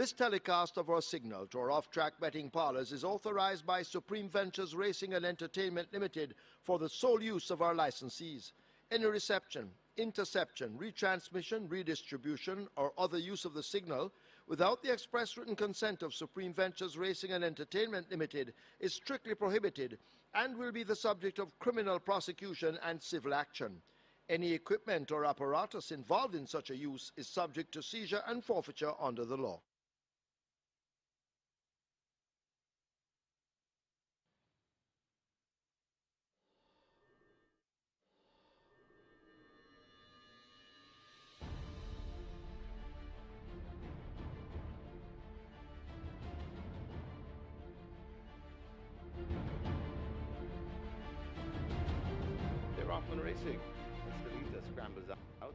This telecast of our signal to our off-track betting parlors is authorized by Supreme Ventures Racing and Entertainment Limited for the sole use of our licensees. Any reception, interception, retransmission, redistribution, or other use of the signal without the express written consent of Supreme Ventures Racing and Entertainment Limited is strictly prohibited and will be the subject of criminal prosecution and civil action. Any equipment or apparatus involved in such a use is subject to seizure and forfeiture under the law. They're off and racing. Estelita scrambles out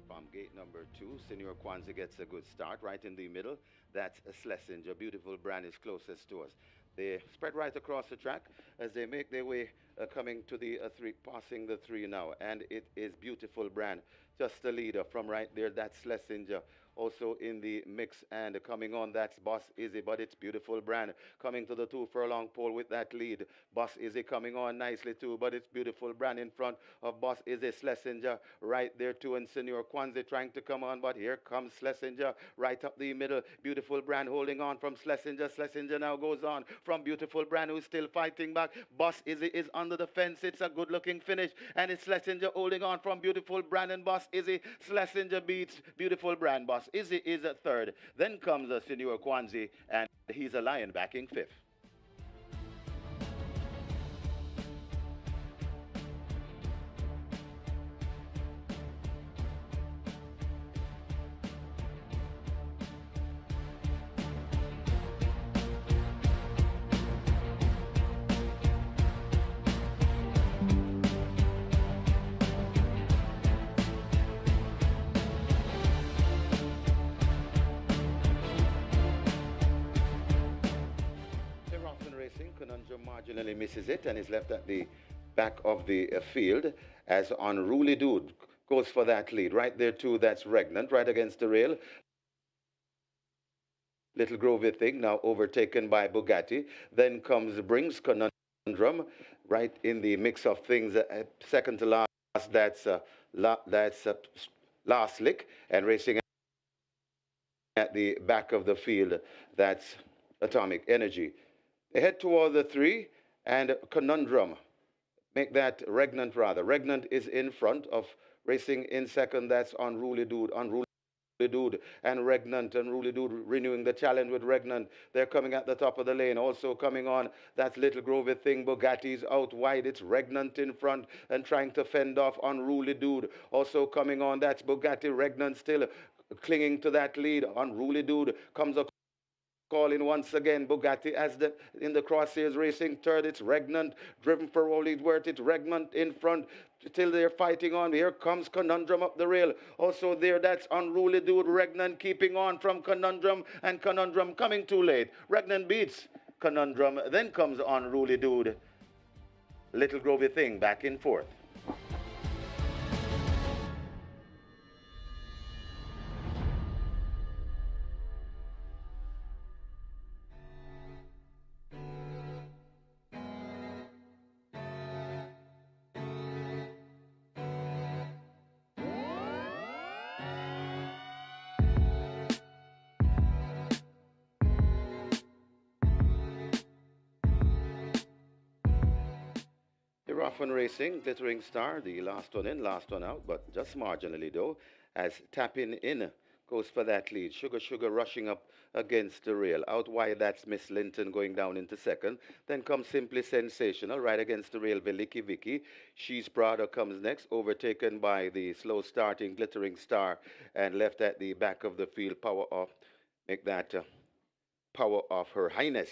from gate number 2. Senor Kwanzaa gets a good start right in the middle. That's a Schlesinger. Beautiful brand is closest to us. They spread right across the track as they make their way coming to the 3, passing the 3 now. And it is Beautiful Brand, just the leader from right there. That's Schlesinger. Also in the mix and coming on, that's Boss Izzy, but it's Beautiful Brand coming to the 2 furlong pole with that lead. Boss Izzy coming on nicely too, but it's Beautiful Brand in front of Boss Izzy. Schlesinger right there too, and Senor Kwanzaa trying to come on, but here comes Schlesinger right up the middle. Beautiful Brand holding on from Schlesinger. Schlesinger now goes on from Beautiful Brand, who's still fighting back. Boss Izzy is under the fence. It's a good looking finish, and it's Schlesinger holding on from Beautiful Brand and Boss Izzy. Schlesinger beats Beautiful Brand. Boss Izzy is at 3rd. Then comes Senor Kwanzaa, and he's a lion backing 5th. Conundrum marginally misses it and is left at the back of the field as Unruly Dude goes for that lead. Right there too, that's Regnant right against the rail. Little Grovey Thing now overtaken by Bugatti. Then comes Brings Conundrum right in the mix of things. Second to last, that's Last Lick, and racing at the back of the field, that's Atomic Energy. They head toward the 3, and Conundrum, make that Regnant rather. Regnant is in front of racing in second. That's Unruly Dude. Unruly Dude and Regnant. Unruly Dude renewing the challenge with Regnant. They're coming at the top of the lane. Also coming on, that's Little Grovey Thing. Bugatti's out wide. It's Regnant in front and trying to fend off Unruly Dude. Also coming on, that's Bugatti. Regnant still clinging to that lead. Unruly Dude comes up. Calling once again, Bugatti as in the crosshairs racing 3rd. It's Regnant, driven for all he's worth. It's Regnant in front till they're fighting on. Here comes Conundrum up the rail. Also there, that's Unruly Dude. Regnant keeping on from Conundrum, and Conundrum coming too late. Regnant beats Conundrum. Then comes Unruly Dude. Little Grovey Thing back in 4th. Off and racing, Glittering Star, the last one in, last one out, but just marginally though, as Tapping In goes for that lead. Sugar Sugar rushing up against the rail. Out wide, that's Miss Linton going down into second. Then comes Simply Sensational, right against the rail, Veliki Vicky. She's Prada comes next, overtaken by the slow starting Glittering Star, and left at the back of the field. Power Off, make that Power of Her Highness.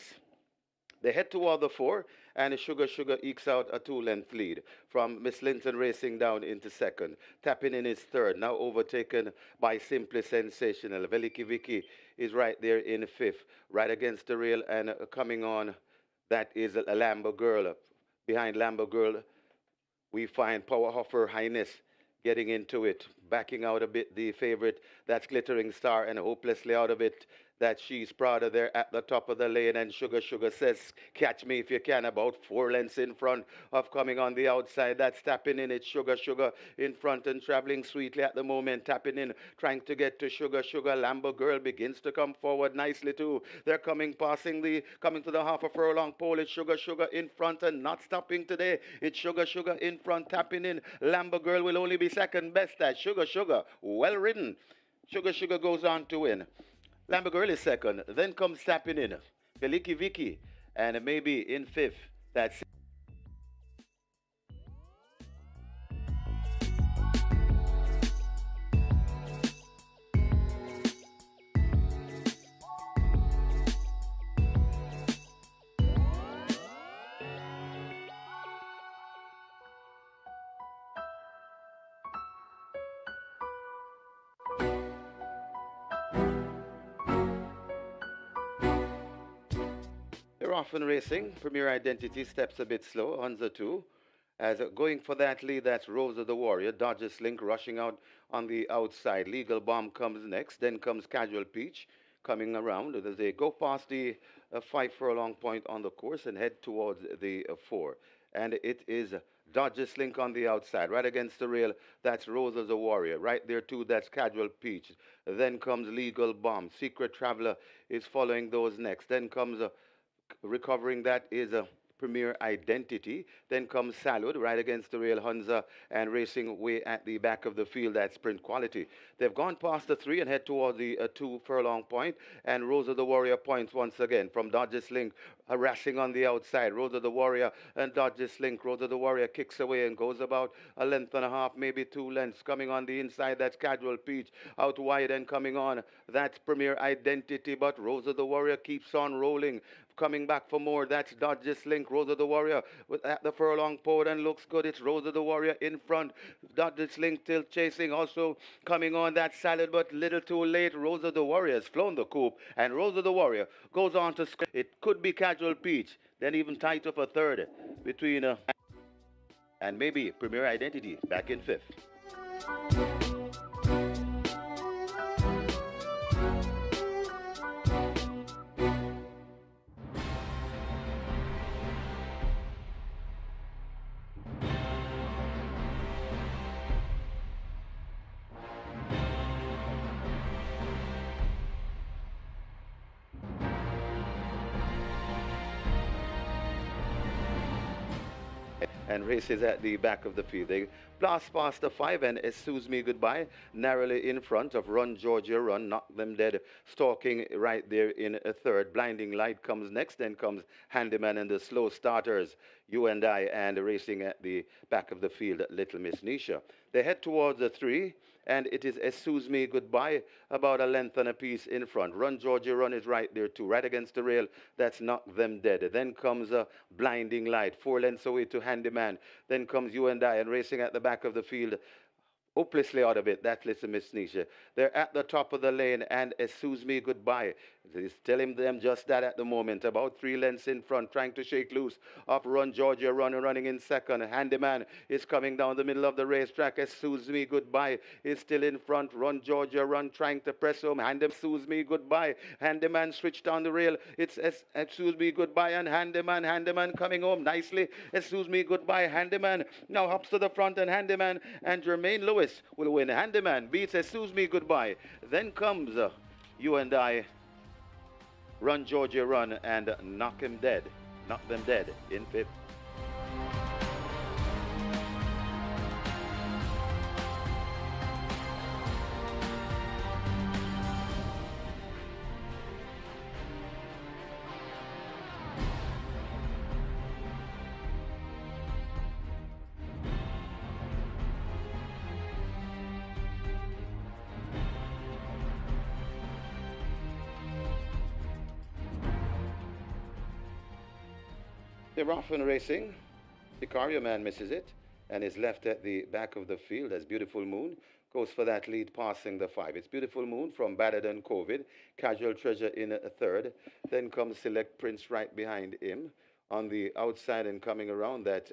They head toward the 4, and Sugar Sugar ekes out a 2-length lead from Miss Linton racing down into second. Tapping In is 3rd, now overtaken by Simply Sensational. Veliki Vicky is right there in 5th, right against the rail, and coming on, that is a Lambo Girl. Behind Lambo Girl, we find Power of Her Highness getting into it, backing out a bit the favorite, that's Glittering Star, and hopelessly out of it, that she's Prada there at the top of the lane, and Sugar says, catch me if you can, about 4 lengths in front of coming on the outside. That's tapping in. It's Sugar in front and traveling sweetly at the moment, tapping in, trying to get to Sugar. Lambo Girl begins to come forward nicely too. They're coming to the half a furlong pole. It's Sugar in front and not stopping today. It's Sugar in front, tapping in. Lambo Girl will only be second best. That Sugar, well ridden. Sugar goes on to win. Lambo Girl is second. Then comes tapping in Feliki Vicky, and maybe in fifth. That's They're often racing. Premier Identity steps a bit slow. Hunza 2. As going for that lead, that's Rosa the Warrior. Dodger Slink rushing out on the outside. Legal Bomb comes next. Then comes Casual Peach coming around. As they go past the 5 furlong point on the course and head towards the 4. And it is Dodger Slink on the outside. Right against the rail, that's Rosa the Warrior. Right there too, that's Casual Peach. Then comes Legal Bomb. Secret Traveler is following those next. Then comes recovering that is a Premier Identity. Then comes Salud right against the rail, Hunza, and racing way at the back of the field, that Sprint Quality. They've gone past the 3 and head towards the 2 furlong point, and Rosa the Warrior points once again from Dodger Slink, harassing on the outside. Rosa the Warrior and Dodger Slink. Rosa the Warrior kicks away and goes about a length and a half, maybe 2 lengths. Coming on the inside, that's Casual Peach. Out wide and coming on, that's Premier Identity, but Rosa the Warrior keeps on rolling. Coming back for more, that's Dodger Slink. Rosa the Warrior at the furlong pole and looks good. It's Rosa the Warrior in front. Dodger Slink still chasing. Also coming on, that Salad, but little too late. Rosa the Warrior has flown the coop, and Rosa the Warrior goes on to score. It could be Casual Peach, then even tight up a third between and maybe Premier Identity back in fifth. And races at the back of the field. They blast past the 5 and Excuse Me Goodbye, narrowly in front of Run Georgia Run, Knock Them Dead, stalking right there in a third. Blinding Light comes next, then comes Handyman and the Slow Starters, You and I, and racing at the back of the field, Little Miss Nisha. They head towards the 3, and it is Excuse Me Goodbye, about a length and a piece in front. Run Georgia Run is right there too, right against the rail. That's Knock Them Dead. Then comes a Blinding Light, 4 lengths away to Handyman. Then comes You and I, and racing at the back of the field, hopelessly out of it, that's Little Miss Nisha. They're at the top of the lane, and Excuse Me Goodbye is telling them just that at the moment. About 3 lengths in front, trying to shake loose of Run Georgia Run, running in second. Handyman is coming down the middle of the racetrack. Excuse Me Goodbye is still in front. Run Georgia Run trying to press home. Handyman, Excuse Me Goodbye. Handyman switched on the rail. It's Excuse Me Goodbye and Handyman coming home nicely. Excuse Me Goodbye. Handyman now hops to the front, and Handyman and Jermaine Lewis will win. Handyman beats Excuse Me Goodbye. Then comes You and I, Run Georgia Run, and Knock Them Dead in fifth. They're often racing. Sicario Man misses it and is left at the back of the field as Beautiful Moon goes for that lead, passing the 5. It's Beautiful Moon from Better Than COVID. Casual Treasure in a third. Then comes Select Prince right behind him. On the outside and coming around, that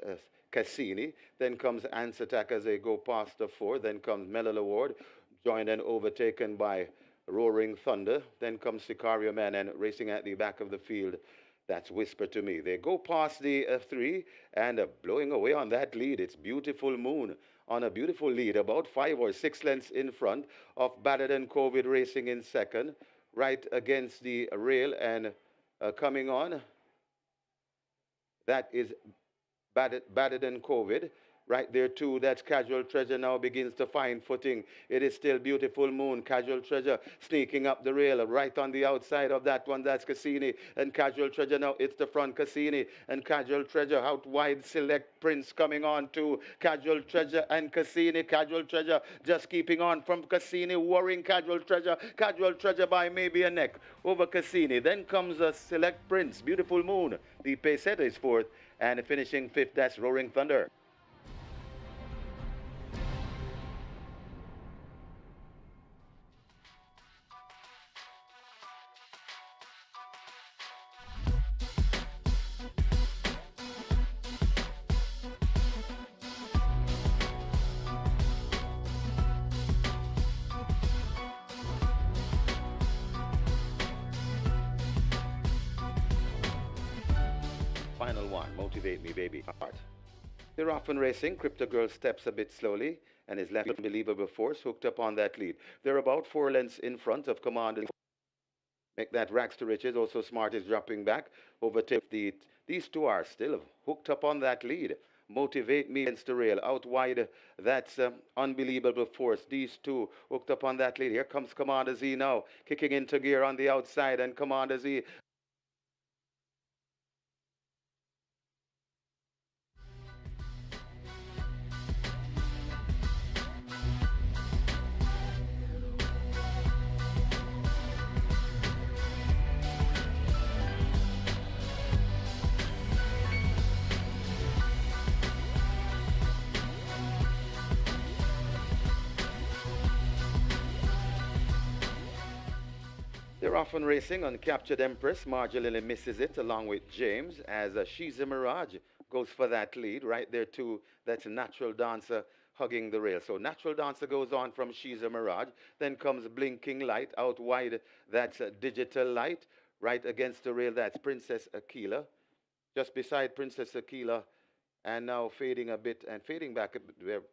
Cassini. Then comes Ants Attack as they go past the 4. Then comes Mellor Award, joined and overtaken by Roaring Thunder. Then comes Sicario Man, and racing at the back of the field, that's Whisper to Me. They go past the three and blowing away on that lead. It's Beautiful Moon on a beautiful lead, about 5 or 6 lengths in front of Better Than COVID racing in second, right against the rail, and coming on, that is Better Than COVID. Right there too, that's Casual Treasure now begins to find footing. It is still Beautiful Moon. Casual Treasure sneaking up the rail right on the outside of that one. That's Cassini. And Casual Treasure now, it's the front Cassini. And Casual Treasure out wide. Select Prince coming on to Casual Treasure and Cassini. Casual Treasure just keeping on from Cassini, worrying Casual Treasure. Casual Treasure by maybe a neck over Cassini. Then comes a Select Prince. Beautiful Moon. The pace setter is fourth. And finishing fifth, that's Roaring Thunder. Final one, Motivate Me Baby Heart. They're off and racing. Crypto Girl steps a bit slowly and is left unbelievable force hooked up on that lead. They're about 4 lengths in front of Commander. Make that Rags to Riches. Also Smart is dropping back. Overtake these two are still hooked up on that lead. Motivate Me against the rail. Out wide, that's unbelievable force. These two hooked up on that lead. Here comes Commander Z now, kicking into gear on the outside, and Commander Z They're off and racing. Uncaptured Empress marginally misses it along with James as She's a Mirage goes for that lead. Right there too, that's a Natural Dancer hugging the rail. So Natural Dancer goes on from She's a Mirage. Then comes Blinking Light out wide. That's Digital Light. Right against the rail, that's Princess Aquila. Just beside Princess Aquila, and now fading a bit and fading back.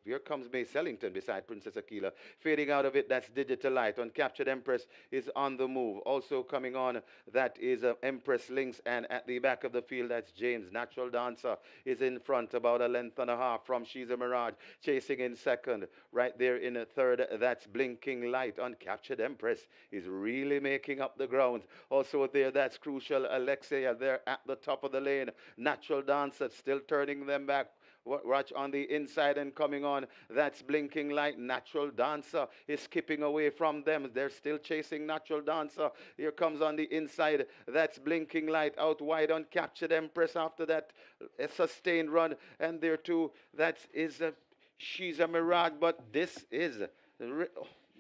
Here comes May Sellington beside Princess Aquila. Fading out of it, that's Digital Light. Uncaptured Empress is on the move. Also coming on, that is Empress Links. And at the back of the field, that's James. Natural Dancer is in front, about 1.5 lengths from She's a Mirage. Chasing in second. Right there in third, that's Blinking Light. Uncaptured Empress is really making up the ground. Also there, that's Crucial Alexia there at the top of the lane. Natural Dancer still turning them back. Watch on the inside and coming on. That's Blinking Light. Natural Dancer is skipping away from them. They're still chasing Natural Dancer. Here comes on the inside. That's Blinking Light out wide. Uncaptured Empress after that a sustained run. And there too, that is She's a Mirage. But this is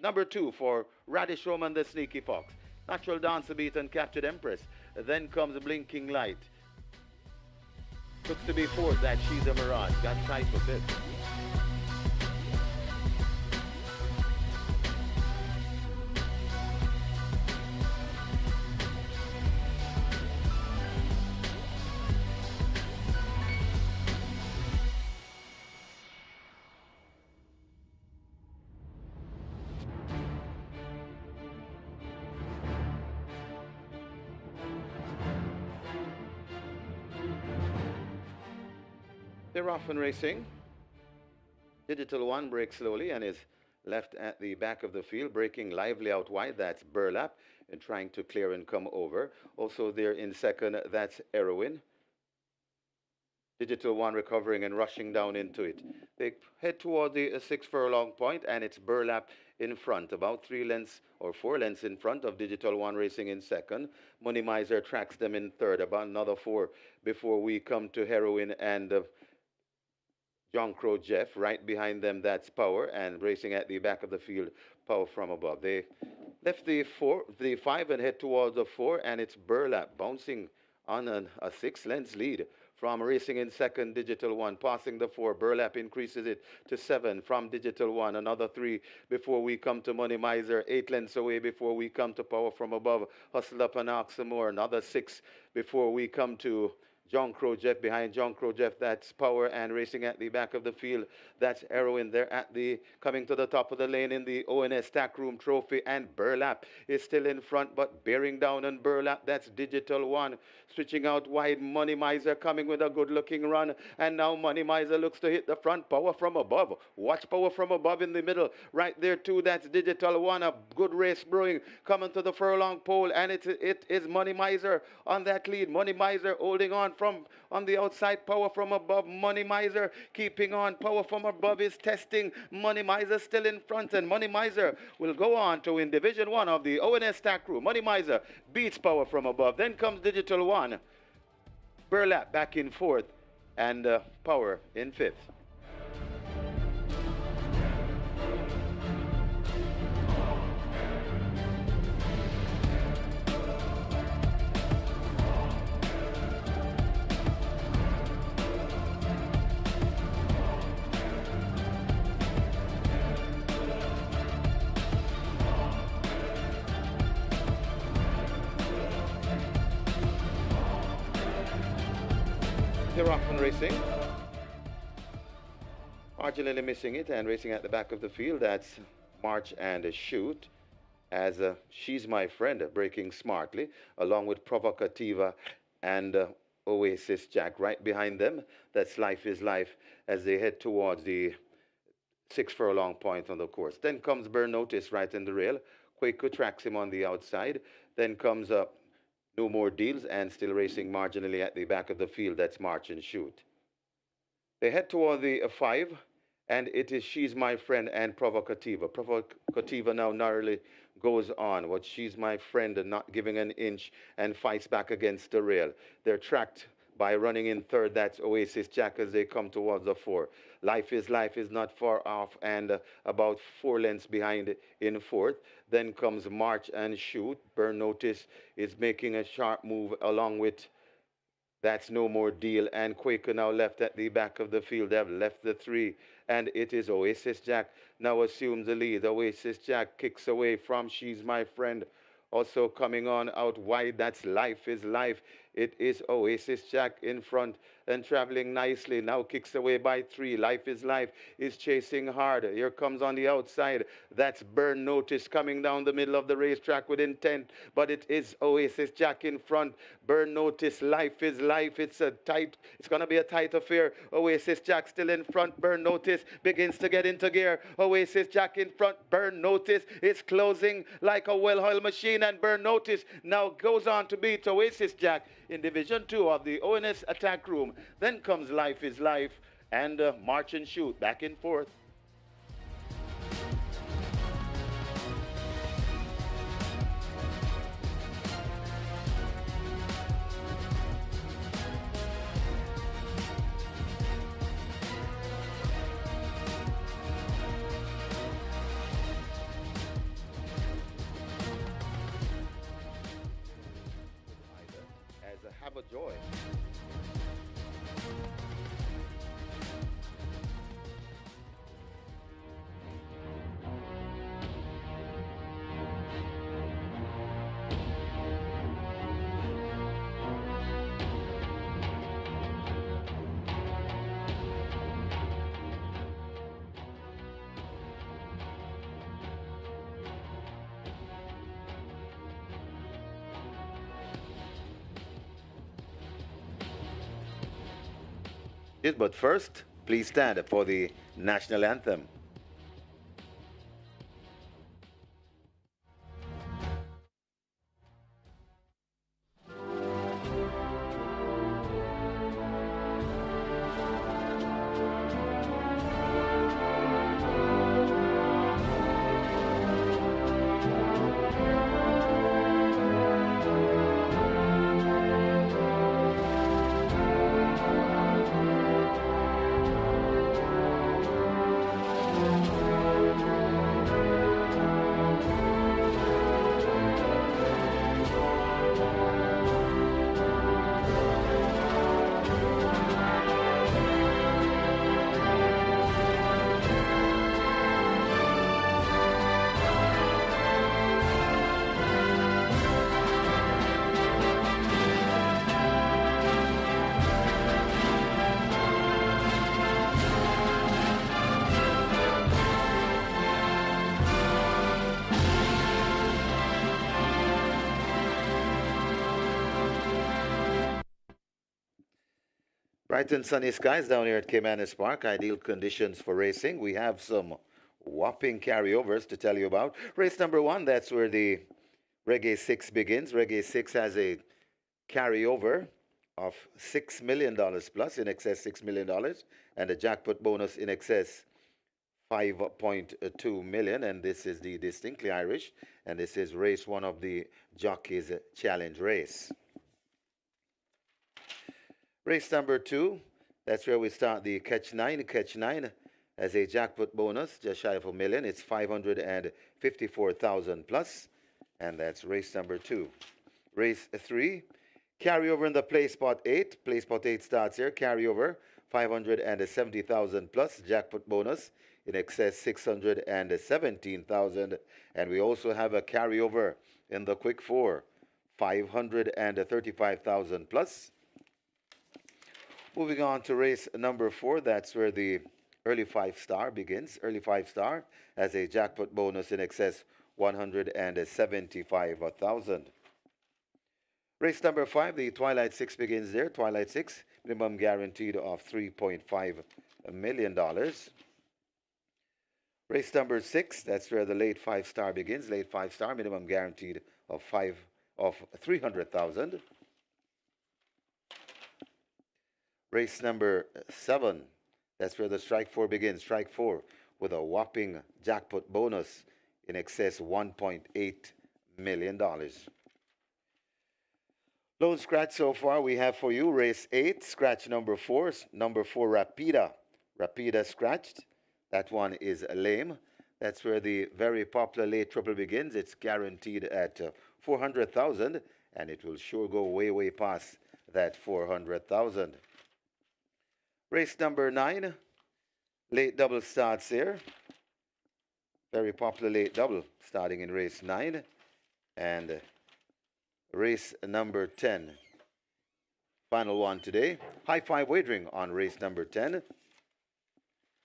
number 2 for Radish Roman the Sneaky Fox. Natural Dancer beat Uncaptured Empress. Then comes Blinking Light. Looks to be fourth, that She's a Mirage. Got tight for fifth. They're off and racing. Digital One breaks slowly and is left at the back of the field, breaking lively out wide. That's Burlap and trying to clear and come over. Also there in second, that's Heroin. Digital One recovering and rushing down into it. They head toward the 6 furlong point, and it's Burlap in front, about 3 lengths or 4 lengths in front of Digital One racing in second. Money Miser tracks them in third, about another 4 before we come to Heroin and John Crow Jeff. Right behind them, that's Power, and racing at the back of the field, Power from above. They left the 5 and head towards the 4, and it's Burlap bouncing on a 6 lengths lead from racing in second, Digital One, passing the 4. Burlap increases it to 7 from Digital One. Another 3 before we come to Money Miser. 8 lengths away before we come to Power from Above. Hustle Up and Ask Some More. Another 6 before we come to John Crow Jeff. Behind John Crow Jeff, that's Power, and racing at the back of the field, that's Heroin. They're at the coming to the top of the lane in the ONS Stack Room Trophy, and Burlap is still in front, but bearing down on Burlap, that's Digital One. Switching out wide, Money Miser coming with a good looking run, and now Money Miser looks to hit the front. Power from Above. Watch Power from Above in the middle. Right there too, that's Digital One. A good race brewing coming to the furlong pole, and it is Money Miser on that lead. Money Miser holding on from on the outside. Power from Above. Money Miser keeping on. Power from Above is testing. Money Miser still in front, and Money Miser will go on to win Division 1 of the ONS Stack Room. Money Miser beats Power from Above. Then comes Digital One. Burlap back in 4th, and Power in 5th. They're off and racing. Marginally missing it and racing at the back of the field. That's March and Shoot, as She's My Friend breaking smartly, along with Provocativa and Oasis Jack right behind them. That's Life is Life as they head towards the 6 furlong point on the course. Then comes Burn Notice right in the rail. Quaker tracks him on the outside. Then comes No More Deals, and still racing marginally at the back of the field. That's March and Shoot. They head toward the 5, and it is She's My Friend and Provocativa. Provocativa now narrowly goes on. What She's My Friend not giving an inch and fights back against the rail. They're tracked by running in 3rd. That's Oasis Jack as they come towards the 4. Life is not far off, and about 4 lengths behind in 4th. Then comes March and Shoot. Burn Notice is making a sharp move along with That's No More Deal, and Quaker now left at the back of the field. They have left the 3, and it is Oasis Jack now assumes the lead. Oasis Jack kicks away from She's My Friend. Also coming on out wide, that's Life is Life. It is Oasis Jack in front and traveling nicely. Now kicks away by 3. Life is Life is chasing hard. Here comes on the outside. That's Burn Notice coming down the middle of the racetrack with intent. But it is Oasis Jack in front. Burn Notice, Life is Life. It's going to be a tight affair. Oasis Jack still in front. Burn Notice begins to get into gear. Oasis Jack in front. Burn Notice is closing like a well-oiled machine, and Burn Notice now goes on to beat Oasis Jack in Division 2 of the ONS Attack Room. Then comes Life is Life, and March and Shoot back in 4th. Have a joy. But first, please stand for the national anthem. Bright and sunny skies down here at Caymanas Park. Ideal conditions for racing. We have some whopping carryovers to tell you about. Race number one, that's where the Reggae 6 begins. Reggae 6 has a carryover of $6 million plus, in excess $6 million, and a jackpot bonus in excess 5.2 million. And this is the Distinctly Irish, and this is race one of the Jockeys Challenge race. Race number two, that's where we start the Catch 9. Catch 9 has a jackpot bonus just shy of $1 million. It's 554,000 plus, and that's race number two. Race three, carryover in the play spot 8. Play spot 8 starts here. Carryover 570,000 plus, jackpot bonus in excess 617,000, and we also have a carryover in the quick 4, 535,000 plus. Moving on to race number 4, that's where the early 5-star begins. Early 5-star has a jackpot bonus in excess 175,000. Race number 5, the Twilight 6 begins there. Twilight 6, minimum guaranteed of $3.5 million. Race number 6, that's where the late 5-star begins. Late 5-star, minimum guaranteed of 300,000. Race number 7, that's where the Strike 4 begins. Strike 4 with a whopping jackpot bonus in excess $1.8 million. Lone scratch so far we have for you, race 8, scratch number 4, number 4 Rapida. Rapida scratched. That one is lame. That's where the very popular late triple begins. It's guaranteed at 400,000, and it will sure go way, way past that 400,000. Race number 9, late double starts here. Very popular late double starting in race 9. And race number 10, final one today. High five wagering on race number 10.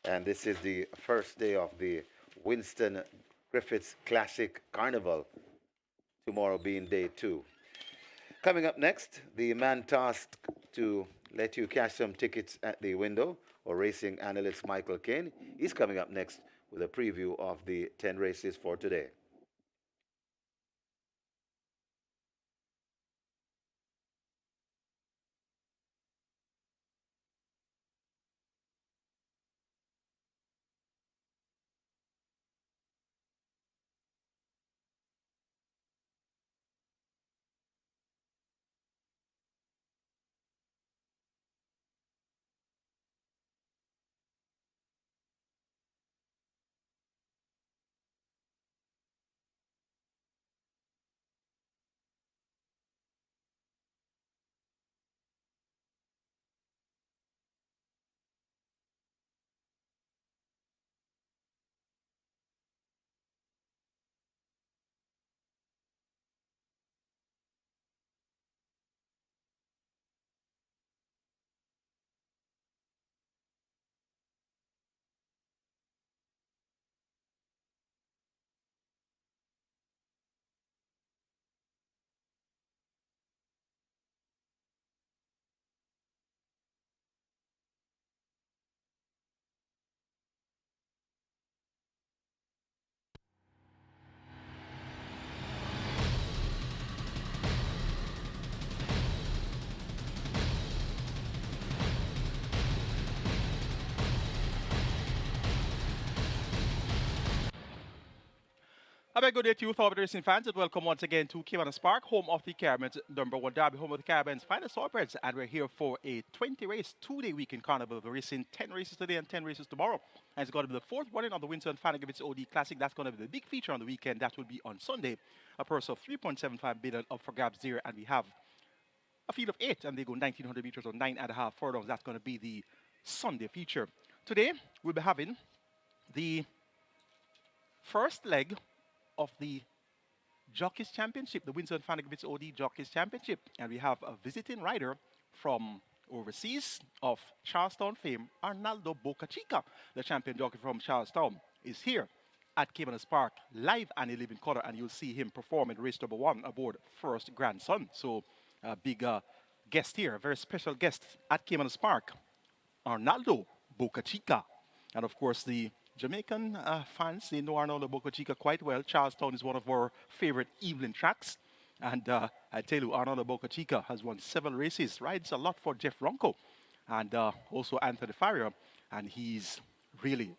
And this is the first day of the Winston Griffiths Classic Carnival, tomorrow being day 2. Coming up next, the man tasked to let you cash some tickets at the window, or racing analyst Michael Kane. He's coming up next with a preview of the 10 races for today. A very good day to you, Thorpe Racing fans, and welcome once again to Caymanas Park, home of the Caribbean's #1 derby, home of the Caribbean's finest thoroughbreds, and we're here for a 20-race, 2-day weekend carnival. We're racing 10 races today and 10 races tomorrow, and it's going to be the 4th running of the Winston Fanagavitz OD Classic. That's going to be the big feature on the weekend. That will be on Sunday. A purse of $3.75 billion up for grabs there, and we have a field of 8, and they go 1,900 meters or 9.5 furlongs. That's going to be the Sunday feature. Today, we'll be having the first leg of the Jockeys Championship, the Winston Fanagavitz OD Jockeys Championship. And we have a visiting rider from overseas of Charlestown fame, Arnaldo Bocachica, the champion jockey from Charlestown, is here at Caymanas Park, live and in living color, and you'll see him perform in race number 1 aboard First Grandson. So a big guest here, a very special guest at Caymanas Park, Arnaldo Boca Chica. And of course, the Jamaican fans, they know Arnaldo Boca Chica quite well. Charlestown is one of our favorite evening tracks. And I tell you, Arnaldo Boca Chica has won several races, rides a lot for Jeff Ronco and also Anthony Farrier. And he's really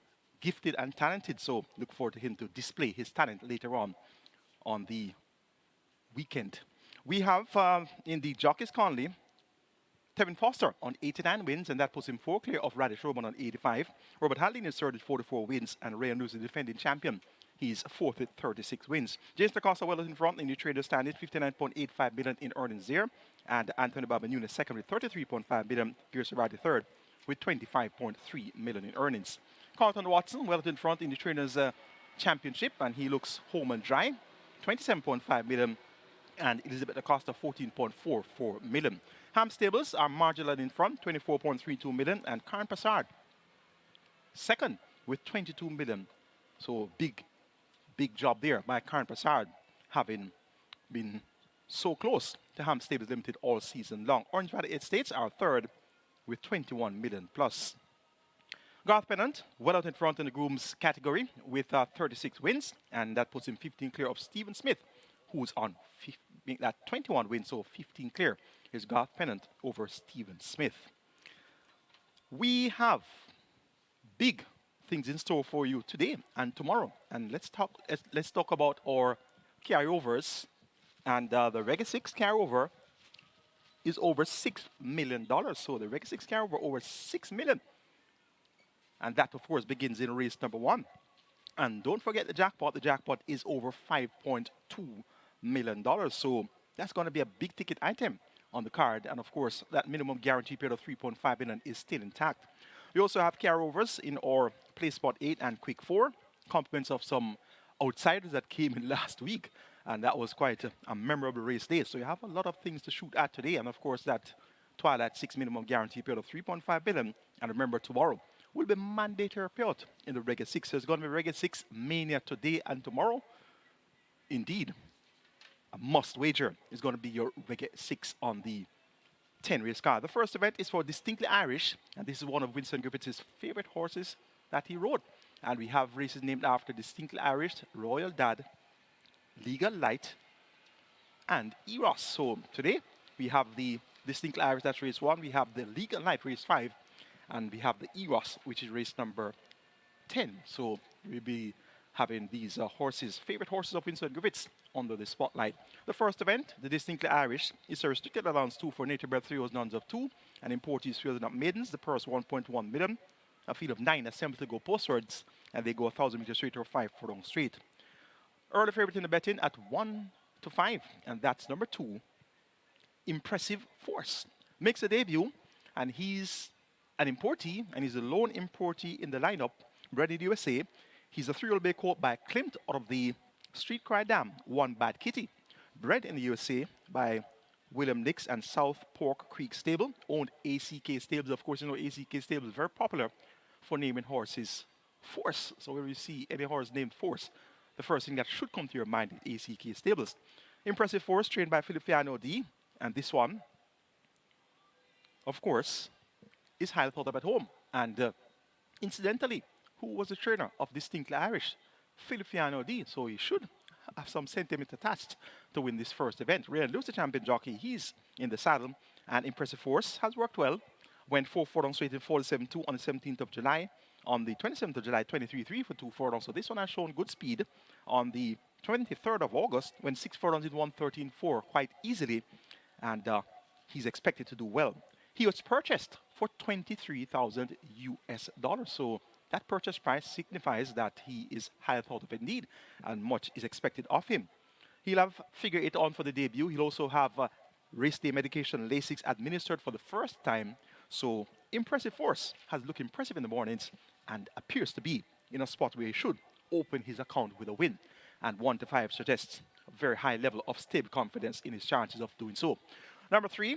gifted and talented, so look forward to him to display his talent later on the weekend. We have in the Jockeys Conley, Tevin Foster on 89 wins, and that puts him 4 clear of Radish Roman on 85. Robert Hadley is third at 44 wins, and Ray News, the defending champion, he's fourth at 36 wins. James DaCosta well in front in the trader standard, 59.85 million in earnings there, and Anthony Babanuna second with 33.5 million. Pierce Radi third with 25.3 million in earnings. Carlton Watson well in front in the trainers championship, and he looks home and dry, 27.5 million. And Elizabeth DaCosta 14.44 million. Ham Stables are marginal in front, 24.32 million, and Karen Passard second with 22 million. So big job there by Karen Passard, having been so close to Ham Stables Limited all season long. Orange Valley Estates are third with 21 million plus. Garth Pennant well out in front in the grooms category with 36 wins, and that puts him 15 clear of Stephen Smith, who's on 21 wins, so 15 clear is Garth Pennant over Stephen Smith. We have big things in store for you today and tomorrow, and let's talk about our carryovers. And the Reggae 6 carryover is over $6 million, so the Reggae 6 carryover over $6 million, and that of course begins in race number 1. And don't forget the jackpot is over $5.2 million, so that's going to be a big ticket item on the card. And of course, that minimum guarantee period of 3.5 million is still intact. We also have carryovers in our Play Spot 8 and Quick 4, compliments of some outsiders that came in last week, and that was quite a memorable race day. So you have a lot of things to shoot at today, and of course that Twilight 6 minimum guarantee period of 3.5 billion. And remember, tomorrow will be mandatory payout in the Reggae 6. So it's going to be Reggae 6 Mania today and tomorrow. Indeed, a must wager is going to be your Reggae 6 on the 10 race card. The first event is for Distinctly Irish, and this is one of Winston Griffiths' favorite horses that he rode. And we have races named after Distinctly Irish, Royal Dad, Legal Light, and EROS. So today we have the Distinctly Irish, that's race 1. We have the Legal Light, race 5, and we have the EROS, which is race number 10. So we'll be having these horses, favorite horses of Winston Griffiths, under the spotlight. The first event, the Distinctly Irish, is a restricted allowance 2 for native bred 3 nuns of 2, and importees fielding up maidens. The purse 1.1 million. A field of 9 assembled to go postwards, and they go 1,000 meters straight or 5 furlong straight. Early favorite in the betting at 1 to 5, and that's number 2, Impressive Force. Makes a debut, and he's an importee, and he's a lone importee in the lineup, bred in the USA. He's a 3-year-old bay colt by Klimt out of the Street Cry Dam, One Bad Kitty. Bred in the USA by William Nix and South Pork Creek Stable, owned ACK Stables. Of course, you know ACK Stable is very popular for naming horses Force. So when you see any horse named Force, the first thing that should come to your mind is ACK Stables. Impressive Force, trained by Filipiano D. And this one, of course, is highly thought of at home. And incidentally, who was the trainer of Distinctly Irish? Filipiano D. So he should have some sentiment attached to win this first event. Ray Lewis, the champion jockey, he's in the saddle. And Impressive Force has worked well. Went 4 furlongs straight in 47.2 on the 17th of July. On the 27th of July, 23.3 for 2 furlongs. So this one has shown good speed. On the 23rd of August, went 6 furlongs in 1:13.4 quite easily. And he's expected to do well. He was purchased for $23,000 US. So that purchase price signifies that he is highly thought of indeed, and much is expected of him. He'll have Figure 8 on for the debut. He'll also have race day medication Lasix administered for the first time. So Impressive Force has looked impressive in the mornings and appears to be in a spot where he should open his account with a win. And 1 to 5 suggests a very high level of stable confidence in his chances of doing so. Number 3,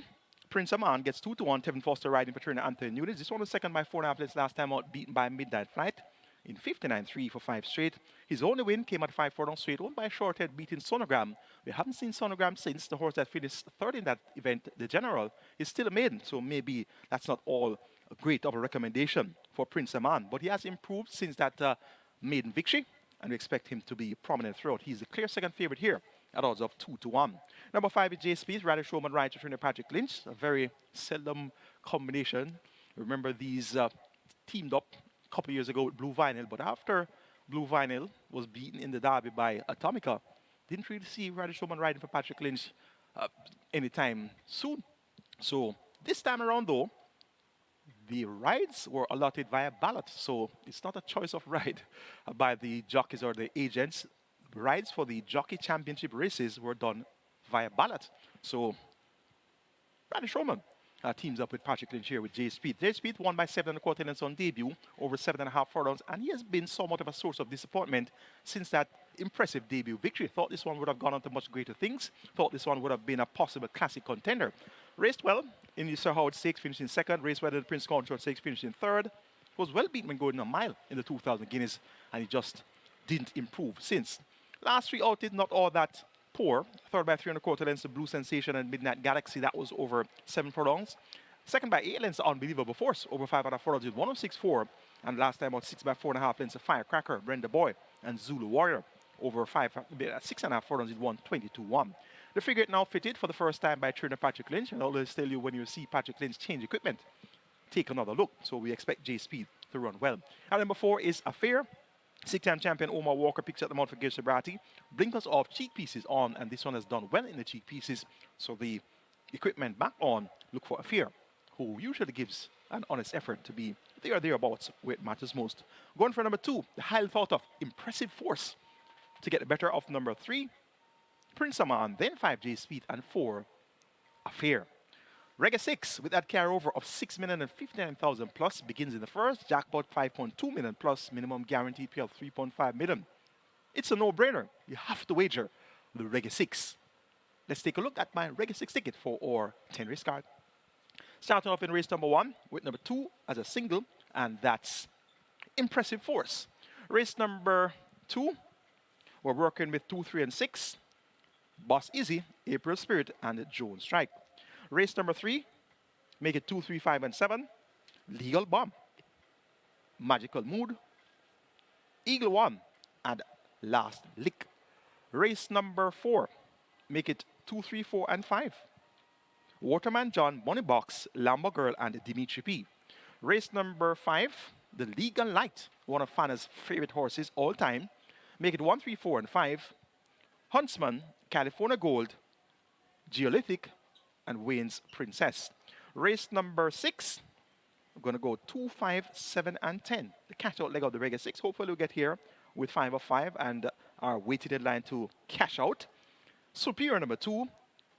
Prince Aman gets 2 to 1. Tevin Foster riding for trainer Anthony Nunes. This one was second by 4.5 lengths last time out, beaten by Midnight Flight. in 59.3 for 5 straight. His only win came at 5 furlongs straight, won by a short head, beating Sonogram. We haven't seen Sonogram since. The horse that finished third in that event, the General, is still a maiden, so maybe that's not all great of a recommendation for Prince Aman. But he has improved since that maiden victory, and we expect him to be prominent throughout. He's the clear second favorite here at odds of 2-1. Number 5 is J Speed, Radish Roman rides to trainer Patrick Lynch. A very seldom combination. Remember these teamed up a couple of years ago with Blue Vinyl, but after Blue Vinyl was beaten in the derby by Atomica, didn't really see Radish Roman riding for Patrick Lynch anytime soon. So this time around though, the rides were allotted via ballot, so it's not a choice of ride by the jockeys or the agents. Rides for the Jockey Championship races were done via ballot. So Radish Roman teams up with Patrick Lynch here with J Speed. J Speed won by 7 1/4 lengths on debut, over 7.5 furlongs, and he has been somewhat of a source of disappointment since that impressive debut victory. Thought this one would have gone on to much greater things. Thought this one would have been a possible classic contender. Raced well in the Sir Howard Stakes, finished in second. Raced well in the Prince Consort Stakes, finished in third. Was well beaten when going a mile in the 2,000 Guineas, and he just didn't improve since. Last 3 outings, not all that poor. Third by 3 1/4 lengths to Blue Sensation and Midnight Galaxy. That was over 7 furlongs. Second by 8 lengths, Unbelievable Force, over 5.5 furlongs with 106.4. And last time out 6 by 4.5 lengths, Firecracker, Brenda Boy, and Zulu Warrior, over 6.5 furlongs with 122.1. The figure now fitted for the first time by trainer Patrick Lynch. And I always tell you, when you see Patrick Lynch change equipment, take another look. So we expect J Speed to run well. And number 4 is Affair. 6-time champion Omar Walker picks up the mount for Gil Sobrati. Blinkers off, cheek pieces on, and this one has done well in the cheek pieces. So the equipment back on, look for Affair, who usually gives an honest effort to be there or thereabouts where it matters most. Going for number 2, the highly thought of Impressive Force to get the better of number 3, Prince Aman, then 5 J Speed, and 4 Affair. Reggae 6 with that carryover of 6,059,000 plus begins in the first. Jackpot 5.2 million plus, minimum guaranteed payout 3.5 million. It's a no-brainer. You have to wager the Reggae 6. Let's take a look at my Reggae 6 ticket for our 10 race card. Starting off in race number 1 with number 2 as a single, and that's Impressive Force. Race number 2, we're working with 2, 3, and 6. Boss Izzy, April Spirit, and Joan Strike. Race number 3, make it 2, 3, 5, and 7. Legal Bomb, Magical Mood, Eagle One, and Last Lick. Race number 4, make it 2, 3, 4, and 5. Waterman John, Money Box, Lambo Girl, and Dimitri P. Race number 5, the Legal Light, one of Fana's favorite horses all time. Make it 1, 3, 4, and 5. Huntsman, California Gold, Geolithic, and Wayne's Princess. Race number 6, we're going to go 2, 5, 7, and 10. The cash-out leg of the Reggae 6. Hopefully we'll get here with 5 of 5 and our weighted deadline to cash out. Superior number 2,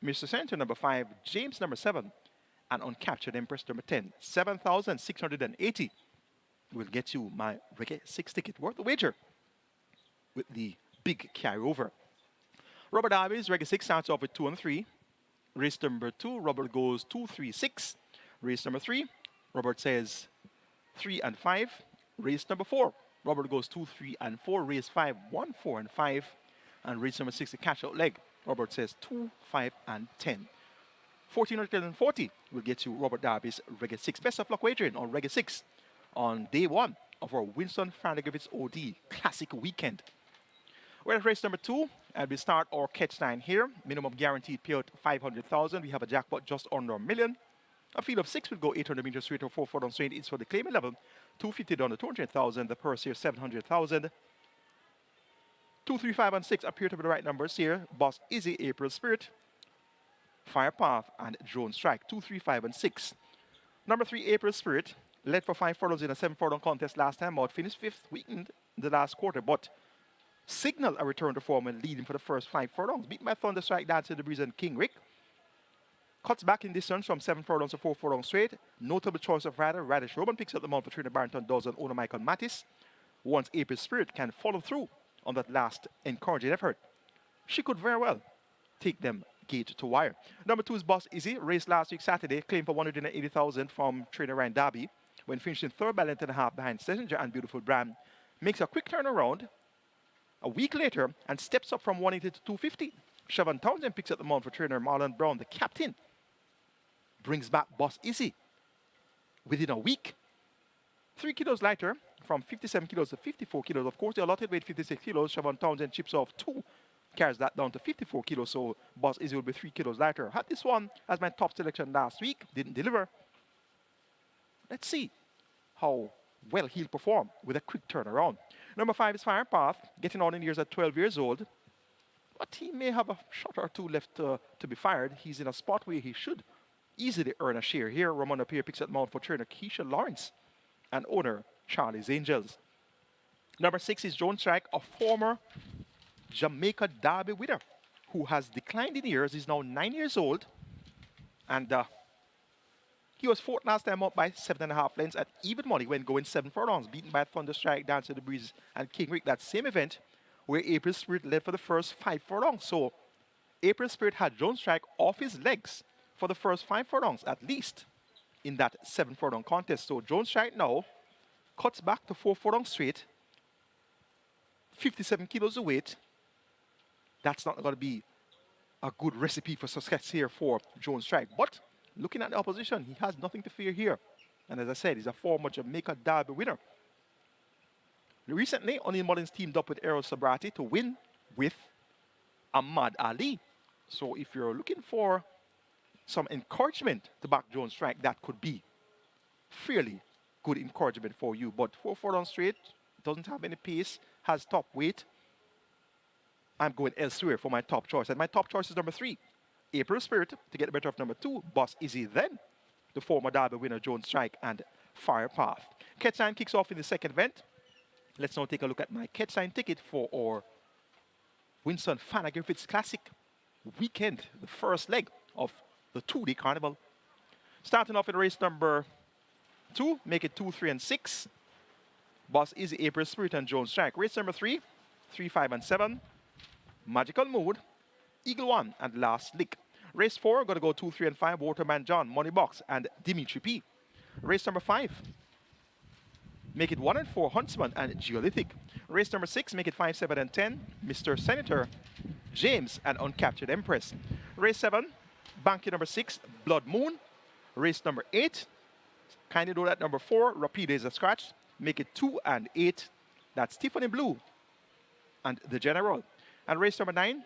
Mr. Center number 5, James number 7, and Uncaptured Empress number 10. 7,680 will get you my Reggae 6 ticket. Worth the wager with the big carryover. Rubber Derby's Reggae 6 starts off with 2 and 3. Race number 2, Robert goes 2, 3, 6. Race number 3, Robert says 3 and 5. Race number 4, Robert goes 2, 3, and 4. Race 5, 1, 4, and 5. And race number 6, the cash-out leg, Robert says 2, 5, and 10. 1,440 will get you Robert Derby's Reggae 6. Best of luck wagering on Reggae 6 on day 1 of our Winston Friday Griffiths OD Classic Weekend. We're at race number 2, and we start our catch line here. Minimum guaranteed payout 500,000. We have a jackpot just under $1 million. A field of 6 will go 800 meters straight or 4 furlongs straight. It's for the claiming level. 250 down to 200,000. The purse here 700,000. 2, 3, 5, and 6 appear to be the right numbers here. Boss Izzy, April Spirit, Firepath, and Drone Strike. 2, 3, 5, and 6. Number 3, April Spirit, led for 5 furlongs in a 7 furlong contest last time out. Finished 5th weekend in the last quarter, but signal a return to form and leading for the first 5 furlongs. Beaten by Thunder Strike, Dance in the Breeze, and King Rick. Cuts back in distance from 7 furlongs to 4 furlongs straight. Notable choice of rider, Radish Roman picks up the mount for Trina Barrington, does on owner Michael Mattis. Once April Spirit can follow through on that last encouraging effort, she could very well take them gate to wire. Number 2 is Boss Izzy, raced last week Saturday, claimed for 180,000 from trainer Ryan Darby, when finishing 3rd by length and a half behind Messenger and Beautiful Brand. makes a quick turnaround a week later and steps up from 180 to 250. Siobhan Townsend picks up the mount for trainer Marlon Brown, the captain. Brings back Boss Izzy within a week. 3 kilos lighter, from 57 kilos to 54 kilos. Of course, the allotted weight 56 kilos. Siobhan Townsend chips off 2, carries that down to 54 kilos. So Boss Izzy will be 3 kilos lighter. Had this one as my top selection last week. Didn't deliver. Let's see how well he'll perform with a quick turnaround. Number 5 is Firepath, getting on in years at 12 years old. But he may have a shot or two left to be fired. He's in a spot where he should easily earn a share here. Ramon Pierre picks up mount for trainer Keisha Lawrence and owner Charlie's Angels. Number 6 is Joan Strike, a former Jamaica Derby winner who has declined in years. He's now 9 years old. And he was fourth last time up by 7.5 lengths at even money when going 7 furlongs, beaten by Thunderstrike, Dance of the Breeze, and King Rick. That same event where April Spirit led for the first 5 furlongs. So April Spirit had Joan Strike off his legs for the first 5 furlongs at least in that 7 furlong contest. So Joan Strike now cuts back to 4 furlongs straight, 57 kilos of weight. That's not going to be a good recipe for success here for Joan Strike. But looking at the opposition, he has nothing to fear here. And as I said, he's a former Jamaica Derby winner. Recently, O'Neill Mullins teamed up with EROS Sobrati to win with Ahmad Ali. So if you're looking for some encouragement to back Joan Strike, that could be fairly good encouragement for you. But 4 furlongs straight, doesn't have any pace, has top weight. I'm going elsewhere for my top choice. And my top choice is number 3, April Spirit, to get the better of number 2, Boss Izzy, then the former Derby winner Joan Strike and Firepath. Catch Line kicks off in the second event. Let's now take a look at my Catch Line ticket for our Winston Fana Griffiths Classic weekend, the first leg of the 2-day carnival. Starting off in race number 2, make it 2, 3, and 6. Boss Izzy, April Spirit, and Joan Strike. Race number 3, 3, 5, and 7. Magical Mood, Eagle One, and Last Lick. Race 4, going to go 2, 3, and 5. Waterman John, Money Box, and Dimitri P. Race number 5, make it 1 and 4, Huntsman and Geolithic. Race number 6, make it 5, 7, and 10. Mr. Senator, James, and Uncaptured Empress. Race 7, Banky number 6, Blood Moon. Race number 8, kindly know that number 4, Rapide is a scratch. Make it 2 and 8. That's Tiffany Blue and the General. And race number 9,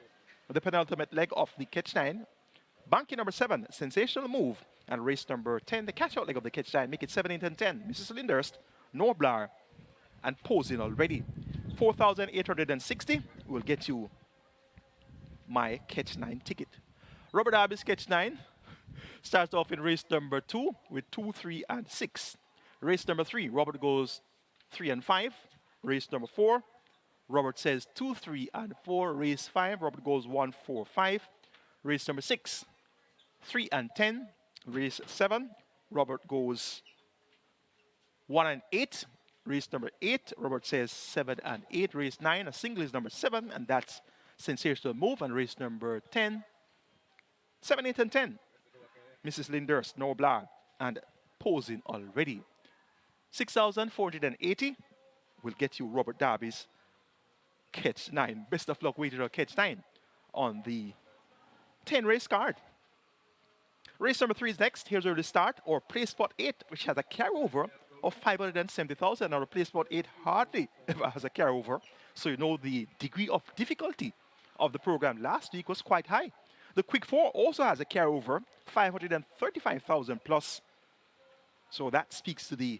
the penultimate leg of the Catch 9. Banky number 7, Sensational Move. And race number 10, the catch-out leg of the Catch 9. Make it 7, 8, and 10. Mrs. Lindhurst, Noblar, and Posing already. 4,860 will get you my Catch 9 ticket. Robert Darby's Catch 9 starts off in race number 2 with 2, 3, and 6. Race number 3, Robert goes 3 and 5. Race number 4, Robert says 2, 3, and 4. Race 5, Robert goes 1, 4, 5. Race number 6, 3 and 10. Race 7, Robert goes 1 and 8. Race number 8, Robert says 7 and 8. Race 9, a single is number 7, and that's Sensational Move. And race number 10, 7, 8, and 10. Mrs. Lindhurst, Noblar, and Posing already. 6,480 will get you Robert Darby's Catch 9. Best of luck waiting on Catch 9 on the 10 race card. Race number 3 is next. Here's where we start. Or play spot 8, which has a carryover of 570,000. Now, play spot 8 hardly ever has a carryover. So you know the degree of difficulty of the program last week was quite high. The Quick 4 also has a carryover, 535,000 plus. So that speaks to the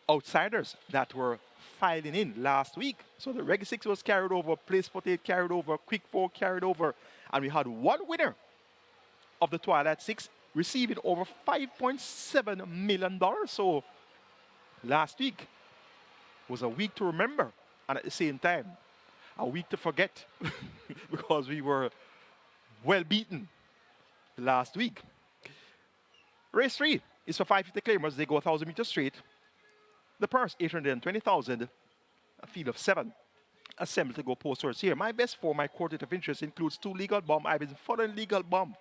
outsiders that were filing in last week. So the Reg 6 was carried over, Play Spot 8 carried over, Quick 4 carried over, and we had one winner of the Twilight 6 receiving over $5.7 million. So last week was a week to remember, and at the same time, a week to forget because we were well beaten last week. Race 3 is for 550 claimers. They go 1,000 meters straight. The purse, 820,000. A field of 7 assembled to go postwards here. My best for my quartet of interest includes 2 legal bomb. I've been following legal bomb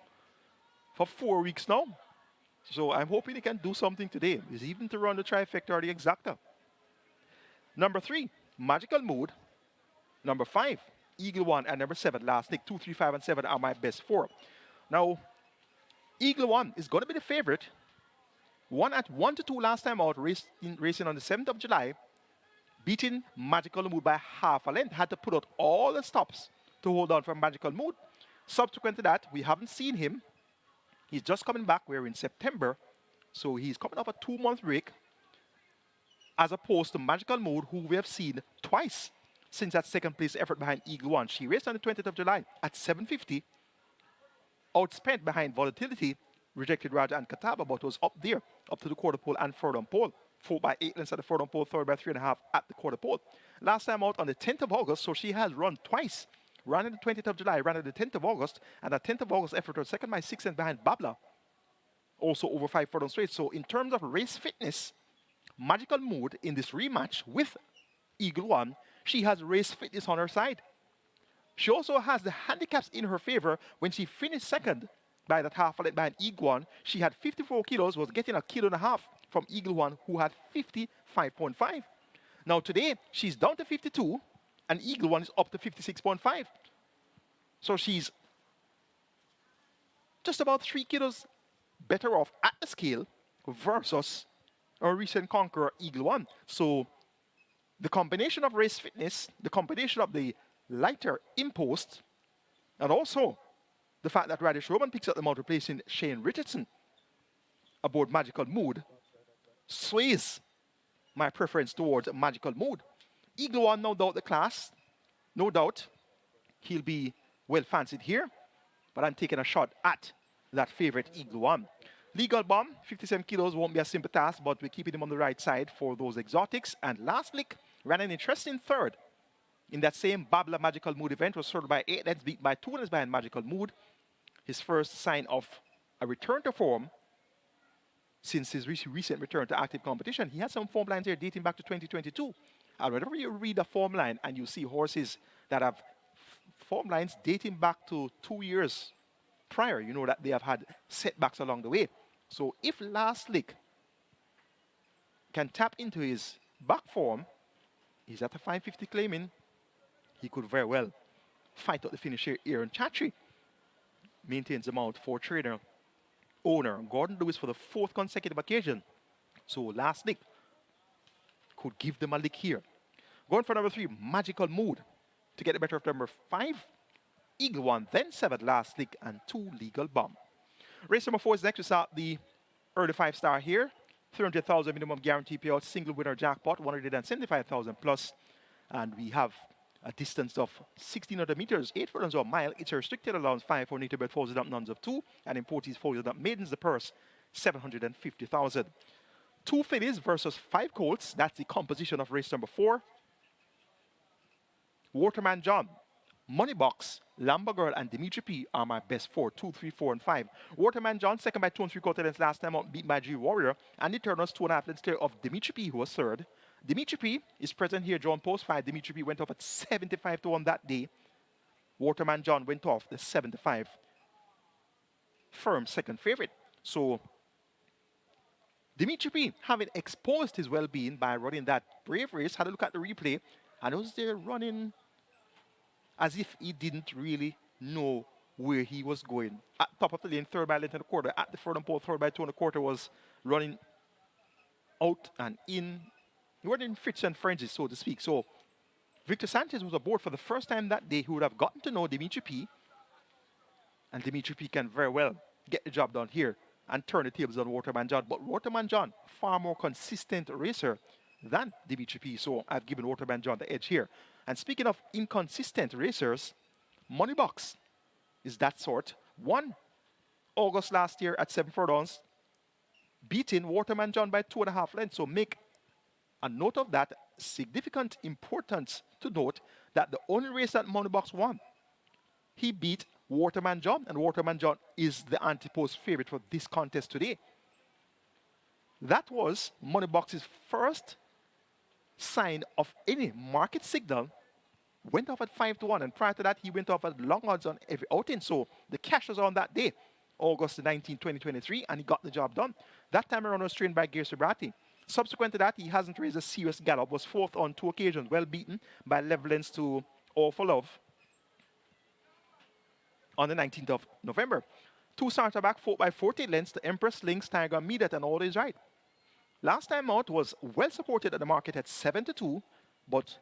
for 4 weeks now. So I'm hoping he can do something today. Is even to run the trifecta or the exacta. Number 3, Magical Mood, number 5, Eagle One, and number 7, Last Lick. 2, 3, 5, and 7 are my best 4. Now, Eagle One is going to be the favorite. One at 1 to 2 last time out, racing on the 7th of July, beating Magical Mood by half a length. Had to put out all the stops to hold on for Magical Mood. Subsequent to that, we haven't seen him. He's just coming back. We're in September, so he's coming off a 2-month break, as opposed to Magical Mood, who we have seen twice since that second place effort behind Eagle One. She raced on the 20th of July at 7:50, outspent behind Volatility, Rejected Raja, and Kataba, but was up there, up to the quarter pole and third on pole. 4 by 8 lengths at the third on pole, third by 3.5 at the quarter pole. Last time out on the 10th of August, so she has run twice. Ran on the 20th of July, ran on the 10th of August, and that 10th of August effort was second by 6 lengths behind Babla, also over 5 furlongs straight. So in terms of race fitness, Magical Mood in this rematch with Eagle One, she has race fitness on her side. She also has the handicaps in her favor. When she finished second by that half a length behind Eagle One, she had 54 kilos, was getting a kilo and a half from Eagle One, who had 55.5. Now today, she's down to 52, and Eagle One is up to 56.5. So she's just about 3 kilos better off at the scale versus our recent conqueror, Eagle One. So the combination of race fitness, the combination of the lighter impost, and also the fact that Radish Roman picks up the mount, replacing Shane Richardson aboard Magical Mood, sways my preference towards Magical Mood. Eagle One, no doubt the class. No doubt he'll be well fancied here, but I'm taking a shot at that favorite Eagle One. Legal Bomb, 57 kilos, won't be a simple task, but we're keeping him on the right side for those exotics. And Last Lick ran an interesting third in that same Babla Magical Mood event, was third by 8 lengths, beat by 2 lengths behind Magical Mood. His first sign of a return to form since his recent return to active competition. He has some form lines here dating back to 2022. And whenever you read a form line and you see horses that have form lines dating back to 2 years prior, you know that they have had setbacks along the way. So if Last Lick can tap into his back form, he's at a 550 claiming, he could very well fight out the finish here. Aaron Chatry maintains the mount for trainer owner Gordon Lewis for the 4th consecutive occasion. So Last Lick could give them a lick here. Going for number 3, Magical Mood, to get the better of number 5, Eagle One, then 7, Last Lick, and 2, Legal Bomb. Race number 4 is next. We start the early 5-star here. 300,000 minimum guarantee payout, single winner jackpot, 175,000 plus. And we have a distance of 1,600 meters, 8 furlongs or a mile. It's a restricted allowance, 5 for native bred foals up, nuns of 2. And importees foals up, maidens the purse, 750,000. 2 fillies versus 5 colts. That's the composition of race number 4. Waterman John, Moneybox, Lamba Girl, and Dimitri P are my best 4, 2, 3, 4, and 5. Waterman John, second by 2 3/4 lengths last time out, beat by G Warrior, and the turn was 2.5 lengths clear of Dimitri P, who was third. Dimitri P is present here, drawn post 5. Dimitri P went off at 75 to 1 that day. Waterman John went off the 75. Firm second favorite. So Dimitri P, having exposed his well-being by running that brave race, had a look at the replay, and was there running as if he didn't really know where he was going. At top of the lane, 3rd by length and a quarter. At the third and pole, 3rd by 2 1/4 was running out and in. He wasn't in fits and frenzies, so to speak. So Victor Sanchez was aboard for the first time that day. He would have gotten to know Dimitri P. And Dimitri P can very well get the job done here and turn the tables on Waterman John. But Waterman John, far more consistent racer than Dimitri P. So I've given Waterman John the edge here. And speaking of inconsistent racers, Moneybox is that sort. 1 August last year at 7 furlongs, beating Waterman John by 2.5 lengths. So make a note of that. Significant importance to note that the only race that Moneybox won, he beat Waterman John, and Waterman John is the anti-post favorite for this contest today. That was Moneybox's first sign of any market signal. Went off at 5 to 1, and prior to that, he went off at long odds on every outing. So the cash was on that day, August 19, 2023, and he got the job done. That time around was trained by Gear Sobrati. Subsequent to that, he hasn't raised a serious gallop, was fourth on 2 occasions, well beaten by 11 lengths to All for Love on the 19th of November. 2 starter back, 4 by 40 lengths to Empress, Lynx, Tiger, Medet, and All Is Right. Last time out was well supported at the market at 7-2, but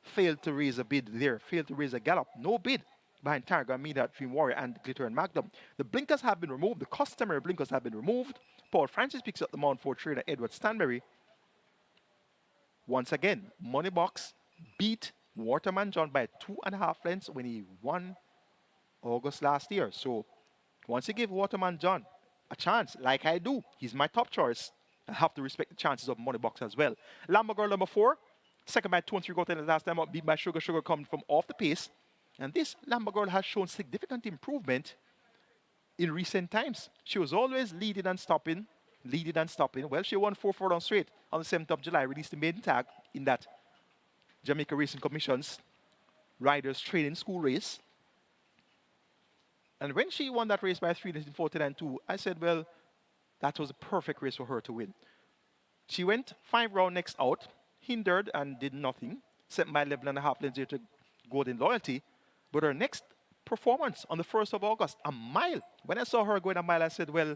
failed to raise a bid there, failed to raise a gallop. No bid behind Tiger, Medet, Dream Warrior, and Glitter and Magnum. The blinkers have been removed, the customary blinkers have been removed. Paul Francis picks up the mount for trainer Edward Stanberry. Once again, Moneybox beat Waterman John by 2.5 lengths when he won August last year. So once you give Waterman John a chance, like I do, he's my top choice, I have to respect the chances of Moneybox as well. Lambo Girl number 4, second by 2 and 3 quarters last time out, beat by Sugar Sugar coming from off the pace. And this Lambo Girl has shown significant improvement in recent times. She was always leading and stopping, leading and stopping. Well, she won 4 furlongs straight on the 7th of July, released the maiden tag in that Jamaica Racing Commission's Riders Training School race. And when she won that race by 3 lengths in 49.2, I said, well, that was a perfect race for her to win. She went 5 rounds next out, hindered and did nothing, sent by 11.5 lengths to Golden Loyalty. But her next performance on the 1st of August, a mile. When I saw her going a mile, I said, well,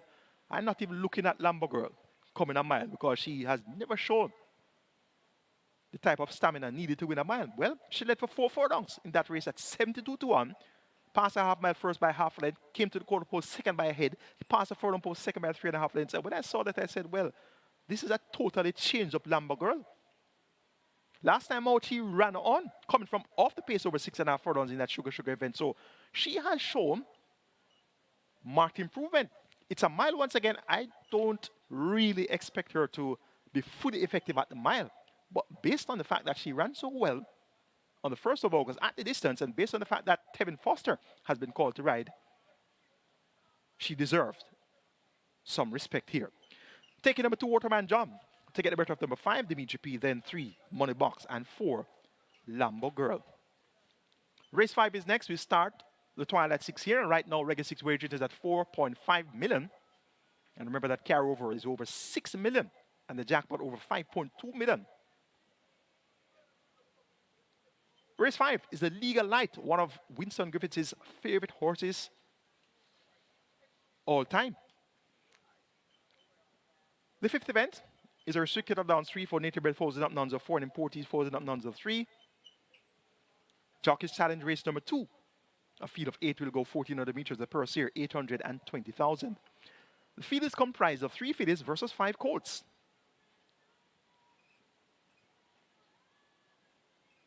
I'm not even looking at Lambo Girl coming a mile because she has never shown the type of stamina needed to win a mile. Well, she led for 4 furlongs in that race at 72-1. Passed a half mile first by half length, came to the quarter post second by a head, passed a furlong post second by 3.5 lengths. And when I saw that, I said, well, this is a totally changed up Lambo Girl. Last time out, she ran on, coming from off the pace over 6.5 furlongs in that Sugar Sugar event. So she has shown marked improvement. It's a mile once again. I don't really expect her to be fully effective at the mile. But based on the fact that she ran so well on the 1st of August at the distance, and based on the fact that Tevin Foster has been called to ride, she deserved some respect here. Taking number 2, Waterman John. To get the better of number 5, Dimitri P, then 3, Moneybox, and 4, Lambo Girl. Race 5 is next. We start the Twilight 6 here, and right now, regular 6 wager is at 4.5 million. And remember that carryover is over 6 million, and the jackpot over 5.2 million. Race 5 is the Legal Light, one of Winston Griffiths' favorite horses all time. The 5th event is a restricted up downs 3 for native bred foals and up nuns of 4 and imported foals and up nuns of 3. Jockeys Challenge race number 2. A field of 8 will go 1,400 meters. The purse here, 820,000. The field is comprised of 3 fillies versus 5 colts.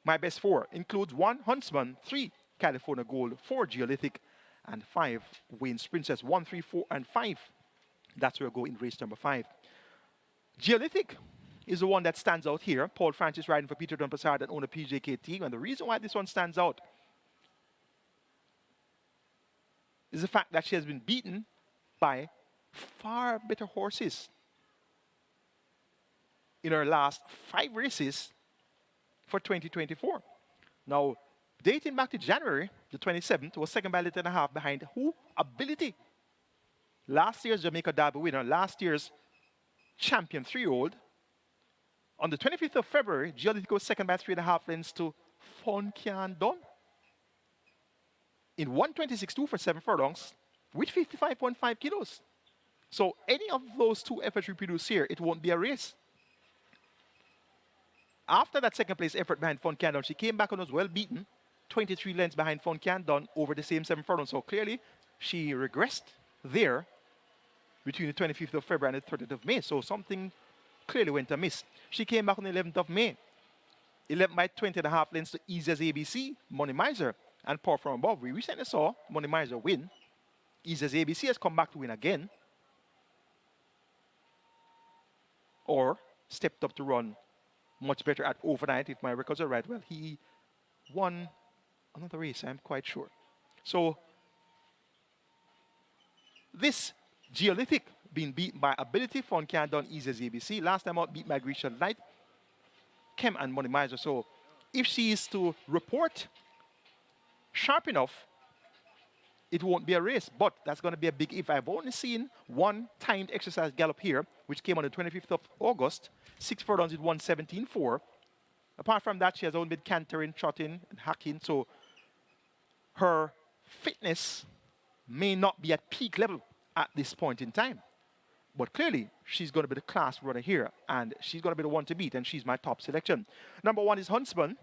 My best 4 includes 1 Huntsman, 3 California Gold, 4 Geolithic, and 5 Wayne's Princess. 1, 3, 4, and 5. That's where we'll go in race number 5. Geolithic is the one that stands out here. Paul Francis riding for Peter Don Passard and owner PJKT. And the reason why this one stands out is the fact that she has been beaten by far better horses in her last 5 races for 2024. Now, dating back to January the 27th, was second by a little and a half behind who? Ability. Last year's Jamaica Derby winner, last year's champion 3-year-old. On the 25th of February, Geolithic was second by 3.5 lengths to Fun Can Done in 126.2 for 7 furlongs with 55.5 kilos. So any of those 2 efforts reproduced here, it won't be a race. After that second place effort behind Fun Can Done, she came back and was well beaten, 23 lengths behind Fun Can Done over the same 7 furlongs. So clearly, she regressed there between the 25th of February and the 30th of May. So something clearly went amiss. She came back on the 11th of May. 11 by 20.5 lengths to Easy as ABC, Money Miser, and Power from Above. We recently saw Money Miser win. Easy as ABC has come back to win again. Or stepped up to run much better at overnight, if my records are right. Well, he won another race, I'm quite sure. So this Geolithic being beaten by Ability, Fun Can Done, Easy as ABC. Last time out, beat by Grecian Light, Kem and Money Miser. So if she is to report sharp enough it won't be a race, but that's going to be a big if. I've only seen one timed exercise gallop here, which came on the 25th of August. 6 furlongs with 117.4. Apart from that, she has only been cantering, trotting, and hacking. So her fitness may not be at peak level at this point in time. But clearly, she's going to be the class runner here, and she's going to be the one to beat, and she's my top selection. Number 1 is Huntsman.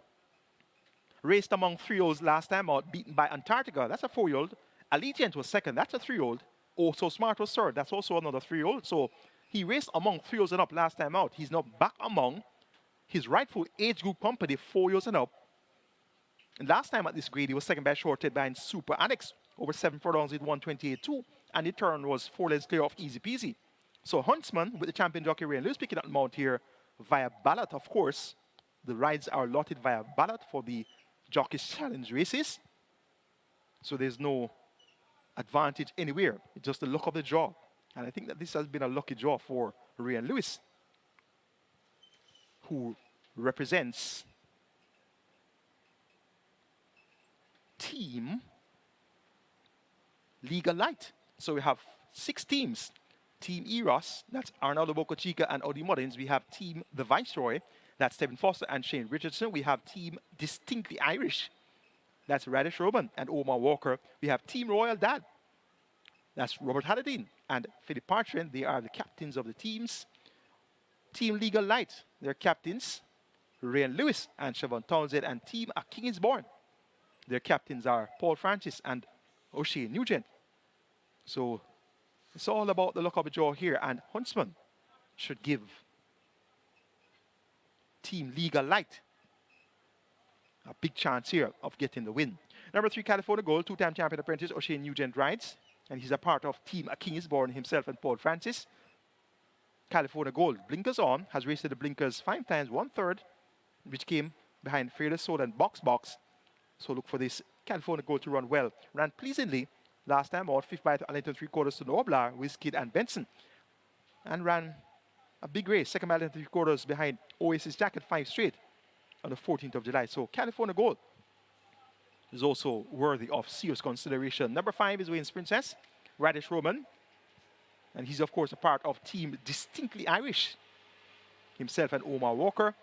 Raced among 3-year-olds last time out, beaten by Antarctica. That's a 4-year-old. Allegiant was second. That's a 3-year-old. Oh, So Smart was third. That's also another 3-year-old. So he raced among 3-year-olds and up last time out. He's now back among his rightful age group company, 4 years and up. And last time at this grade, he was second by a short head behind Super Annex, over 7 furlongs with 128.2. And the turn was 4 lengths clear off easy peasy. So Huntsman with the champion jockey Ray Lewis picking up the mount here via ballot, of course. The rides are allotted via ballot for the Jockeys Challenge races. So there's no advantage anywhere. It's just the luck of the draw. And I think that this has been a lucky draw for Ray Lewis, who represents Team Legal Light. So we have 6 teams. Team EROS, that's Arnaldo Boca Chica and Audi Mullins. We have Team The Viceroy, that's Stephen Foster and Shane Richardson. We have Team Distinctly Irish, that's Radish Roman and Omar Walker. We have Team Royal Dad, that's Robert Halladine and Philip Partridge. They are the captains of the teams. Team Legal Light, their captains, Ryan Lewis and Siobhan Townsend. And Team A King is Born, their captains are Paul Francis and O'Shea Nugent. So it's all about the luck of the draw here, and Huntsman should give Team Legal Light a big chance here of getting the win. Number 3, California Gold, 2-time champion apprentice O'Shea Nugent rides, and he's a part of Team A King is Born himself and Paul Francis. California Gold, blinkers on, has raced the blinkers 5 times, 1/3, which came behind Fearless Soul and Box Box. So look for this California Gold to run well. Ran pleasingly last time out, 5th by 11 3/4 to Noblar, Wizkid and Benson. And ran a big race, 2nd by 11 3/4 behind Oasis Jacket 5 straight on the 14th of July. So California Gold is also worthy of serious consideration. Number 5 is Wayne's Princess, Radish Roman. And he's, of course, a part of Team Distinctly Irish, himself and Omar Walker.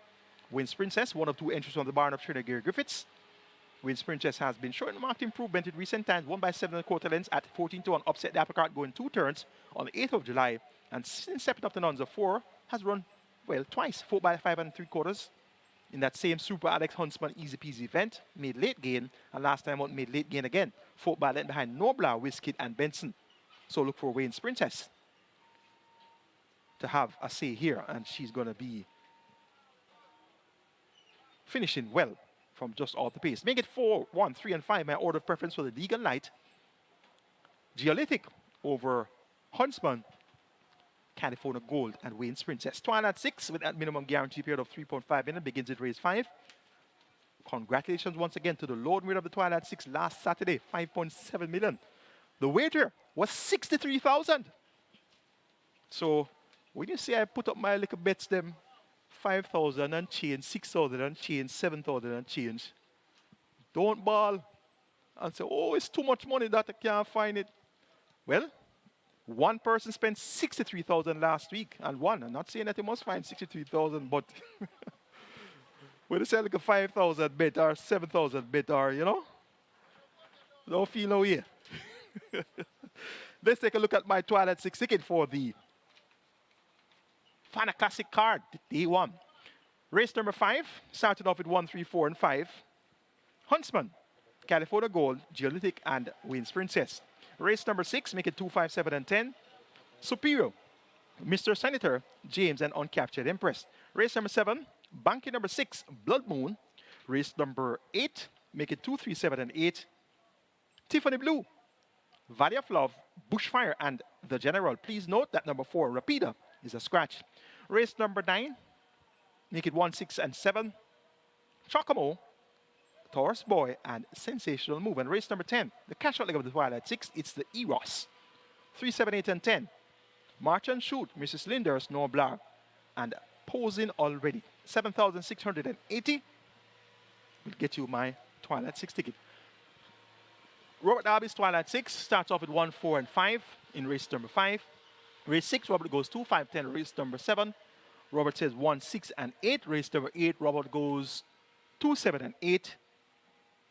Wayne's Princess, one of 2 entries from the barn of trainer Gary Griffiths. Wayne's Princess has been showing marked improvement in recent times, won by 7 1/4 lengths at 14-1, upset the apple cart going 2 turns on the 8th of July. And since stepping up the nuns of 4, has run, well, twice, 4 by 5 3/4 in that same Super Alex Huntsman easy peasy event, made late gain, and last time out made late gain again, 4 by 11 behind Noblar, Wizkid and Benson. So look for Wayne's Princess to have a say here, and she's going to be finishing well from just off the pace. Make it 4, 1, 3, and 5. My order of preference for the Legal Light. Geolithic over Huntsman, California Gold, and Wayne's Princess. Twilight 6 with that minimum guarantee period of 3.5 minutes begins at race 5. Congratulations once again to the Lord winner of the Twilight 6 last Saturday, 5.7 million. The wager was 63,000. So when you say I put up my little bets, them 5,000 and change, 6,000 and change, 7,000 and change, don't ball and say, oh, it's too much money that I can't find it. Well, one person spent 63,000 last week and won. I'm not saying that you must find 63,000, but when you say like a 5,000 bet or 7,000 bet or, you know, don't feel no way. Let's take a look at my Twilight 6 ticket for the Fana Classic card, day 1. Race number 5, started off with 1, 3, 4, and 5. Huntsman, California Gold, Geolithic, and Wayne's Princess. Race number 6, make it 2, 5, 7, and 10. Superior, Mr. Senator, James, and Uncaptured Empress. Race number 7, Banky number 6, Blood Moon. Race number 8, make it 2, 3, 7, and 8. Tiffany Blue, Valley of Love, Bushfire, and The General. Please note that number 4, Rapida, is a scratch. Race number 9, make it 1, 6, and 7. Chocamo, Taurus Boy, and Sensational Move. And race number 10, the cash out leg of the Twilight 6, it's the EROS. 3, 7, 8, and 10. March and Shoot, Mrs. Linders, Noah Blar, and Posing Already. 7,680 will get you my Twilight 6 ticket. Robert Darby's Twilight 6 starts off with 1, 4, and 5 in race number 5. Race 6, Robert goes 2, 5, 10, race number 7. Robert says 1, 6, and 8. Race number 8, Robert goes 2, 7, and 8.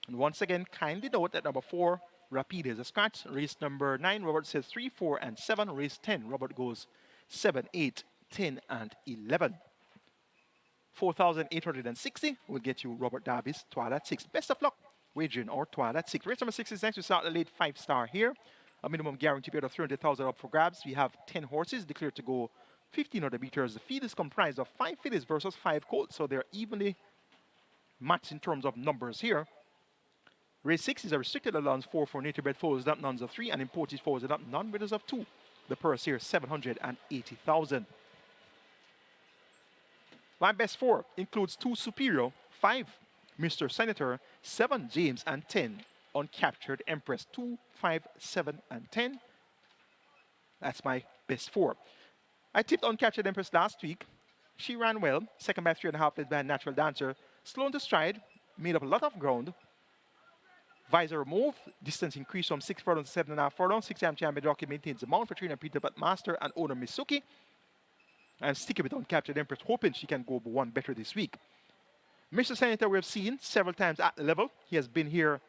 And once again, kindly note that number 4, Rapide is a scratch. Race number 9, Robert says 3, 4, and 7. Race 10, Robert goes 7, 8, 10, and 11. 4,860 will get you Robert Darby's Twilight 6. Best of luck wagering or Twilight 6. Race number 6 is next. We start the late 5-star here. A minimum guarantee bid of 300,000 up for grabs. We have 10 horses declared to go 1,500 meters. The field is comprised of 5 fillies versus 5 colts, so they're evenly matched in terms of numbers here. Race 6 is a restricted allowance 4 for native bred foals, not nuns of 3, and imported foals, not non-winners of 2. The purse here, 780,000. My best 4 includes 2 Superior, 5 Mr. Senator, 7 James, and 10 Uncaptured Empress. 2, 5, 7, and 10. That's my best 4. I tipped Uncaptured Empress last week. She ran well. Second by 3.5 led by a Natural Dancer. Slow into stride, made up a lot of ground. Visor removed, distance increased from 6 furlongs to 7.5 furlongs. 6-time champion jockey maintains the mount for trainer Peter But Master and owner Misuki. I'm sticking with Uncaptured Empress, hoping she can go one better this week. Mr. Senator, we have seen several times at the level. He has been here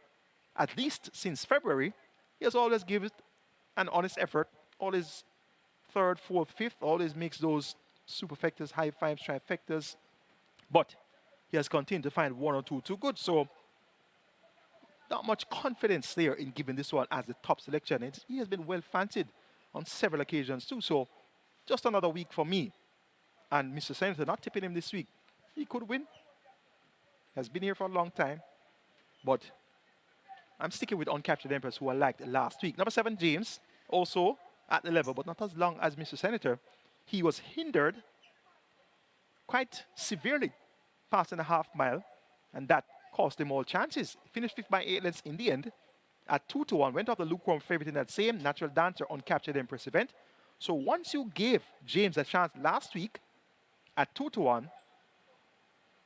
at least since February. He has always given an honest effort. Always third, fourth, fifth. Always makes those superfectas, high fives, trifectas. But he has continued to find 1 or 2 too good. So not much confidence there in giving this one as the top selection. He has been well fancied on several occasions too. So just another week for me. And Mr. Senator, not tipping him this week. He could win. Has been here for a long time. But I'm sticking with Uncaptured Empress, who I liked last week. Number 7, James, also at the level, but not as long as Mr. Senator. He was hindered quite severely passing a half mile, and that cost him all chances. Finished 5th by 8 lengths in the end at 2-1. Went off the lukewarm favorite in that same Natural Dancer Uncaptured Empress event. So once you gave James a chance last week at 2-1,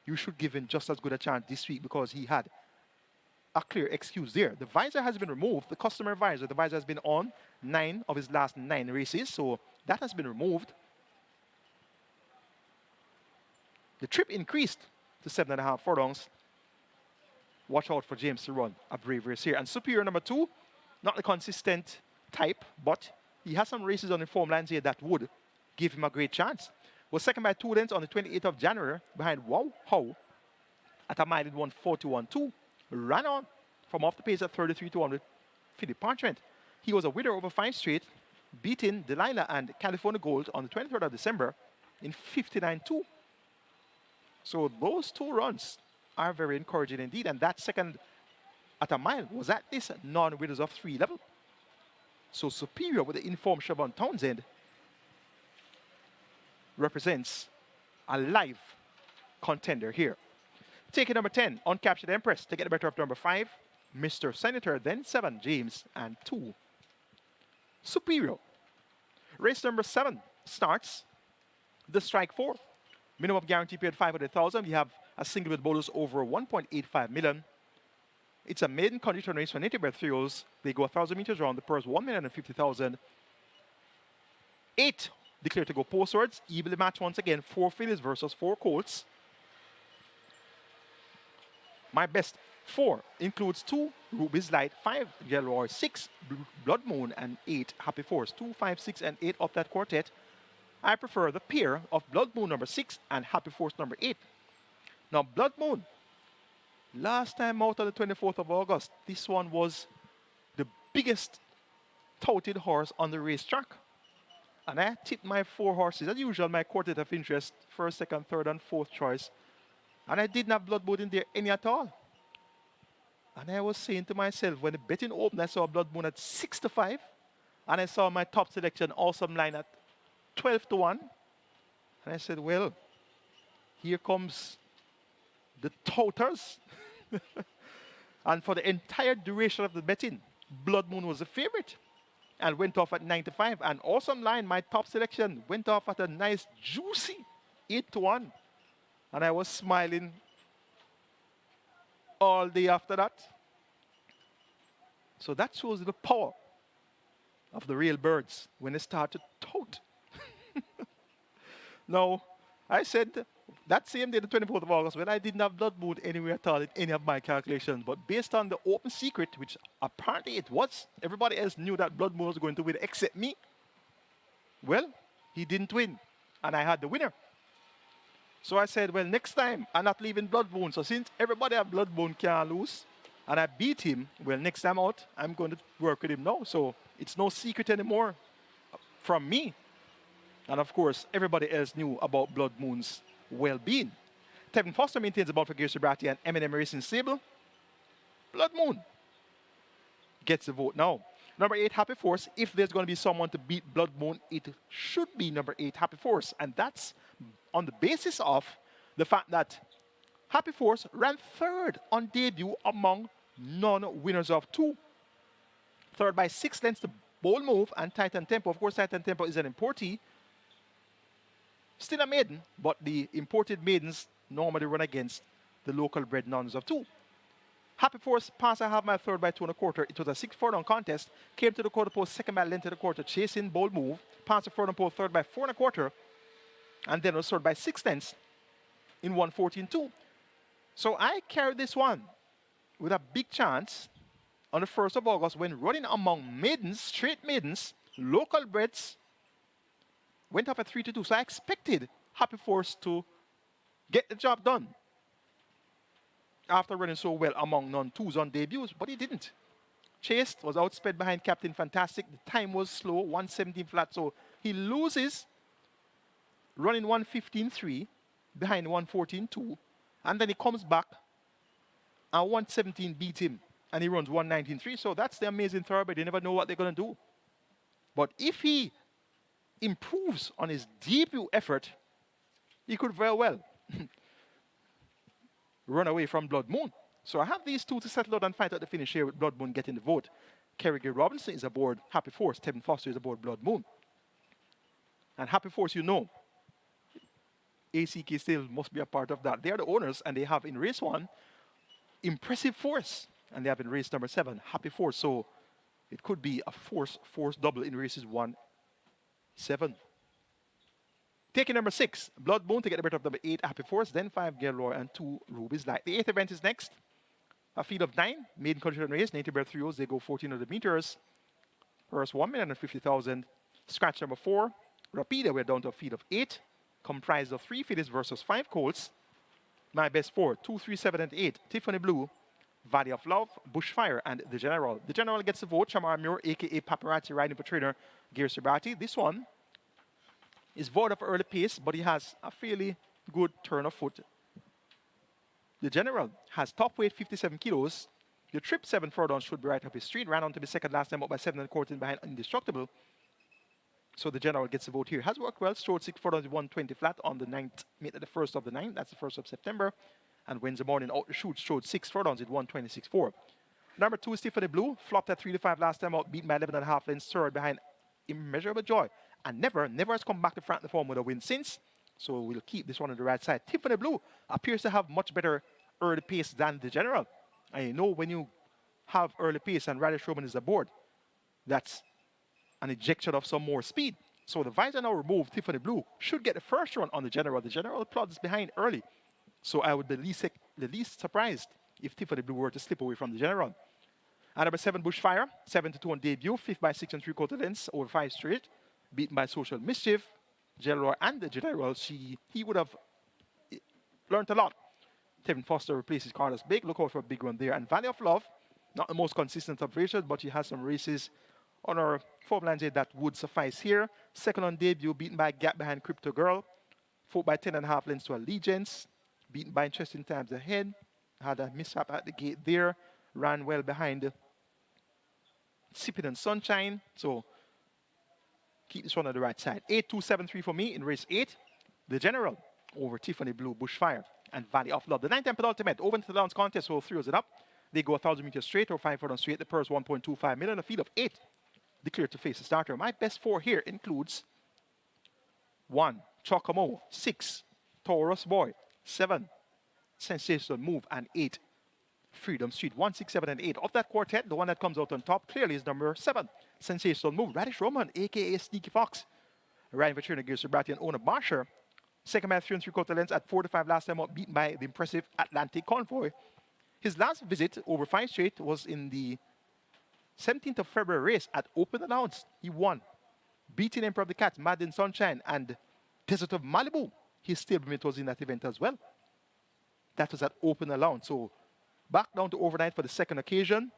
you should give him just as good a chance this week because he had a clear excuse there. The visor has been removed, the customer visor. The visor has been on 9 of his last 9 races, so that has been removed. The trip increased to 7.5 furlongs. Watch out for James to run a brave race here. And Superior number 2, not the consistent type, but he has some races on the form lines here that would give him a great chance. Was second by 2 lengths on the 28th of January behind Wow How at a mile in 1:41.2. Ran on from off the pace at 33-1 with Philip Parchment. He was a winner over 5 straight, beating Delilah and California Gold on the 23rd of December in 59.2. So those 2 runs are very encouraging indeed. And that second at a mile was at this non-winners of 3 level. So Superior with the informed Siobhan Townsend represents a live contender here. Taking number 10, Uncaptured Empress, to get the better of number 5, Mr. Senator, then 7, James, and 2, Superior. Race number 7 starts the strike 4. Minimum guarantee paid 500,000. We have a single with bonus over 1.85 million. It's a maiden condition race for native bred thrills. They go 1,000 meters around the purse, 1,050,000. 8 declared to go postwards. Evenly matched once again, 4 fillies versus 4 colts. My best 4 includes 2 Ruby's Light, 5 Yellow, 6 Blood Moon, and 8 Happy Force. 2, 5, 6, and 8 of that quartet. I prefer the pair of Blood Moon number 6 and Happy Force number 8. Now, Blood Moon, last time out on the 24th of August, this one was the biggest touted horse on the racetrack. And I tipped my 4 horses, as usual, my quartet of interest, first, second, third, and fourth choice. And I didn't have Blood Moon in there any at all. And I was saying to myself, when the betting opened, I saw Blood Moon at 6-5. And I saw my top selection, Awesome Line, at 12-1. And I said, well, here comes the touters. And for the entire duration of the betting, Blood Moon was the favorite and went off at 9-5. And Awesome Line, my top selection, went off at a nice, juicy 8-1. And I was smiling all day after that. So that shows the power of the real birds when they start to tout. Now, I said that same day, the 24th of August, when I didn't have blood moon anywhere at all in any of my calculations, but based on the open secret, which apparently it was, everybody else knew that blood moon was going to win except me. Well, he didn't win, and I had the winner. So I said, well, next time, I'm not leaving blood moon. So since everybody have blood moon can't lose, and I beat him, well, next time out, I'm going to work with him now. So it's no secret anymore from me. And of course, everybody else knew about Blood Moon's well-being. Tevin Foster maintains the ball for Gear Sobriety and M&M Racing Stable. Blood Moon gets the vote now. Number 8, Happy Force. If there's going to be someone to beat Blood Moon, it should be number 8, Happy Force. And that's on the basis of the fact that Happy Force ran third on debut among non-winners of 2. Third by 6 lengths to Bold Move and Titan Tempo. Of course, Titan Tempo is an importee. Still a maiden, but the imported maidens normally run against the local bred nuns of 2. Happy Force passed I have my third by 2 1/4. It was a 6 furlong contest. Came to the quarter post, second by length to the quarter, chasing Bold Move. Passed the furlong post, third by 4 1/4. And then was third by 6 lengths in 1:14.2. So I carried this one with a big chance on the 1st of August when running among maidens, straight maidens, local breds, went up at 3-2. So I expected Happy Force to get the job done after running so well among non-2s on debuts, but he didn't. Chased, was outsped behind Captain Fantastic. The time was slow, 117 flat, so he loses running 115.3 behind 114.2, and then he comes back and 117 beat him, and he runs 119.3, so that's the amazing thoroughbred. You never know what they're going to do. But if he improves on his debut effort, he could very well run away from Blood Moon. So I have these two to settle out and fight out the finish here with Blood Moon getting the vote. Kerrigan Robinson is aboard Happy Force. Tevin Foster is aboard Blood Moon. And Happy Force, you know, ACK still must be a part of that. They are the owners, and they have in race 1 Impressive Force, and they have in race number 7 Happy Force. So it could be a force double in races 1, 7. Taking number 6, Blood Moon to get the better of number 8, Happy Force, then 5, Galore, and 2, Ruby's Light. The 8th event is next. A field of 9, maiden condition race, native bred 3 they go 1,400 meters. First 1,050,000. Scratch number 4, Rapida, we're down to a field of 8, comprised of 3 fillies versus 5 colts. My best 4, 2, 3, 7, and 8, Tiffany Blue, Valley of Love, Bushfire, and The General. The General gets the vote. Shamara Muir, a.k.a. Paparazzi, riding for trainer Gear Sobriety. This one is void of early pace, but he has a fairly good turn of foot. The General has top weight 57 kilos. The trip 7 furlongs should be right up his street. Ran on to be second last time up by 7 1/4 behind Indestructible. So the General gets the vote here. Has worked well. Strode 6 furlongs 120 flat on the 9th, made at the 1st of the 9th. That's the 1st of September. And Wednesday morning out the chute, strode 6 furlongs at 126.4. Number 2 is Tiffany Blue. Flopped at 3-5 last time out, beaten by 11.5 lengths, third behind Immeasurable Joy. And never has come back to front the form with a win since. So we'll keep this one on the right side. Tiffany Blue appears to have much better early pace than the General. And you know when you have early pace and Ryder Showman is aboard, that's an injection of some more speed. So the visor now removed, Tiffany Blue should get the first run on the General. The General plods behind early. So I would be the least surprised if Tiffany Blue were to slip away from the General. And number 7, Bushfire, 7-2 on debut, 5th by 6 3/4 lengths over 5 straight, beaten by Social Mischief, Gelor, and the General. He would have learned a lot. Tevin Foster replaces Carlos Big. Look out for a big one there. And Valley of Love, not the most consistent of races, but he has some races on our form lines here that would suffice here. Second on debut, beaten by Gap behind Crypto Girl. 4th by 10.5 lengths to Allegiance. Beaten by Interesting Times Ahead. Had a mishap at the gate there. Ran well behind Sipping and Sunshine. So keep this one on the right side. 8-2-7-3 for me in race 8. The General over Tiffany Blue, Bushfire, and Valley of Love. The 9th and penultimate over into the dance contest, so 3 it up. They go 1,000 meters straight or 5 furlongs straight. The purse 1.25 million. A field of 8 declared to face the starter. My best 4 here includes 1, Chocomo, 6, Taurus Boy, 7, Sensational Move, and 8, Freedom Street. 1, 6, 7, and 8. Of that quartet, the one that comes out on top clearly is number 7. Sensational Move. Radish Roman, a.k.a. Sneaky Fox. Ryan Vetrina gives Sabrati and Ona Barsher. Second man, 3 3/4 lengths at 4 to 5 last time out, beaten by the impressive Atlantic Convoy. His last visit over 5 straight was in the 17th of February race at Open Allowance. He won, beating Emperor of the Cats, Madden Sunshine, and Desert of Malibu. His stablemate was in that event as well. That was at Open Allowance. So back down to overnight for the second occasion.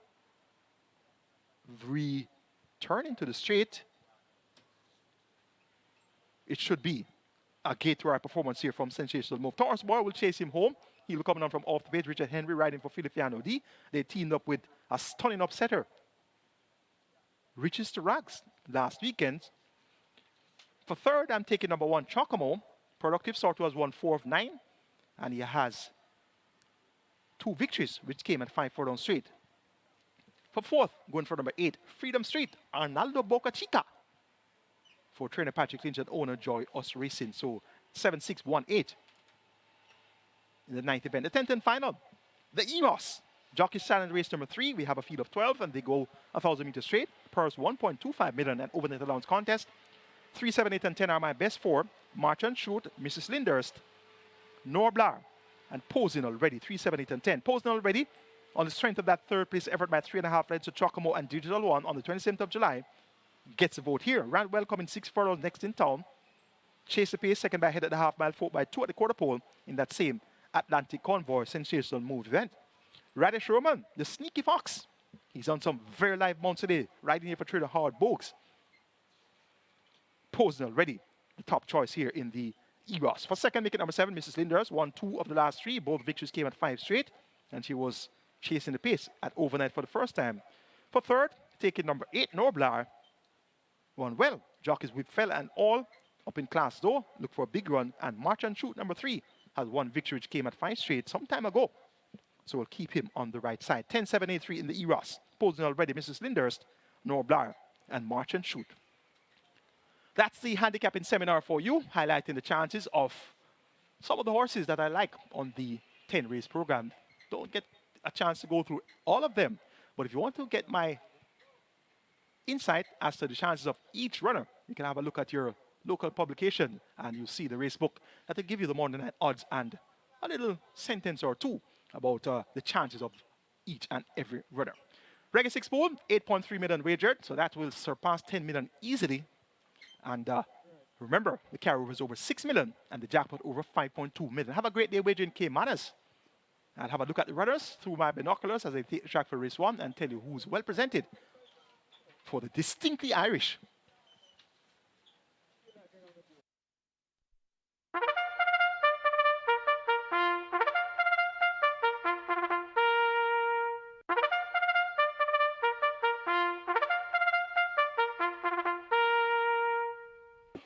Returning to the straight. It should be a gate-to-our performance here from Sensational Move. Taurus Boy will chase him home. He will come down from off the page. Richard Henry riding for Filipiano D. They teamed up with a stunning upsetter, Riches to Rags, last weekend. For third, I'm taking number 1, Chocomo. Productive Sorto has won 4 of 9. And he has 2 victories, which came at 5 furlong straight. For fourth, going for number 8, Freedom Street, Arnaldo Boca Chica. For trainer Patrick Lynch and owner Joy Us Racing. So 7-6-1-8 in the 9th event. The 10th and final, the EROS. Jockey's Challenge race number 3. We have a field of 12 and they go 1,000 meters straight. Purse 1.25 million and overnight allowance contest. 3, 7, 8, and 10 are my best 4. March and Shoot, Mrs. Lindhurst, Norblar, and Posing already. 3, 7, 8, and 10. Posing already on the strength of that third place effort by 3.5 lengths to Chocomo and Digital One on the 27th of July. Gets a vote here. Ran well coming 6 furlongs next in town. Chase the pace, second by head at the half mile, 4 by 2 at the quarter pole in that same Atlantic Convoy Sensational Move event. Radish Roman, the Sneaky Fox. He's on some very live mounts today, riding here for Trader Hard Bogues. Posing already, the top choice here in the EROS. For second, make it number 7, Mrs. Linders. Won 2 of the last 3. Both victories came at 5 straight, and she was chasing the pace at overnight for the first time. For third, taking number 8, Norblar. Won well. Jockeys with fell and all up in class though. Look for a big run. And March and Shoot number 3 has 1 victory which came at 5 straight some time ago. So we'll keep him on the right side. 10, 7, 8, 3 in the EROS. Posing already, Mrs. Lindhurst, Norblar, and March and Shoot. That's the handicapping seminar for you, highlighting the chances of some of the horses that I like on the 10 race program. Don't get a chance to go through all of them. But if you want to get my insight as to the chances of each runner, you can have a look at your local publication and you'll see the race book that will give you the morning night odds and a little sentence or two about the chances of each and every runner. Reggae 6 pool, 8.3 million wagered, so that will surpass 10 million easily. And remember, the carryover is over 6 million and the jackpot over 5.2 million. Have a great day wagering Caymanas. I'll have a look at the runners through my binoculars as I take the track for race 1 and tell you who's well presented for the distinctly Irish.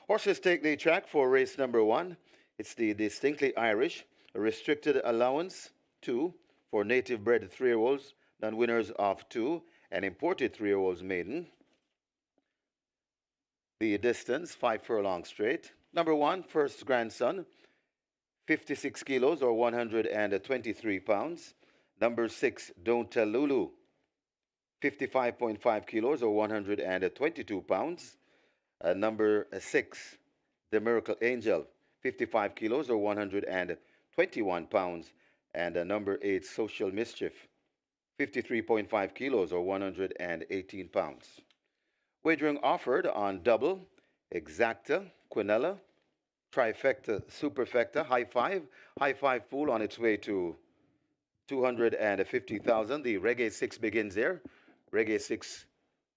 Horses take the track for race number 1. It's the distinctly Irish, a restricted allowance 2 for native bred 3-year-olds, non-winners of 2, and imported 3-year-olds maiden. The distance, 5 furlongs straight. Number 1, First Grandson, 56 kilos or 123 pounds. Number 6, Don't Tell Lulu, 55.5 kilos or 122 pounds. Number 6, The Miracle Angel, 55 kilos or 121 pounds. And number 8, Social Mischief, 53.5 kilos or 118 pounds. Wagering offered on double, exacta, quinella, trifecta, superfecta, high five pool on its way to 250,000. The Reggae 6 begins there. Reggae 6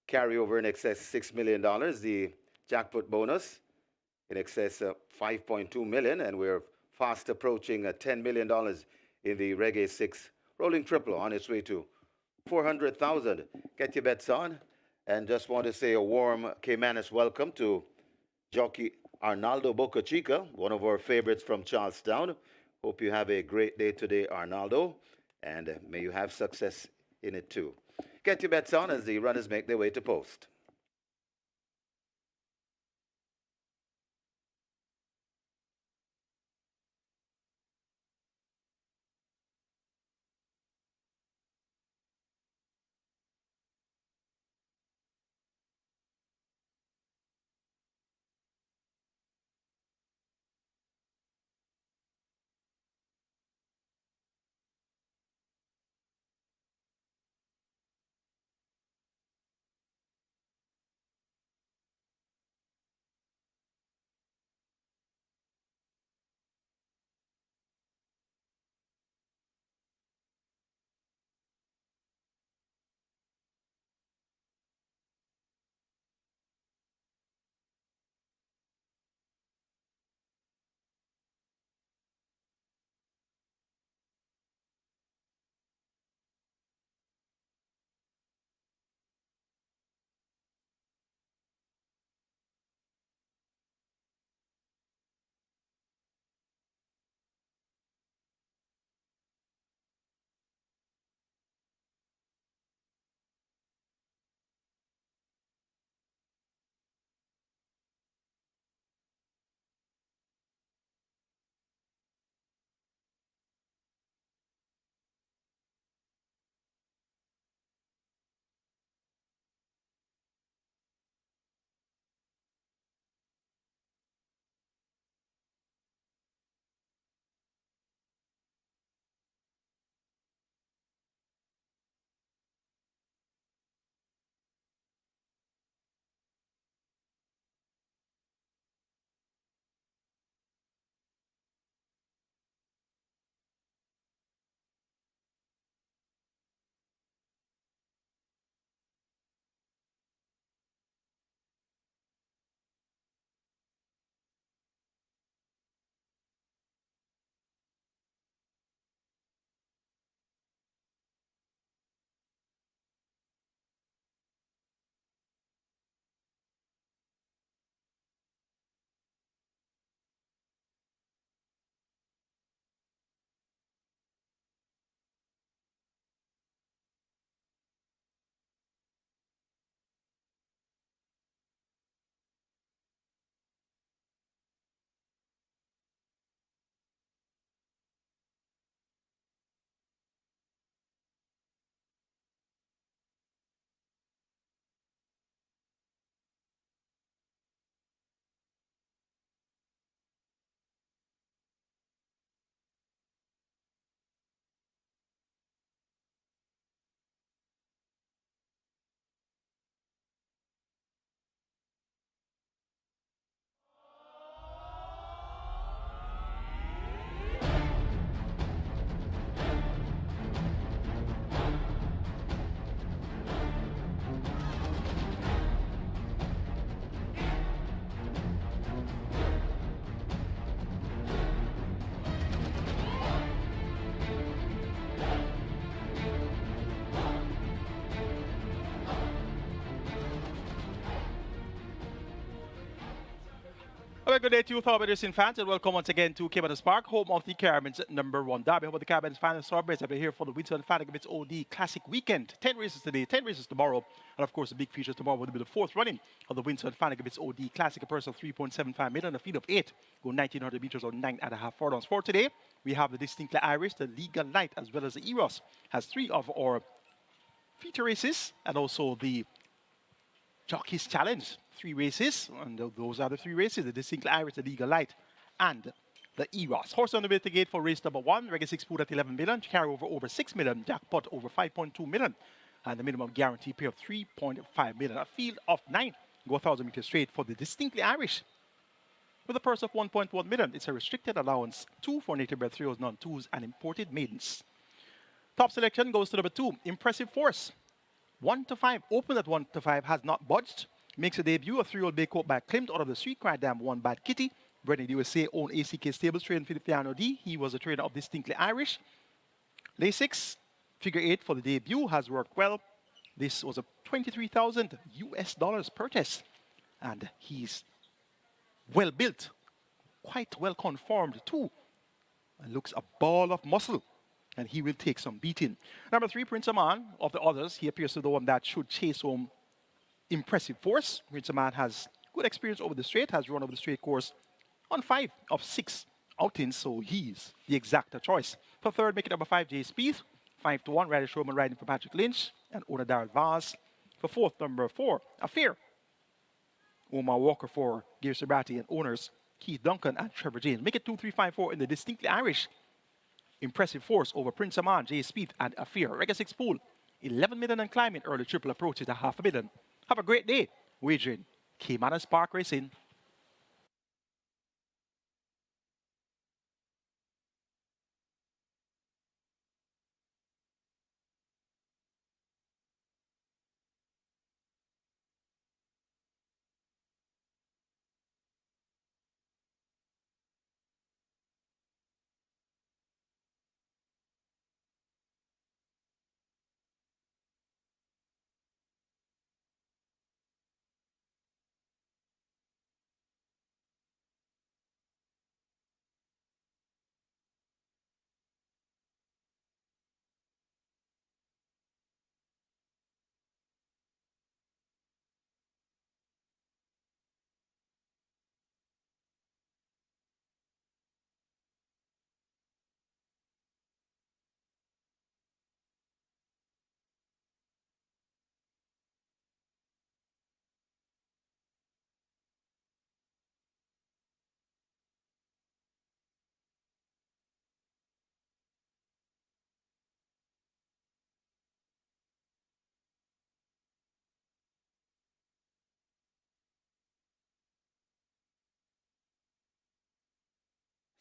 carryover in excess $6 million. The jackpot bonus in excess of $5.2 million, and we're fast approaching $10 million in the Reggae 6 rolling triple on its way to 400,000. Get your bets on. And just want to say a warm Caymanas welcome to jockey Arnaldo Boca Chica, one of our favorites from Charlestown. Hope you have a great day today, Arnaldo, and may you have success in it too. Get your bets on as the runners make their way to post. Well, good day to you, fellow racing fans, and welcome once again to Caymanas Park, home of the Caribbean's #1 derby. Home of the Caribbean's finest thoroughbreds. We're here for the Winter and Fanatic of its OD Classic Weekend. 10 races today, 10 races tomorrow, and of course the big features tomorrow will be the fourth running of the Winter and Fanatic of its OD Classic. A purse of 3.75 million, a field of 8, go 1900 meters or 9.5 furlongs. For today, we have the Distinctly Irish, the Legal Light, as well as the EROS. Has 3 of our feature races, and also the Jockeys Challenge, 3 races, and those are the 3 races, the Distinctly Irish, the Legal Light, and the EROS. Horse on the way to gate for race number 1, regular 6 pool at 11 million, carry over 6 million, jackpot over 5.2 million, and the minimum guarantee pay of 3.5 million. A field of 9, go 1,000 meters straight for the Distinctly Irish, with a purse of 1.1 million. It's a restricted allowance, 2 for native bred 3s, non-2s, and imported maidens. Top selection goes to number 2, Impressive Force. 1 to 5, open at 1 to 5, has not budged. Makes a debut, a 3-year-old bay coat by Klimt out of the Street Cry Dam, 1 Bad Kitty. Bred in the USA, own ACK Stables, trained Philippe D. He was a trainer of Distinctly Irish. Lay 6, figure 8 for the debut, has worked well. This was a $23,000 purchase. And he's well built, quite well conformed too. And looks a ball of muscle. And he will take some beating. Number 3, Prince Aman. Of the others, he appears to be the one that should chase home Impressive Force. Prince Aman has good experience over the straight, has run over the straight course on 5 of 6 outings, so he's the exacta choice. For third, make it number 5, Jay Spieth. 5 to 1, Radish Roman riding for Patrick Lynch and owner Darrell Vaz. For fourth, number 4, Affair. Omar Walker for Gary Sabrati and owners Keith Duncan and Trevor James. Make it 2, 3, 5, 4 in the Distinctly Irish. Impressive Force over Prince Aman, Jay Spieth, and Affair. Regular 6 pool, 11 million and climbing. Early triple approaches at $500,000. Have a great day wagering Caymanas Park Racing.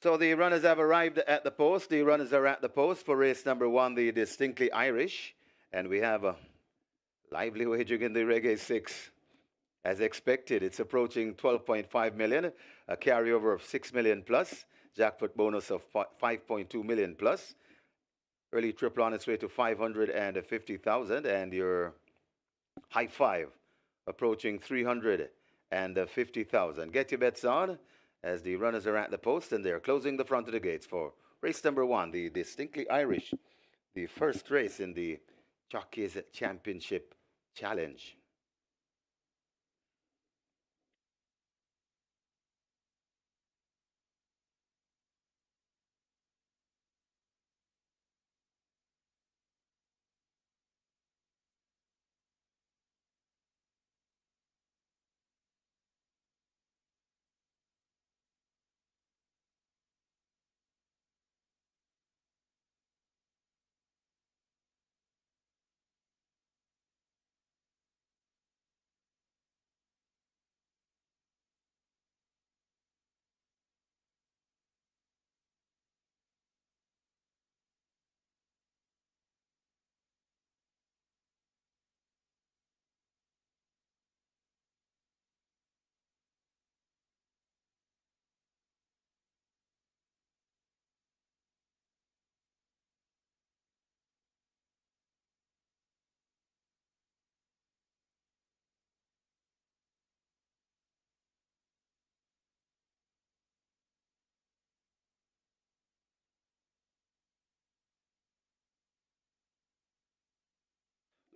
So the runners have arrived at the post. The runners are at the post for race number 1, the Distinctly Irish. And we have a lively wagering in the Reggae 6. As expected, it's approaching 12.5 million, a carryover of 6 million plus, jackpot bonus of 5.2 million plus. Early triple on its way to 550,000, and your high 5 approaching 350,000. Get your bets on as the runners are at the post, and they're closing the front of the gates for race number 1, the Distinctly Irish, the first race in the Jockeys Championship Challenge.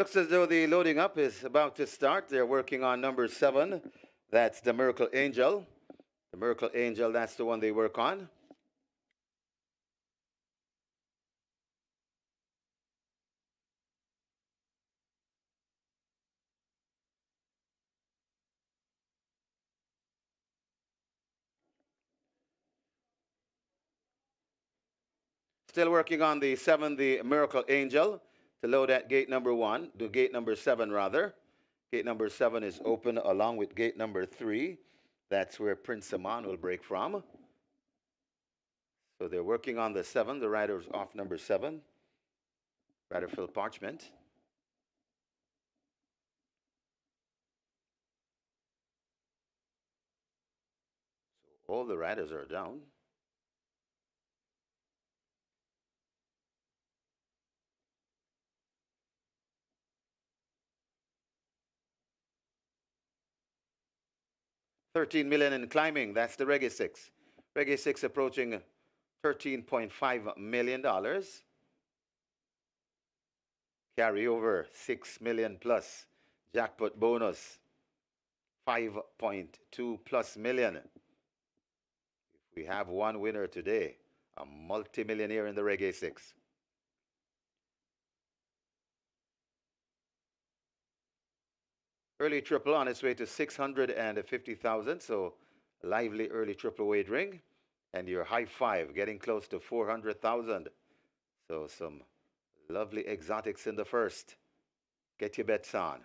Looks as though the loading up is about to start. They're working on number 7. That's the Miracle Angel. The Miracle Angel, that's the one they work on. Still working on the 7, the Miracle Angel, to load at gate number 1, to gate number 7 rather. Gate number 7 is open along with gate number 3. That's where Prince Aman will break from. So they're working on the 7. The rider's off number 7. Rider fill parchment. So all the riders are down. $13 million in climbing. That's the Reggae 6. Reggae 6 approaching $13.5 million. Carry over $6 million plus. Jackpot bonus 5.2 plus million. If we have one winner today, a multimillionaire in the Reggae 6. Early triple on its way to 650,000, so lively early triple wagering. And your high 5 getting close to 400,000. So some lovely exotics in the first. Get your bets on.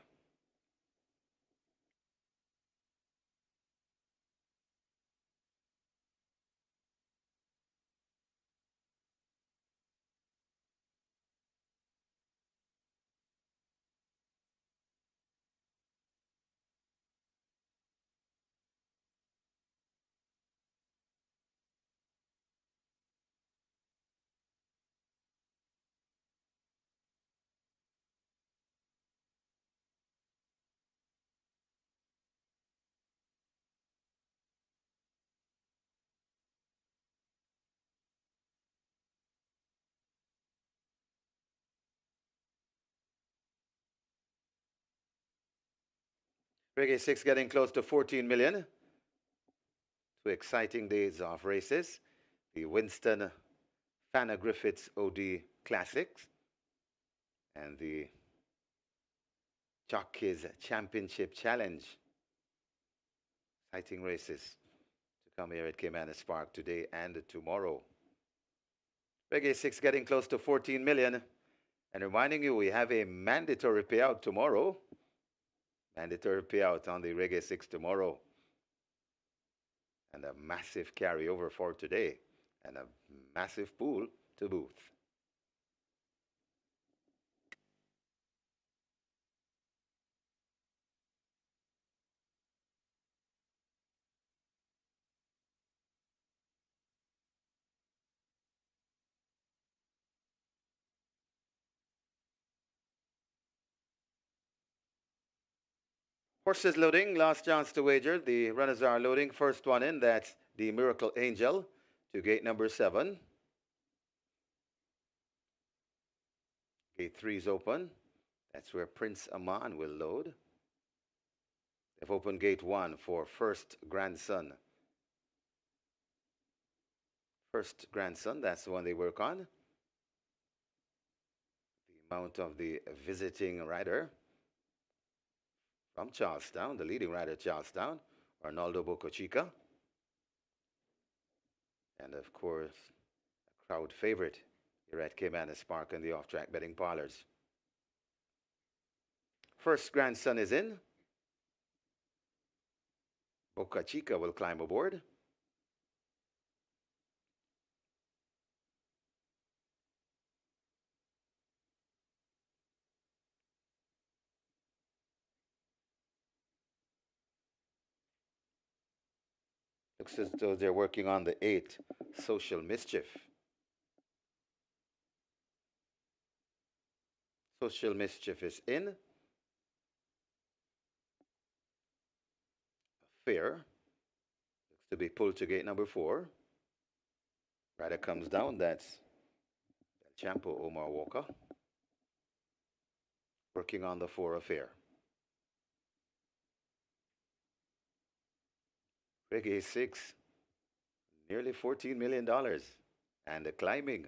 Reggae 6 getting close to 14 million. 2 exciting days of races. The Winston Fanna Griffiths OD Classics and the JOCKEYS Championship Challenge. Exciting races to come here at Caymanas Park today and tomorrow. Reggae 6 getting close to 14 million. And reminding you, we have a mandatory payout tomorrow. Mandatory payout on the Reggae 6 tomorrow. And a massive carryover for today. And a massive pool to boot. Horses loading, last chance to wager. The runners are loading. First one in, that's the Miracle Angel to gate number 7. Gate 3 is open. That's where Prince Aman will load. They've opened gate 1 for First Grandson. First Grandson, that's the one they work on. The mount of the visiting rider from Charlestown, the leading rider Charlestown, Arnaldo Boca Chica. And of course, a crowd favorite here at Caymanas Park and the off-track betting parlors. First Grandson is in. Boca Chica will climb aboard. Looks as though they're working on the 8, Social Mischief. Social Mischief is in. Fair. Looks to be pulled to gate number 4. Rider comes down, that's Champo Omar Walker. working on the 4 affair. Reggae 6, nearly $14 million and climbing.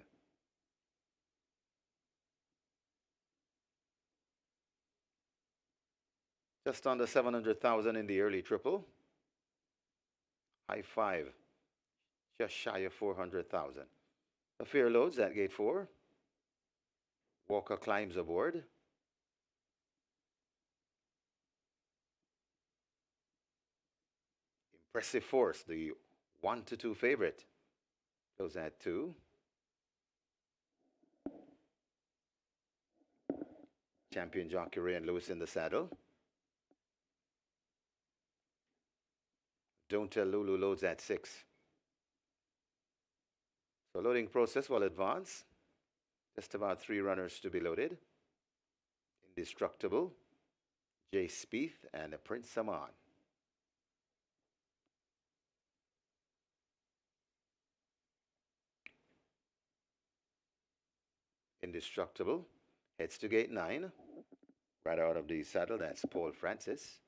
Just under 700,000 in the early triple. High 5, just shy of 400,000. Affair loads at gate 4. Walker climbs aboard. Impressive Force, the 1-2 favorite. Goes at 2. Champion jockey Ray and Lewis in the saddle. Don't Tell Lulu loads at 6. So loading process will advance. Just about 3 runners to be loaded. Indestructible, Jay Spieth, and Prince Saman. Indestructible heads to gate 9. Right out of the saddle, that's Paul Francis.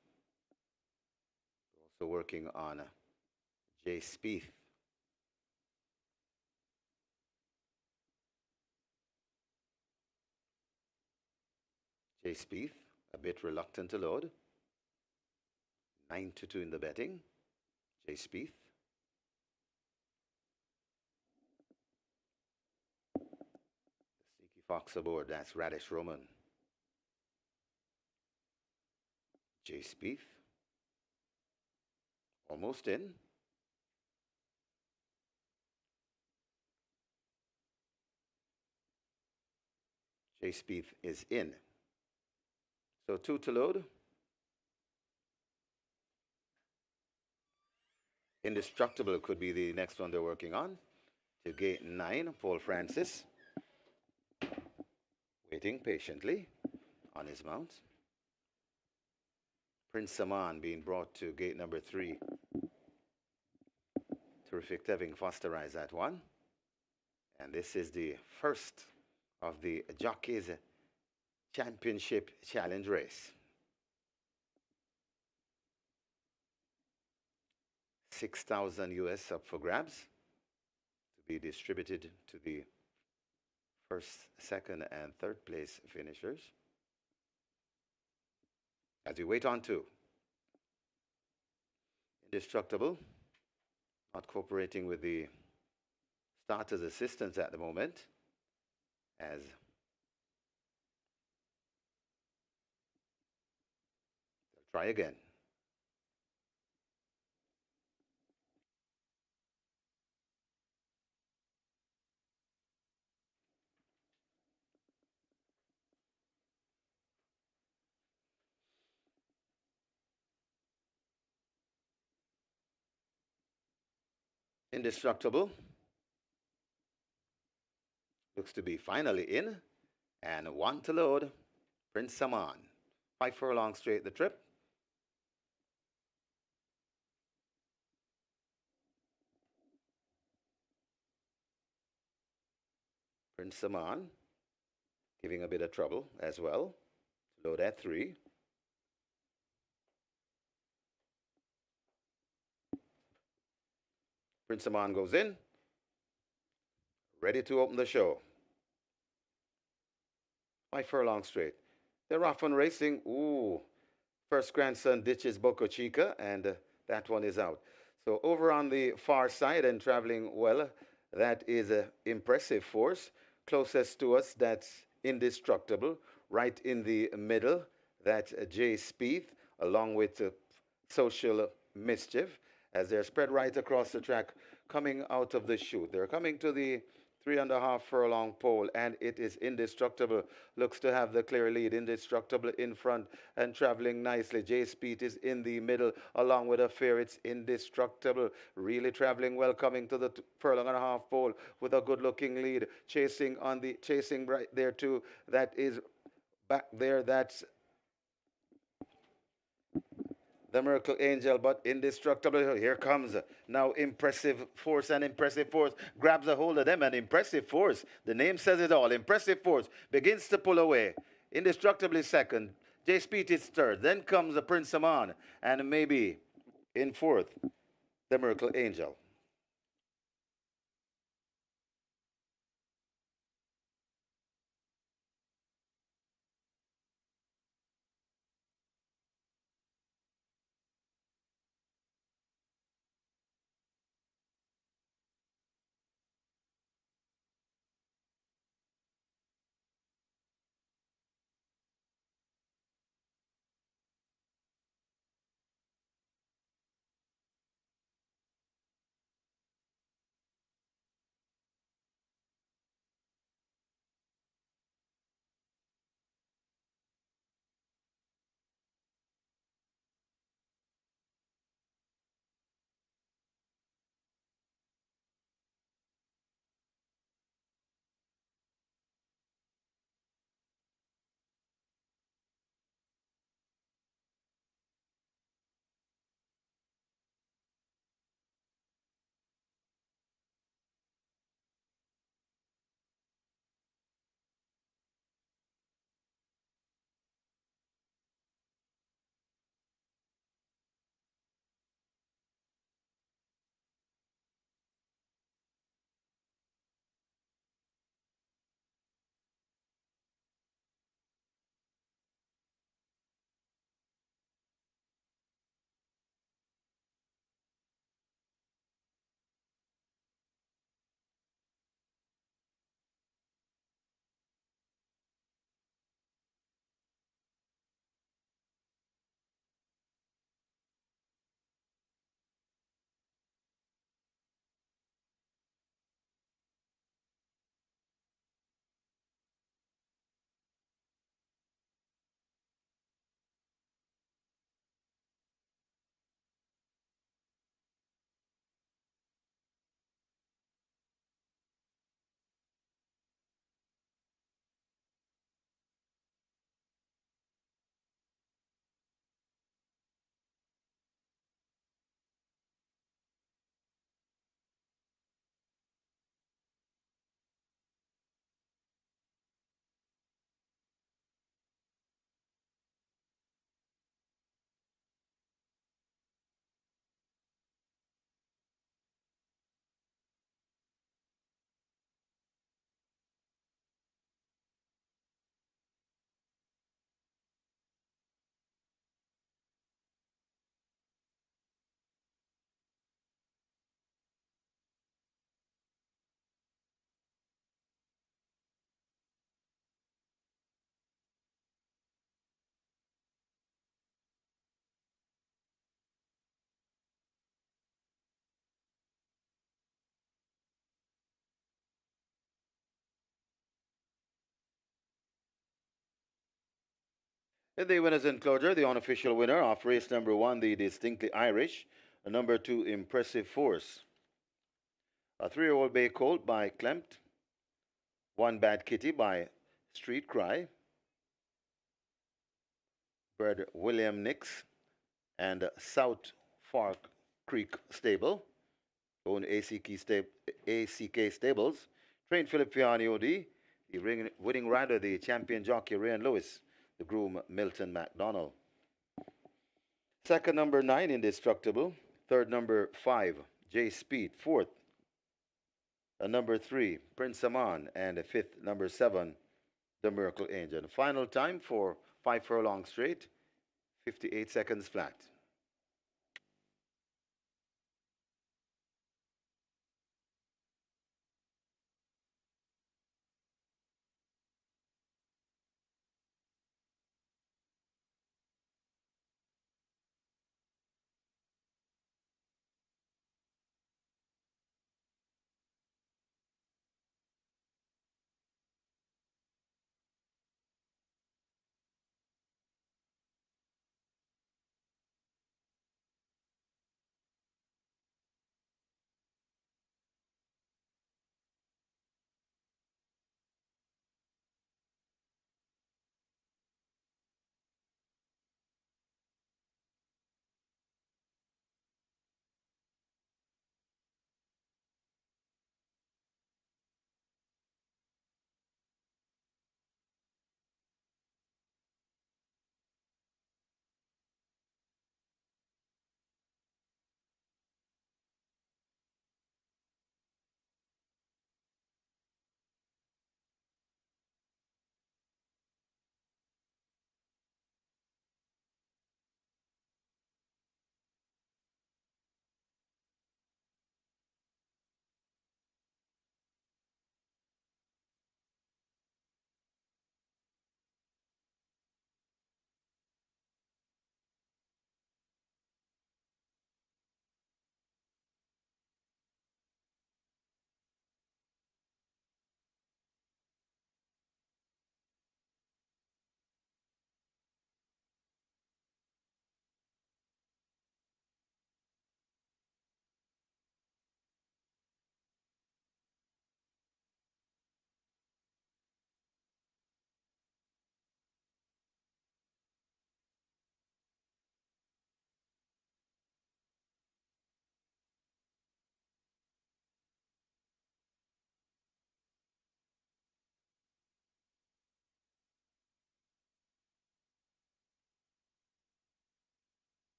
Also working on Jay Spieth. Jay Spieth, a bit reluctant to load. 9-2 in the betting. Jay Spieth. The sneaky fox aboard, that's Radish Roman. Jay Spieth. Almost in. Jay Spieth is in. So 2 to load. Indestructible could be the next one they're working on. To gate 9, Paul Francis. Waiting patiently on his mount. Prince Saman being brought to gate number 3. Terrific Tevin Fosterized that one. And this is the first of the Jockeys Championship Challenge race. 6,000 US up for grabs to be distributed to the first, second, and third place finishers. As we wait on 2. Indestructible, not cooperating with the starter's assistance at the moment, as they'll try again. Indestructible looks to be finally in, and 1 to load. Prince Saman, 5 furlongs straight the trip. Prince Saman giving a bit of trouble as well. Load at 3. Prince Saman goes in, ready to open the show. 5 furlongs straight. They're off on racing. Ooh, first grandson ditches Boca Chica, and that one is out. So over on the far side and traveling well, that is an Impressive Force. Closest to us, that's Indestructible. Right in the middle, that's Jay Spieth, along with Social Mischief, as they're spread right across the track, coming out of the chute. They're coming to the 3.5 furlong pole, and it is Indestructible. Looks to have the clear lead. Indestructible in front and traveling nicely. Jay Spieth is in the middle, along with Affair. It's Indestructible, really traveling well, coming to the furlong and a half pole with a good-looking lead. Chasing right there too. That is back there. That's the Miracle Angel, but Indestructible. Here comes now Impressive Force, and Impressive Force grabs a hold of them, and Impressive Force, the name says it all. Impressive Force begins to pull away. Indestructibly second. J Speed is third. Then comes the Prince Saman. And maybe in fourth, the Miracle Angel. In the winners enclosure, the unofficial winner of race number one, the distinctly Irish, number two, Impressive Force. A 3-year-old bay colt by Klempt, one bad kitty by Street Cry, bred William Nix, and South Fork Creek Stable, owned ACK Stables, trained Philip Fiani OD, the winning rider, the champion jockey Ryan Lewis, the groom Milton McDonald. Second, number 9, Indestructible. Third, number 5, J Speed. Fourth, number 3, Prince Aman. And fifth, number 7, the Miracle Angel. Final time for 5 furlong straight, 58 seconds flat.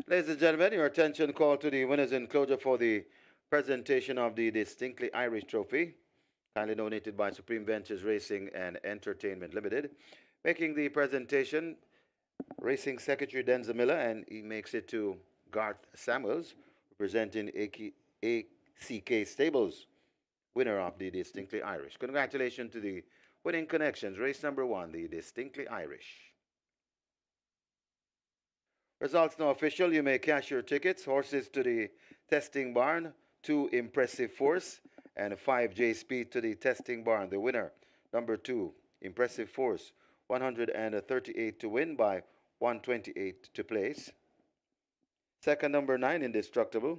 Ladies and gentlemen, your attention call to the winners enclosure for the presentation of the Distinctly Irish Trophy, kindly donated by Supreme Ventures Racing and Entertainment Limited. Making the presentation, Racing Secretary Denzel Miller, and he makes it to Garth Samuels, representing ACK Stables, winner of the Distinctly Irish. Congratulations to the winning connections. Race number 1, the Distinctly Irish. Results now official. You may cash your tickets. Horses to the testing barn, 2 Impressive Force, and 5 J Speed to the testing barn. The winner, number 2, Impressive Force, 138 to win by 128 to place. Second, number 9, Indestructible,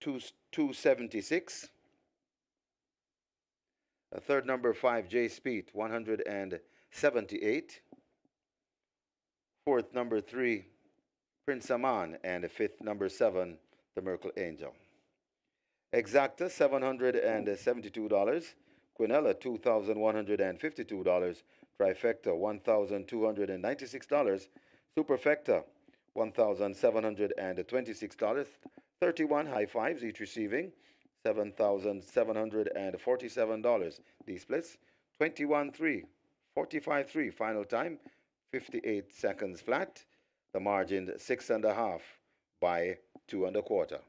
276. Third, number 5, J Speed, 178. Fourth, number 3, Prince Aman, and the fifth, number 7, the Merkle Angel. Exacta, $772. Quinella, $2,152. Trifecta, $1,296. Superfecta, $1,726. 31 high fives, each receiving $7,747. These splits, 21-3, 45-3. Final time, 58 seconds flat. The margin 6.5 by 2.25.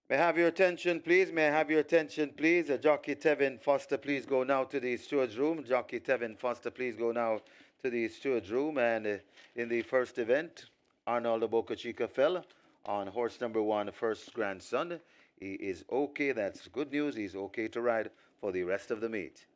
May I have your attention, please? May I have your attention, please? Jockey Tevin Foster, please go now to the steward's room. Jockey Tevin Foster, please go now to the steward's room. And in the first event, Arnaldo Boca Chica fell on horse number one, First Grandson. He is okay. That's good news. He's okay to ride for the rest of the meet.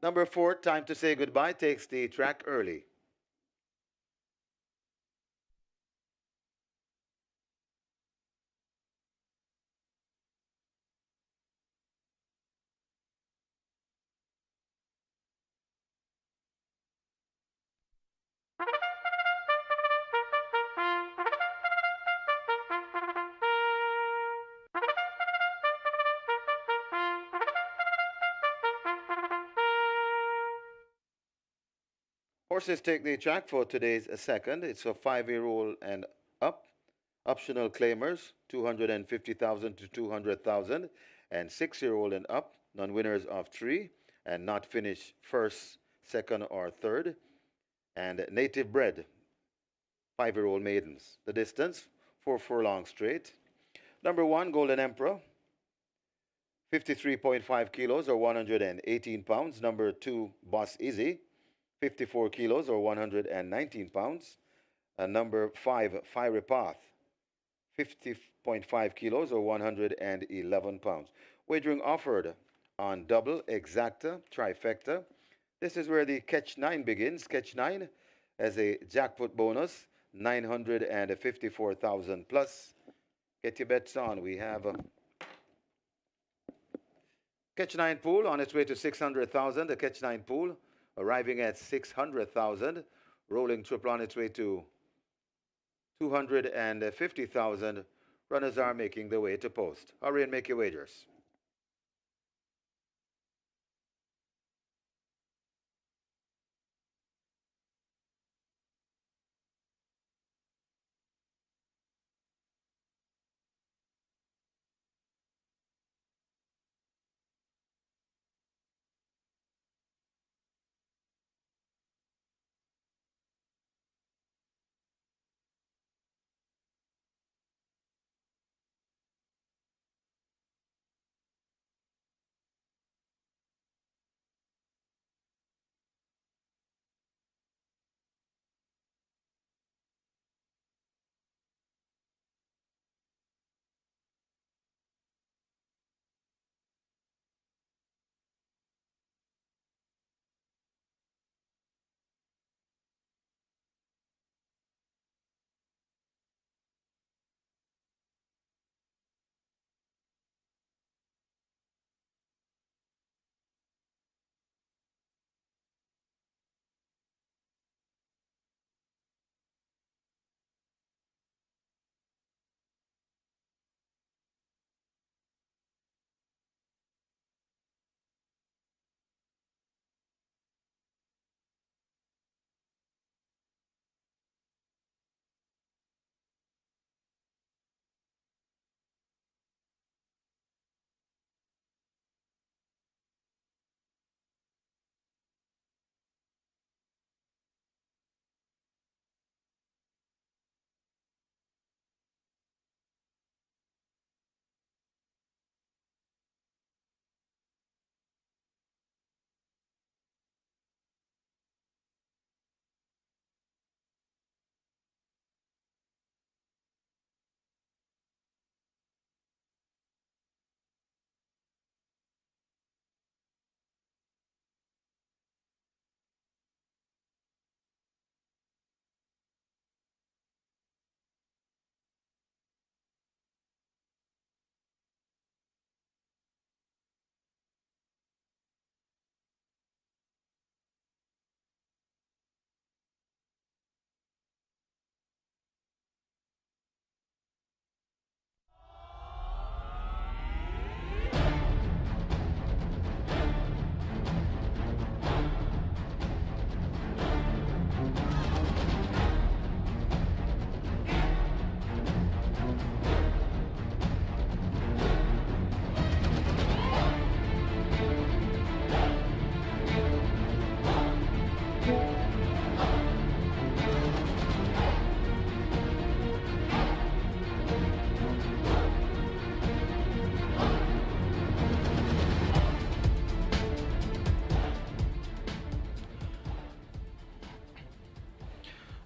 Number four, Time to Say Goodbye, takes the track early. Horses take the track for today's second. It's a 5-year-old and up. Optional claimers, 250,000 to 200,000. And 6-year-old and up, non-winners of 3 and not finished first, second, or third. And native bred, 5-year-old maidens. The distance, 4 furlongs straight. Number 1, Golden Emperor, 53.5 kilos or 118 pounds. Number 2, Boss Easy, 54 kilos or 119 pounds. And number 5, Fiery Path, 50.5 kilos or 111 pounds. Wagering offered on double, exacta, trifecta. This is where the catch 9 begins. Catch 9 as a jackpot bonus, 954,000 plus. Get your bets on. We have a catch 9 pool on its way to 600,000. The catch 9 pool arriving at 600,000. Rolling triple on its way to 250,000. Runners are making their way to post. Hurry and make your wagers.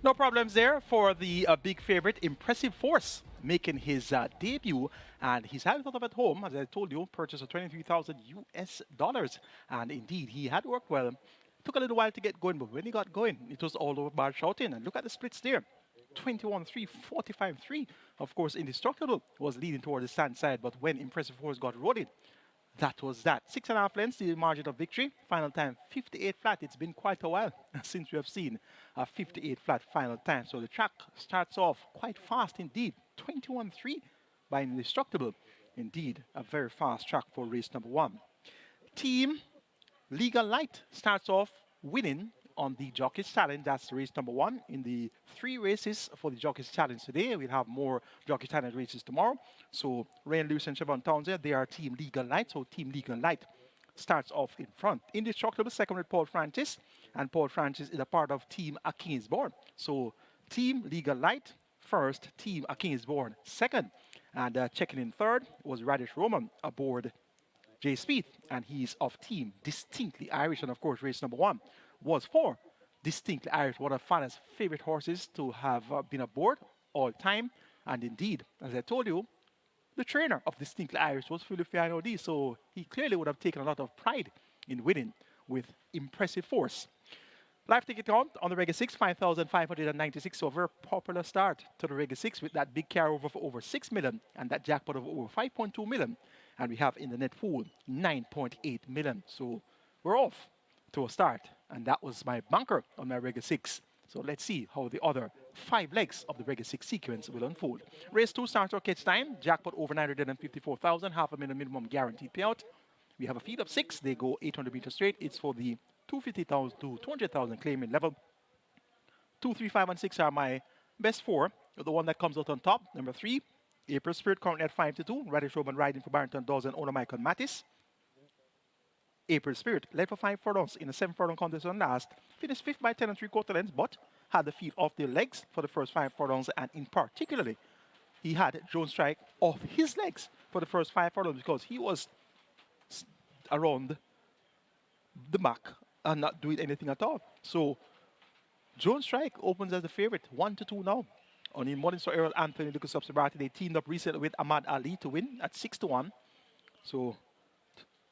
No problems there for the big favorite, Impressive Force, making his debut. And he's had it out of at home, as I told you, purchase of 23,000 US dollars. And indeed, he had worked well. Took a little while to get going, but when he got going, it was all over bar shouting. And look at the splits there. 21-3, 45-3. Of course, Indestructible was leading toward the stand side, but when Impressive Force got rolling, that was that. 6.5 lengths, the margin of victory. Final time, 58 flat. It's been quite a while since we have seen a 58 flat final time. So the track starts off quite fast indeed. 21-3 by Indestructible. Indeed, a very fast track for race number 1. Team Legal Light starts off winning on the Jockeys Challenge. That's race number 1 in the 3 races for the Jockeys Challenge today. We'll have more Jockey Challenge races tomorrow. So Rain Lewis and Siobhan Townsend, they are Team Legal Light. So Team Legal Light starts off in front. Indestructible second with Paul Francis. And Paul Francis is a part of Team A King is Born. So Team Legal Light first, Team A King is Born second. And checking in third was Radish Roman aboard Jay Speed, and he's of Team Distinctly Irish. And of course, race number 1 was for Distinctly Irish, one of Fana's favorite horses to have been aboard all time. And indeed, as I told you, the trainer of Distinctly Irish was Filipino D, so he clearly would have taken a lot of pride in winning with Impressive Force. Live ticket count on the Reggae 6, 5,596. So a very popular start to the Reggae 6 with that big carryover of over 6 million and that jackpot of over 5.2 million. And we have in the net pool 9.8 million. So we're off to a start. And that was my bunker on my Reggae 6. So let's see how the other 5 legs of the Reggae 6 sequence will unfold. Race 2 starts our catch time. Jackpot over 954,000, half a million minimum guaranteed payout. We have a field of 6. They go 800 meters straight. It's for the 250,000 to 200,000 claiming level. 2, 3, 5, and 6 are my best 4. The one that comes out on top, number 3, April Spirit, currently at 5-2. Radish Roman riding for Barrington Dawes and owner Michael Mattis. April Spirit led for 5 furlongs in a 7 furlong contest on last. Finished 5th by 10 3/4 lengths, but had the feet off their legs for the first 5 furlongs, and in particularly, he had Jones Strike off his legs for the first 5 furlongs because he was around the back and not doing anything at all. So Jones Strike opens as the favorite, 1-2 now. On in morning, so Errol Anthony, Lucas Subsibrati, they teamed up recently with Ahmad Ali to win at 6-1. So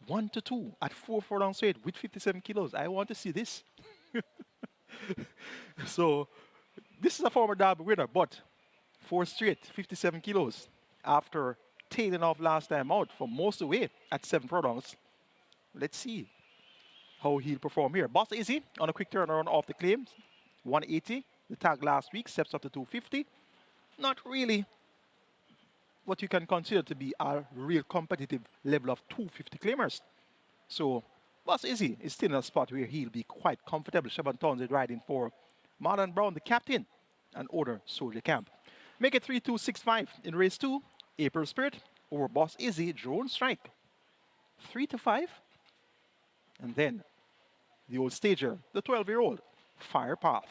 1-2 at 4 furlong straight with 57 kilos. I want to see this. So this is a former Derby winner, but 4 straight, 57 kilos after tailing off last time out for most of the way at 7 furlongs. Let's see how he'll perform here. Boss Izzy on a quick turnaround off the claims. 180. The tag last week steps up to 250. Not really what you can consider to be a real competitive level of 250 claimers. So Boss Izzy is still in a spot where he'll be quite comfortable. Siobhan Townsend riding for Marlon Brown, the captain, and Order Soldier Camp. Make it 3-2-6-5 in race 2. April Spirit over Boss Izzy, Drone Strike. 3-5. And then the old stager, the 12-year-old, Fire Path.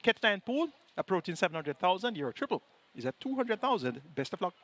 Catch 9 pool, approaching 700,000. Your triple is at 200,000. Best of luck.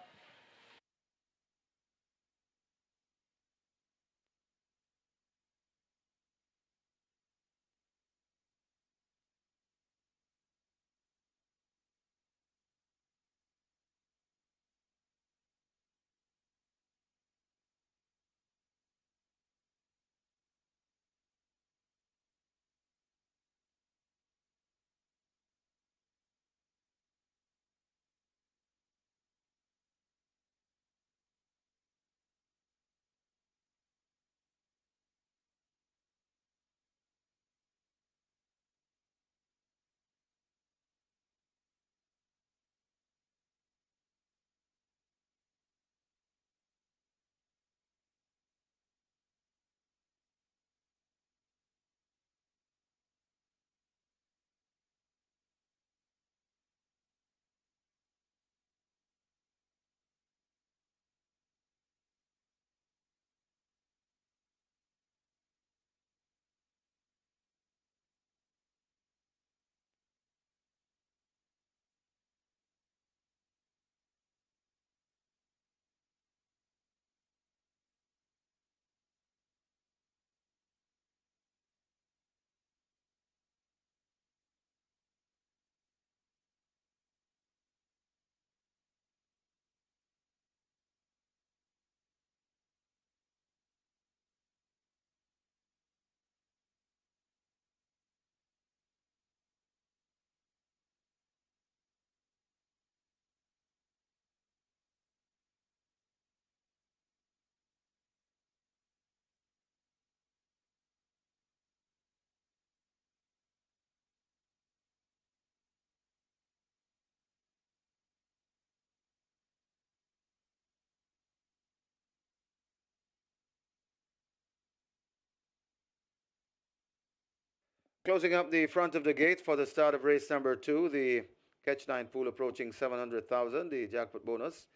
Closing up the front of the gate for the start of race number 2, the catch 9 pool approaching 700,000, the jackpot bonus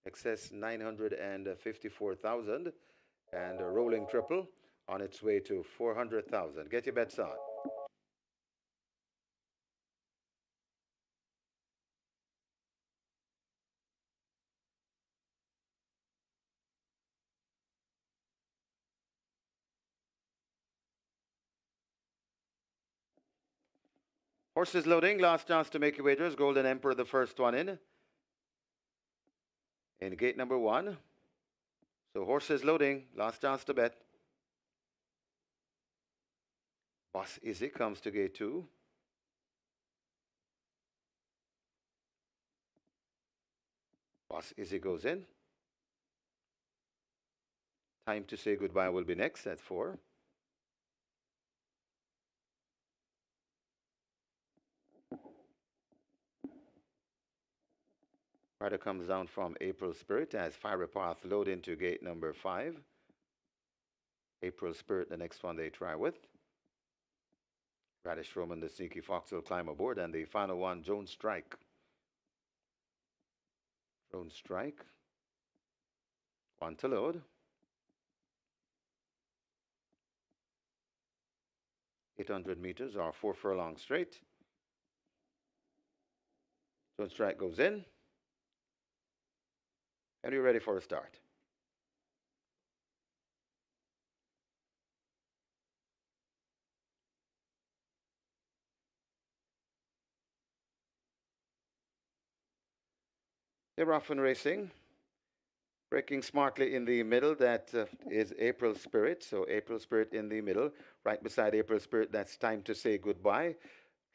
excess 954,000, and a rolling triple on its way to 400,000. Get your bets on. Horses loading, last chance to make your wagers. Golden Emperor, the first one in gate number 1. So horses loading, last chance to bet. Boss Izzy comes to gate 2. Boss Izzy goes in. Time to say goodbye will be next at 4. Rider comes down from April Spirit as Fiery Path load into gate number 5. April Spirit, the next one they try with. Radish Roman, the Sneaky Fox will climb aboard, and the final one, Jones Strike. Jones Strike. One to load. 800 meters or 4 furlongs straight. Jones Strike goes in. And you're ready for a start. They're off and racing. Breaking smartly in the middle, that is April Spirit. So April Spirit in the middle. Right beside April Spirit, that's Time to Say Goodbye.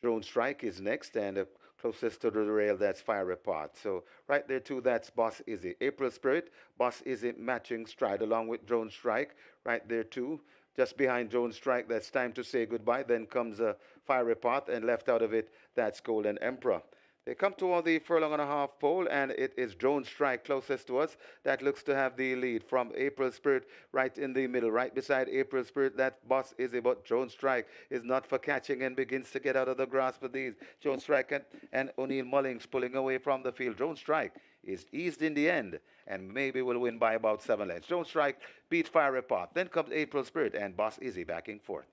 Drone Strike is next, and closest to the rail, that's Fire Apart. So right there too, that's Boss Izzy. April Spirit, Boss Izzy matching stride along with Drone Strike. Right there too. Just behind Drone Strike, that's Time to Say Goodbye. Then comes Fire Apart, and left out of it, that's Golden Emperor. They come toward the furlong and a half pole, and it is Drone Strike closest to us. That looks to have the lead from April Spirit right in the middle. Right beside April Spirit, that Boss Izzy, but Drone Strike is not for catching and begins to get out of the grasp of these. Drone Strike and O'Neill Mullings pulling away from the field. Drone Strike is eased in the end and maybe will win by about 7 lengths. Drone Strike beats Fire Apart. Then comes April Spirit and Boss Izzy backing fourth.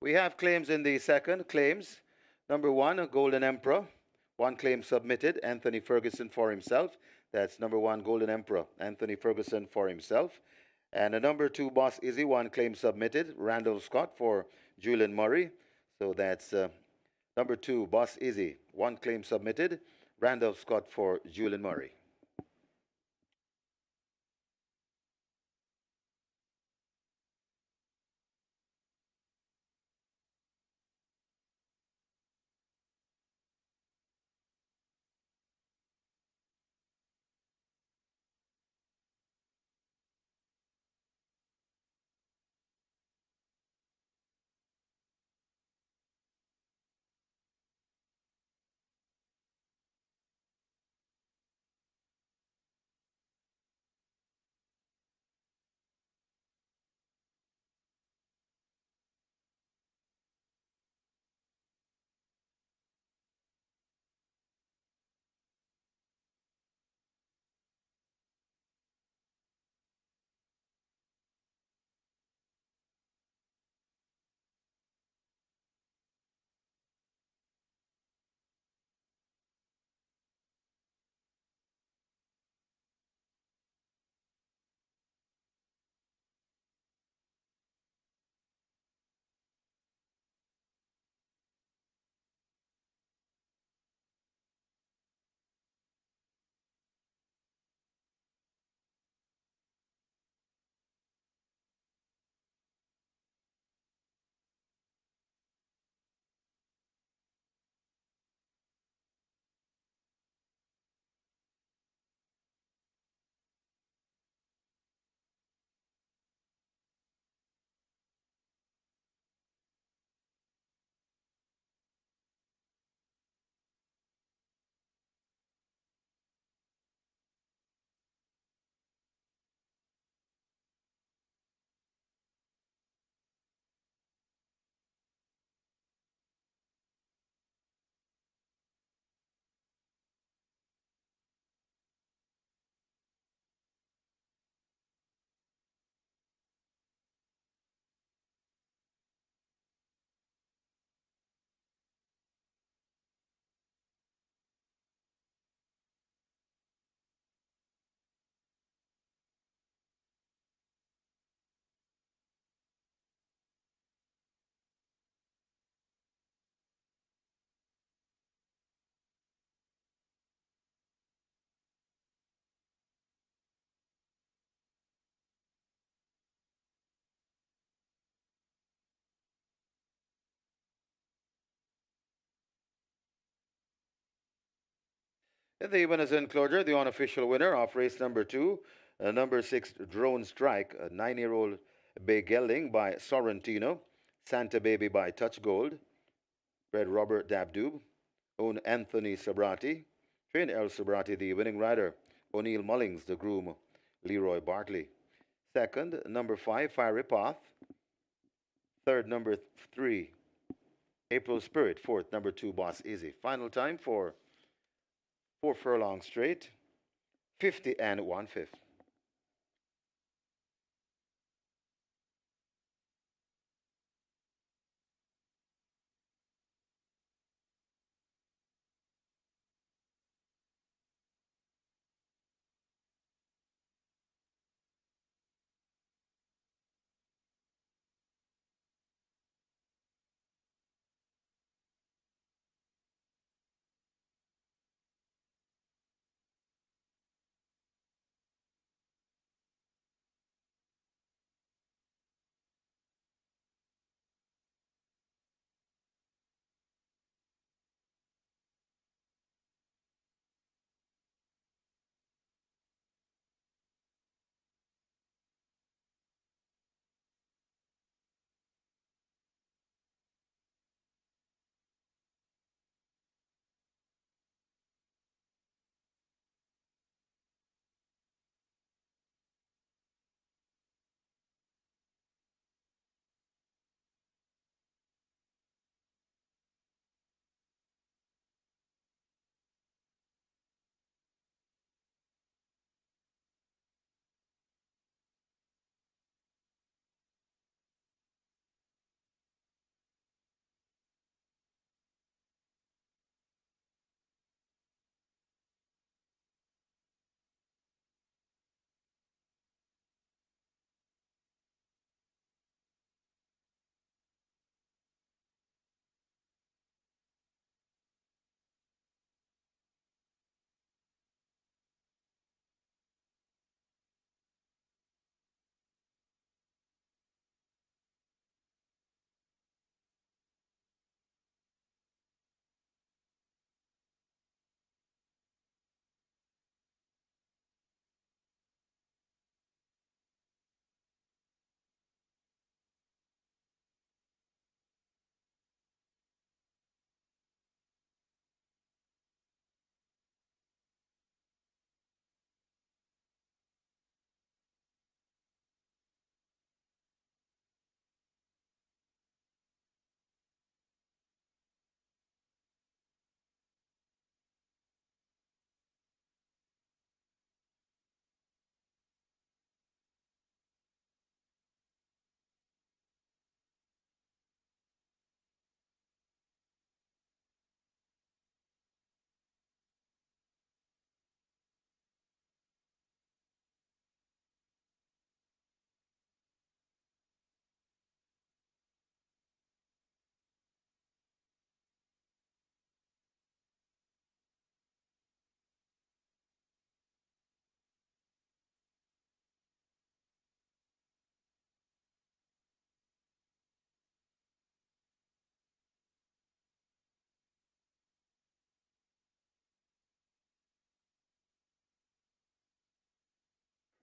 We have claims in the second. Claims. Number 1, Golden Emperor. One claim submitted, Anthony Ferguson for himself. That's number 1, Golden Emperor, Anthony Ferguson for himself. And a number 2, Boss Izzy, one claim submitted, Randall Scott for Julian Murray. So that's number 2, Boss Izzy, one claim submitted, Randall Scott for Julian Murray. The winners enclosure, the unofficial winner of race number two, number 6 Drone Strike, a 9-year-old bay gelding by Sorrentino, Santa Baby by Touch Gold, bred Robert Dabdoob, own Anthony Sabrati, trained El Sabrati, the winning rider, O'Neill Mullings, the groom, Leroy Bartley. Second, number 5 Fiery Path. Third, number 3 April Spirit. Fourth, number 2 Boss Easy. Final time for 4 furlongs straight, 50 and 1/5.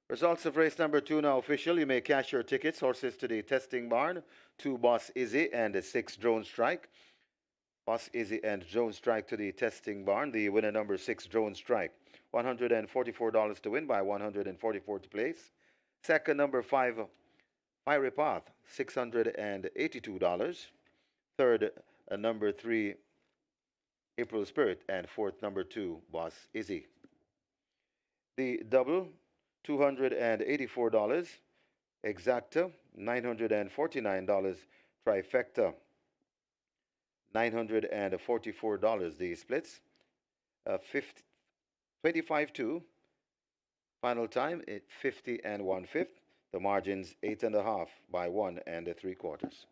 Results of race number 2 now official. You may cash your tickets. Horses to the testing barn. 2 Boss Izzy and 6 Drone Strike. Boss Izzy and Drone Strike to the testing barn. The winner number 6 Drone Strike. $144 to win by 144 to place. Second number 5 Fiery Path. $682. Third number 3 April Spirit. And fourth number 2 Boss Izzy. The double $284. Exacta, $949. Trifecta, $944. The splits, 25-2. Final time, 50 and 1/5. The margins, 8.5 by 1 3/4.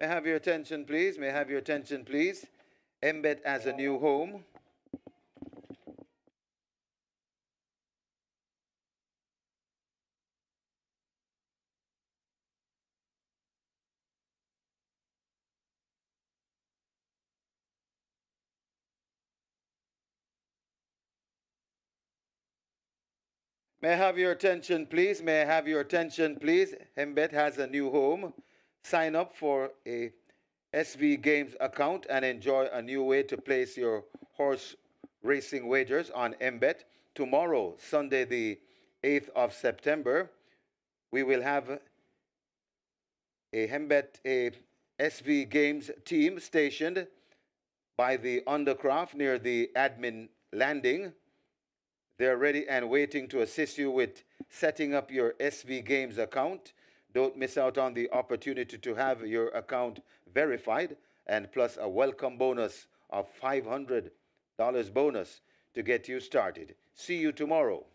May I have your attention, please? May I have your attention, please? Mbet as a new home. May I have your attention, please? May I have your attention, please? Mbet has a new home. Sign up for a SV Games account and enjoy a new way to place your horse racing wagers on Mbet. Tomorrow, Sunday the 8th of September, we will have a SV Games team stationed by the Undercraft near the admin landing. They're ready and waiting to assist you with setting up your SV Games account. Don't miss out on the opportunity to have your account verified, and plus a welcome bonus of $500 bonus to get you started. See you tomorrow.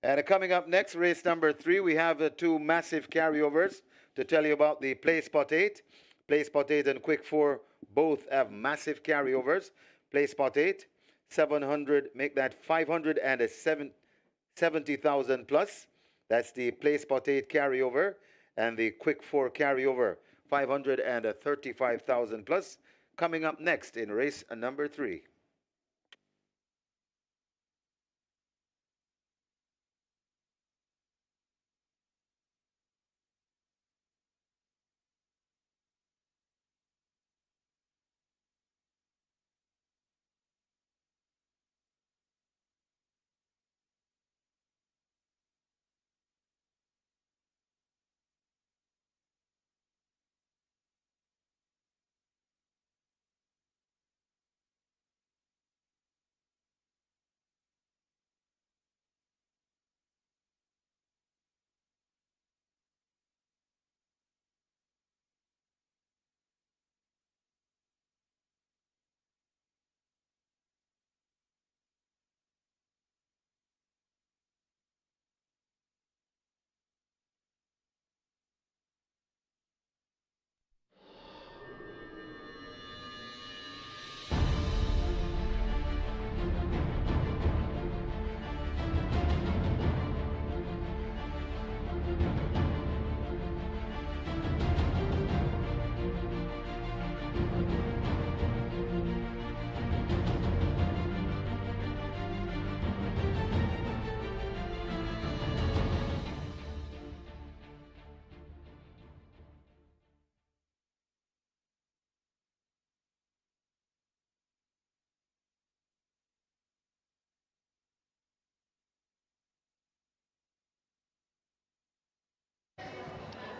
And coming up next, race number 3, we have two massive carryovers to tell you about the Play Spot 8. Play Spot 8 and Quick 4 both have massive carryovers. Play Spot 8, 700, make that 570,000 plus. That's the Play Spot 8 carryover. And the Quick 4 carryover, 535,000 plus. Coming up next in race number 3.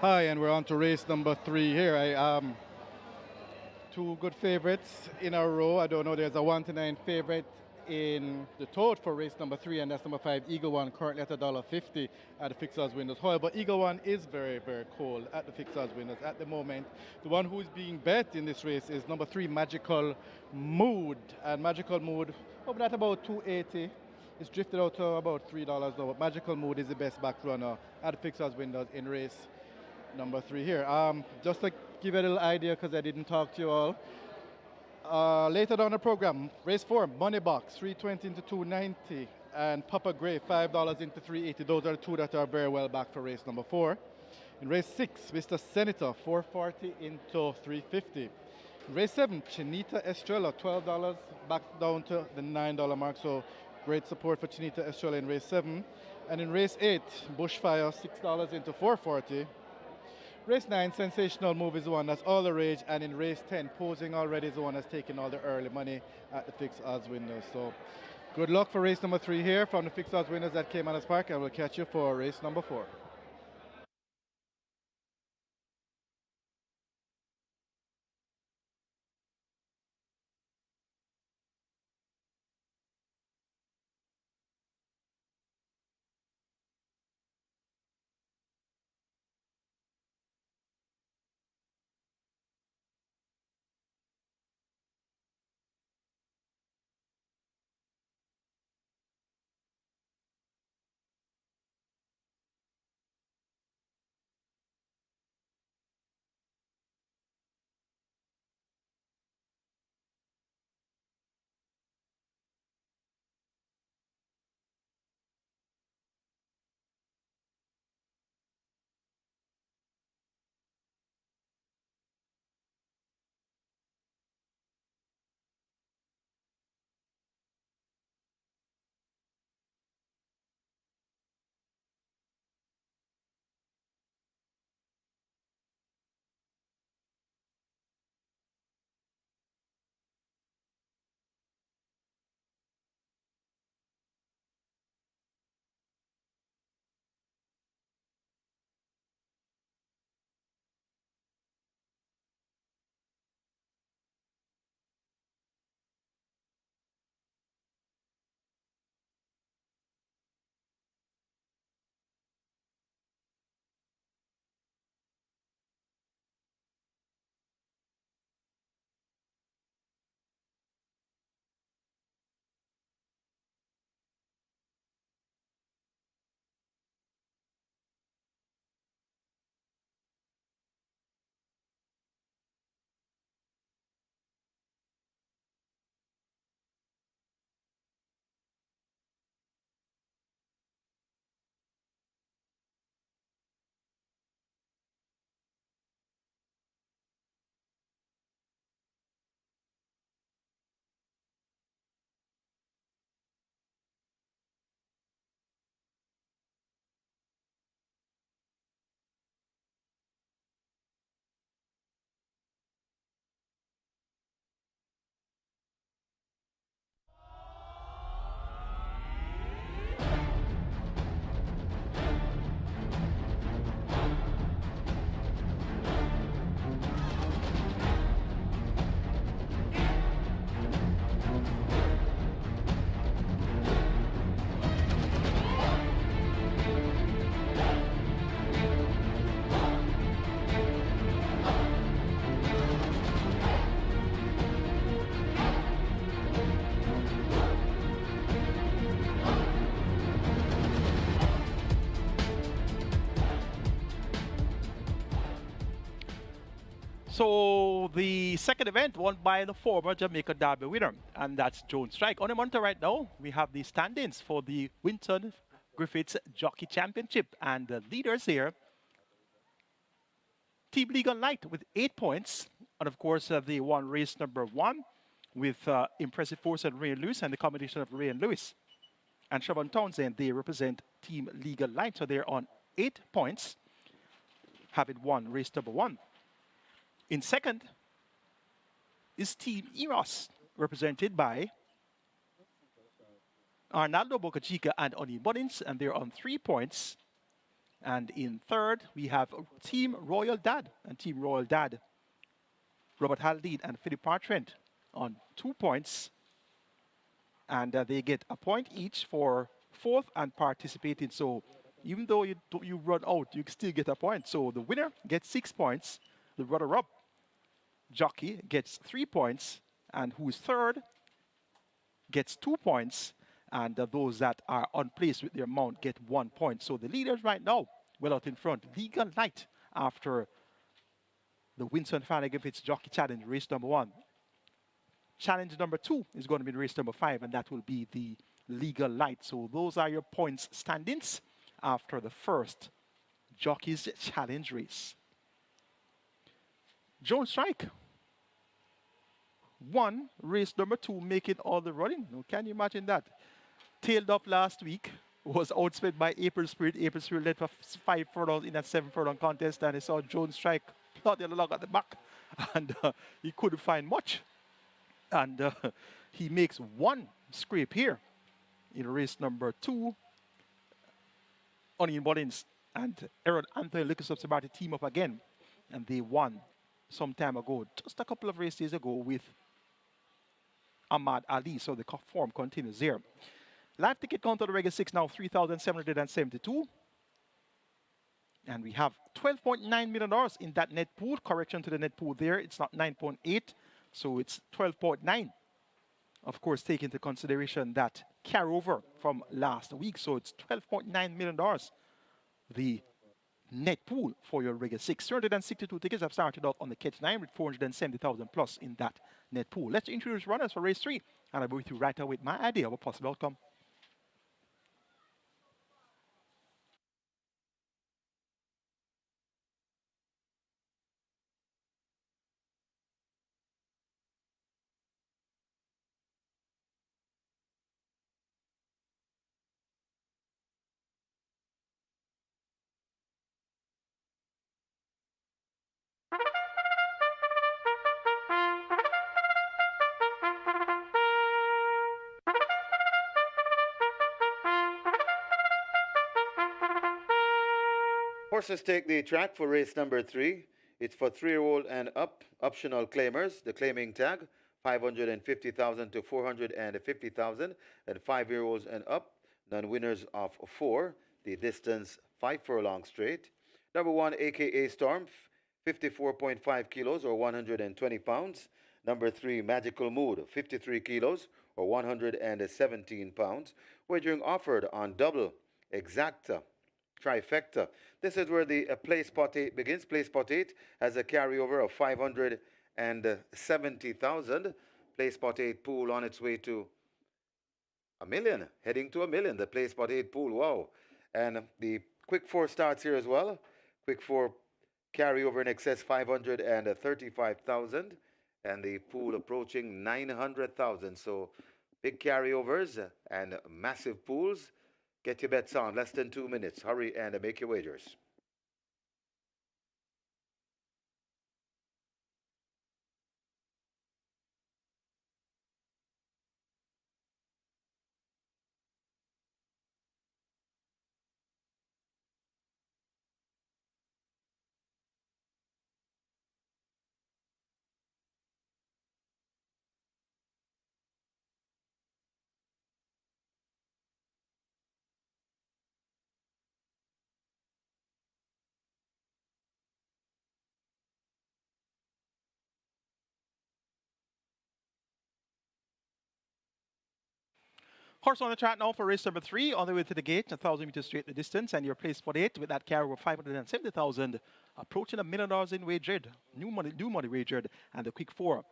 Hi, and we're on to race number 3 here. Two good favorites in a row. I don't know, there's a 1-9 favorite in the tote for race number 3, and that's number 5, Eagle One, currently at $1.50 at the fixers windows. However, Eagle One is very, very cold at the fixers windows at the moment. The one who is being bet in this race is number 3, Magical Mood. And Magical Mood, over at about 280. It's drifted out to about $3 now, but Magical Mood is the best back runner at the fixers windows in race number 3 here. Just to give you a little idea, because I didn't talk to you all. Later down the program, race 4, Money Box, 320 into 290, and Papa Gray, $5 into 380. Those are the two that are very well back for race number 4. In race 6, Mr. Senator, 440 into 350. In race 7, Chinita Estrella, $12 back down to the $9 mark. So great support for Chinita Estrella in race 7. And in race 8, Bushfire, $6 into 440. Race 9, Sensational Move is the one that's all the rage. And in race 10, Posing Already is the one that's taking all the early money at the fixed odds windows. So good luck for race number 3 here from the fixed odds winners at Caymanas Park. And we'll catch you for race number 4. So the second event won by the former Jamaica Derby winner, and that's Joan Strike. On the monitor right now, we have the stand-ins for the Winton Griffiths Jockey Championship, and the leaders here, Team Legal Light with 8 points, and of course they won race number 1 with Impressive Force and Ray and Lewis, and the combination of Ray and Lewis. And Siobhan Townsend, they represent Team Legal Light, so they're on 8 points, having won race number 1. In second is Team EROS, represented by Arnaldo Bocachica and Oni Mullins, and they're on 3 points. And in third, we have Team Royal Dad, and Team Royal Dad, Robert Haldane and Philip Partrent on 2 points. And they get a point each for fourth and participating. So even though you run out, you still get a point. So the winner gets 6 points. The runner-up jockey gets 3 points, and who is third gets 2 points, and those that are on place with their mount get 1 point. So the leaders right now, well out in front, Legal Light after the Winston Fanny Griffiths Jockey Challenge, race number 1. Challenge number 2 is going to be race number 5, and that will be the Legal Light. So those are your points stand-ins after the first Jockeys Challenge race. Jones Strike won race number 2, making all the running. Now, can you imagine that? Tailed up last week, was outspent by April Spirit. April Spirit led for 5 furlongs in that 7 furlong contest, and he saw Jones Strike plodding along at the back, and he couldn't find much. And he makes 1 scrape here in race number 2. Onion Mullins and Aaron Anthony Lucas of Sabati team up again, and they won some time ago, just a couple of races ago, with Ahmad Ali. So the form continues there. Live ticket count on the regular 6 now 3,772. And we have $12.9 million in that net pool. Correction to the net pool there. It's not 9.8, so it's 12.9. Of course, take into consideration that carryover from last week. So it's $12.9 million. The net pool for your regular 6. 362 tickets have started out on the catch 9 with 470,000 plus in that net pool. Let's introduce runners for race 3. And I'll go with you right away with my idea of a possible outcome. Horses take the track for race number 3. It's for 3-year-old and up, optional claimers. The claiming tag, 550,000 to 450,000, and 5-year-olds and up, non-winners of 4. The distance 5 furlong straight. Number 1, AKA Storm, 54.5 kilos or 120 pounds. Number 3, Magical Mood, 53 kilos or 117 pounds. Wagering offered on double, exacta, trifecta. This is where the play spot 8 begins. Play spot 8 has a carryover of 570,000. Play spot 8 pool on its way to $1 million, heading to $1 million. The play spot 8 pool, wow. And the quick 4 starts here as well. Quick 4 carryover in excess 535,000, and the pool approaching 900,000. So big carryovers and massive pools. Get your bets on. Less than 2 minutes. Hurry and make your wagers. Horse on the track now for race number 3, on the way to the gate, 1,000 meters straight the distance, and your place spot 8 with that carry of 570,000, approaching $1 million in wagered, new money wagered, and the quick 4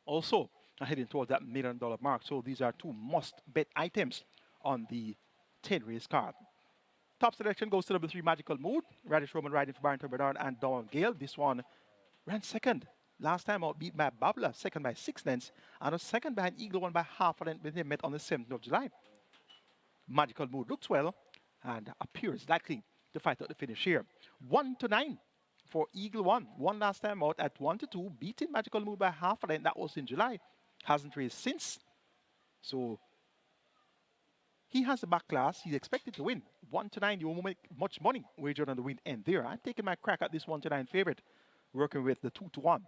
also heading towards that $1 million mark. So these are 2 must-bet items on the 10-race card. Top selection goes to number 3, Magical Mood. Radish Roman riding for Barrington Bernard and Dawn Gale. This one ran second. Last time out beat by Babla, second by 6 lengths, and a second behind Eagle One by half a length when they met on the 7th of July. Magical Mood looks well and appears likely to fight out the finish here. 1-9 for Eagle One. Won last time out at 1-2, beating Magical Mood by half a length. That was in July. Hasn't raced since. So he has the back class. He's expected to win. 1-9, you won't make much money wagered on the win end there. I'm taking my crack at this 1-9 favorite, working with the 2-1.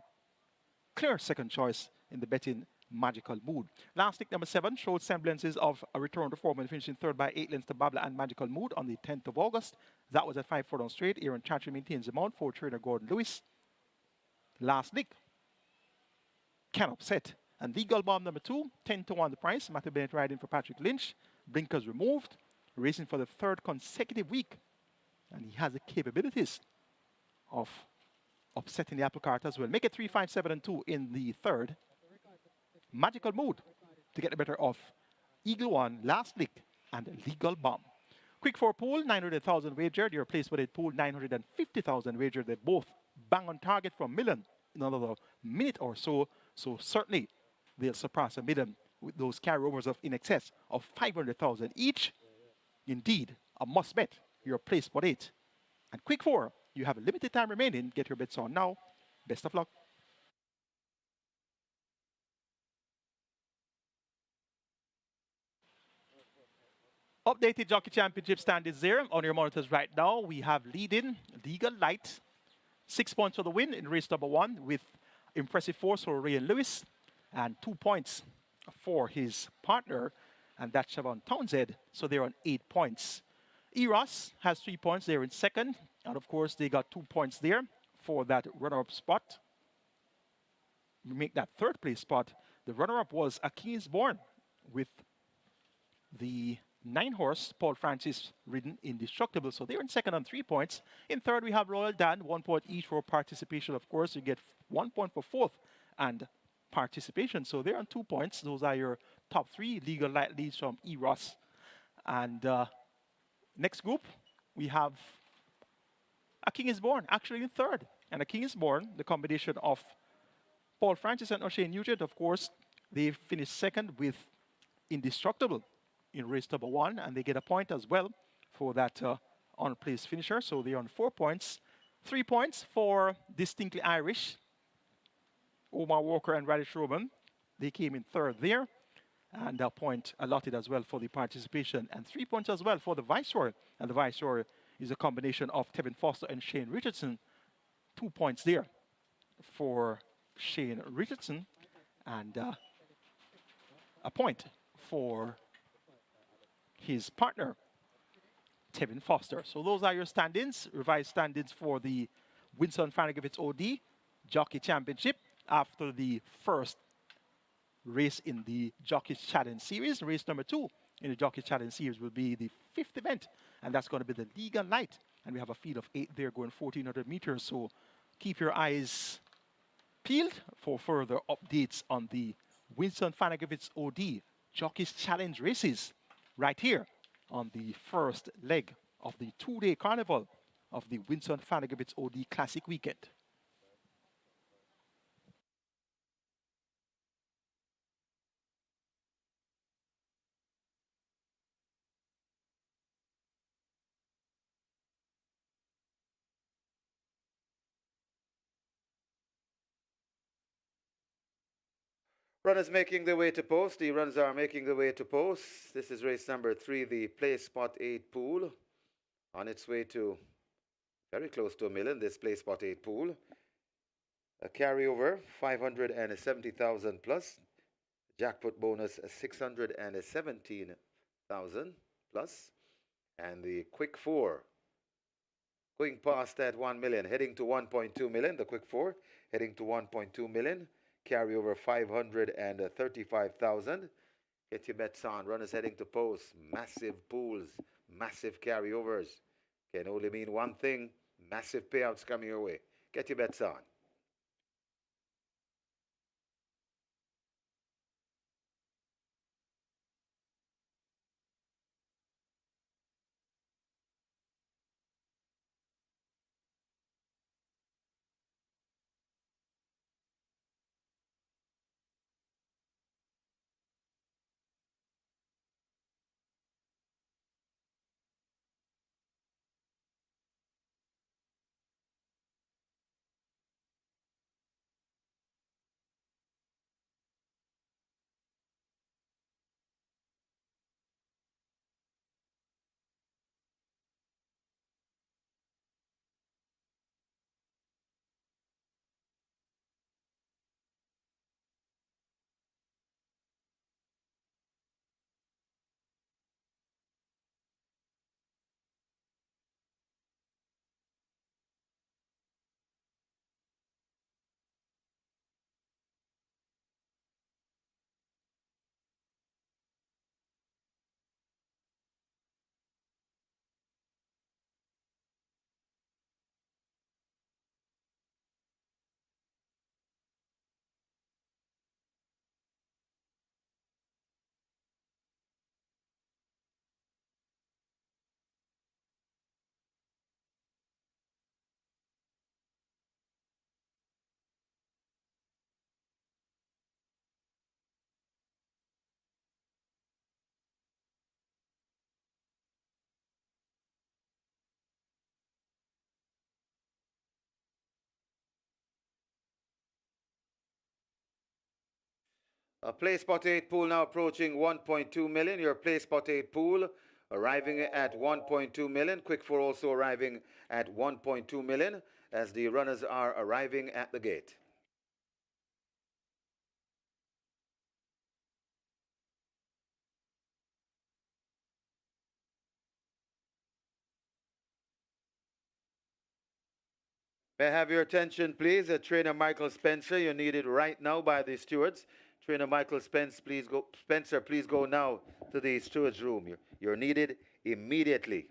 Clear second choice in the betting, Magical Mood. Last week, number 7 showed semblances of a return to form and finishing third by 8 lengths to Babla and Magical Mood on the 10th of August. That was at 5 furlong straight. Aaron Chatry maintains the mount for trainer Gordon Lewis. Last week, can upset. And Legal Bomb number 2, 10-1 the price. Matthew Bennett riding for Patrick Lynch. Blinkers removed. Racing for the 3rd consecutive week. And he has the capabilities of upsetting the apple cart as well. Make it 3, 5, 7, and 2 in the 3rd. Magical Mood to get the better of Eagle One, Last Lick, and Legal Bomb. Quick four pool, 900,000 wagered. Your place with a pool, 950,000 wagered. They both bang on target for a million in another minute or so. So certainly they'll surpass a million with those carryovers of in excess of 500,000 each. Indeed, a must bet. Your place but 8. And quick four, you have a limited time remaining. Get your bets on now. Best of luck. Updated Jockey Championship standings there on your monitors right now. We have leading Legal Light, 6 points for the win in race number 1 with impressive force for Ray and Lewis and 2 points for his partner, and that's Siobhan Townsend. So they're on 8 points. EROS has 3 points. They're in second, and of course they got 2 points there for that runner-up spot. We make that third place spot. The runner-up was A King is Born with the 9-horse Paul Francis ridden Indestructible. So they're in second on 3 points. In third, we have Royal Dan, 1 point each for participation. Of course, you get 1 point for fourth and participation. So they're on 2 points. Those are your top 3 legal light leads from EROS. And next group, we have A King is Born, actually in third. And A King is Born, the combination of Paul Francis and O'Shea Nugent, of course, they finished second with Indestructible in race number 1, and they get a point as well for that on-place finisher. So they're on 4 points. 3 points for Distinctly Irish, Omar Walker and Radish Roman. They came in third there, and a point allotted as well for the participation. And 3 points as well for the Viceroy. And the Viceroy is a combination of Tevin Foster and Shane Richardson. 2 points there for Shane Richardson, and a point for his partner, Tevin Foster. So those are your standings, revised standings for the Winston Fanagivitz OD Jockey Championship after the first race in the Jockey's Challenge Series. Race number 2 in the Jockey's Challenge Series will be the 5th event, and that's going to be the Legal Night. And we have a field of 8 there going 1,400 meters. So keep your eyes peeled for further updates on the Winston Fanagivitz OD Jockey's Challenge races right here on the first leg of the 2-day carnival of the Winston Fanagivitz OD Classic Weekend. Runners making their way to post. The runners are making their way to post. This is race number 3, the play spot 8 pool. On its way to very close to a million, this play spot 8 pool. A carryover, 570,000 plus. Jackpot bonus, 617,000 plus. And the quick 4, going past that 1 million, heading to 1.2 million. The quick 4, heading to 1.2 million. Carryover 535,000. Get your bets on. Runners heading to post. Massive pools, massive carryovers. Can only mean one thing: massive payouts coming your way. Get your bets on. a play spot 8 pool now approaching 1.2 million. Your play spot 8 pool arriving at 1.2 million. Quick 4 also arriving at 1.2 million as the runners are arriving at the gate. May I have your attention, please? Trainer Michael Spencer, you're needed right now by the stewards. Trainer Michael Spencer, please go now to the stewards' room. You're needed immediately.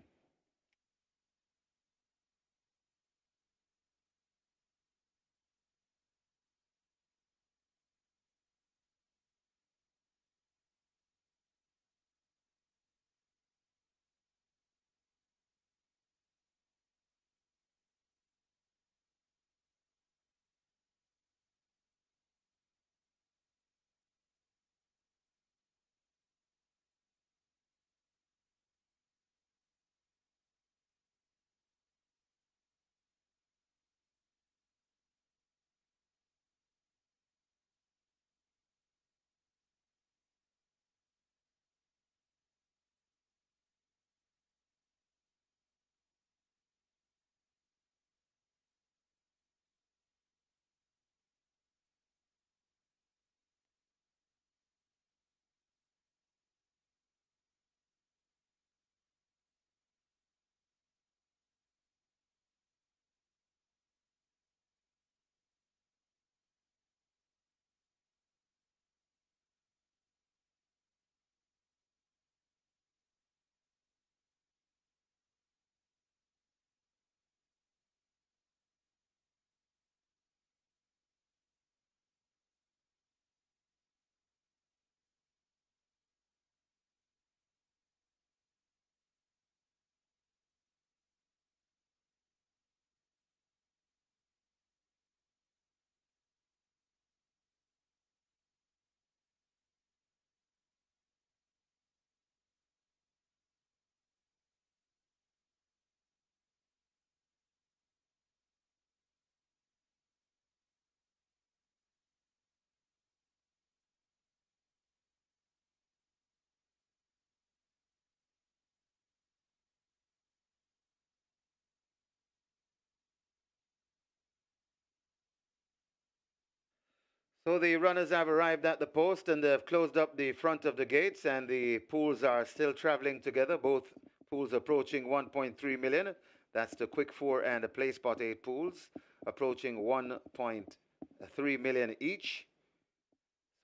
So the runners have arrived at the post and they've closed up the front of the gates and the pools are still traveling together. Both pools approaching 1.3 million. That's the quick 4 and the play spot 8 pools approaching 1.3 million each.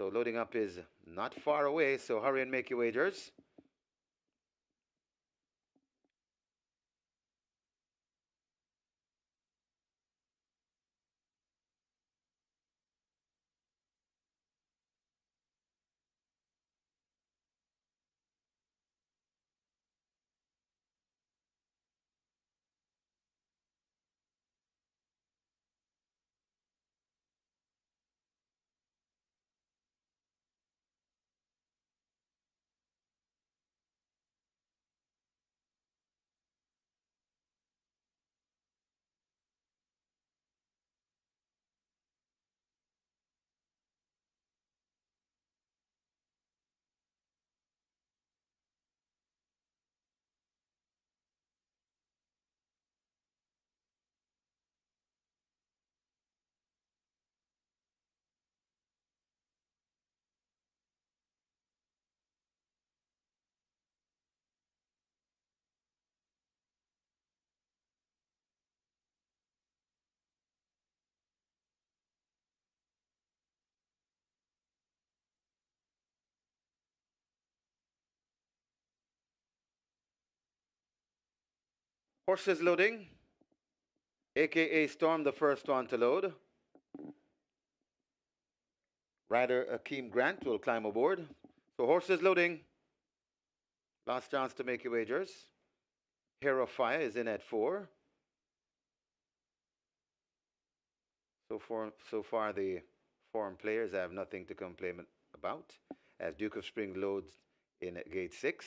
So loading up is not far away, so hurry and make your wagers. Horses loading. AKA Storm, the first one to load. Rider Akeem Grant will climb aboard. So horses loading. Last chance to make your wagers. Hero Fire is in at 4. So far the foreign players have nothing to complain about as Duke of Spring loads in gate 6.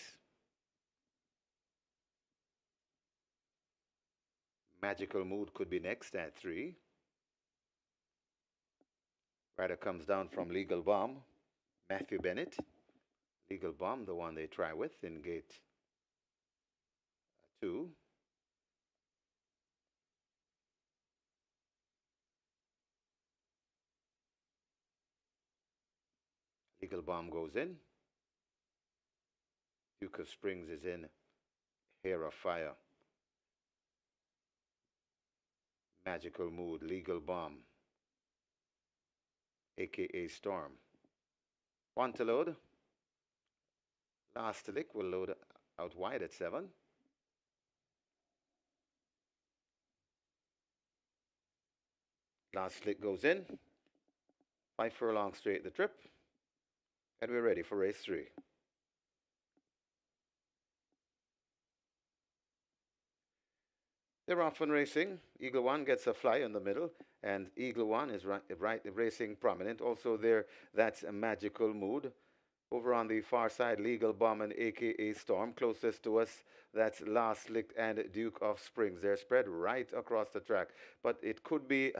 Magical Mood could be next at 3. Rider comes down from Legal Bomb. Matthew Bennett. Legal Bomb, the one they try with in gate 2. Legal Bomb goes in. Duke of Springs is in. Hair of Fire. Magical Mood, Legal Bomb, aka Storm. One to load. Last lick will load out wide at 7. Last lick goes in. 5 furlong straight the trip. And we're ready for race 3. They're off and racing. Eagle One gets a fly in the middle, and Eagle One is right racing prominent. Also there, that's a Magical Mood. Over on the far side, Legal Bomb and aka Storm. Closest to us, that's Last Lick and Duke of Springs. They're spread right across the track, but it could be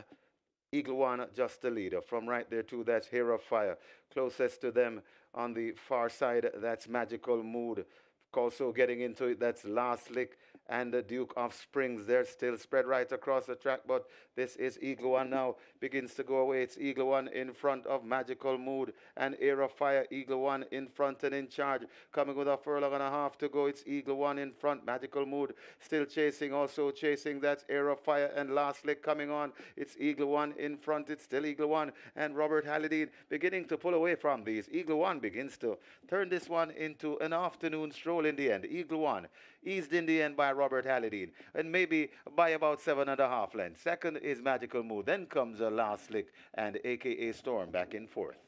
Eagle One just the leader. From right there too, that's Hair of Fire. Closest to them on the far side, that's Magical Mood. Also getting into it, that's Last Lick and the Duke of Springs. They're still spread right across the track, but this is Eagle One now. Begins to go away. It's Eagle One in front of Magical Mood and Air of Fire. Eagle One in front and in charge. Coming with a furlong and a half to go. It's Eagle One in front. Magical Mood still chasing. Also chasing. That's Air of Fire and Last Lick coming on. It's Eagle One in front. It's still Eagle One and Robert Hallidine beginning to pull away from these. Eagle One begins to turn this one into an afternoon stroll in the end. Eagle One eased in the end by Robert Hallidine, and maybe by about 7.5 lengths. Second is Magical Mood. Then comes a Last Lick and aka Storm back in fourth.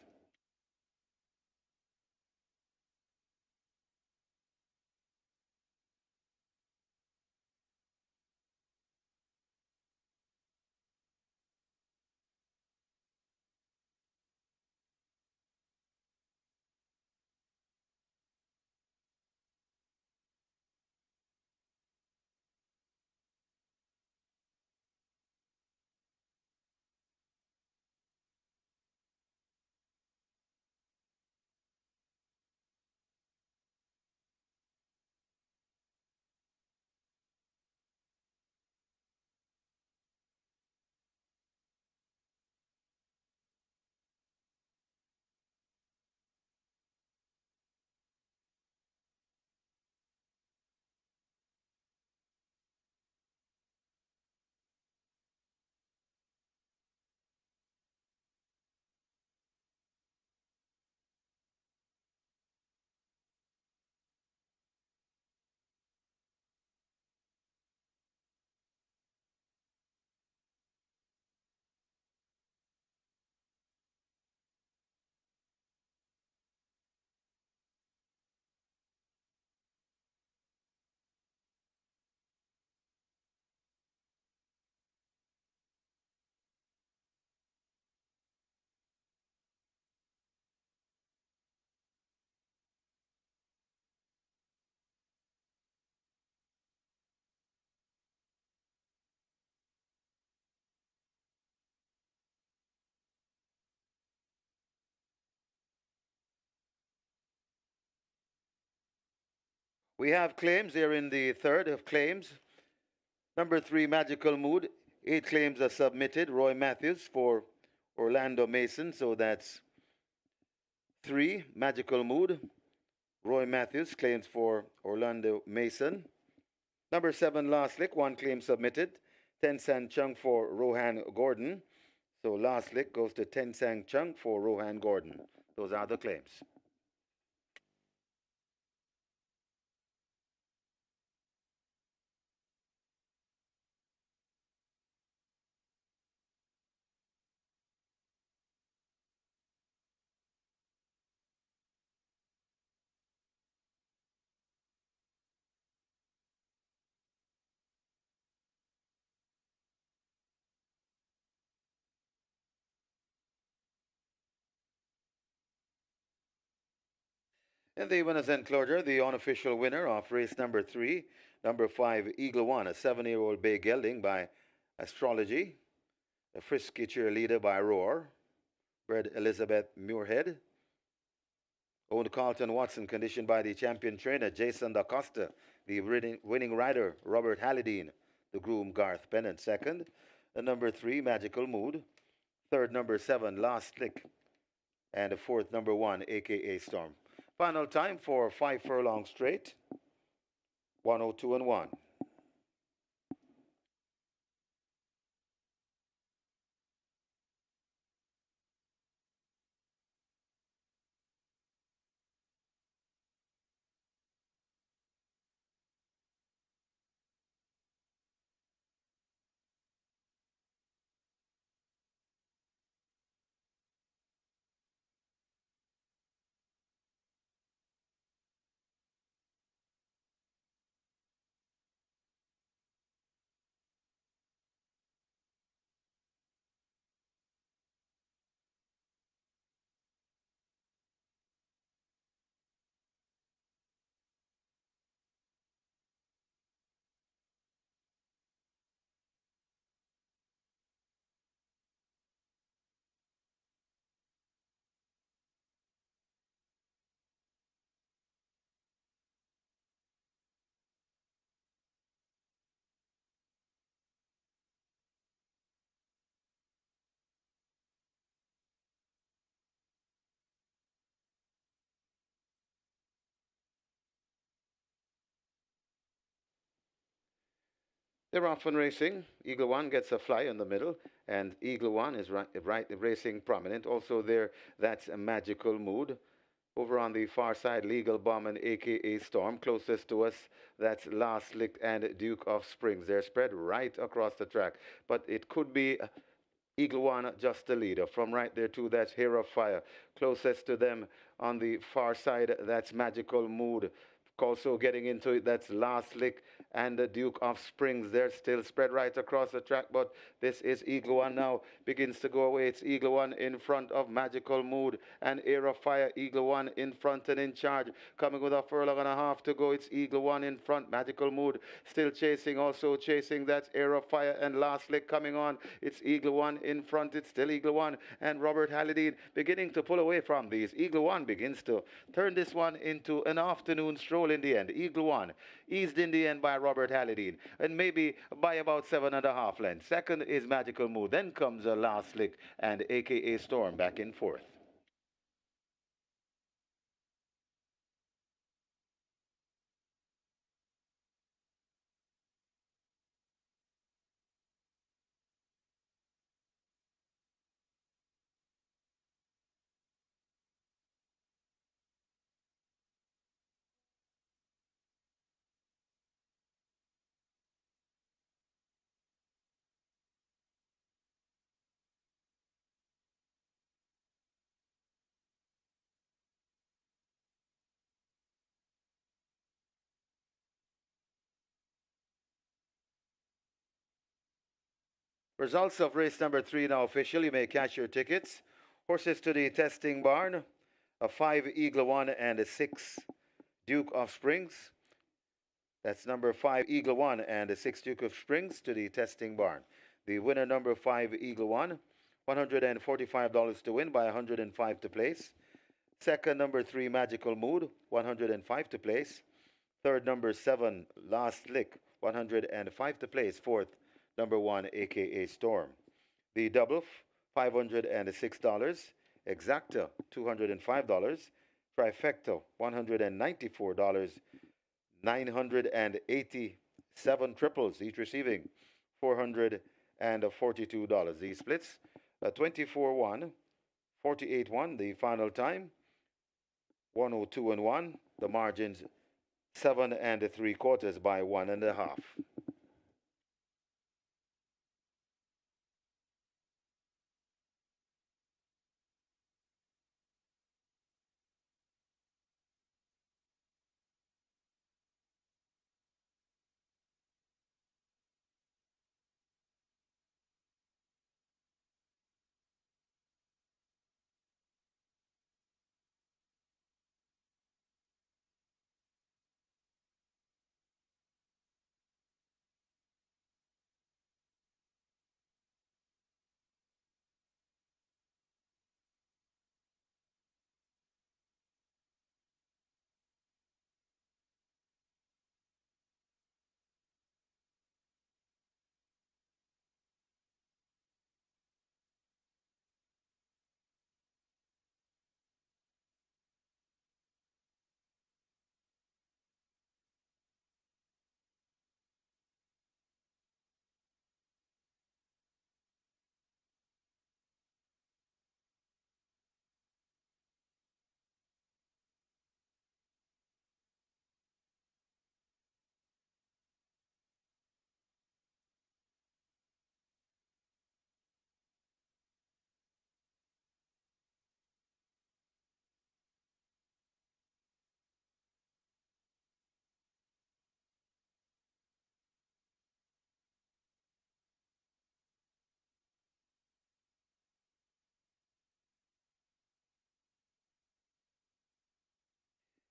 We have claims here in the third of claims. Number 3, Magical Mood. 8 claims are submitted. Roy Matthews for Orlando Mason. So that's 3, Magical Mood. Roy Matthews claims for Orlando Mason. Number 7, Last Lick. 1 claim submitted. 10 Sang Chung for Rohan Gordon. So Last Lick goes to 10 Sang Chung for Rohan Gordon. Those are the claims. And the winners enclosure, the unofficial winner of race number 3, number 5, Eagle One, a 7-year-old bay gelding by Astrology, a frisky cheerleader by Roar, bred Elizabeth Muirhead, Owned Carlton Watson, conditioned by the champion trainer Jason DaCosta. The winning rider Robert Hallidine. The groom Garth Pennant. Second, the number 3 Magical Mood. Third, number 7 Last Lick. And the fourth, number 1 aka Storm. Final time for 5 furlongs straight. 102 and 1. They're often racing. Eagle One gets a fly in the middle, and Eagle One is right racing prominent. Also there, that's a Magical Mood. Over on the far side, Legal Bomb and aka Storm. Closest to us, that's Last Lick and Duke of Springs. They're spread right across the track, but it could be Eagle One just the leader. From right there to that's Hero of Fire. Closest to them on the far side, that's Magical Mood. Also getting into it, that's Last Lick and the Duke of Springs. They're still spread right across the track, but this is Eagle One now. Begins to go away. It's Eagle One in front of Magical Mood and Air of Fire. Eagle One in front and in charge. Coming with a furlong and a half to go. It's Eagle One in front. Magical Mood still chasing. Also chasing. That's Air of Fire and Last Lick coming on. It's Eagle One in front. It's still Eagle One and Robert Hallidine beginning to pull away from these. Eagle One begins to turn this one into an afternoon stroll in the end. Eagle One eased in the end by Robert Hallidine, and maybe by about 7.5 lengths. Second is Magical Mood. Then comes a Last Lick and aka Storm back in fourth. Results of race number 3 now official. You may cash your tickets. Horses to the testing barn. A 5 Eagle One and a 6 Duke of Springs. That's number 5 Eagle One and a 6 Duke of Springs to the testing barn. The winner, number 5 Eagle One, $145 to win by 105 to place. Second, number 3 Magical Mood, 105 to place. Third, number 7 Last Lick, 105 to place. Fourth, number 1 aka Storm. The double, $506. Exacta, $205. Trifecta, $194. 987 triples, each receiving $442. These splits, 24-1, 48-1, the final time, 102 and 1. The margins 7 3/4 by 1.5.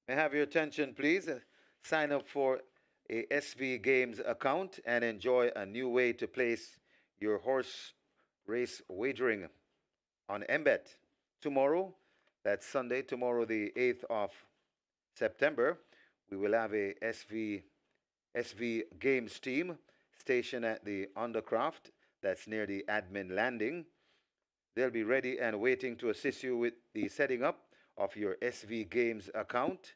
May I have your attention, please? Sign up for a SV Games account and enjoy a new way to place your horse race wagering on Mbet. Tomorrow, that's Sunday, tomorrow, the 8th of September, we will have a SV Games team stationed at the Undercraft, that's near the admin landing. They'll be ready and waiting to assist you with the setting up of your SV Games account.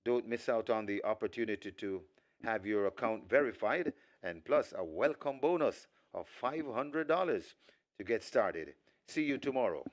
Don't miss out on the opportunity to have your account verified and plus a welcome bonus of $500 to get started. See you tomorrow.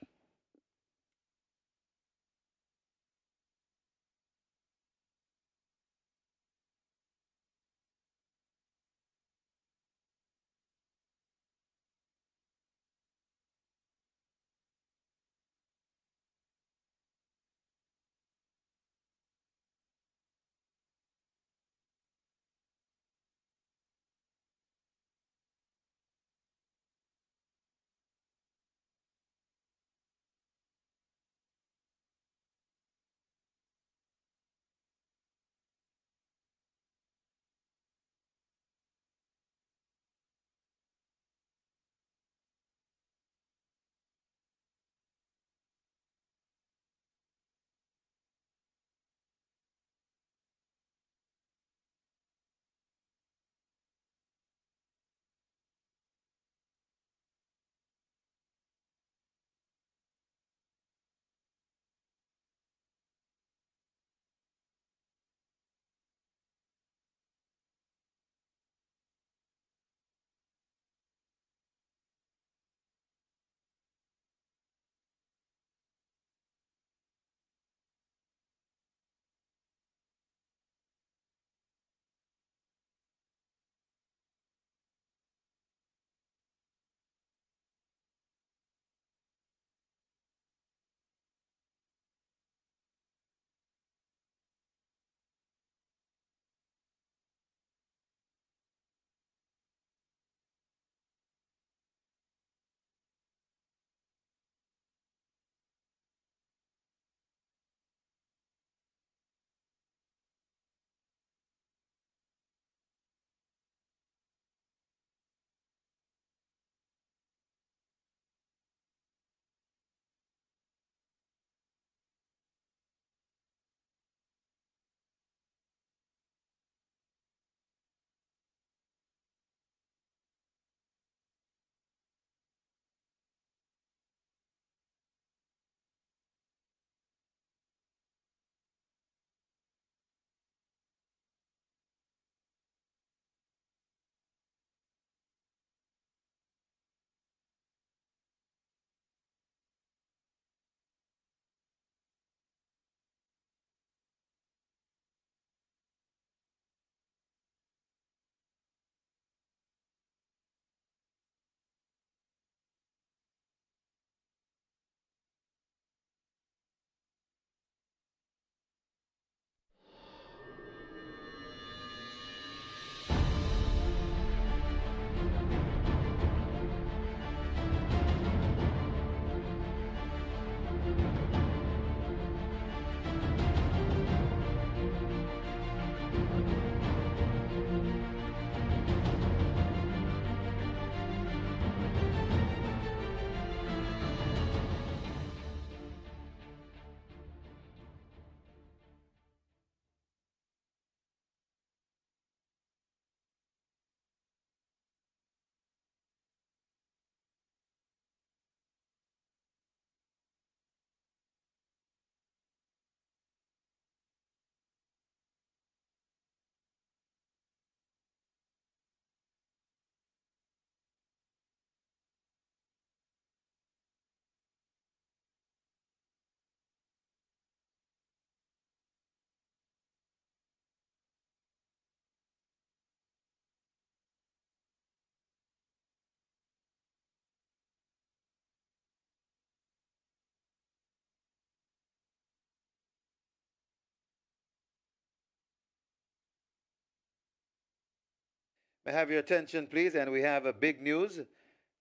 May I have your attention, please? And we have a big news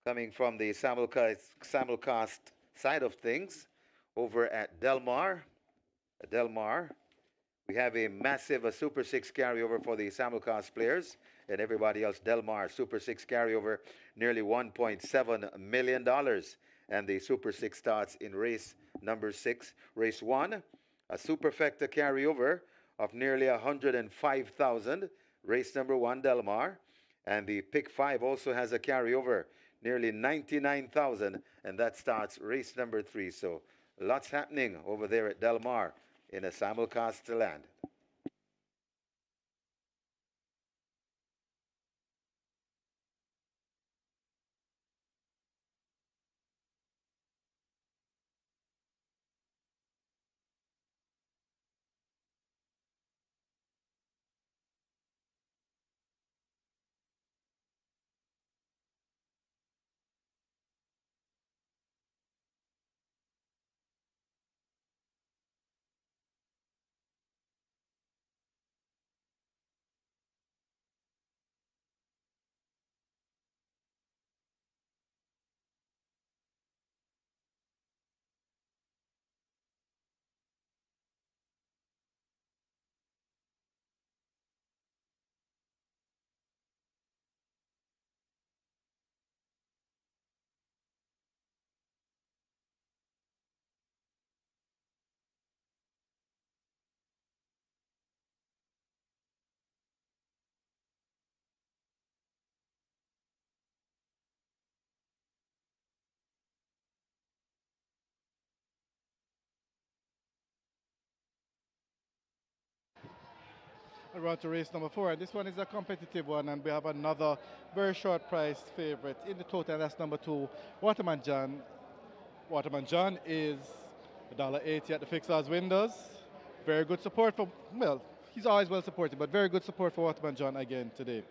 coming from the simulcast side of things over at Del Mar. We have a massive Super 6 carryover for the simulcast players and everybody else. Del Mar Super 6 carryover, nearly $1.7 million. And the Super 6 starts in race number 6. Race 1, a Superfecta carryover of nearly 105,000. Race number 1, Del Mar. And the Pick 5 also has a carryover, nearly 99,000. And that starts race number 3. So lots happening over there at Del Mar in a simulcast land. We're on to race number 4, and this one is a competitive one, and we have another very short priced favorite in the total, and that's number 2, Waterman John. Waterman John is $1.80 at the fixed odds windows. Very good support for, well, he's always well supported, but very good support for Waterman John again today.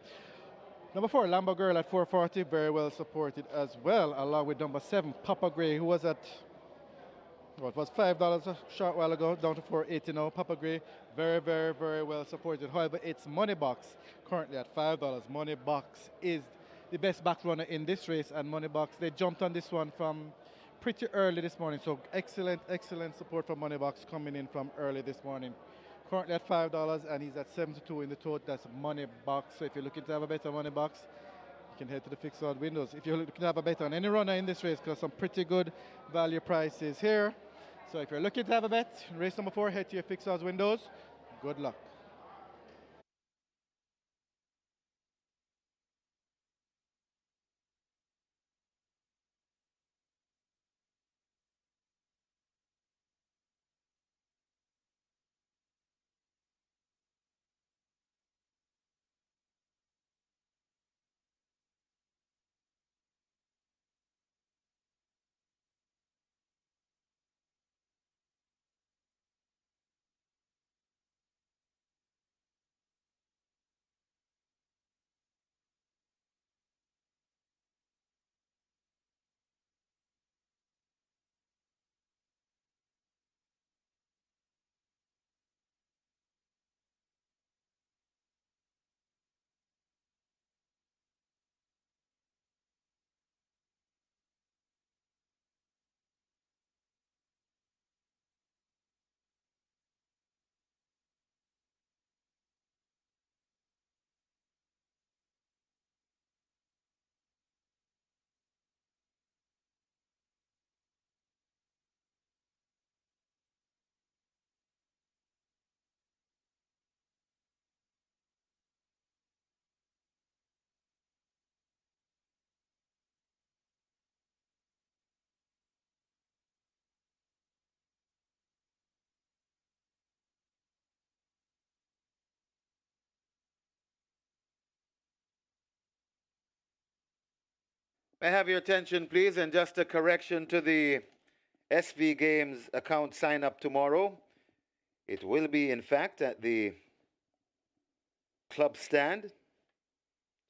Number 4, Lambo Girl at 440, very well supported as well, along with number 7, Papa Gray, who was at, what was $5 a short while ago, down to 480 now. Papa Gray, very, very, very well supported. However, it's Money Box currently at $5. Money Box is the best back runner in this race, and Money Box, they jumped on this one from pretty early this morning. So excellent, excellent support from Money Box coming in from early this morning. Currently at $5, and he's at 72 in the total. That's Money Box. So if you're looking to have a bet on Money Box, you can head to the fixed odd windows. If you're looking to have a bet on any runner in this race, because some pretty good value prices here. So if you're looking to have a bet, race number 4, head to your fixed odds windows. Good luck. May I have your attention, please, and just a correction to the SV Games account sign up tomorrow. It will be, in fact, at the club stand.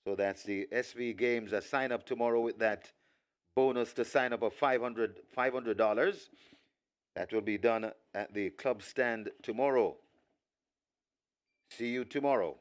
So that's the SV Games sign up tomorrow with that bonus to sign up of $500. That will be done at the club stand tomorrow. See you tomorrow.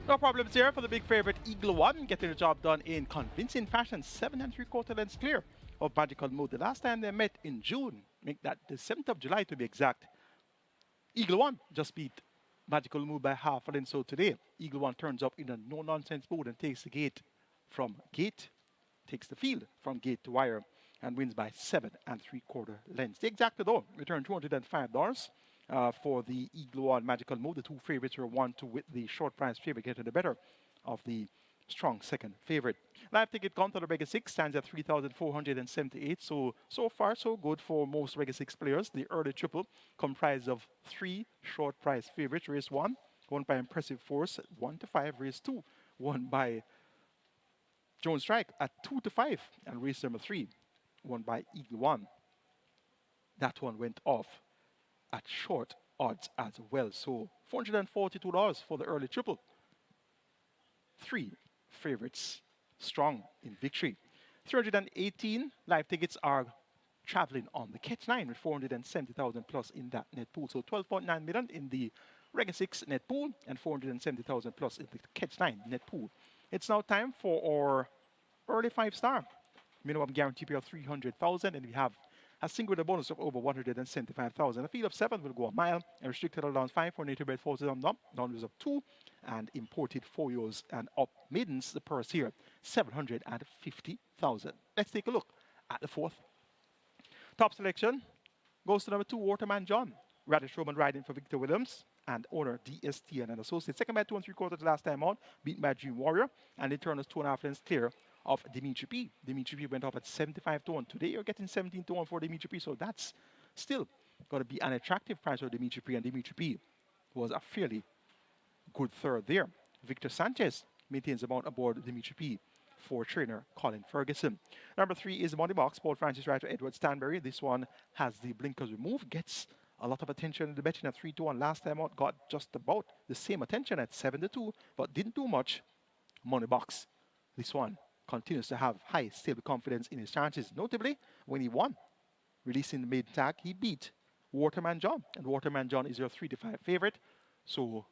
No problems here for the big favorite Eagle One, getting the job done in convincing fashion. 7 3/4 lengths clear of Magical Mode. The last time they met in June, make that the 7th of July to be exact. Eagle One just beat Magical Move by half a length. So today, Eagle One turns up in a no-nonsense mode and takes the gate from gate, takes the field from gate to wire, and wins by 7 3/4 lengths. The exacta though returned $205 for the Eagle One Magical Move. The two favorites were 1-2 with the short price favorite getting the better of the strong second favorite. Live ticket count on the Rega 6 stands at 3,478. So far, so good for most Rega 6 players. The early triple comprised of 3 short price favorites. Race 1, won by Impressive Force, 1-5. Race 2, won by Jones Strike at 2-5. And race number 3, won by Eagle One. That one went off at short odds as well. So $442 for the early triple. 3 favorites strong in victory. 318 live tickets are traveling on the Catch 9 with 470,000 plus in that net pool. So 12.9 million in the Rega 6 net pool and 470,000 plus in the Catch 9 net pool. It's now time for our early 5-star. Minimum guarantee pay of 300,000, and we have a single with a bonus of over 175,000. A field of 7 will go a mile, and restricted allowance 5 for native bred forces on non-use of 2, and imported 4-years and up maidens. The purse here, 750,000. Let's take a look at the 4th. Top selection goes to number 2, Waterman John. Radish Roman riding for Victor Williams and owner DST and an associate. Second by 2 3/4 last time out, beaten by Dream Warrior, and it turned us 2.5 lengths clear of Dimitri P. Dimitri P went off at 75-1. Today you're getting 17-1 for Dimitri P, so that's still going to be an attractive price for Dimitri P, and Dimitri P was a fairly good third there. Victor Sanchez maintains the mount aboard Dimitri P for trainer Colin Ferguson. Number 3 is Money Box, Paul Francis Wright to Edward Stanberry. This one has the blinkers removed, gets a lot of attention in the betting at 3-1. Last time out got just about the same attention at 7-2, but didn't do much. Money Box, this one continues to have high stable confidence in his chances. Notably, when he won, releasing the maiden tag, he beat Waterman John, and Waterman John is your 3-5 favorite. So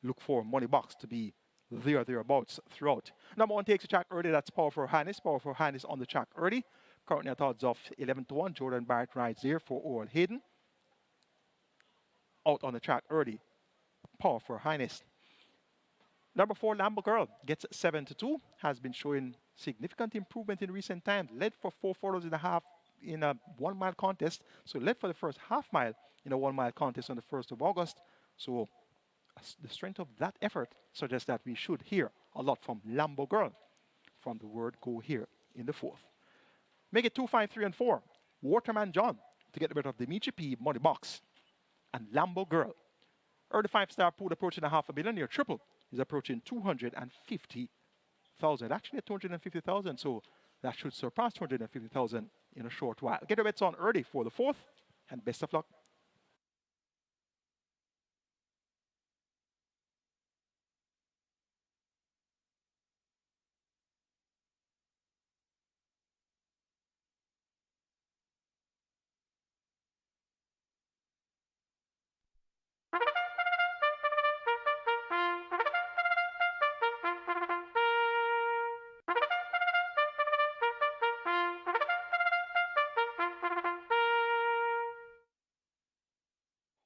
look for Money Box to be thereabouts throughout. Number 1 takes the track early. That's Powerful Highness. Powerful Highness on the track early. Currently at odds of 11-1. Jordan Barrett rides there for Oral Hayden. Out on the track early, Powerful Highness. Number 4, Lambo Girl, gets 7-2. Has been showing significant improvement in recent times. Led for 4 furlongs and a half in a 1-mile contest. So led for the first half mile in a 1-mile contest on the 1st of August. So the strength of that effort suggests that we should hear a lot from Lambo Girl from the word go here in the 4th. Make it 2, 5, 3, and 4. Waterman John to get the better of Dimitri P, Money Box, and Lambo Girl. Early 5-star pool approaching $500,000. Your triple is approaching 250,000. Actually at 250,000, so that should surpass 250,000 in a short while. Get your bets on early for the 4th, and best of luck.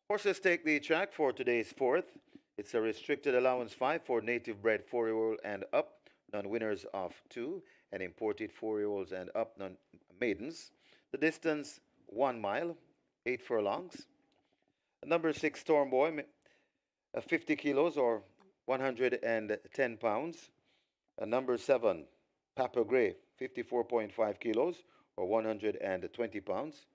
Horses take the track for today's 4th. It's a restricted allowance 5 for native bred 4-year-old and up, non-winners of 2, and imported 4-year-olds and up, non-maidens. The distance 1 mile, 8 furlongs. Number 6, Storm Boy, 50 kilos or 110 pounds. Number 7, Papa Gray, 54.5 kilos or 120 pounds.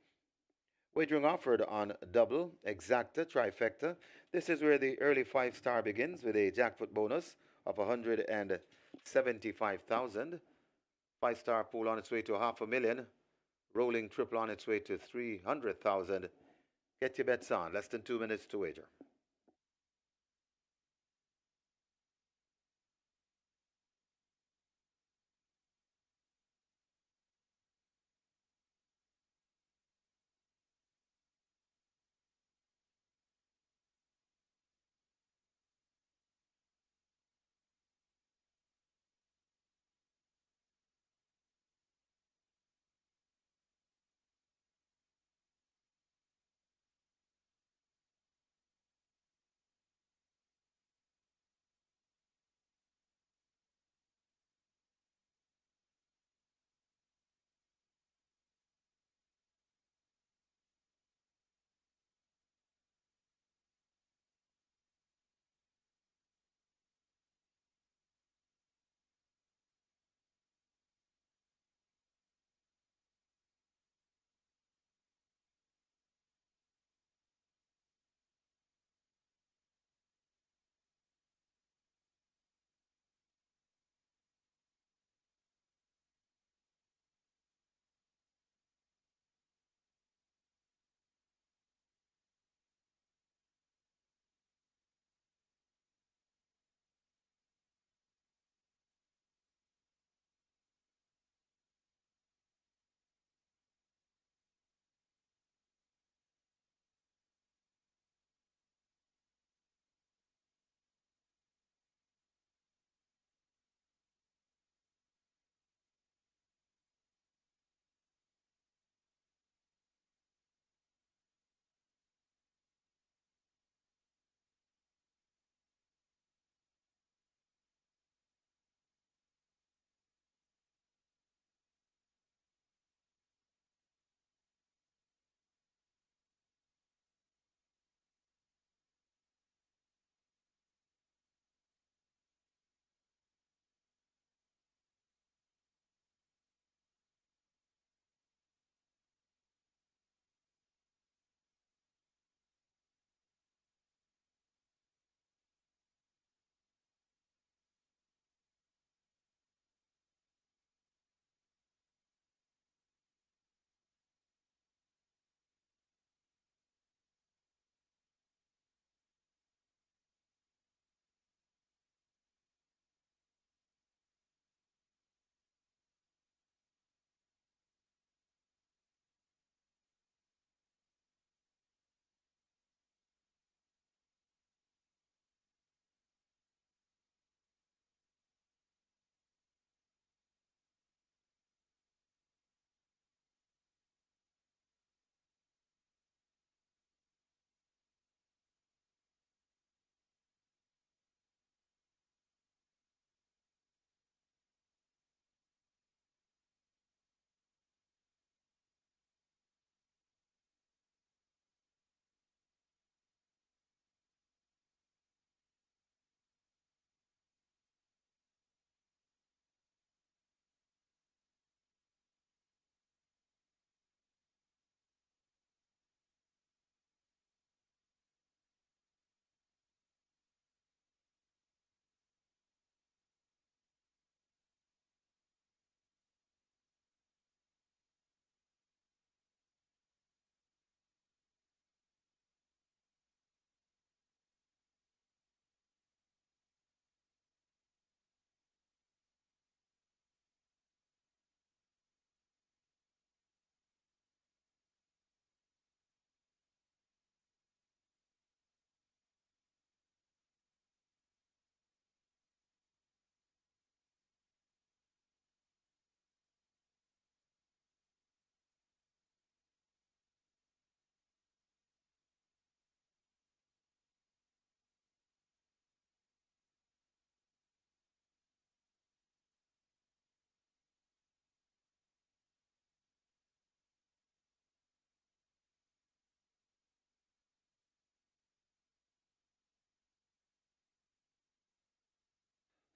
Wagering offered on double, exacta, trifecta. This is where the early five-star begins with a jackpot bonus of 175,000. Five-star pool on its way to $500,000. Rolling triple on its way to 300,000. Get your bets on. Less than 2 minutes to wager.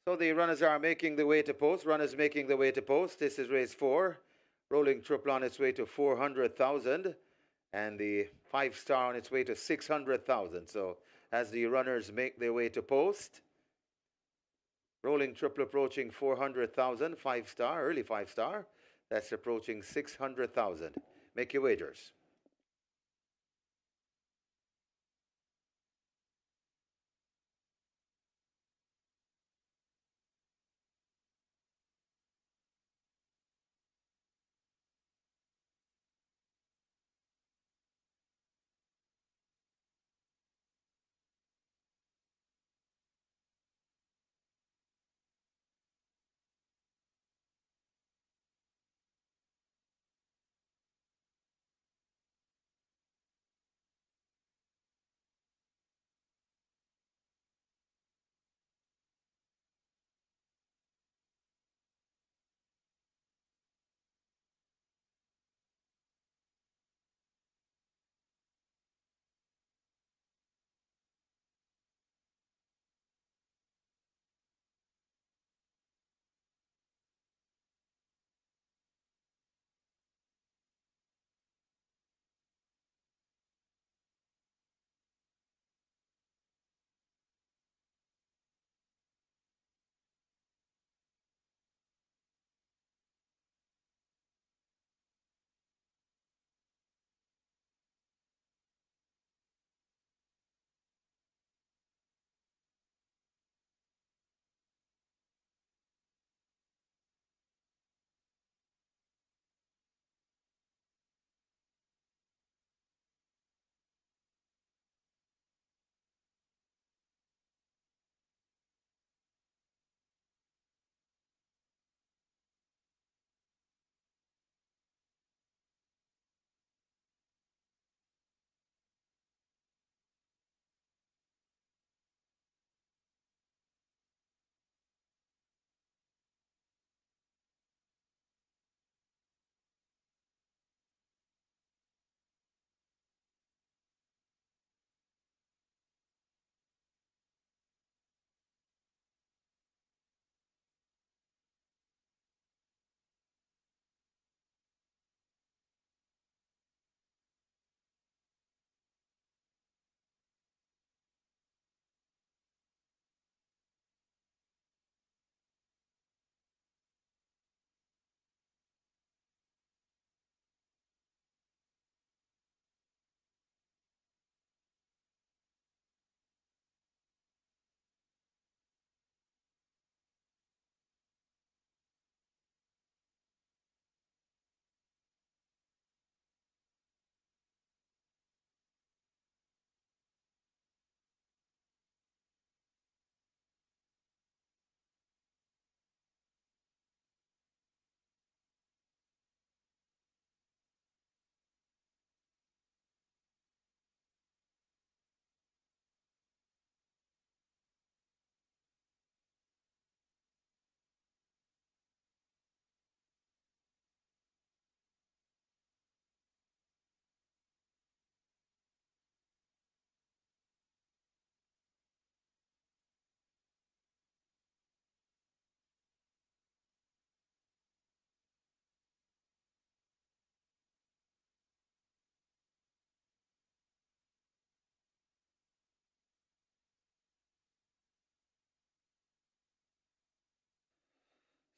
So the runners are making the way to post. Runners making the way to post. This is race 4. Rolling triple on its way to 400,000. And the 5-star on its way to 600,000. So as the runners make their way to post, rolling triple approaching 400,000, 5-star, early 5-star. That's approaching 600,000. Make your wagers.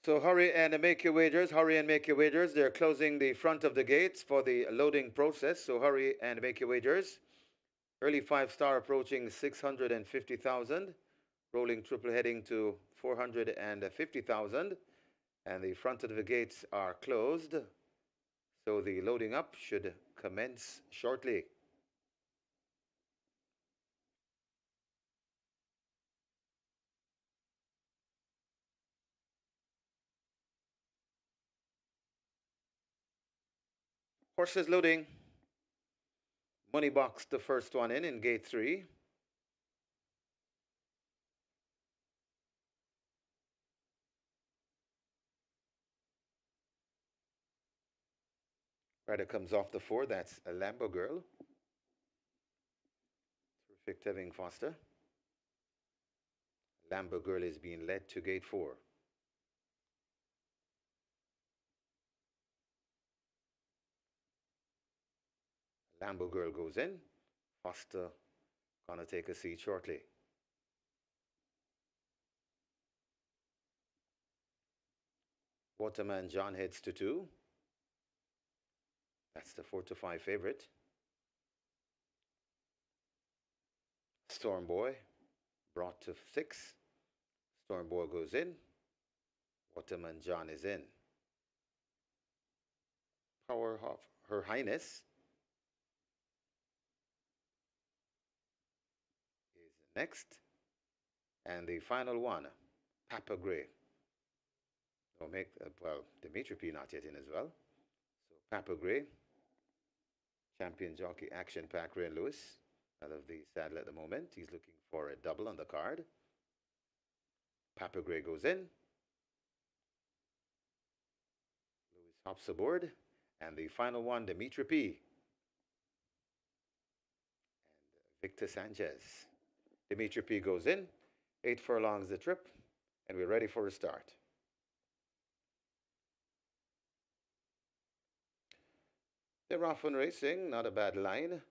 So hurry and make your wagers. Hurry and make your wagers. They're closing the front of the gates for the loading process. So hurry and make your wagers. Early 5-star approaching 650,000. Rolling triple heading to 450,000. And the front of the gates are closed. So the loading up should commence shortly. Horses loading. Money box, the first one in gate 3. Rider comes off the 4. That's a Lambo Girl. Terrific Tevin Foster. Lambo Girl is being led to gate 4. Lambo Girl goes in. Foster gonna take a seat shortly. Waterman John heads to 2. That's the 4 to 5 favorite. Storm Boy brought to 6. Storm Boy goes in. Waterman John is in. Power of Her Highness is next. And the final one, Papa Gray. Don't make, well, Dimitri P not yet in as well. So Papa Gray, champion jockey action pack Ray Lewis out of the saddle at the moment. He's looking for a double on the card. Papa Gray goes in. Lewis hops aboard. And the final one, Dimitri P. And Victor Sanchez. Dimitri P goes in. 8 furlongs the trip. And we're ready for a start. They're off and racing, not a bad line.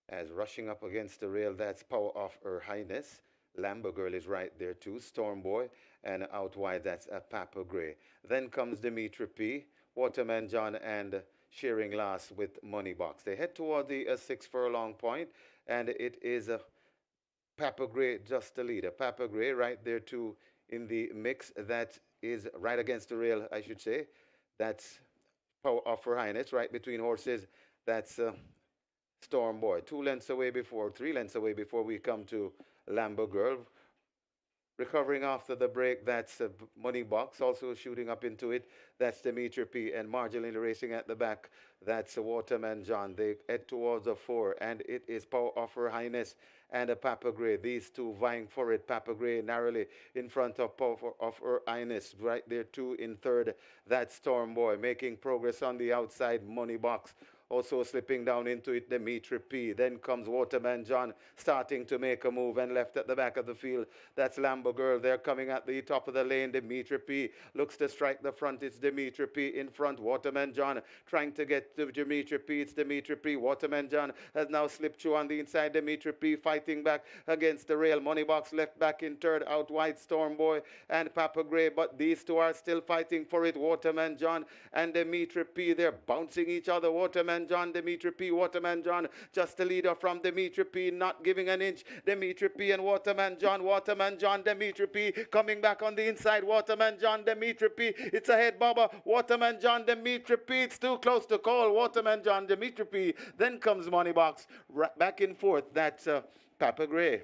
As rushing up against the rail, that's Power of Her Highness. Lambo Girl is right there too. Storm Boy. And out wide, that's a Papa Gray. Then comes Dimitri P. Waterman John and Shearing Last with Money Box. They head toward the 6 furlong point, and it is Papa Gray just the leader. Papa Gray right there too in the mix. That is right against the rail, I should say. That's Power of Her Highness right between horses. That's Storm Boy. 2 lengths away before, 3 lengths away before we come to Lambo Girl. Recovering after the break, that's Money Box. Also shooting up into it, that's Dimitri P. And marginally racing at the back, that's Waterman John. They head towards a 4, and it is Power of Her Highness and a Papa Gray. These two vying for it. Papa Gray narrowly in front of Power of Her Highness. Right there, 2 in third. That's Storm Boy. Making progress on the outside, Money Box. Also slipping down into it, Dimitri P. Then comes Waterman John starting to make a move and left at the back of the field. That's Lambo Girl. They're coming at the top of the lane. Dimitri P. looks to strike the front. It's Dimitri P. in front. Waterman John trying to get to Dimitri P. It's Dimitri P. Waterman John has now slipped through on the inside. Dimitri P. fighting back against the rail. Money Box left back in third. Out wide, Storm Boy and Papa Gray. But these two are still fighting for it. Waterman John and Dimitri P. They're bouncing each other. Waterman John, Dimitri P. Waterman John, just the leader from Dimitri P. Not giving an inch. Dimitri P. and Waterman John, Dimitri P. coming back on the inside. Waterman John, Dimitri P. It's ahead, Baba. Waterman John, Dimitri P. It's too close to call. Waterman John, Dimitri P. Then comes Money Box. Right back and forth. That's Papa Gray.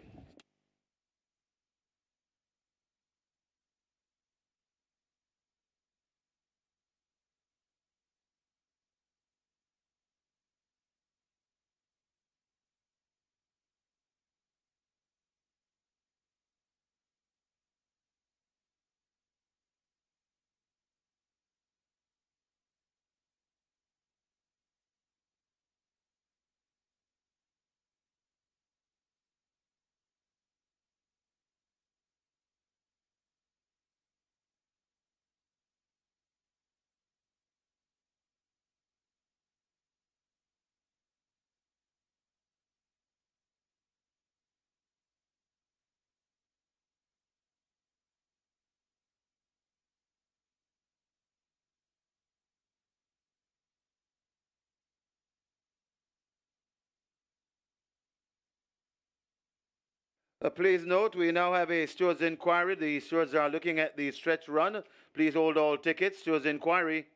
Please note, we now have a stewards inquiry. The stewards are looking at the stretch run. Please hold all tickets. Stewards inquiry.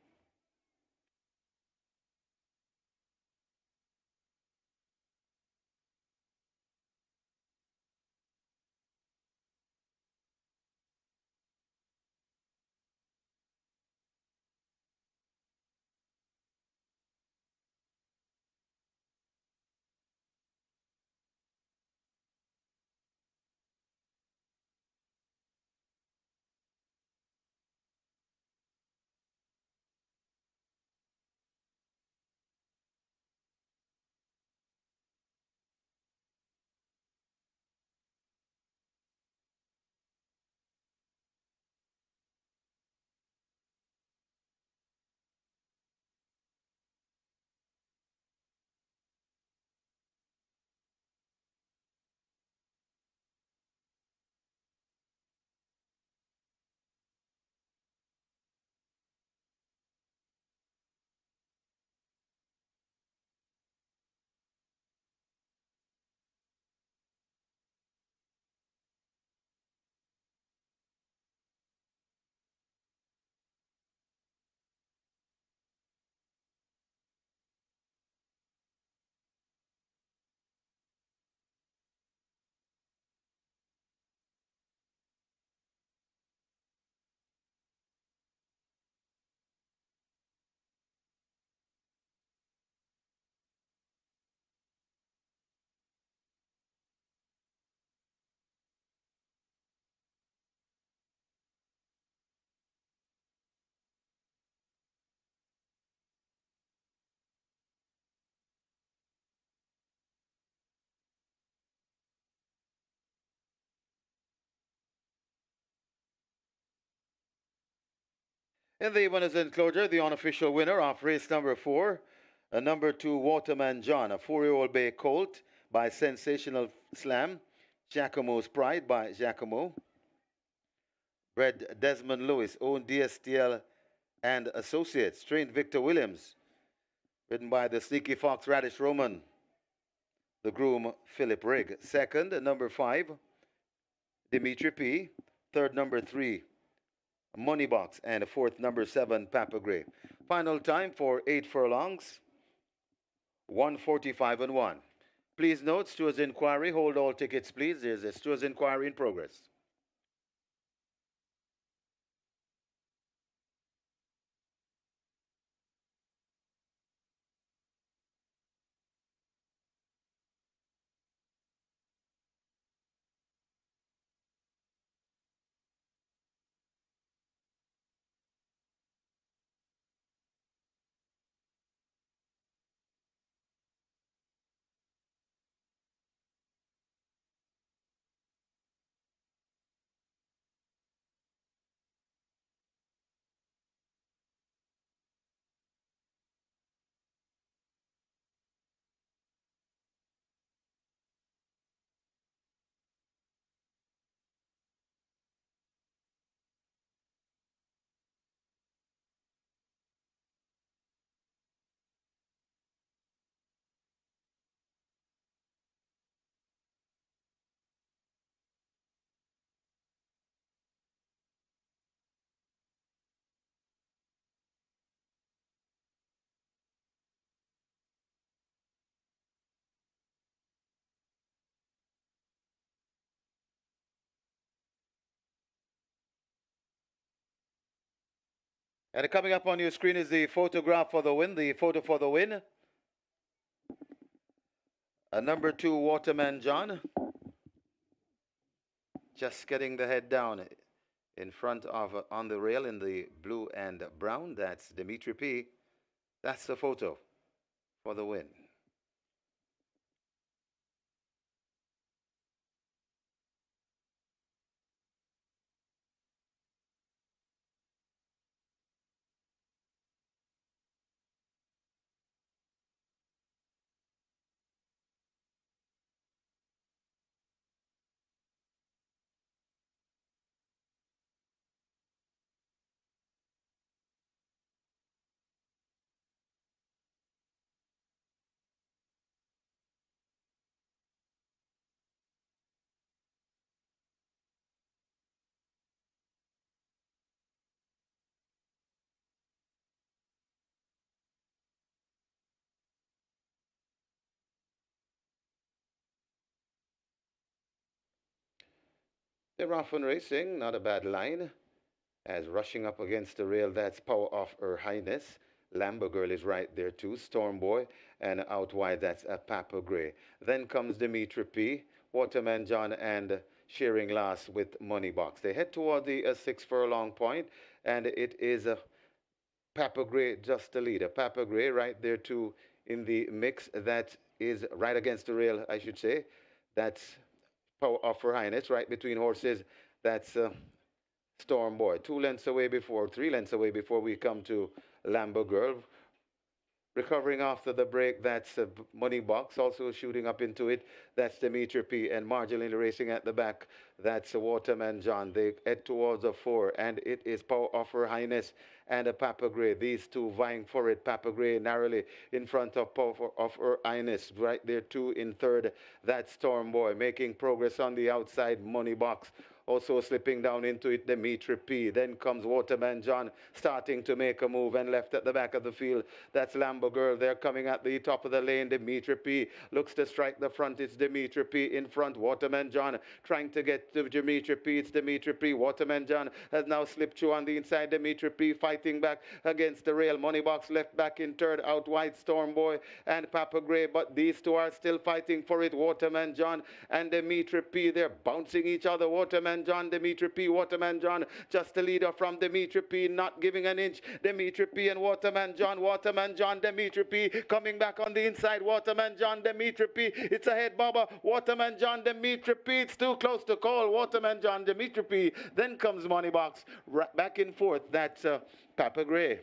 In the winners enclosure, the unofficial winner of race number 4, a number 2 Waterman John, a 4-year-old bay colt by Sensational Slam, Giacomo's Pride by Giacomo, bred Desmond Lewis, owned DSTL and Associates, trained Victor Williams, ridden by the Sneaky Fox Radish Roman, the groom Philip Rigg. Second, number 5, Dimitri P. Third, number 3, Money Box, and fourth, number 7, Papa Gray. Final time for 8 furlongs, 1:45 and 1. Please note, stewards inquiry, hold all tickets please. There's a stewards inquiry in progress. And coming up on your screen is the photograph for the win, the photo for the win. A number 2 Waterman John, just getting the head down in front of on the rail in the blue and brown. That's Dimitri P. That's the photo for the win. They're off and racing, not a bad line. As rushing up against the rail, that's Power of Her Highness. Lambo Girl is right there too, Storm Boy, and out wide that's a Papa Gray. Then comes Dimitri P, Waterman John, and Shearing last with Money Box. They head toward the 6 furlong point, and it is Papa Gray just the leader. Papa Gray right there too in the mix. That is right against the rail, I should say. That's Power of Her Highness right between horses. That's Storm Boy. 2 lengths away before, 3 lengths away before we come to Lambo Girl. Recovering after the break, that's Money Box, also shooting up into it. That's Dimitri P. And marginally racing at the back, that's Waterman John. They head towards a 4, and it is Power of Her Highness and a Papa Gray. These two vying for it. Papa Gray narrowly in front of Power of Her Highness. Right there, 2 in third. That's Storm Boy making progress on the outside. Money Box also slipping down into it, Dimitri P. Then comes Waterman John starting to make a move, and left at the back of the field, that's Lambo Girl. They're coming at the top of the lane. Dimitri P. looks to strike the front. It's Dimitri P. in front. Waterman John trying to get to Dimitri P. It's Dimitri P. Waterman John has now slipped through on the inside. Dimitri P. fighting back against the rail. Money Box left back in third. Out wide, Storm Boy and Papa Gray. But these two are still fighting for it. Waterman John and Dimitri P. They're bouncing each other. Waterman Waterman John, Dimitri P. Waterman John, just a leader from Dimitri P. Not giving an inch. Dimitri P. and Waterman John, Dimitri P. Coming back on the inside. Waterman John, Dimitri P. It's ahead, Baba. Waterman John, Dimitri P. It's too close to call. Waterman John, Dimitri P. Then comes Moneybox. Back and forth. That's Papa Gray.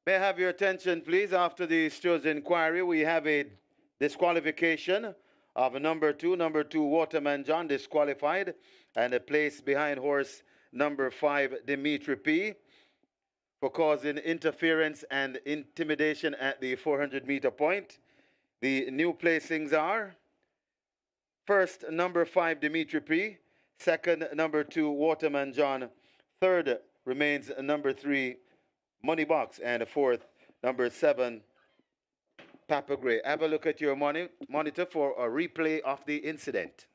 May I have your attention, please? After the steward's inquiry, we have a disqualification of number two, Waterman John, disqualified, and a place behind horse number 5, Dimitri P, for causing interference and intimidation at the 400-meter point. The new placings are first, number 5, Dimitri P, second, number 2, Waterman John, third remains number 3, Moneybox, and fourth, number 7, Papa Gray. Have a look at your monitor for a replay of the incident.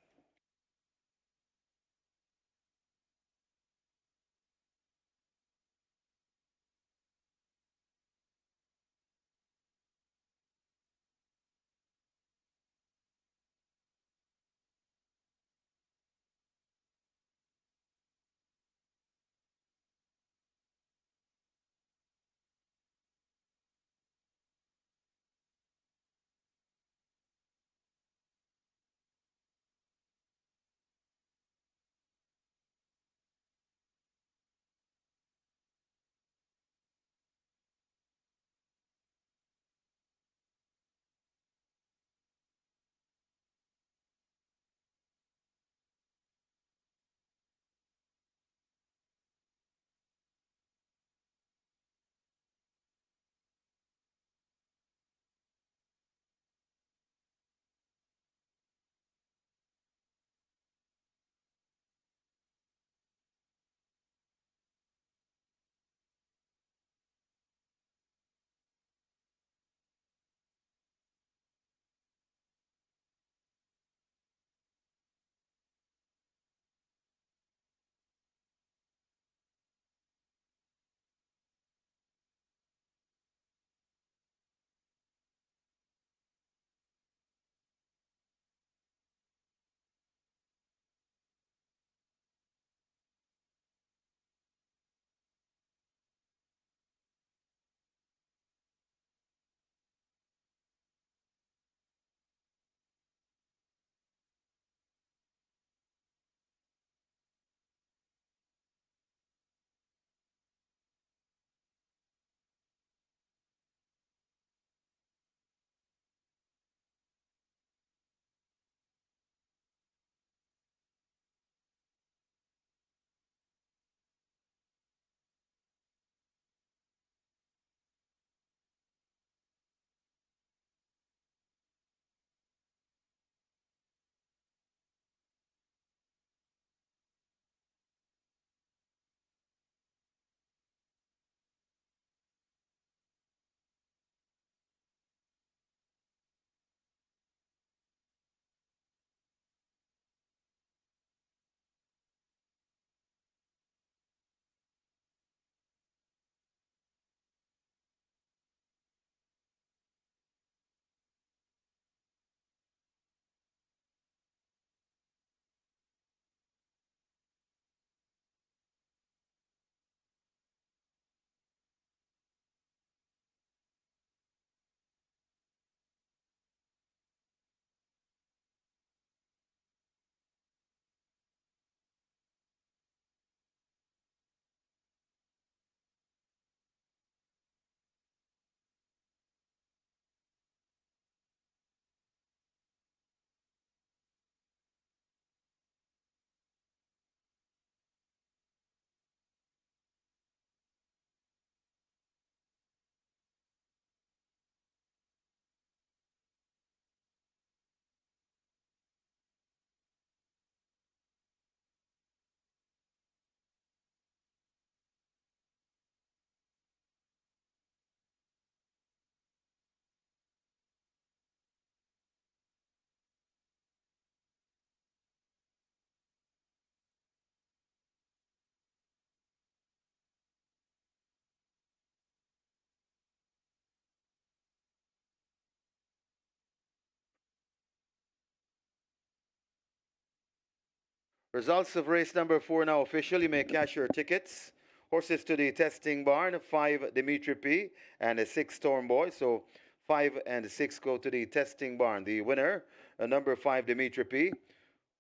Results of race number 4 now official. You may cash your tickets. Horses to the testing barn, 5 Dimitri P and a 6 Storm Boy. So 5 and 6 go to the testing barn. The winner, number 5 Dimitri P,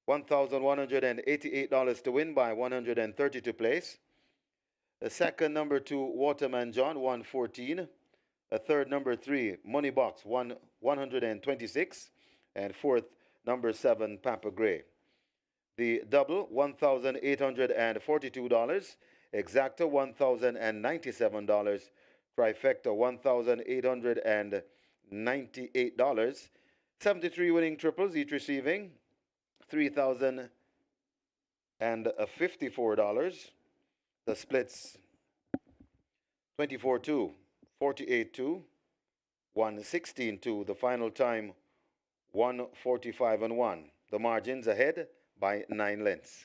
$1,188 to win by 130 to place. The second, number 2 Waterman John, 114. A third, number 3 Money Box, 126. And fourth, number 7 Papa Gray. The double, $1,842. Exacta, $1,097. Trifecta, $1,898. 73 winning triples, each receiving $3,054. The splits, 24-2, 48-2, 116-2. The final time, 145-1. The margins ahead by 9 lengths.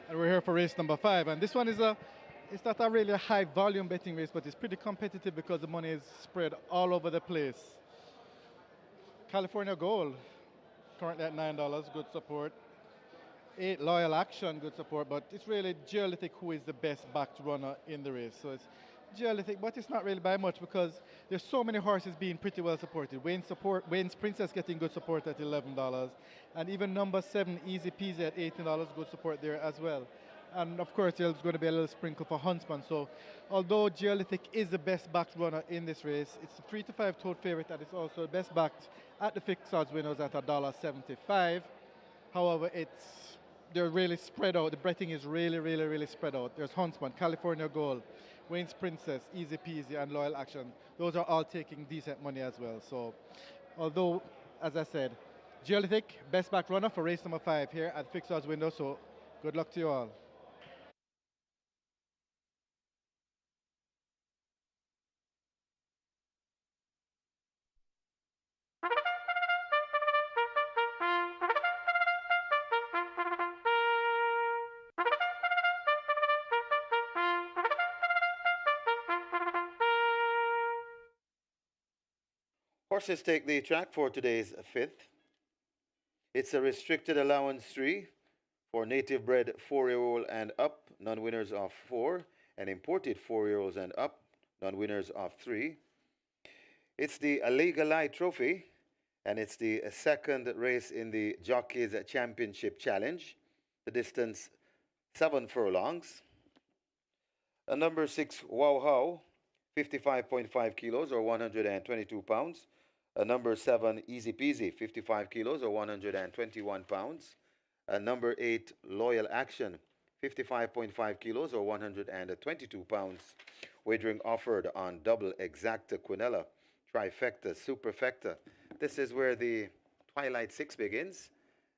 And we're here for race number 5. And this one is it's not a really high volume betting race, but it's pretty competitive because the money is spread all over the place. California Gold, currently at $9, good support. 8 Loyal Action, good support, but it's really Geolithic who is the best backed runner in the race. So it's Geolithic, but it's not really by much because there's so many horses being pretty well supported. Wayne's Princess getting good support at $11, and even number 7 Easy Peasy at $18, good support there as well. And of course, there's going to be a little sprinkle for Huntsman. So although Geolithic is the best backed runner in this race, it's a 3 to 5 total favorite, and it's also the best backed at the fixed odds winners at $1.75. However, they're really spread out. The betting is really, really, really spread out. There's Huntsman, California Gold, Wayne's Princess, Easy Peasy, and Loyal Action. Those are all taking decent money as well. So, although, as I said, Geolithic, best back runner for race number 5 here at Fixed Odds Window. So, good luck to you all. Horses take the track for today's 5th. It's a restricted allowance 3 for native bred 4-year-old and up, non-winners of 4, and imported 4-year-olds and up, non-winners of 3. It's the Alegalai Trophy, and it's the second race in the Jockeys Championship Challenge. The distance 7 furlongs. Number 6 Wow How, 55.5 kilos or 122 pounds. Number 7 Easy Peasy, 55 kilos or 121 pounds. Number 8 Loyal Action, 55.5 kilos or 122 pounds. Wagering offered on double exacta quinella, trifecta, superfecta. This is where the Twilight 6 begins,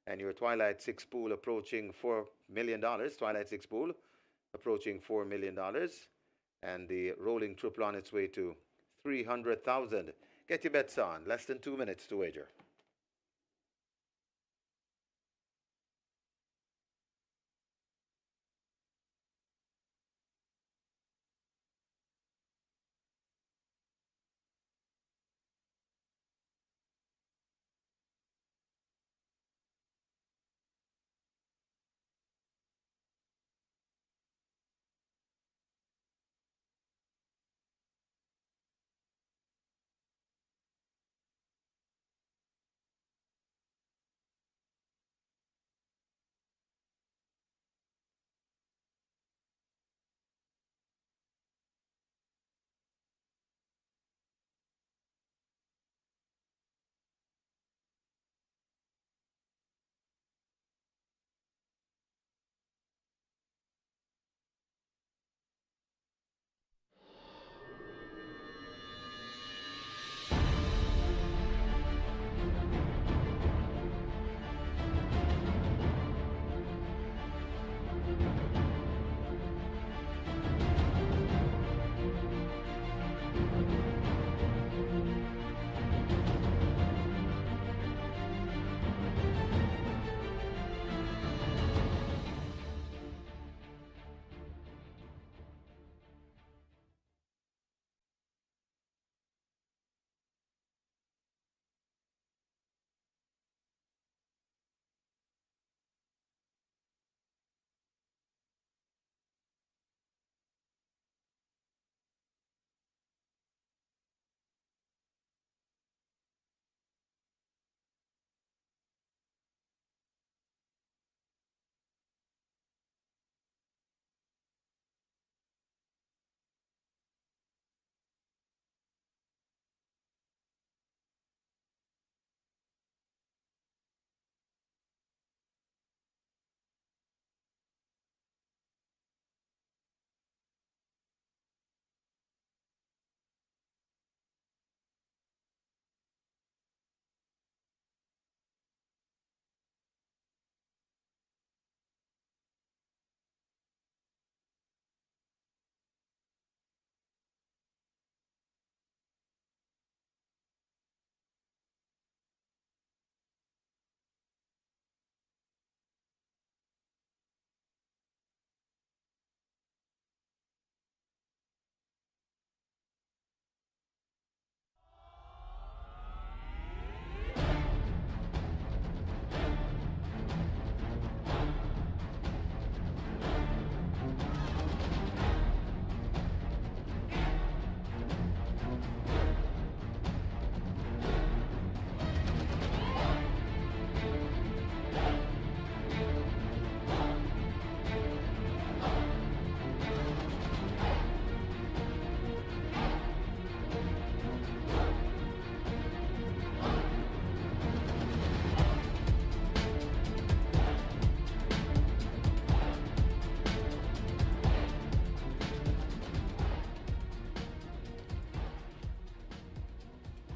and your Twilight 6 pool approaching $4 million. Twilight 6 pool approaching $4 million, and the rolling triple on its way to 300,000. Get your bets on. Less than 2 minutes to wager.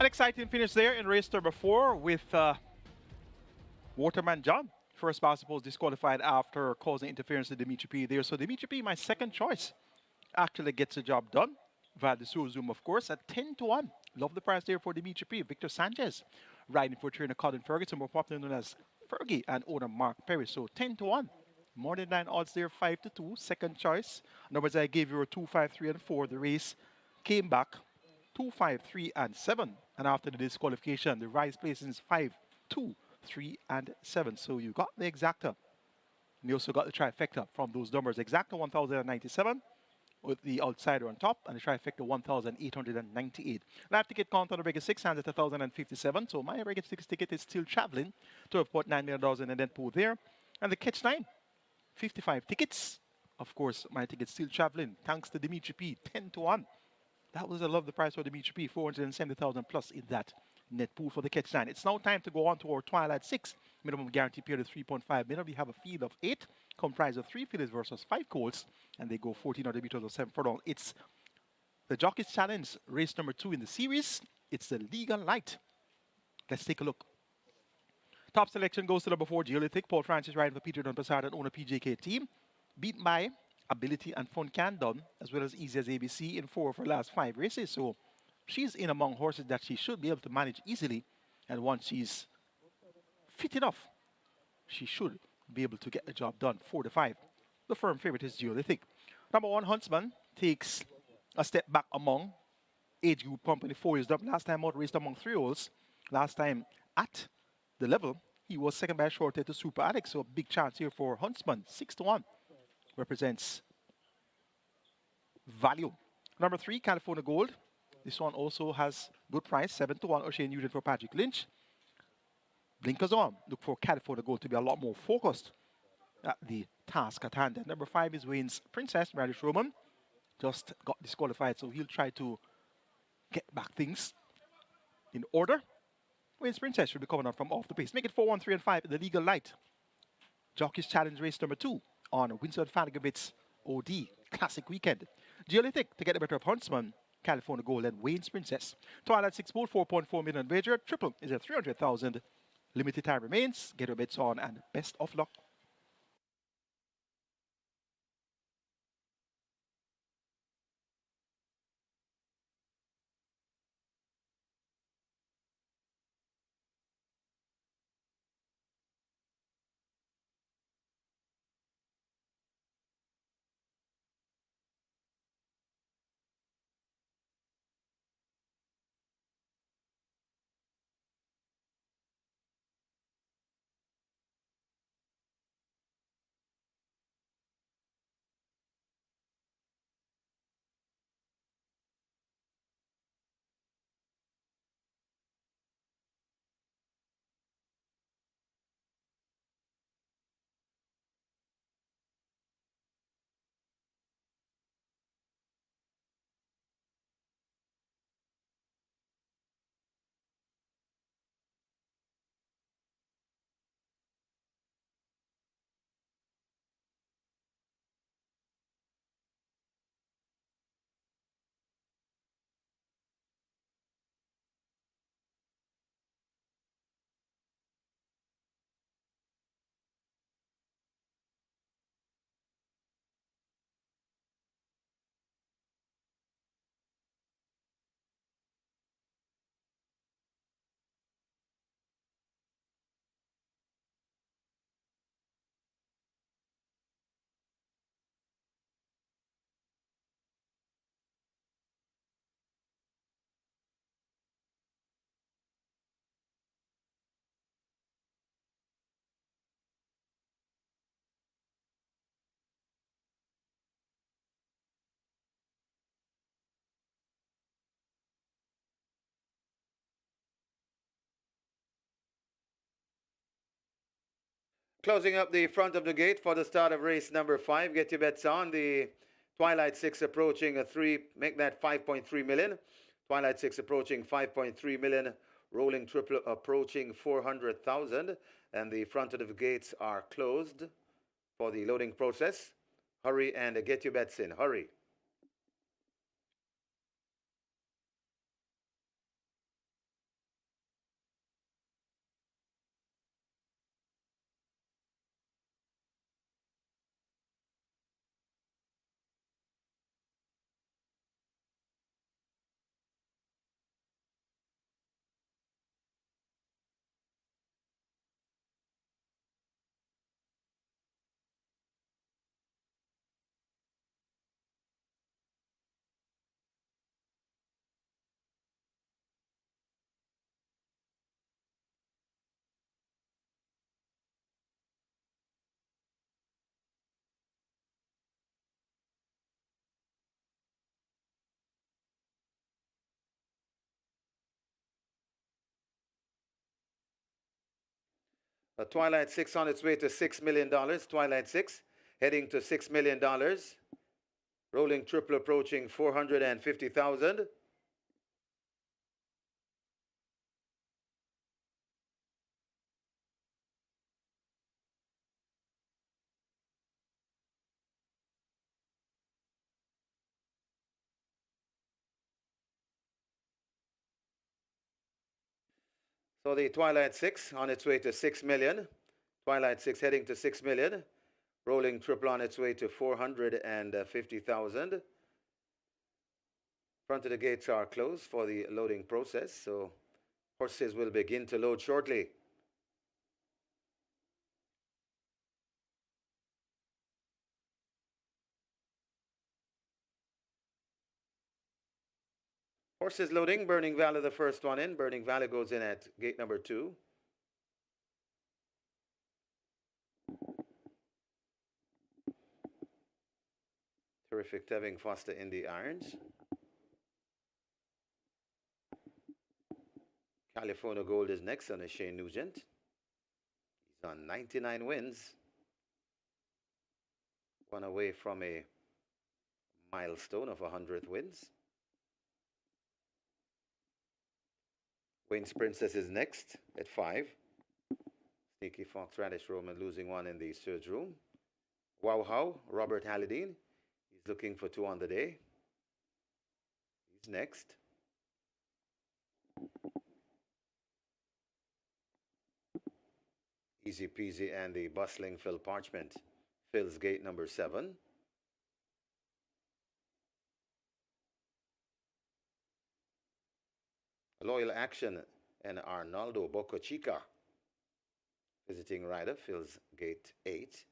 An exciting finish there in race number 4 with Waterman John. First basketball disqualified after causing interference to Dimitri P there. So Dimitri P, my second choice, actually gets the job done. Via the Zoom, of course, at 10-1. Love the price there for Dimitri P. Victor Sanchez riding for trainer Colin Ferguson, more popularly known as Fergie, and owner Mark Perry. So 10-1. More than 9 odds there, 5-2. Second choice. Numbers I gave you were 2, 5, 3, and 4. The race came back 2, 5, 3, and 7. And after the disqualification, the rise places 5, 2, 3, and 7. So you got the exacta. And you also got the trifecta from those numbers. Exacta 1,097 with the outsider on top, and the trifecta 1,898. Live ticket count on the regular 6 hands at 1,057. So my regular 6 ticket is still traveling. $12.9 million in the net pool there. And the catch line, 55 tickets. Of course, my ticket's still traveling. Thanks to Dimitri P, 10-1. That was, I love the price for Dimitri P, 470,000 plus in that net pool for the catch line. It's now time to go on to our Twilight 6. Minimum guarantee period of 3.5 minutes. We have a field of 8, comprised of 3 fillies versus 5 colts, and they go 1,400 meters or 7 furlong. It's the Jockeys Challenge, race number 2 in the series. It's the Legal Light. Let's take a look. Top selection goes to number 4, Geolithic. Paul Francis riding for Peter Dunn-Passard and owner PJK team. Beaten by Ability and Fun Can Done, as well as Easy as ABC in 4 of her last 5 races. So she's in among horses that she should be able to manage easily. And once she's fit enough, she should be able to get the job done. 4-5. The firm favorite is Geolithic. Number 1, Huntsman, takes a step back among age group company 4 years up. Last time out raced among 3-year-olds. Last time at the level, he was second by a short head to Super Alex. So a big chance here for Huntsman. 6-1 represents value. Number 3, California Gold. This one also has good price. 7-1 O'Shea Newton for Patrick Lynch. Blinkers on. Look for California Gold to be a lot more focused at the task at hand. And number 5 is Wayne's Princess, Radish Roman. Just got disqualified, so he'll try to get back things in order. Wayne's Princess should be coming on from off the pace. Make it 4-1, 3, and 5 in the Legal Light. Jockeys Challenge race number 2 on Winston Fanagovitz OD Classic Weekend. Geolithic to get the better of Huntsman, California Gold, and Wayne's Princess. Twilight 6 pool, 4.4 million wager. Triple is at 300,000. Limited time remains. Get your bets on, and best of luck. Closing up the front of the gate for the start of race number 5. Get your bets on. The Twilight 6 approaching a 3, make that 5.3 million. Twilight 6 approaching 5.3 million. Rolling triple approaching 400,000. And the front of the gates are closed for the loading process. Hurry and get your bets in. Hurry. Twilight 6 on its way to $6 million. Twilight 6 heading to $6 million. Rolling triple approaching 450,000. So the Twilight 6 on its way to 6 million. Twilight 6 heading to 6 million. Rolling triple on its way to 450,000. Front of the gates are closed for the loading process, so horses will begin to load shortly. Horses loading, Burning Valley the first one in. Burning Valley goes in at gate number 2. Terrific Tevin Foster in the irons. California Gold is next on Shane Nugent. He's on 99 wins. One away from a milestone of 100th wins. Wayne's Princess is next at 5. Sneaky Fox Radish Roman losing one in the surge room. Wow How, Robert Hallidine. He's looking for 2 on the day. He's next. Easy Peasy and the bustling Phil Parchment fills gate number 7. Loyal Action and Arnaldo Boca Chica visiting rider fills gate 8.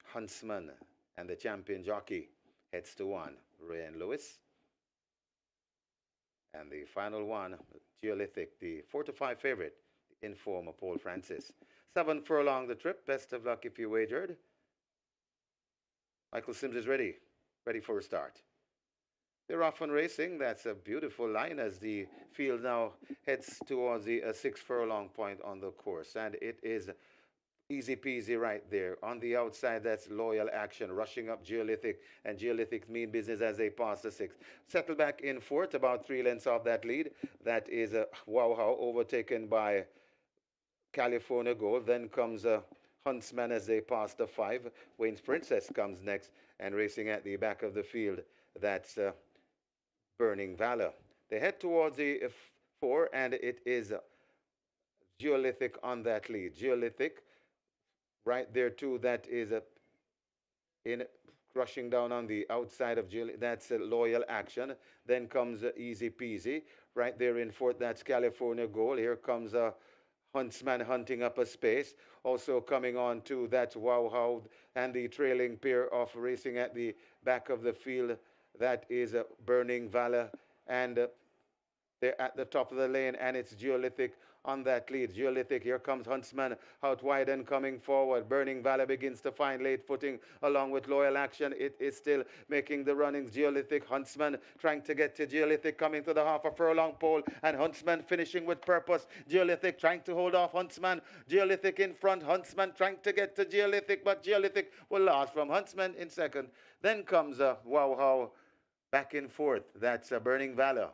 Huntsman and the champion jockey heads to 1, Ryan Lewis. And the final one, Geolithic, the 4-5 favorite, the Informer Paul Francis. 7 furlong the trip. Best of luck if you wagered. Michael Sims is ready for a start. They're off and racing. That's a beautiful line as the field now heads towards the 6 furlong point on the course. And it is easy peasy right there. On the outside, that's Loyal Action, rushing up Geolithic, and Geolithic's mean business as they pass the 6. Settle back in 4th, about 3 lengths off that lead. That is Wow How, overtaken by California Gold. Then comes Huntsman as they pass the 5. Wayne's Princess comes next, and racing at the back of the field, that's Burning Valor. They head towards the 4, and it is Geolithic on that lead. Geolithic right there too, that is in rushing down on the outside of Geolithic. That's a Loyal Action. Then comes Easy Peasy. Right there in 4th, that's California Gold. Here comes Huntsman hunting up a space. Also coming on to that's Wow How, and the trailing pair of racing at the back of the field. That is Burning Valor, and they're at the top of the lane, and it's Geolithic on that lead. Geolithic, here comes Huntsman out wide and coming forward. Burning Valor begins to find late footing along with Loyal Action. It is still making the runnings. Geolithic, Huntsman trying to get to Geolithic, coming to the half a furlong pole, and Huntsman finishing with purpose. Geolithic trying to hold off Huntsman. Geolithic in front. Huntsman trying to get to Geolithic, but Geolithic will last from Huntsman in 2nd. Then comes Wow How back in 4th. That's Burning Valor.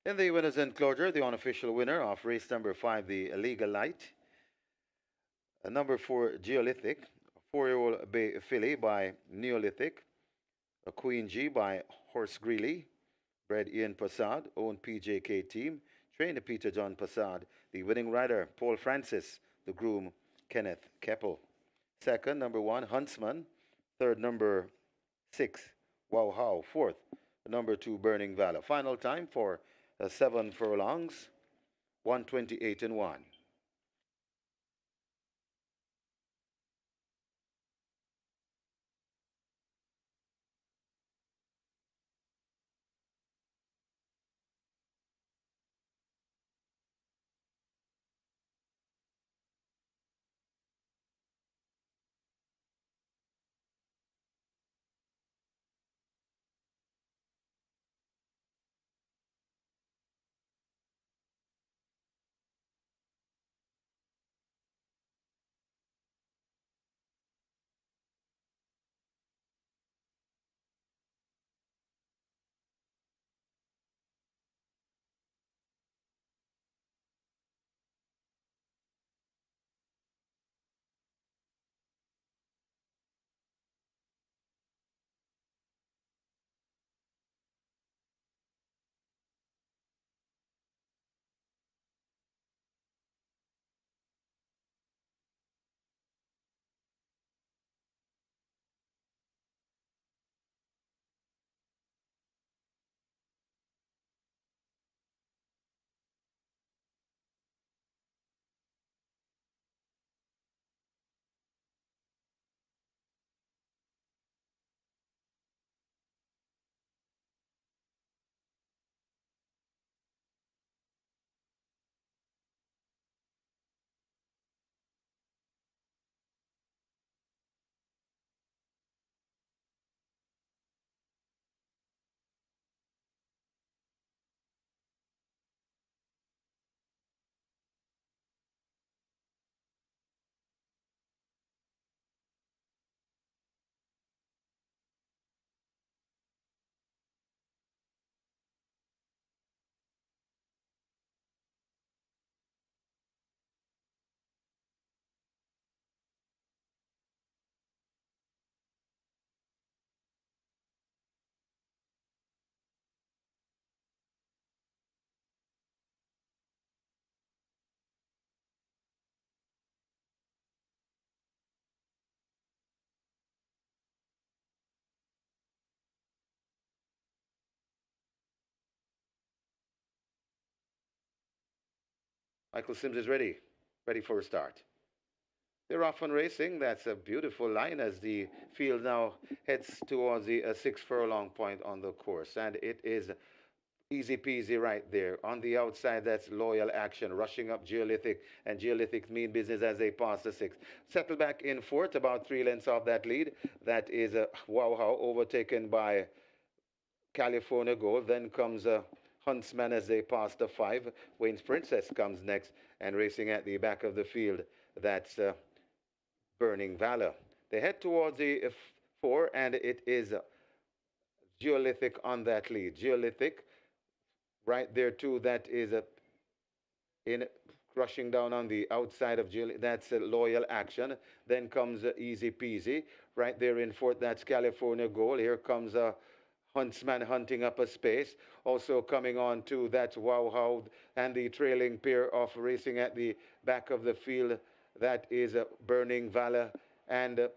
In the winners' enclosure, the unofficial winner of race number 5, the Legal Light, number 4, Geolithic, a 4-year-old Bay filly by Neolithic, a Queen G by Horse Greeley, bred Ian Passad, owned PJK team, trained Peter John Passad. The winning rider, Paul Francis, the groom, Kenneth Keppel. Second, number 1, Huntsman. Third, number 6, Wow How. Fourth, number 2, Burning Valor. Final time for 7 furlongs, 128 and 1. Michael Sims is ready for a start. They're off and racing. That's a beautiful line as the field now heads towards the 6 furlong point on the course. And it is easy peasy right there. On the outside, that's Loyal Action, rushing up Geolithic, and Geolithic mean business as they pass the 6. Settle back in fourth, about 3 lengths off that lead. That is Wow How, overtaken by California Gold. Then comes Huntsman as they pass the 5. Wayne's Princess comes next, and racing at the back of the field, that's Burning Valor. They head towards the 4, and it is Geolithic on that lead. Geolithic right there too. That is in rushing down on the outside of Geolithic. That's Loyal Action. Then comes Easy Peasy. Right there in fourth, that's California Gold. Here comes Huntsman hunting up a space. Also coming on to that's Wow How, and the trailing pair of racing at the back of the field. That is Burning Valor, and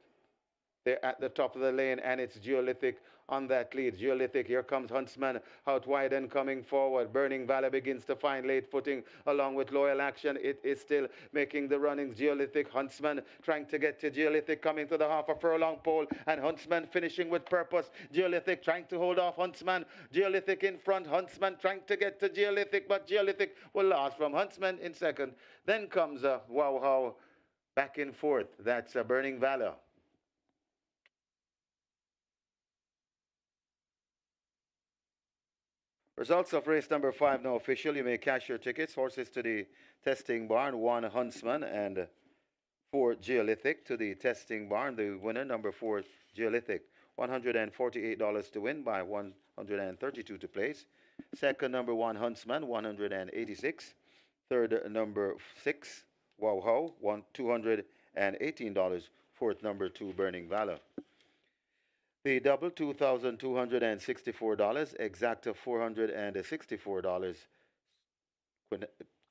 they're at the top of the lane, and it's Geolithic on that lead. Geolithic, here comes Huntsman out wide and coming forward. Burning Valor begins to find late footing along with Loyal Action. It is still making the runnings. Geolithic, Huntsman trying to get to Geolithic, coming to the half a furlong pole, and Huntsman finishing with purpose. Geolithic trying to hold off Huntsman. Geolithic in front. Huntsman trying to get to Geolithic, but Geolithic will last from Huntsman in second. Then comes Wow How back in fourth. That's Burning Valor. Results of race number 5 now official. You may cash your tickets. Horses to the testing barn, 1 Huntsman and 4 Geolithic to the testing barn. The winner, number 4 Geolithic, $148 to win by $132 to place. Second, number 1, Huntsman, 186. Third, number 6, Wow How, $218. Fourth, number 2, Burning Valor. The double, $2,264. Exacta, $464.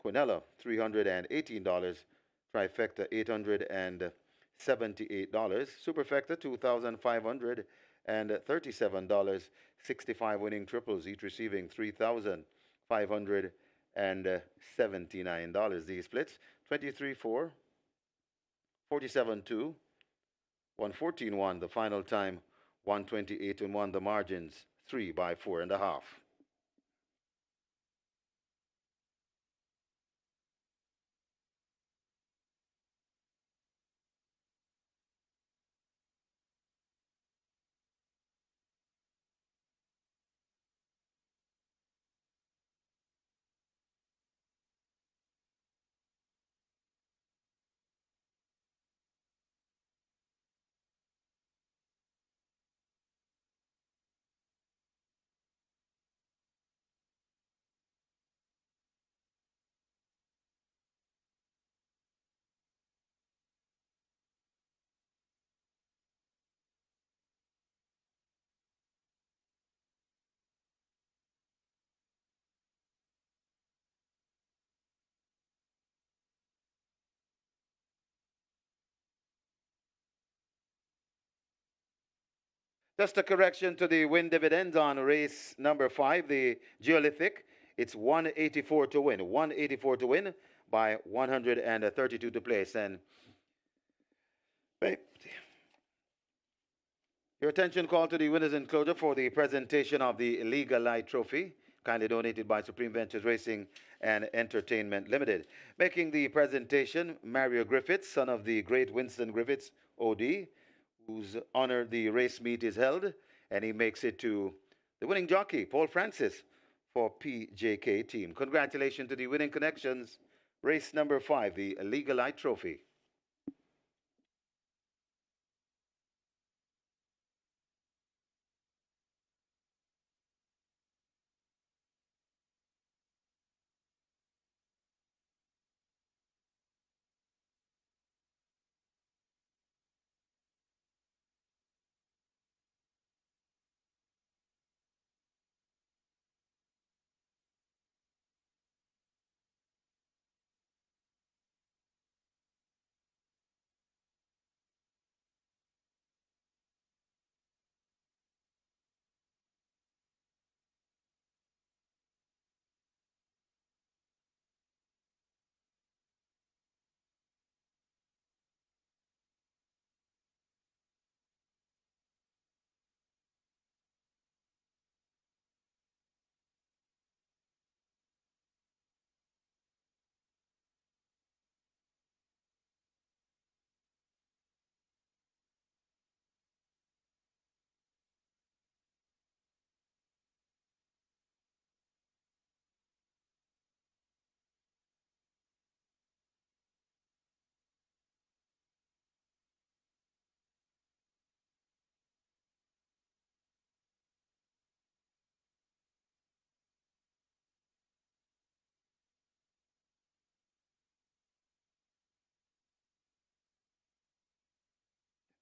Quinella, $318. Trifecta, $878. Superfecta, $2,537. 65 winning triples, each receiving $3,579. These splits 23-4, 47-2, 114-1. The final time 128-1. The margins 3 by 4.5. Just a correction to the win dividends on race number 5, the Geolithic. It's 184 to win. 184 to win by 132 to place. And your attention call to the winners enclosure for the presentation of the Legal Light Trophy, kindly donated by Supreme Ventures Racing and Entertainment Limited. Making the presentation, Mario Griffiths, son of the great Winston Griffiths, OD, whose honor the race meet is held, and he makes it to the winning jockey, Paul Francis, for PJK team. Congratulations to the winning connections. Race number 5, the Legal Light Trophy.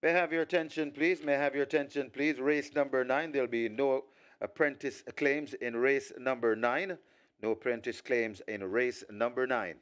May I have your attention, please? May I have your attention, please? Race number 9. There'll be no apprentice claims in race number 9. No apprentice claims in race number 9.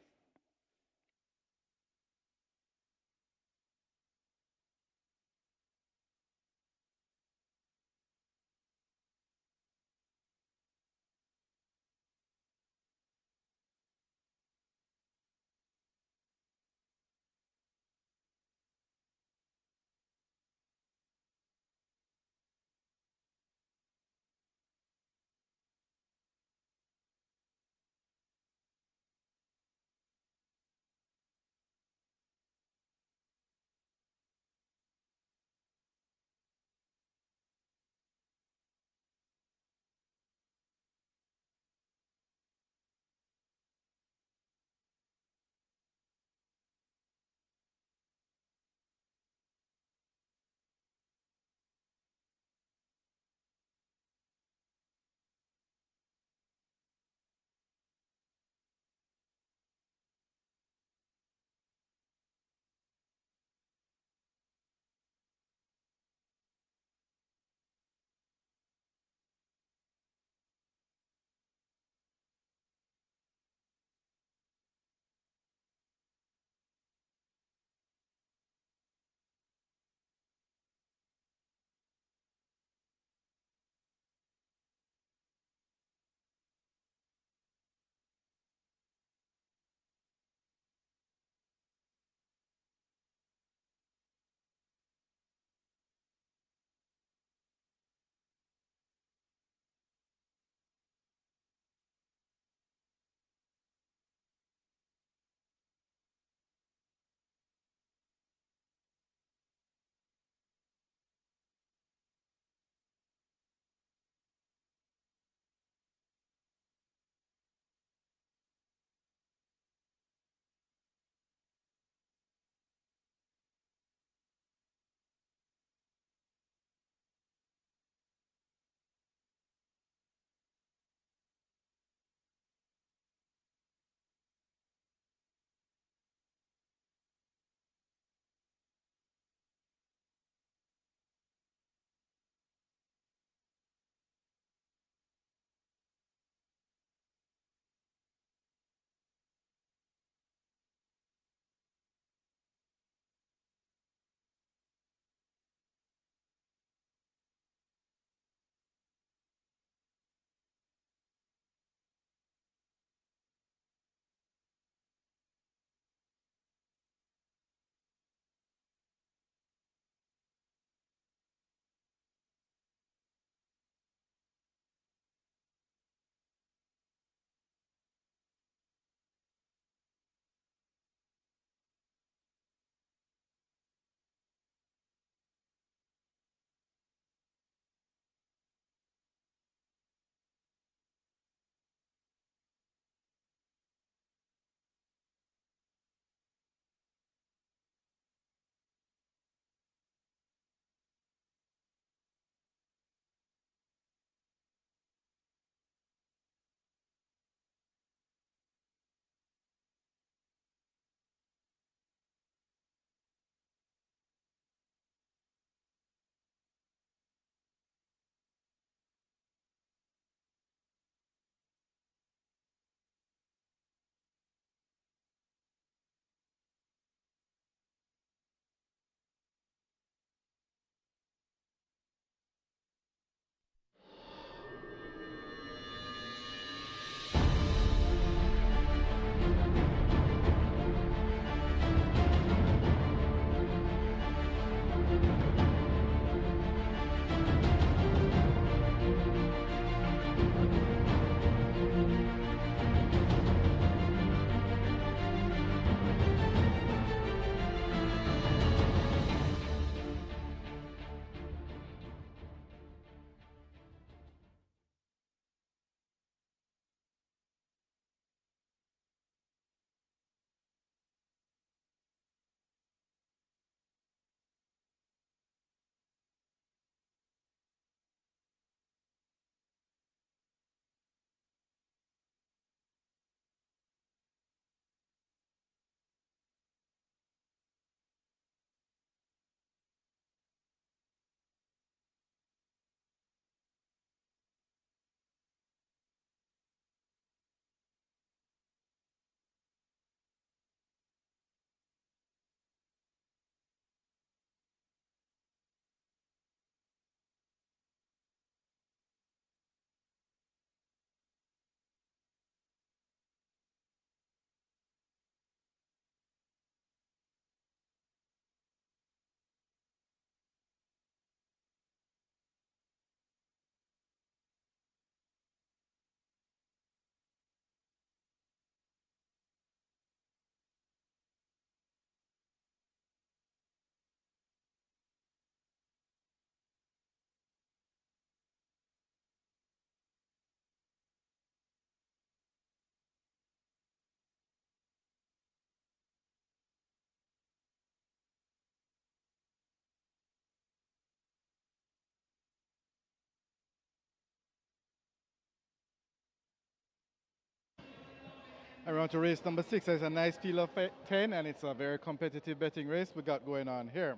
And we're on to race number 6. There's a nice field of 10, and it's a very competitive betting race we got going on here.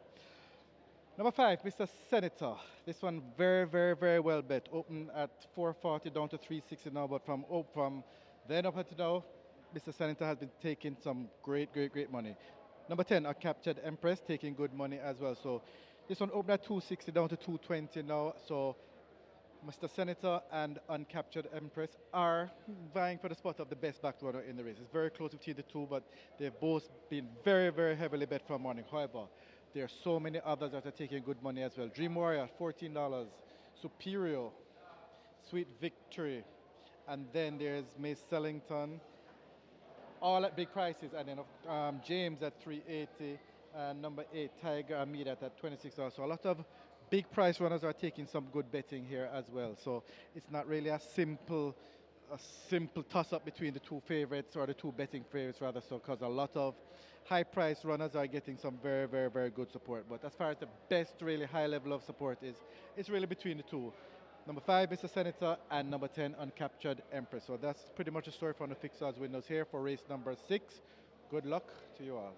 Number 5, Mr. Senator. This one very, very, very well bet. Open at 440 down to 360 now, but from then up until now, Mr. Senator has been taking some great, great, great money. Number 10, a Captured Empress, taking good money as well. So this one opened at 260 down to 220 now. So Mr. Senator and Uncaptured Empress are vying for the spot of the best back runner in the race. It's very close between the two, but they've both been very, very heavily bet from morning. However, there are so many others that are taking good money as well. Dream Warrior, $14. Superior, Sweet Victory. And then there's Miss Sellington, all at big prices. And then James at $380. And number 8, Tiger Amida at $26. So a lot of big price runners are taking some good betting here as well. So it's not really a simple toss-up between the two favorites, or the two betting favorites rather, so because a lot of high price runners are getting some very, very, very good support. But as far as the best really high level of support is, it's really between the two. Number 5, Mr. Senator, and number 10, Uncaptured Empress. So that's pretty much the story from the fixed odds windows here for race number 6. Good luck to you all.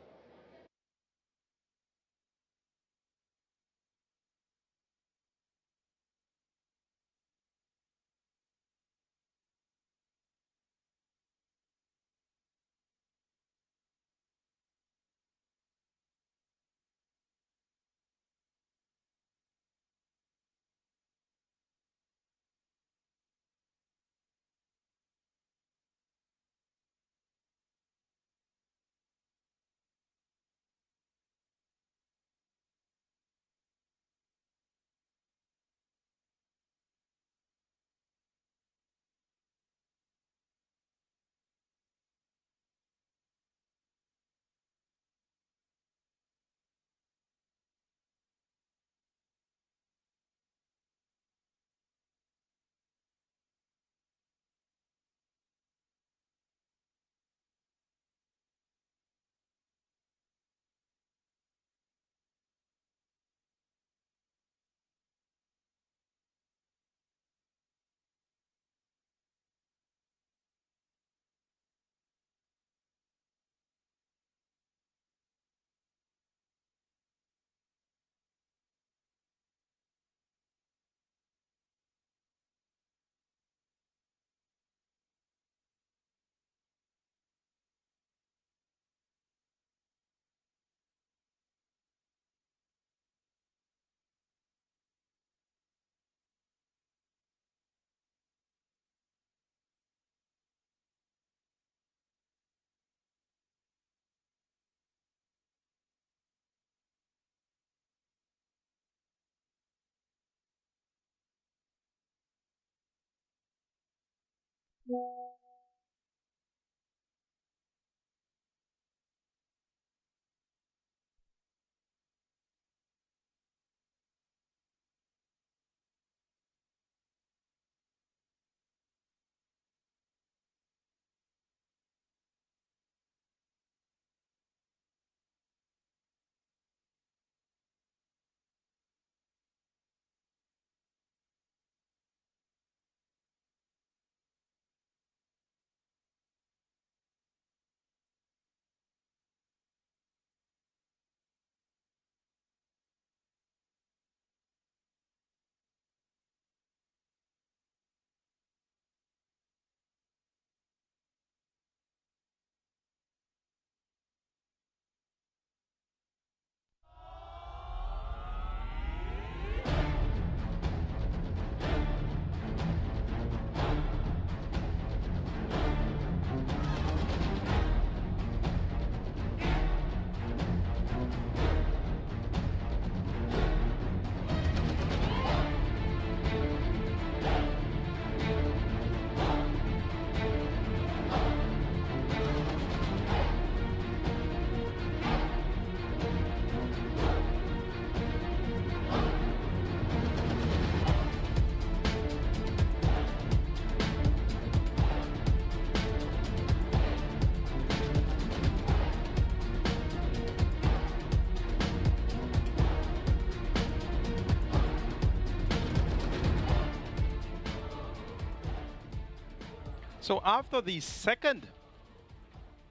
So after the second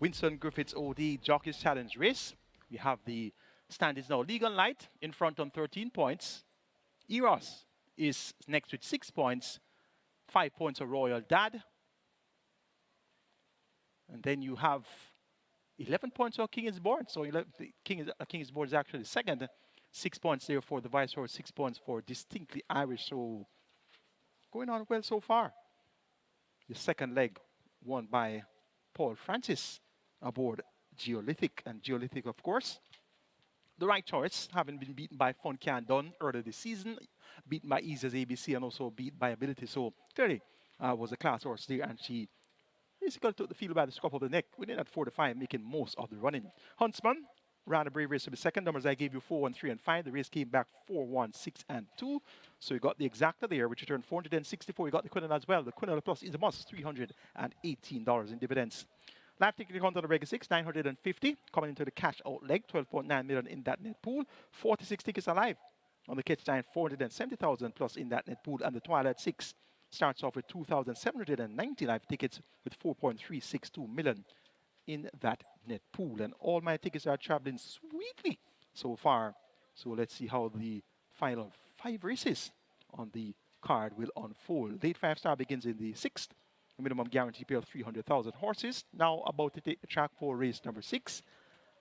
Winston Griffiths OD Jockeys Challenge race. We have the standings now. Legal Light in front on 13 points. EROS is next with 6 points. 5 points of Royal Dad. And then you have 11 points for King is Born. So King is Born is actually second. 6 points there for the Viceroy, 6 points for Distinctly Irish. So going on well so far. The second leg won by Paul Francis aboard Geolithic. And Geolithic, of course, the right choice, having been beaten by Fun Can Done earlier this season, beaten by Easy as ABC, and also beat by Ability. So clearly was a class horse there, and she basically took the field by the scruff of the neck. Within at 4 to 5, making most of the running. Huntsman ran a brave race to be second. Numbers I gave you 4, 1, 3, and 5. The race came back 4, 1, 6, and 2. So you got the exacta there, which returned 464. You got the Quinella as well. The Quinella Plus is a must, $318 in dividends. Live ticket count on the regular 6, 950. Coming into the cash out leg, 12.9 million in that net pool. 46 tickets alive on the catch time, 470,000 plus in that net pool. And the Twilight 6 starts off with 2,790 live tickets with 4.362 million in that net pool. And all my tickets are traveling sweetly so far. So let's see how the final 5 races on the card will unfold. Late 5-star begins in the 6th. Minimum guarantee pay of 300,000 horses. Now about to take the track for race number 6.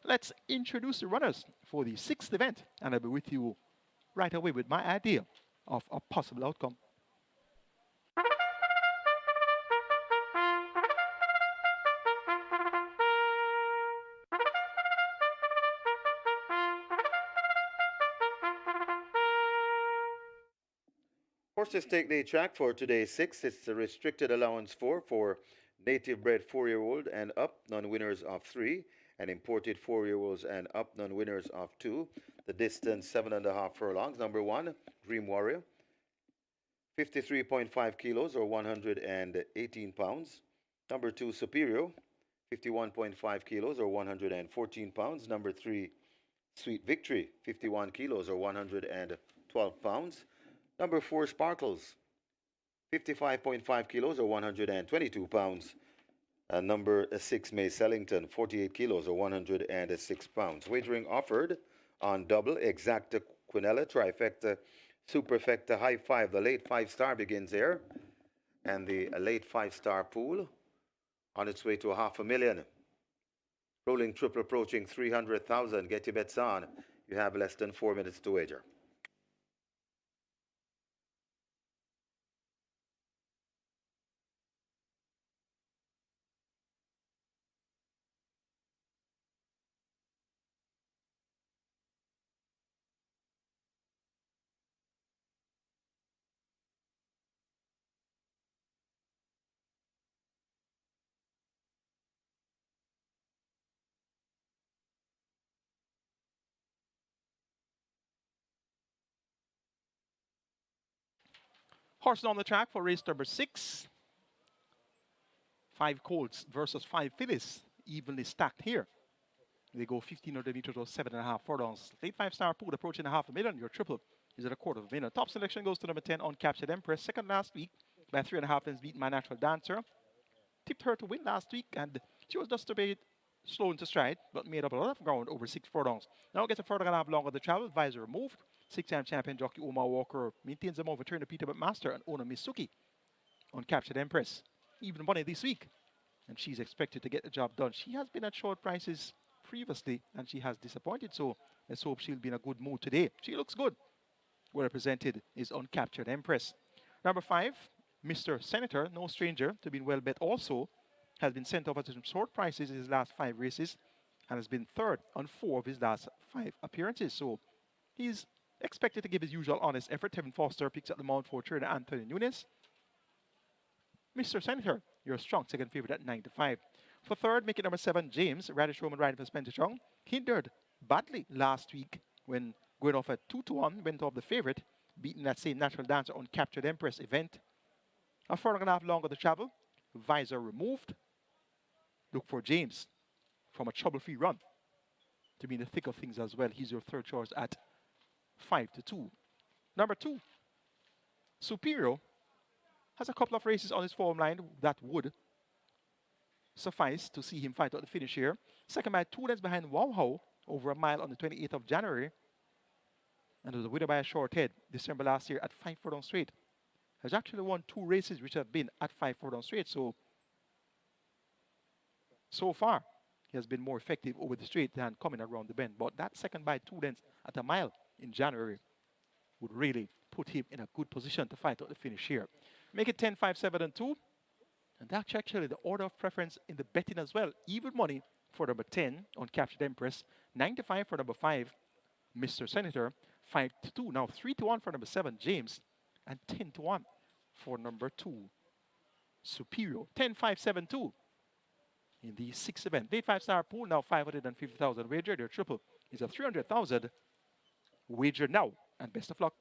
Let's introduce the runners for the 6th event. And I'll be with you right away with my idea of a possible outcome. Horses take the track for today's 6. It's the restricted allowance for native bred 4-year-old and up, non-winners of 3, and imported 4-year-olds and up, non-winners of 2. The distance 7.5 furlongs. Number 1, Dream Warrior, 53.5 kilos or 118 pounds. Number 2, Superior, 51.5 kilos or 114 pounds. Number 3, Sweet Victory, 51 kilos or 112 pounds. Number 4, Sparkles, 55.5 kilos or 122 pounds. And number 6, May Sellington, 48 kilos or 106 pounds. Wagering offered on double, exacta, quinella, trifecta, superfecta, high 5. The late 5-star begins there. And the late 5-star pool on its way to $500,000. Rolling triple approaching 300,000. Get your bets on. You have less than 4 minutes to wager. Horses on the track for race number 6. 5 colts versus 5 fillies, evenly stacked here. They go 1,500 meters or 7.5 furlongs. Late 5-star pool approaching $500,000. Your triple is at $250,000. Top selection goes to number 10, Uncaptured Empress. Second last week by 3.5 lengths, beaten My Natural Dancer. Tipped her to win last week, and she was just a bit slow into stride, but made up a lot of ground over 6 furlongs. Now gets a furlong and a half longer to travel. Visor removed. 6-time champion jockey Omar Walker maintains them over turn to Peter Master and owner Misuki on Captured Empress. Even money this week, and she's expected to get the job done. She has been at short prices previously, and she has disappointed, so let's hope she'll be in a good mood today. She looks good. Well represented is Uncaptured Empress. Number 5, Mr. Senator, no stranger to being well bet also, has been sent over to some short prices in his last 5 races and has been third on 4 of his last 5 appearances. So he's expected to give his usual honest effort. Tevin Foster picks up the mount for trainer Anthony Nunes. Mr. Senator, you're a strong second favorite at 9 to 5. For third, make it number 7, James, Radish Roman riding for Spencer Chung. Hindered badly last week when going off at 2 to 1, went off the favorite, beating that same Natural Dancer on Captured Empress event. A furlong and a half longer to travel. Visor removed. Look for James from a trouble-free run to be in the thick of things as well. He's your third choice at 5 to 2. Number 2, Superior, has a couple of races on his form line that would suffice to see him fight out the finish here. Second by 2 lengths behind Wow How over a mile on the 28th of January. And was a winner by a short head December last year at 5 furlong straight. Has actually won 2 races which have been at 5 furlong straight. So far, he has been more effective over the straight than coming around the bend. But that second by 2 lengths at a mile in January would really put him in a good position to fight out the finish here. Make it 10, 5, 7, and 2. And that's actually the order of preference in the betting as well. Even money for number 10 on Captured Empress, 95 for number 5, Mr. Senator, 5 to 2. Now 3 to 1 for number 7, James, and 10 to 1 for number 2, Superior. 10, 5, 7, 2 in the 6th event. Late 5-star pool, now 550,000 wager. Their triple is a 300,000 wager now. And best of luck.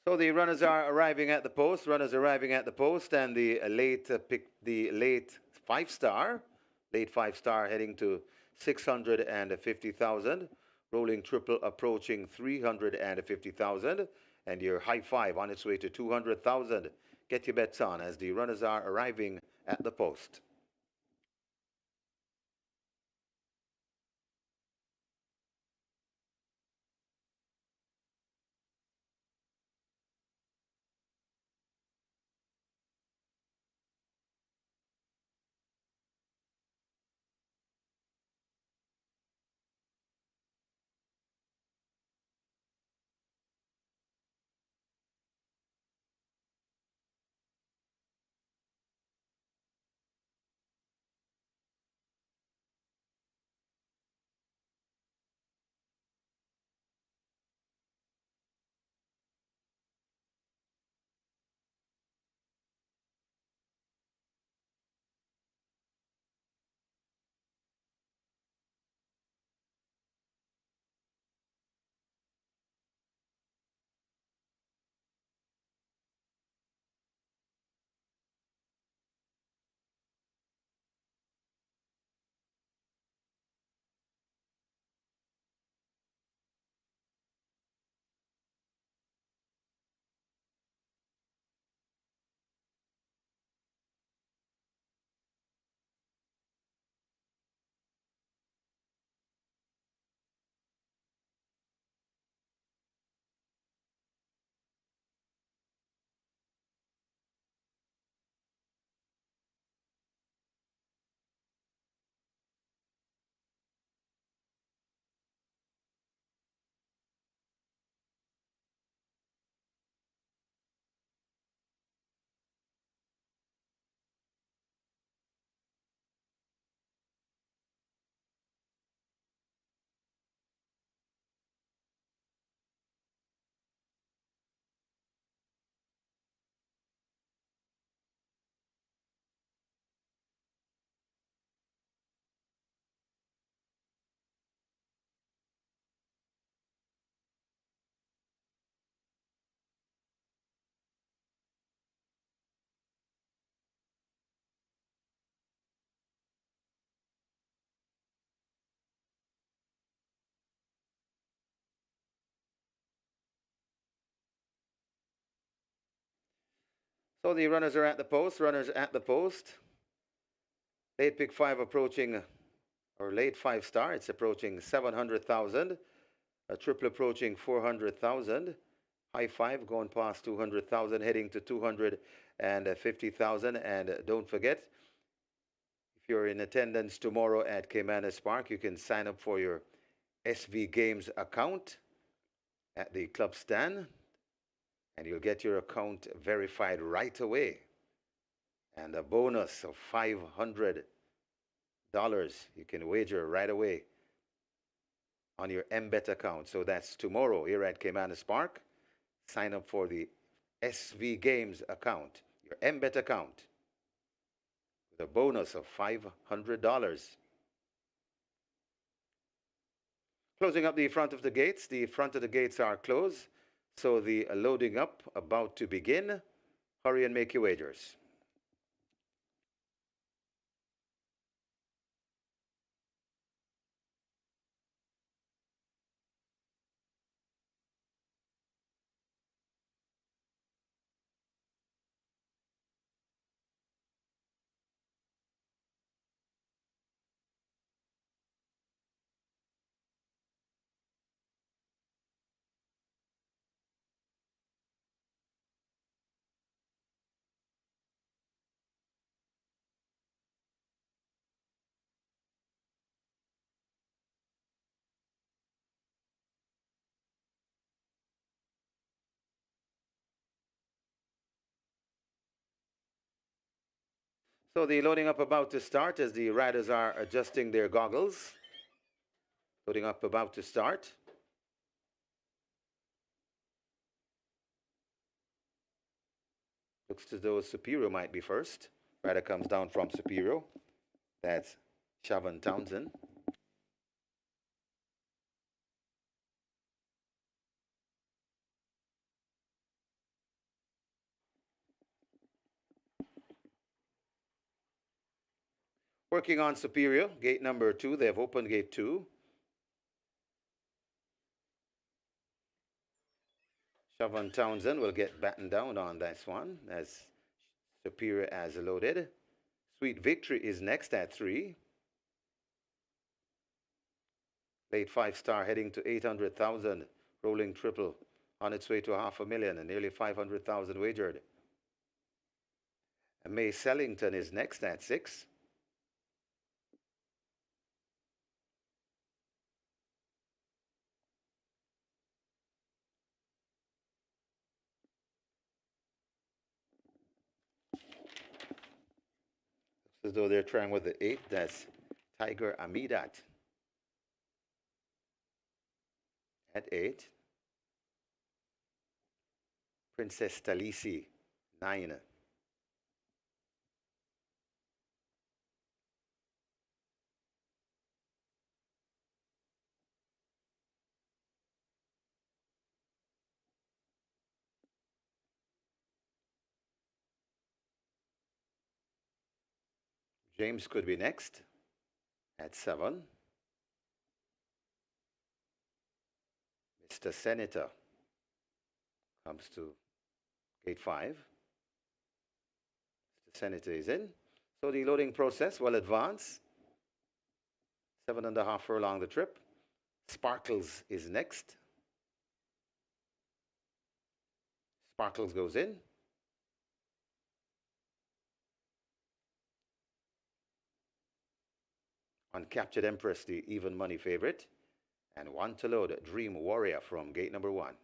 So the runners are arriving at the post. Runners arriving at the post, and the late pick, the late 5-star, late 5-star heading to 650,000. Rolling triple approaching 350,000, and your high 5 on its way to 200,000. Get your bets on as the runners are arriving at the post. So the runners are at the post. Runners at the post. Late pick 5 approaching, or late 5 star. It's approaching 700,000. A triple approaching 400,000. High 5 going past 200,000, heading to 250,000. And don't forget, if you're in attendance tomorrow at Caymanas Park, you can sign up for your SV Games account at the club stand, and you'll get your account verified right away. And a bonus of $500 you can wager right away on your MBet account. So that's tomorrow here at Caymanas Park. Sign up for the SV Games account, your MBet account, with a bonus of $500. Closing up the front of the gates. The front of the gates are closed, so the loading up about to begin. Hurry and make your wagers. So the loading up about to start as the riders are adjusting their goggles. Loading up about to start. Looks as though Superior might be first. Rider comes down from Superior. That's Shavon Townsend. Working on Superior, gate number 2. They have opened gate 2. Shavon Townsend will get battened down on this one as Superior has loaded. Sweet Victory is next at 3. Late 5 star heading to 800,000. Rolling triple on its way to $500,000 and nearly 500,000 wagered. And May Sellington is next at 6. As though they're trying with the 8. That's Tiger Amidat at 8. Princess Talisi, 9. James could be next at 7. Mr. Senator comes to gate 5. Mr. Senator is in. So the loading process will advance. 7.5 furlong the trip. Sparkles is next. Sparkles goes in. Uncaptured Empress, the even money favorite. And 1 to load, Dream Warrior from gate number 1.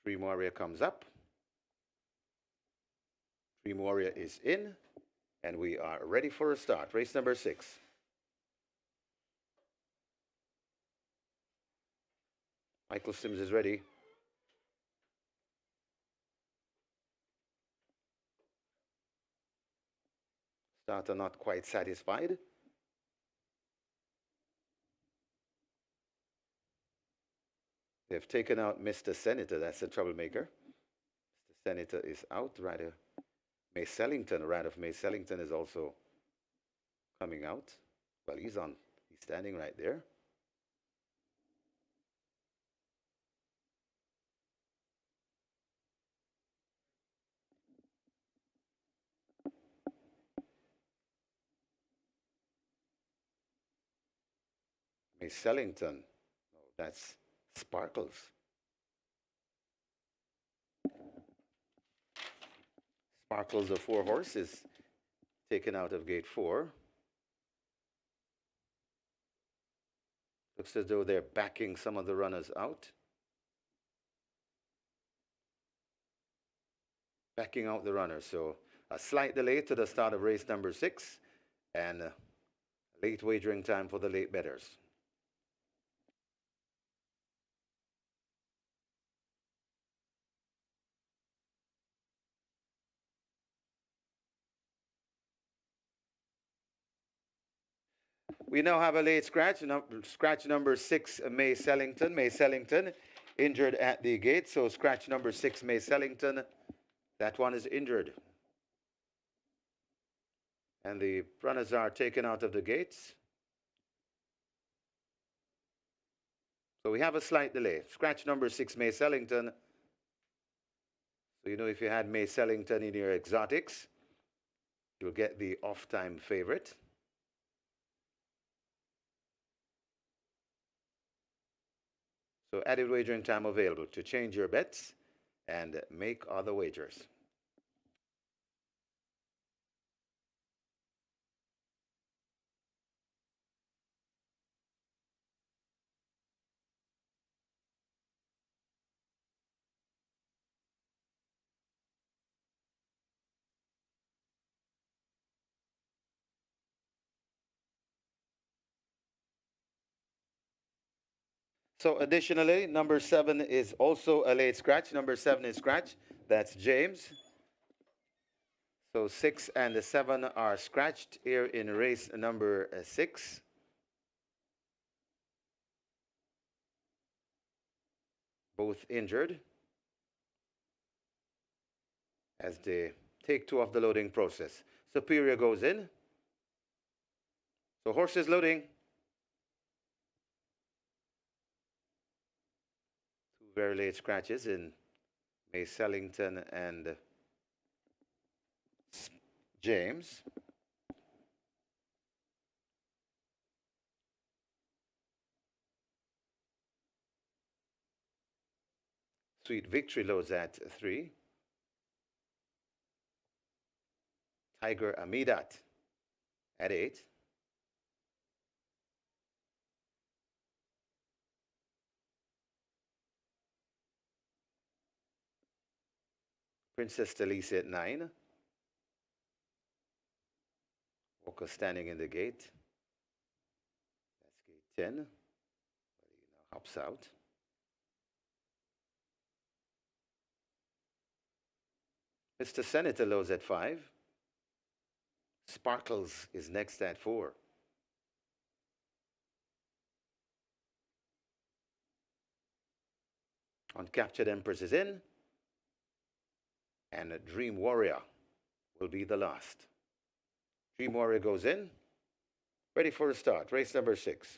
Dream Warrior comes up. Dream Warrior is in. And we are ready for a start. Race number 6. Michael Sims is ready. Starter not quite satisfied. They've taken out Mr. Senator. That's the troublemaker. Mr. Senator is out. Rider May Sellington, rider of May Sellington is also coming out. Well, he's standing right there. Sellington. No, that's Sparkles. Sparkles of 4 horses taken out of gate 4. Looks as though they're backing some of the runners out. Backing out the runners. So a slight delay to the start of race number 6 and late wagering time for the late bettors. We now have a late scratch, scratch number 6, May Sellington. May Sellington injured at the gate, so scratch number 6, May Sellington, that one is injured. And the runners are taken out of the gates. So we have a slight delay. Scratch number 6, May Sellington. So you know if you had May Sellington in your exotics, you'll get the off-time favorite. So added wagering time available to change your bets and make other wagers. So additionally, number 7 is also a late scratch. Number 7 is scratch. That's James. So 6 and 7 are scratched here in race number 6. Both injured as they take 2 of the loading process. Superior goes in. So horses loading. Very late scratches in May Sellington and James. Sweet Victory loads at 3. Tiger Amidat at 8. Princess Talisa at 9. Walker standing in the gate. That's gate 10. But he now hops out. Mr. Senator lows at 5. Sparkles is next at 4. Uncaptured Empress is in. And Dream Warrior will be the last. Dream Warrior goes in. Ready for a start. Race number 6.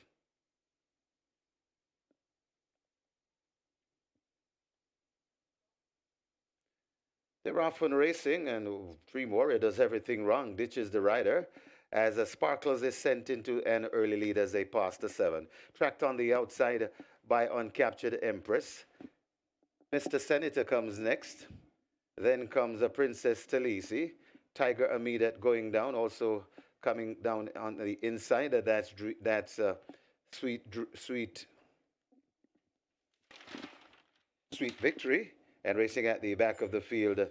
They're often racing, and Dream Warrior does everything wrong, ditches the rider, as Sparkles is sent into an early lead as they pass the 7. Tracked on the outside by Uncaptured Empress. Mr. Senator comes next. Then comes a Princess Talisi. Tiger Amidat going down, also coming down on the inside. That's Sweet Victory. And racing at the back of the field,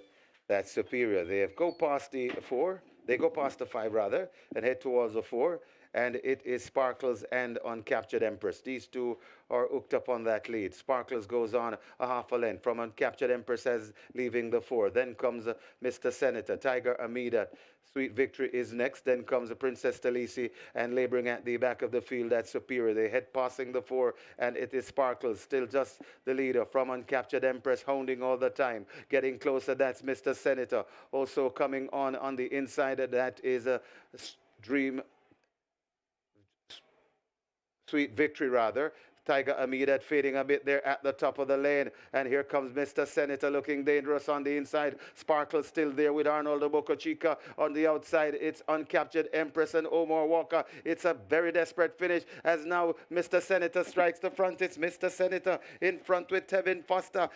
that's Superior. They go past the 4. They go past the 5 rather, and head towards the 4. And it is Sparkles and Uncaptured Empress. These 2 are hooked up on that lead. Sparkles goes on a half a length from Uncaptured Empress as leaving the 4. Then comes Mr. Senator. Tiger Amida. Sweet Victory is next. Then comes Princess Talisi and laboring at the back of the field. That's Superior. They head passing the 4, and it is Sparkles still just the leader from Uncaptured Empress, hounding all the time. Getting closer, that's Mr. Senator. Also coming on the inside, that is Sweet Victory rather. Tiger Amidat fading a bit there at the top of the lane. And here comes Mr. Senator looking dangerous on the inside. Sparkle still there with Arnoldo Boca Chica on the outside. It's Uncaptured Empress and Omar Walker. It's a very desperate finish as now Mr. Senator strikes the front. It's Mr. Senator in front with Tevin Foster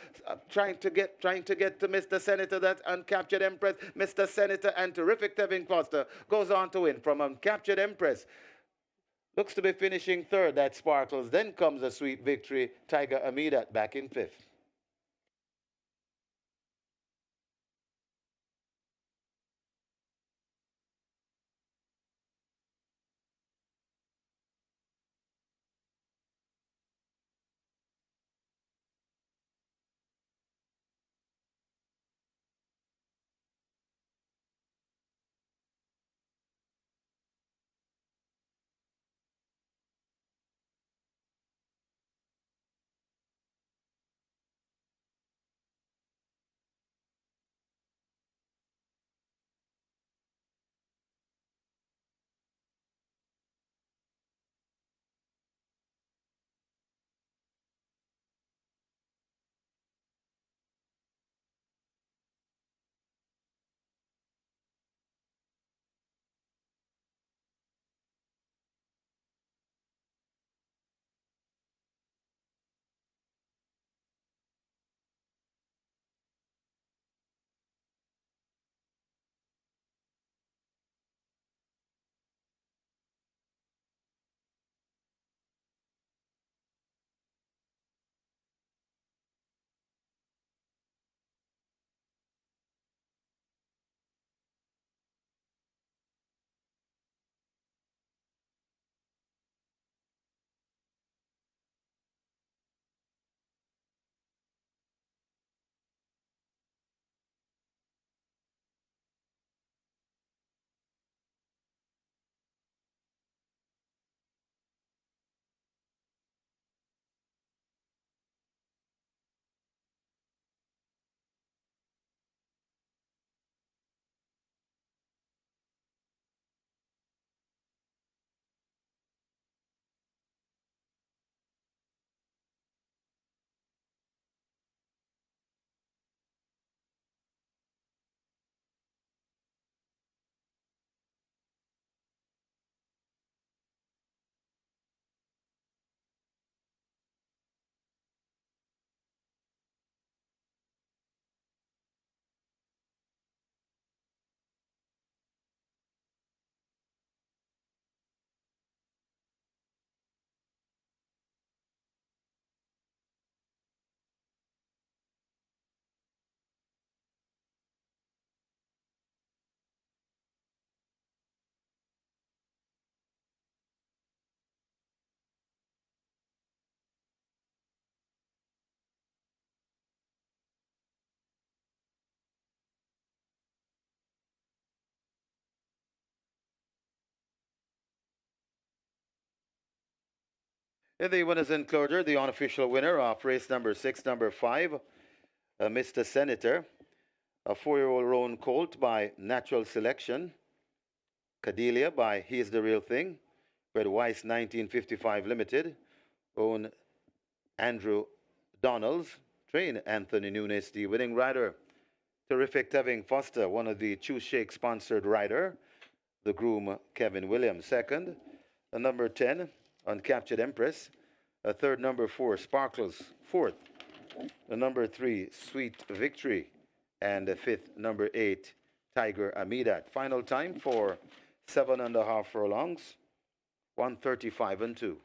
trying to get to Mr. Senator. That's Uncaptured Empress. Mr. Senator and terrific Tevin Foster goes on to win from Uncaptured Empress. Looks to be finishing third, that Sparkles. Then comes a sweet victory. Tiger Amidat back in fifth. In the winners enclosure, the unofficial winner of race number 6, number 5, Mr. Senator, a 4-year-old roan colt by Natural Selection, Cadelia by He's the Real Thing, Red Weiss 1955 Limited, own Andrew Donalds, train Anthony Nunes, the winning rider. Terrific Tevin Foster, one of the Choose Shake sponsored rider, the groom Kevin Williams, second. A number 10, Uncaptured Empress. A third, number 4, Sparkles, fourth. The number 3, Sweet Victory. And the fifth, number 8, Tiger Amidat. Final time for 7.5 furlongs, 1:35 and 2.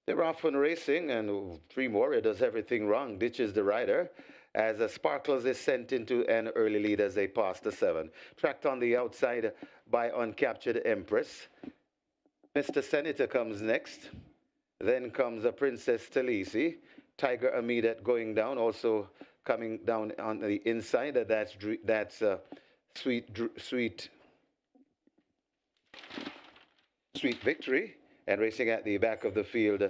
They're off and racing, and Dream Warrior does everything wrong, ditches the rider, as Sparkles is sent into an early lead as they pass the 7. Tracked on the outside by Uncaptured Empress. Mr. Senator comes next. Then comes Princess Talisi. Tiger Amidat going down, also coming down on the inside. That's Sweet Victory. And racing at the back of the field,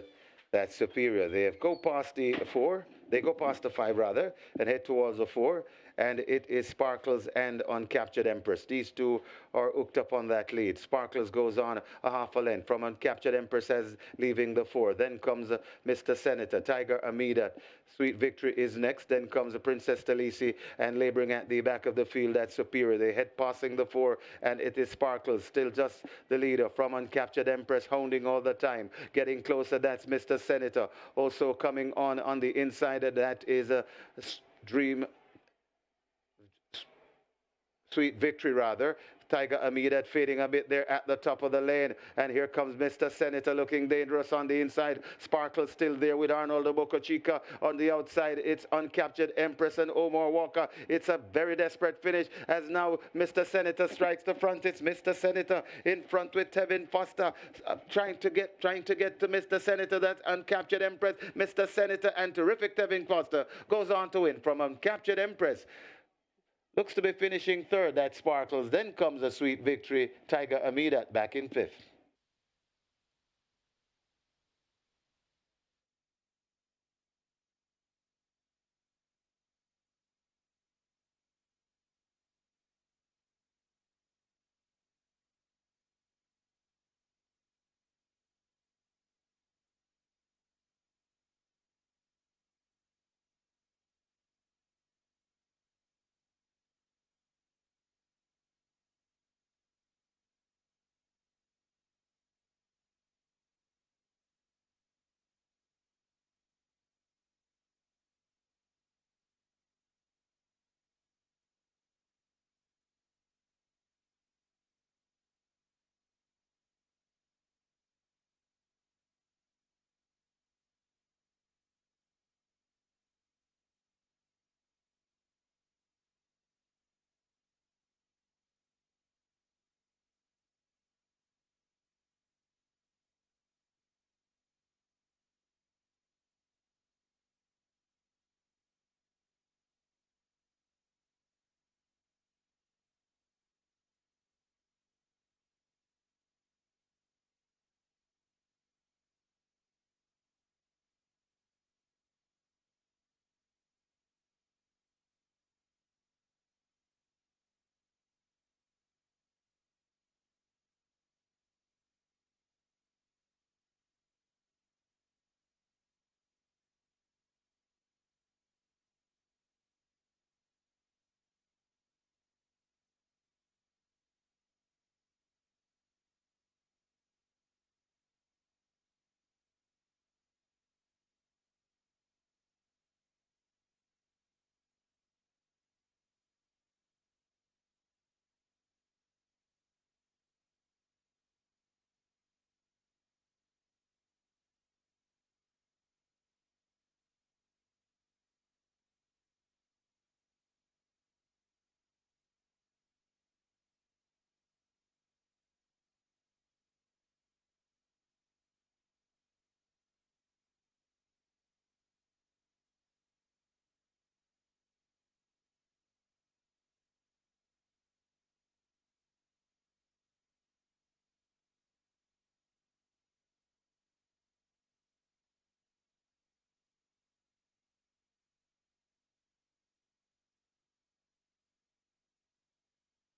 that's Superior. They go past the 4. They go past the 5 rather, and head towards the 4. And it is Sparkles and Uncaptured Empress. These two are hooked up on that lead. Sparkles goes on a half a length from Uncaptured Empress as leaving the 4. Then comes Mr. Senator. Tiger Amida. Sweet Victory is next. Then comes Princess Talisi, and laboring at the back of the field, that's Superior. They head passing the 4, and it is Sparkles, still just the leader from Uncaptured Empress, hounding all the time. Getting closer, that's Mr. Senator. Also coming on the inside, that is Sweet Victory rather. Tiger Amida fading a bit there at the top of the lane. And here comes Mr. Senator looking dangerous on the inside. Sparkle still there with Arnoldo Boca Chica on the outside. It's Uncaptured Empress and Omar Walker. It's a very desperate finish as now Mr. Senator strikes the front. It's Mr. Senator in front with Tevin Foster trying to get to Mr. Senator. That's Uncaptured Empress. Mr. Senator and terrific Tevin Foster goes on to win from Uncaptured Empress. Looks to be finishing 3rd, that Sparkles. Then comes a Sweet Victory. Tiger Amida back in 5th.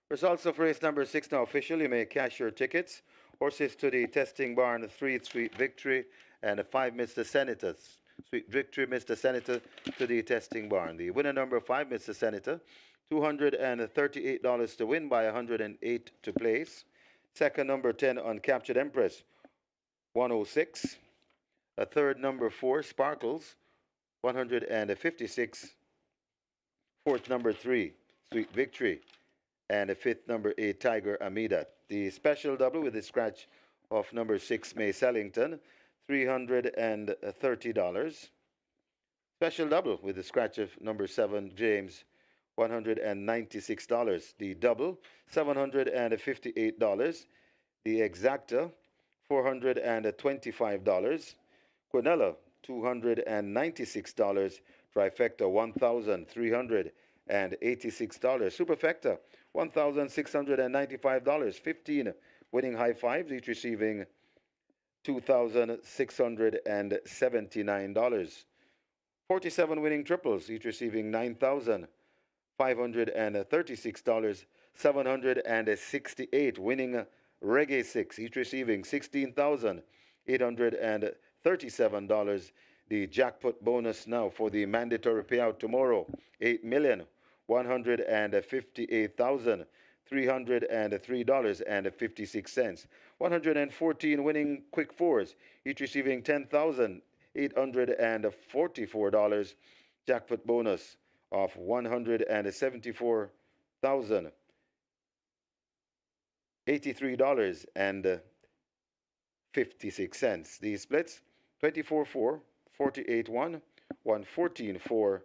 Results of race number 6 now official. You may cash your tickets. Horses to the testing barn, 3 Sweet Victory and 5 Mr. Senator. Sweet Victory, Mr. Senator to the testing barn. The winner number 5, Mr. Senator, $238 to win by 108 to place. Second number 10, Uncaptured Empress, 106. A third number 4, Sparkles, 156. Fourth number 3, Sweet Victory. And the fifth number 8, Tiger Amida. The special double with the scratch of number 6, May Sellington. $330. Special double with the scratch of number 7, James, $196. The double, $758. The exacta, $425. Quinella, $296. Trifecta, $1,386. Superfecta, $1,695. 15 winning high fives, each receiving $2,679. 47 winning triples, each receiving $9,536. 768 winning reggae six, each receiving $16,837. The jackpot bonus now for the mandatory payout tomorrow, $8,158,303.56. 114 winning quick fours, each receiving $10,844. Jackpot bonus of $174,083.56. The splits 24-4, 48-1, 114-4.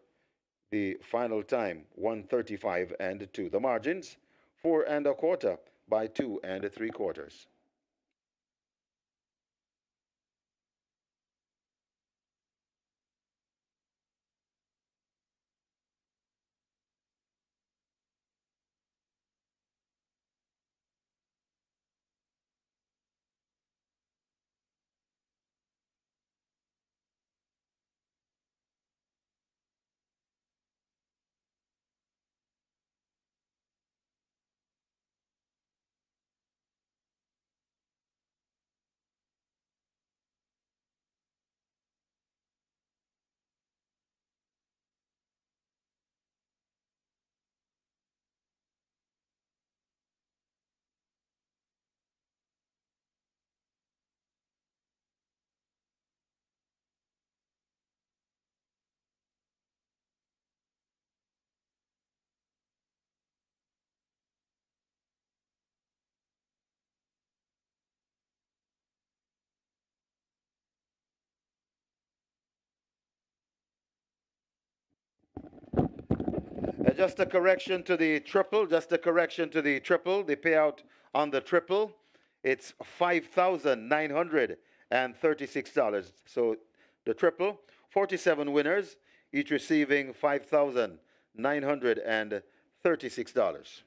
The final time 135-2. The margins 4 1/4 by 2 3/4. Just a correction to the triple. Just a correction to the triple. The payout on the triple, it's $5,936. So the triple, 47 winners, each receiving $5,936.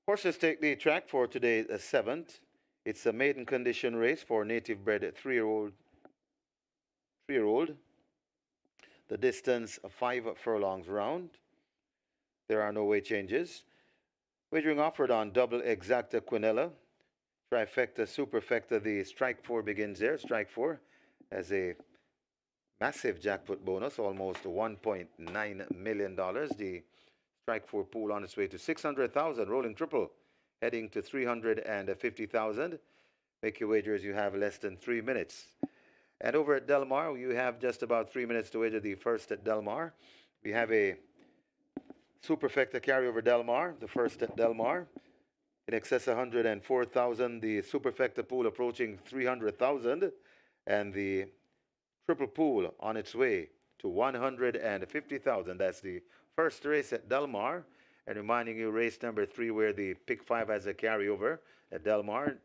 Horses take the track for today's seventh. It's a maiden condition race for native bred three-year-old. The distance 5 furlongs round. There are no weight changes. Wagering offered on double exacta quinella, trifecta, superfecta. The strike four begins there. Strike four has a massive jackpot bonus, almost $1.9 million. The strike four pool on its way to 600,000. Rolling triple heading to 350,000. Make your wagers. You have less than 3 minutes. And over at Del Mar, you have just about 3 minutes to wager the first at Del Mar. We have a superfecta carryover Del Mar, the first at Del Mar. In excess of 104,000. The superfecta pool approaching 300,000. And the triple pool on its way to 150,000. That's the first race at Del Mar. And reminding you, race number 3, where the pick 5 has a carryover at Del Mar,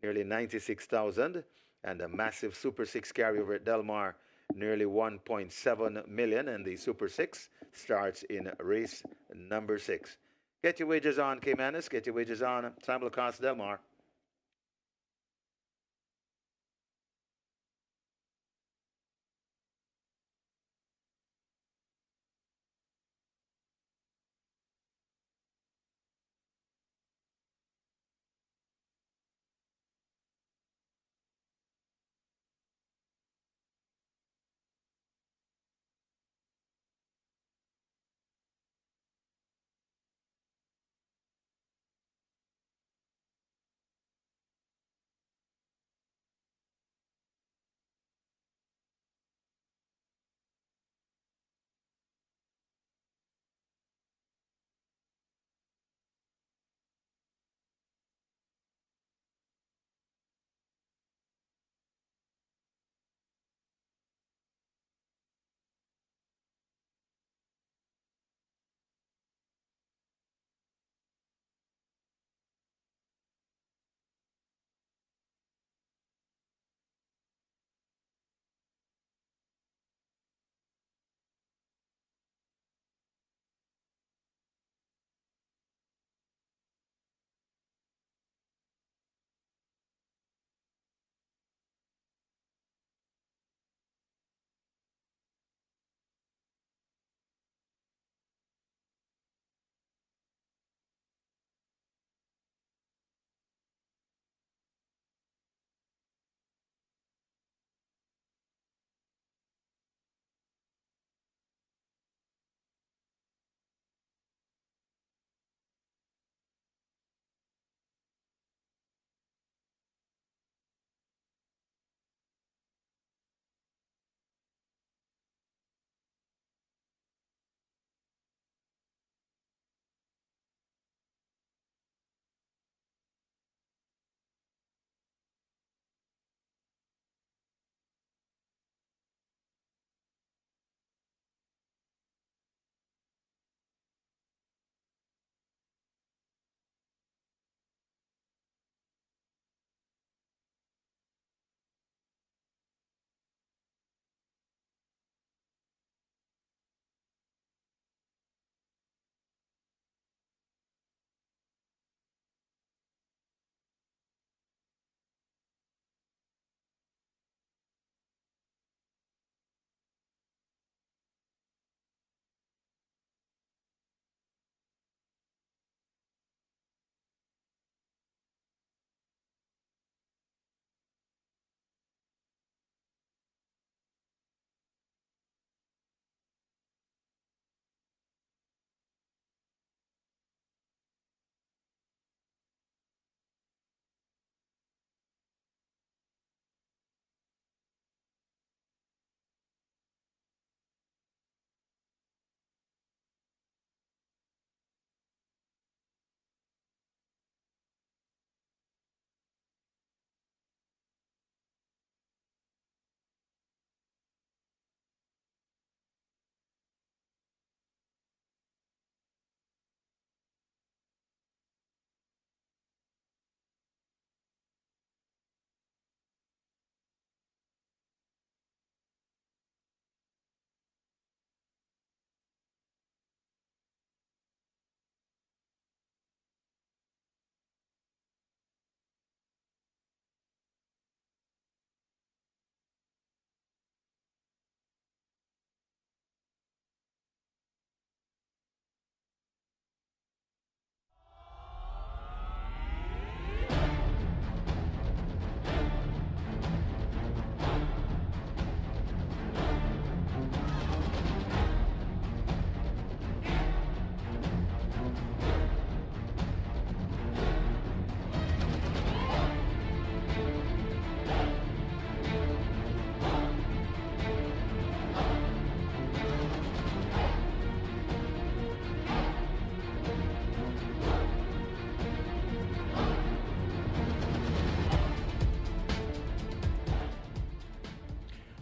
nearly 96,000. And a massive Super 6 carryover at Del Mar, nearly 1.7 million. And the Super 6 starts in race number 6. Get your wagers on, Caymanas. Get your wagers on simulcast Del Mar.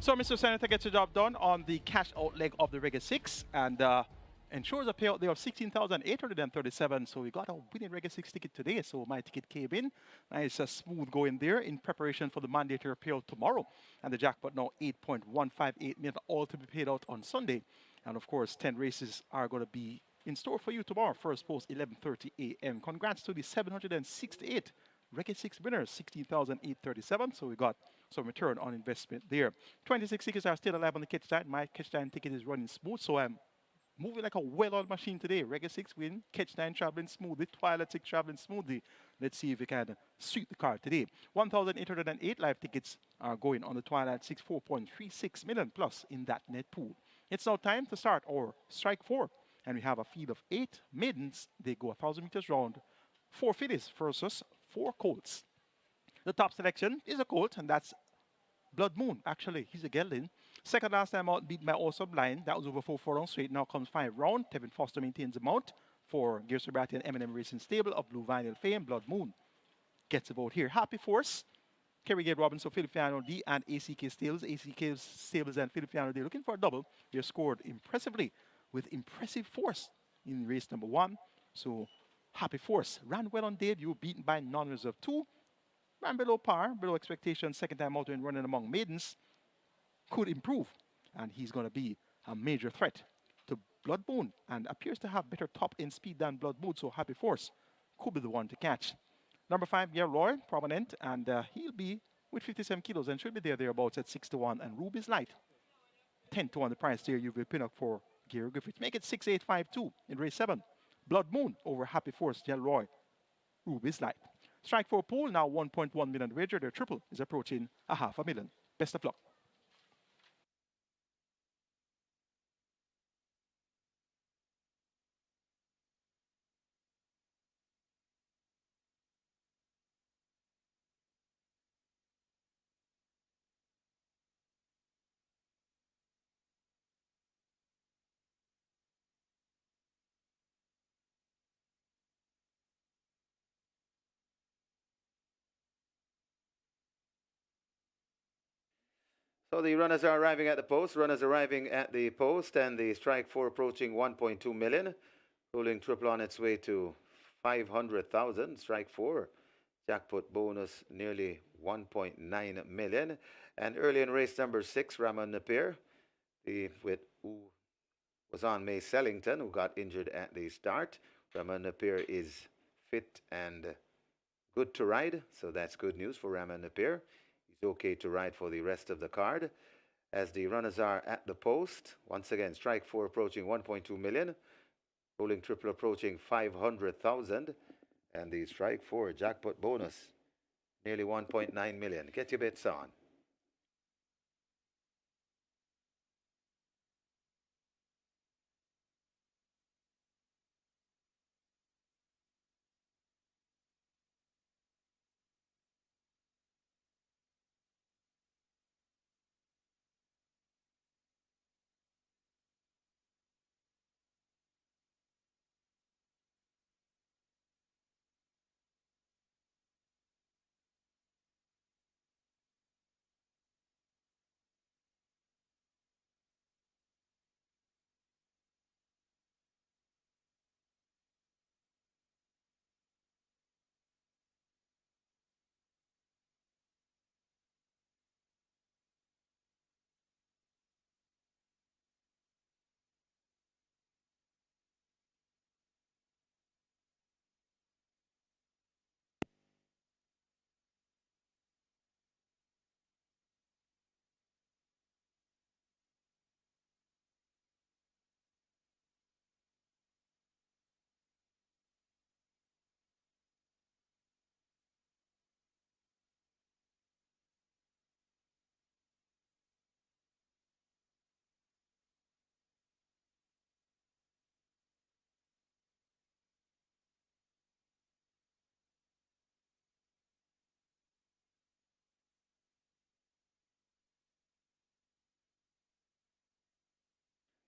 So Mr. Senator gets the job done on the cash out leg of the Reggae 6 and ensures a payout there of 16,837. So we got a winning Reggae 6 ticket today. So my ticket came in. Nice smooth going there in preparation for the mandatory payout tomorrow. And the jackpot now 8.158 million, all to be paid out on Sunday. And of course, 10 races are going to be in store for you tomorrow. First post 11:30 a.m. Congrats to the 768 Reggae 6 winners, 16,837. So we got some return on investment there. 26 tickets are still alive on the catch time. My catch time ticket is running smooth, so I'm moving like a well-oiled machine today. Reggae 6 win, catch time traveling smoothly, Twilight 6 traveling smoothly. Let's see if we can sweep the card today. 1,808 live tickets are going on the Twilight 6, 4.36 million plus in that net pool. It's now time to start our strike 4. And we have a field of 8 maidens. They go 1,000 meters round. 4 fillies versus 4 colts. The top selection is a colt, and that's Blood Moon. Actually, he's a gelding. Second last time out, beat by Also Blind. That was over 4 furlongs straight. Now comes 5 round. Tevin Foster maintains the mount for Gear Sobriety and M&M Racing Stable of Blue Vinyl fame. Blood Moon gets a vote here. Happy Force, Kerry Gate Robinson, Philippiano D, and ACK Stables. ACK Stables and Philippiano D looking for a double. They scored impressively with impressive force in race number 1. So Happy Force ran well on debut, beaten by non-reserve 2. Ran below par, below expectations. Second time out when running among maidens. Could improve. And he's going to be a major threat to Blood Moon and appears to have better top end speed than Blood Moon. So Happy Force could be the one to catch. Number 5, Roy, prominent. And he'll be with 57 kilos and should be thereabouts at 6 to 1. And Ruby's Light, 10 to 1 the price there. You've been pinned up for Gary Griffith. Make it 6,852 in race 7. Blood Moon over Happy Force, Roy, Ruby's Light. Strike 4 pool, now 1.1 million wager. Their triple is approaching a $500,000. Best of luck. So the runners are arriving at the post. Runners arriving at the post, and the strike 4 approaching 1.2 million. Rolling triple on its way to 500,000. Strike 4. Jackpot bonus nearly 1.9 million. And early in race number 6, Ramon Napier, who was on May Sellington, who got injured at the start. Ramon Napier is fit and good to ride, so that's good news for Ramon Napier. He's okay to ride for the rest of the card. As the runners are at the post, once again, strike 4 approaching 1.2 million. Rolling triple approaching 500,000. And the strike 4 jackpot bonus, nearly 1.9 million. Get your bets on.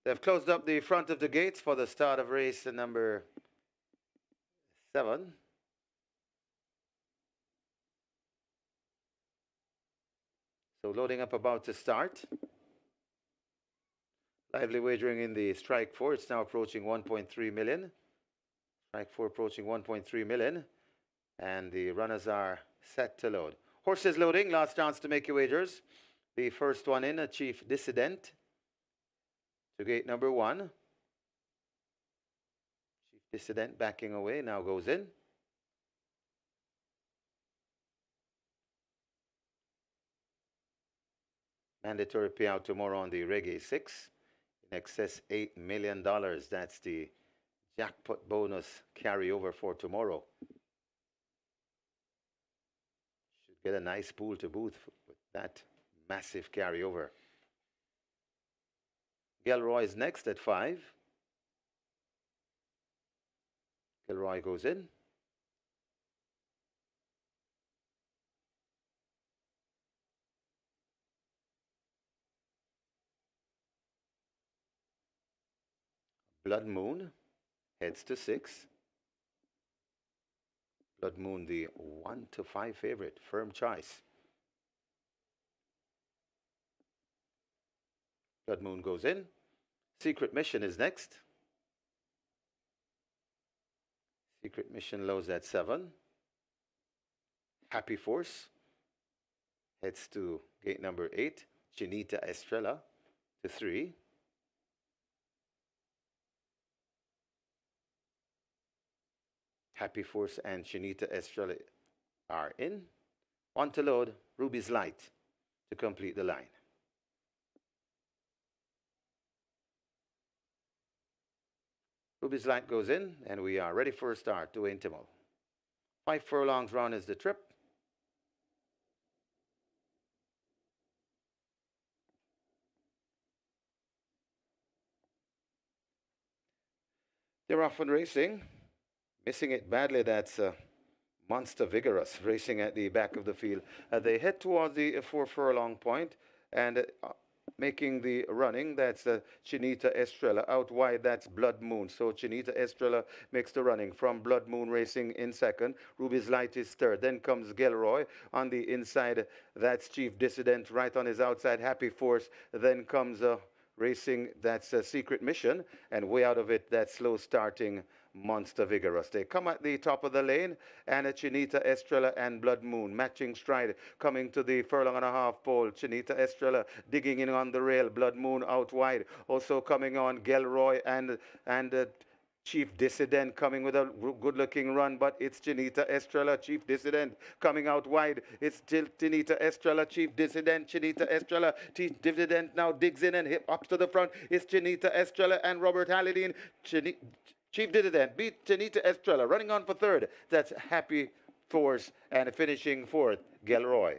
They've closed up the front of the gates for the start of race number 7. So loading up, about to start. Lively wagering in the strike 4. It's now approaching 1.3 million. Strike 4 approaching 1.3 million. And the runners are set to load. Horses loading. Last chance to make your wagers. The first one in, a Chief Dissident. To gate number 1. Chief Dissident backing away. Now goes in. Mandatory payout tomorrow on the Reggae 6. In excess $8 million. That's the jackpot bonus carryover for tomorrow. Should get a nice pool to boot with that massive carryover. Gilroy is next at 5. Gilroy goes in. Blood Moon heads to 6. Blood Moon, the 1 to 5 favorite, firm choice. Blood Moon goes in. Secret Mission is next. Secret Mission lows at 7. Happy Force heads to gate number 8. Chinita Estrella to 3. Happy Force and Chinita Estrella are in. On to load, Ruby's Light to complete the line. Ruby's Light goes in, and we are ready for a start to Intimo. 5 furlongs round is the trip. They're off and racing. Missing it badly, that's Monster Vigorous racing at the back of the field. They head towards the 4 furlong point and making the running. That's Chinita Estrella. Out wide, that's Blood Moon. So Chinita Estrella makes the running from Blood Moon racing in second. Ruby's Light is third. Then comes Gilroy on the inside. That's Chief Dissident right on his outside. Happy Force. Then comes racing. That's Secret Mission. And way out of it, that slow starting Monster Vigorous. They come at the top of the lane, and Chinita Estrella and Blood Moon matching stride coming to the furlong and a half pole. Chinita Estrella digging in on the rail. Blood Moon out wide. Also coming on Gilroy and Chief Dissident coming with a good-looking run, but it's Chinita Estrella, Chief Dissident coming out wide. It's still Chinita Estrella, Chief Dissident, Chinita Estrella. Chief Dissident now digs in and hip up to the front. It's Chinita Estrella and Robert Hallidine. Chief Dissident beat Chinita Estrella, running on for third. That's Happy Force, and finishing fourth, Gilroy.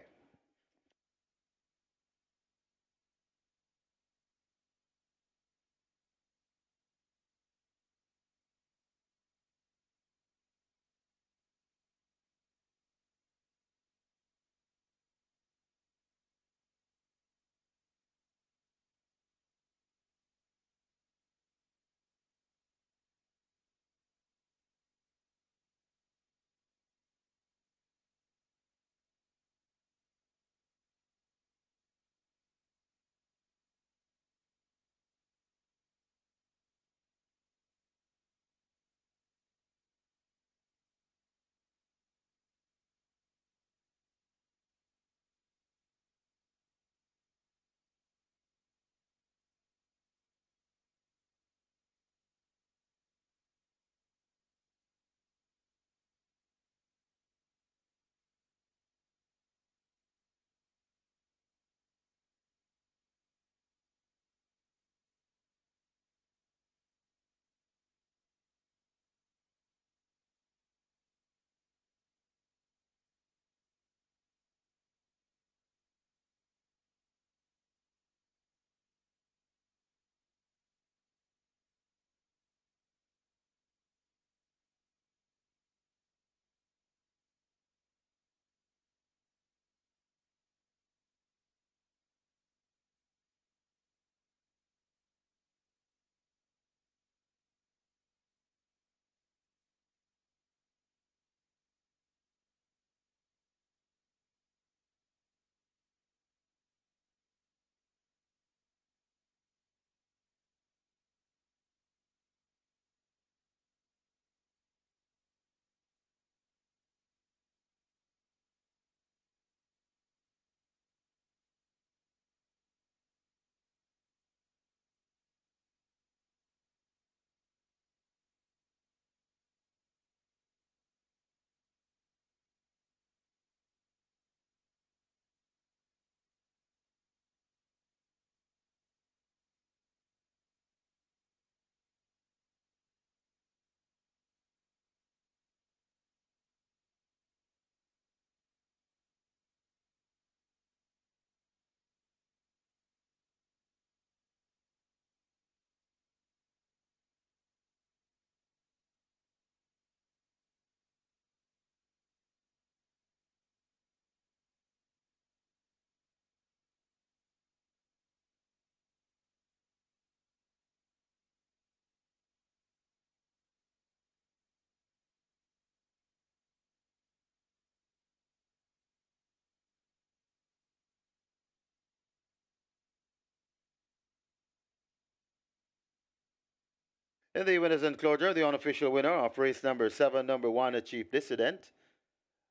In the winners enclosure, the unofficial winner of race number 7, number 1, a Chief Dissident.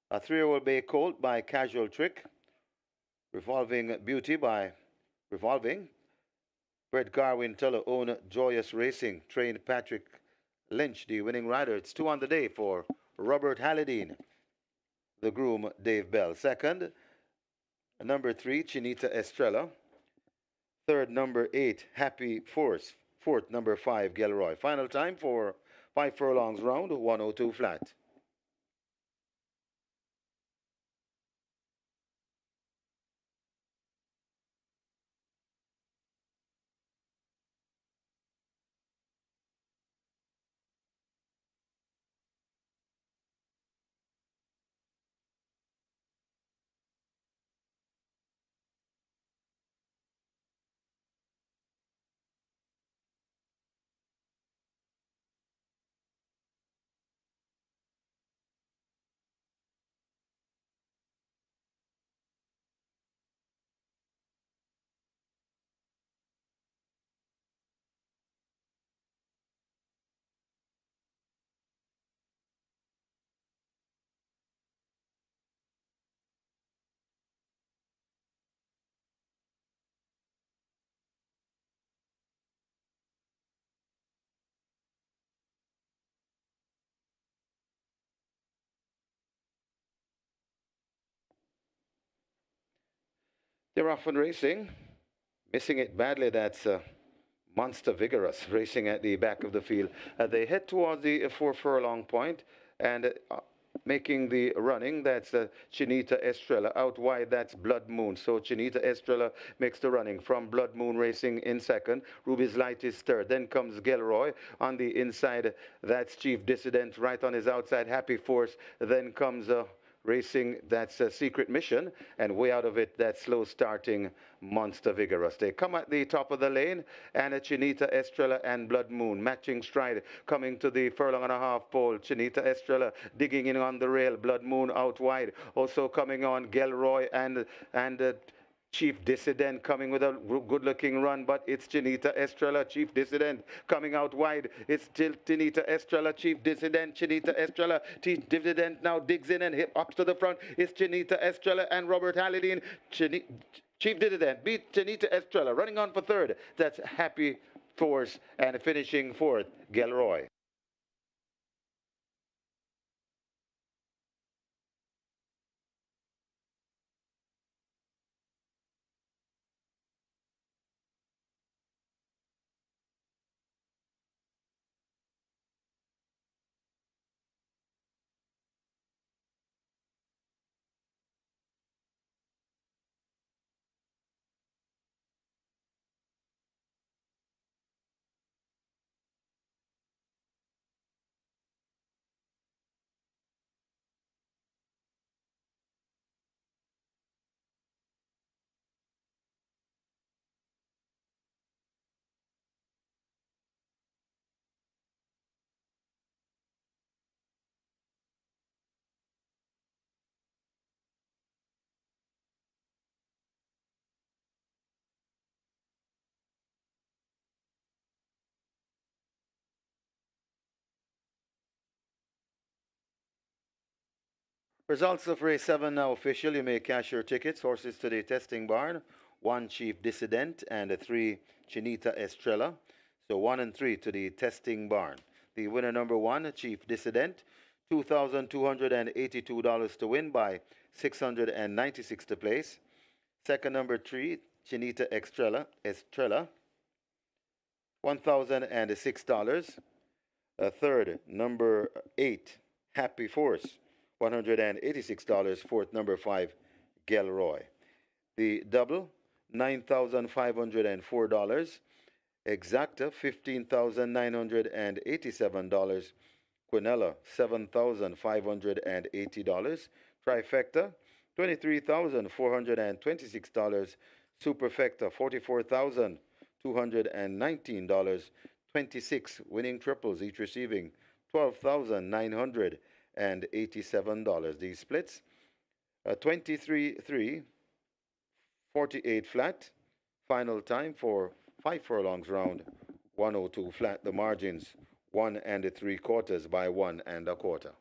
A 3-year-old bay colt by Casual Trick. Revolving Beauty by Revolving. Brett Garwin Teller own Joyous Racing. Trained Patrick Lynch, the winning rider. It's 2 on the day for Robert Halladine. The groom, Dave Bell. Second, number 3, Chinita Estrella. Third, number 8, Happy Force. Fourth, number 5, Gelroy. Final time for 5 furlongs round, 102 flat. They're often racing. Missing it badly, that's Monster Vigorous racing at the back of the field. They head towards the 4 furlong point and making the running, that's Chinita Estrella. Out wide, that's Blood Moon. So Chinita Estrella makes the running from Blood Moon racing in second. Ruby's Light is third. Then comes Gelroy on the inside. That's Chief Dissident right on his outside. Happy Force. Then comes racing, that's a Secret Mission, and way out of it, that slow starting Monster Vigorous. They come at the top of the lane, and Chinita Estrella and Blood Moon matching stride, coming to the furlong and a half pole. Chinita Estrella digging in on the rail, Blood Moon out wide. Also coming on Gelroy and Chief Dissident coming with a good-looking run, but it's Chinita Estrella, Chief Dissident coming out wide. It's still Chinita Estrella, Chief Dissident, Chinita Estrella. Chief Dissident now digs in and hit up to the front. It's Chinita Estrella and Robert Halladine. Chief Dissident beat Chinita Estrella, running on for third. That's Happy Force, and finishing fourth, Gelroy. Results of race 7 now official. You may cash your tickets. Horses to the testing barn. 1 Chief Dissident and 3 Chinita Estrella. So 1 and 3 to the testing barn. The winner number 1, Chief Dissident, $2,282 to win by $696 to place. Second number 3, Chinita Estrella, $1,006. Third, number 8, Happy Force, $186. Fourth, number 5, Gelroy. The double, $9,504. Exacta, $15,987. Quinella, $7,580. Trifecta, $23,426. Superfecta, $44,219. 26 winning triples, each receiving $12,987. These splits, 23-3, 48 flat. Final time for 5 furlongs round, 102 flat. The margins 1 3/4 by 1 1/4.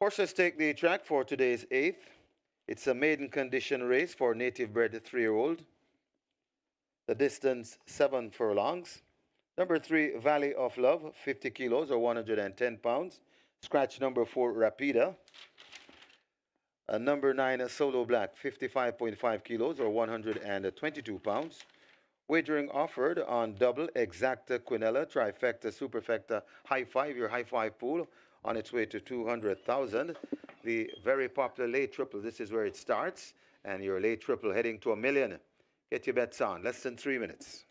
Horses take the track for today's 8th. It's a maiden condition race for native bred 3-year-old. The distance 7 furlongs. Number 3, Valley of Love, 50 kilos or 110 pounds. Scratch number 4, Rapida. Number 9, Solo Black, 55.5 kilos or 122 pounds. Wagering offered on double, exacta, quinella, trifecta, superfecta, high five, your high five pool on its way to 200,000. The very popular late triple, this is where it starts, and your late triple heading to $1 million. Get your bets on, less than 3 minutes.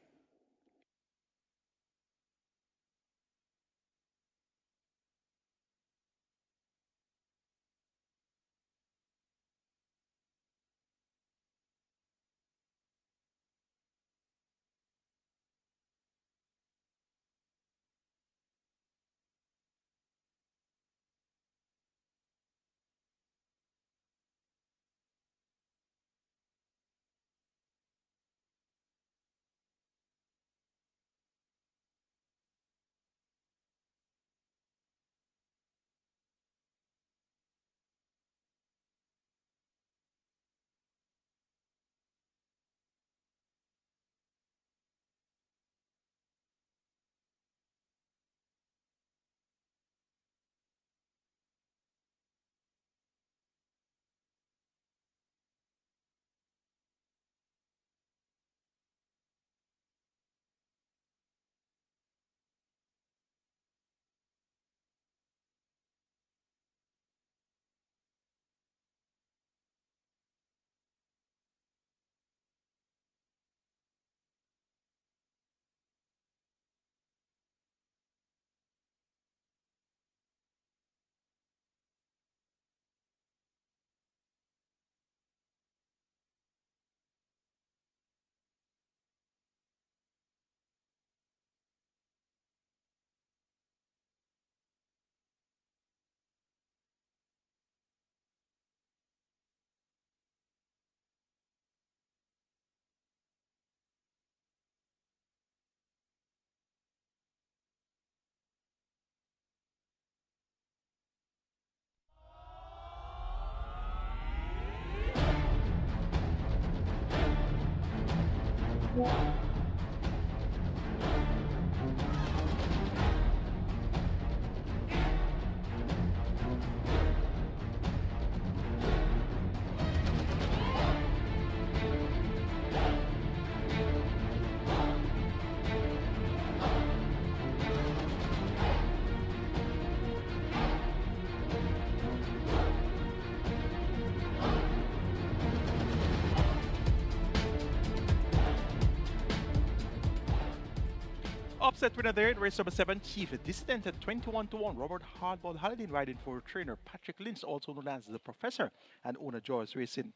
Upset winner there in race number 7, Chief Dissident at 21-1. Robert Hardball Halliday riding for trainer Patrick Lynch, also known as the Professor, and owner Joyce Racing.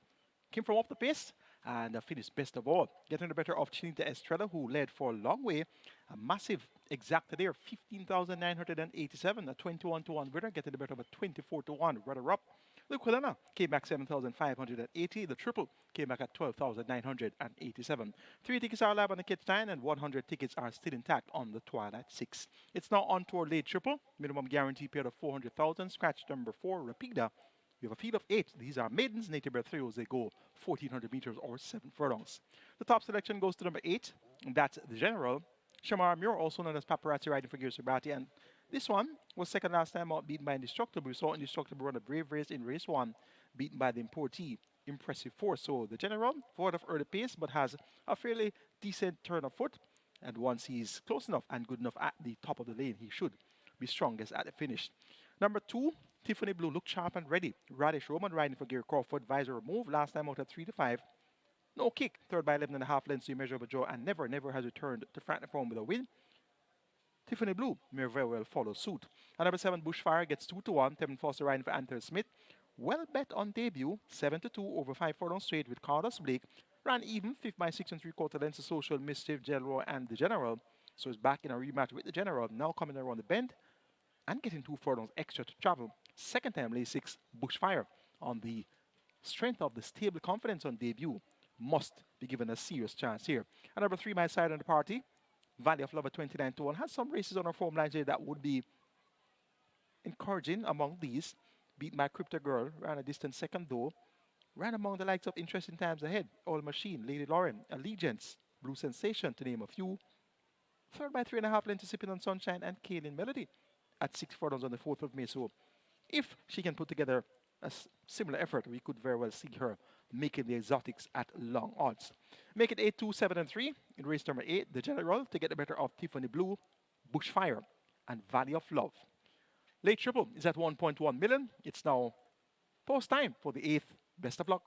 Came from off the pace and finished best of all. Getting the better of Chinita Estrella, who led for a long way. A massive exacta there, 15,987, a 21-1 winner, getting the better of a 24-1 runner-up. The Quilana came back 7,580. The triple came back at 12,987. 3 tickets are live on the Kit 9 and 100 tickets are still intact on the Twilight 6. It's now on to our late triple. Minimum guarantee paid of 400,000. Scratch number 4, Rapida. We have a field of 8. These are maidens, native bred 3-year-olds. They go 1,400 meters or 7 furlongs. The top selection goes to number 8. And that's the General. Shamar Muir, also known as Paparazzi, riding for Gear Sabrati. And this one was second last time out, beaten by Indestructible. We saw Indestructible run a brave race in race 1, beaten by the Importee. Impressive force. So the General, forward of early pace, but has a fairly decent turn of foot. And once he's close enough and good enough at the top of the lane, he should be strongest at the finish. Number 2, Tiffany Blue, looked sharp and ready. Radish Roman riding for Gary Crawford. Visor removed last time out at 3-5. No kick, third by 11.5 lengths to Immeasurable Joe, and never has returned to Frankfurt form with a win. Tiffany Blue may very well follow suit. And number 7, Bushfire gets 2-1. Tevin Foster riding for Anthony Smith. Well bet on debut, 7-2 over 5 furlongs straight with Carlos Blake. Ran even, 5th by 6 3/4 lengths to Social Mischief, General, and the General. So it's back in a rematch with the General, now coming around the bend and getting 2 furlongs extra to travel. Second time, lane 6, Bushfire, on the strength of the stable confidence on debut, must be given a serious chance here. And number 3, my side on the party, Valley of Love at 29-1, has some races on our form line here that would be encouraging among these. Beat My Crypto Girl ran a distant second though. Ran among the likes of Interesting Times Ahead, All Machine, Lady Lauren, Allegiance, Blue Sensation, to name a few. Third by 3.5 lengths to Sipping on Sunshine and Kaylin Melody at 6 furlongs on the 4th of May. So if she can put together a similar effort, we could very well see her making the exotics at long odds. Make it 8, 2, 7, and 3 in race number 8, the General, to get the better of Tiffany Blue, Bushfire, and Valley of Love. Late triple is at 1.1 million. It's now post time for the 8th. Best of luck.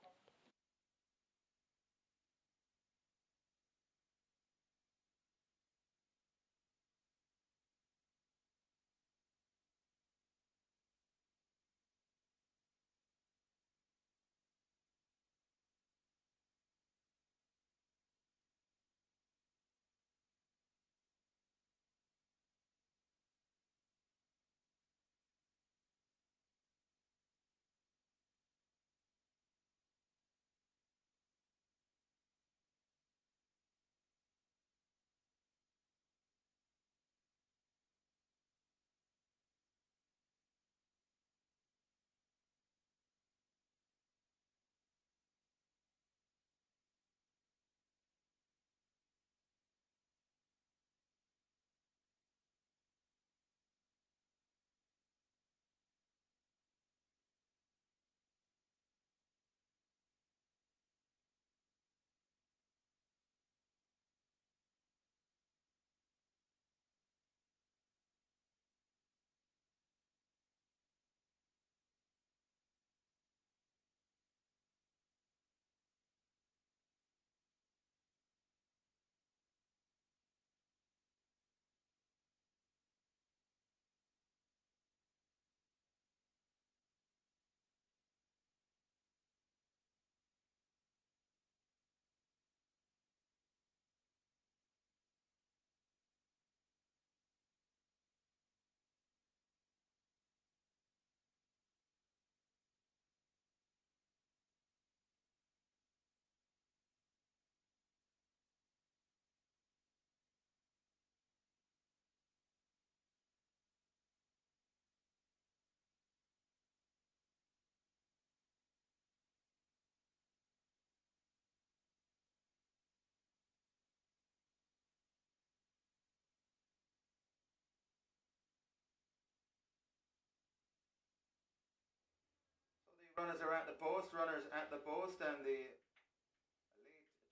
The runners are at the post, and the late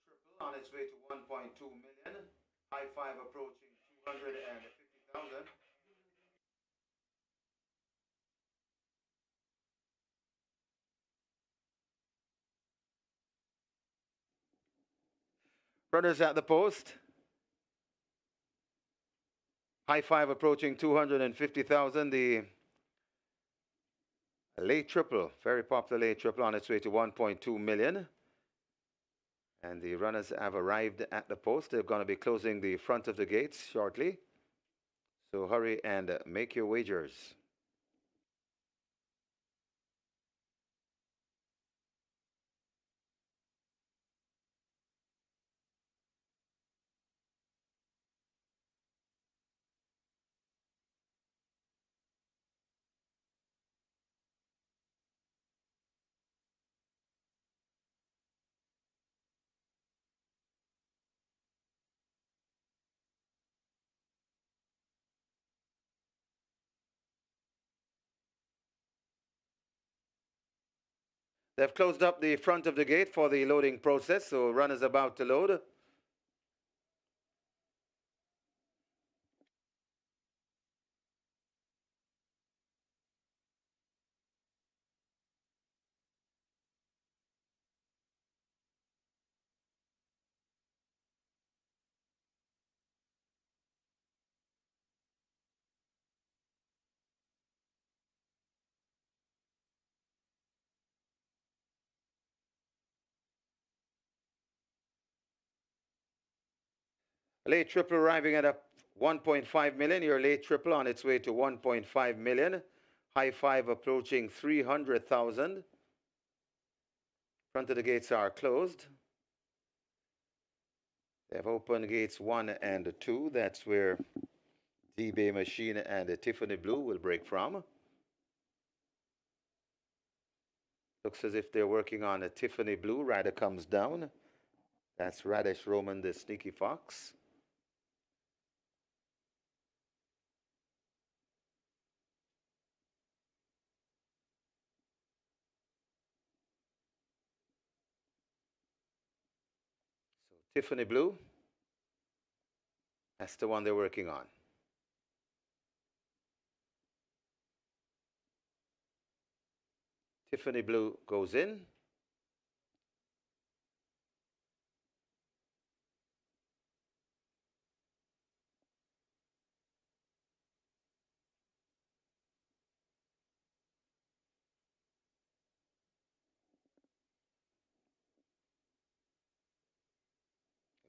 triple on its way to 1.2 million. High five approaching 250,000. Runners at the post. High five approaching 250,000. The late triple, very popular late triple on its way to 1.2 million. And the runners have arrived at the post. They're going to be closing the front of the gates shortly. So hurry and make your wagers. They've closed up the front of the gate for the loading process, so runners about to load. Late triple arriving at a 1.5 million. Your late triple on its way to 1.5 million. High five approaching 300,000. Front of the gates are closed. They have opened gates 1 and 2. That's where D-Bay Machine and Tiffany Blue will break from. Looks as if they're working on a Tiffany Blue. Rider comes down. That's Radish Roman, the Sneaky Fox. So Tiffany Blue, that's the one they're working on. Tiffany Blue goes in.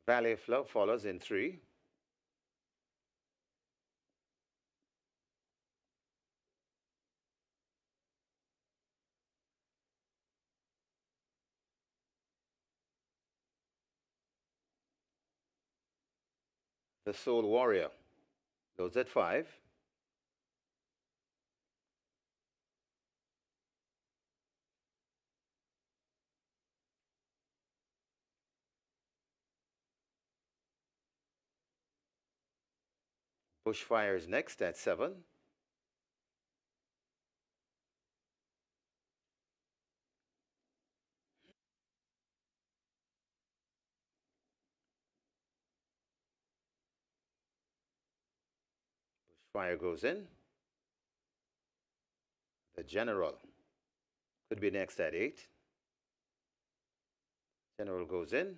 Valley of Love follows in 3. The Soul Warrior goes at 5. Bushfire is next at 7. Bushfire goes in. The General could be next at 8. General goes in.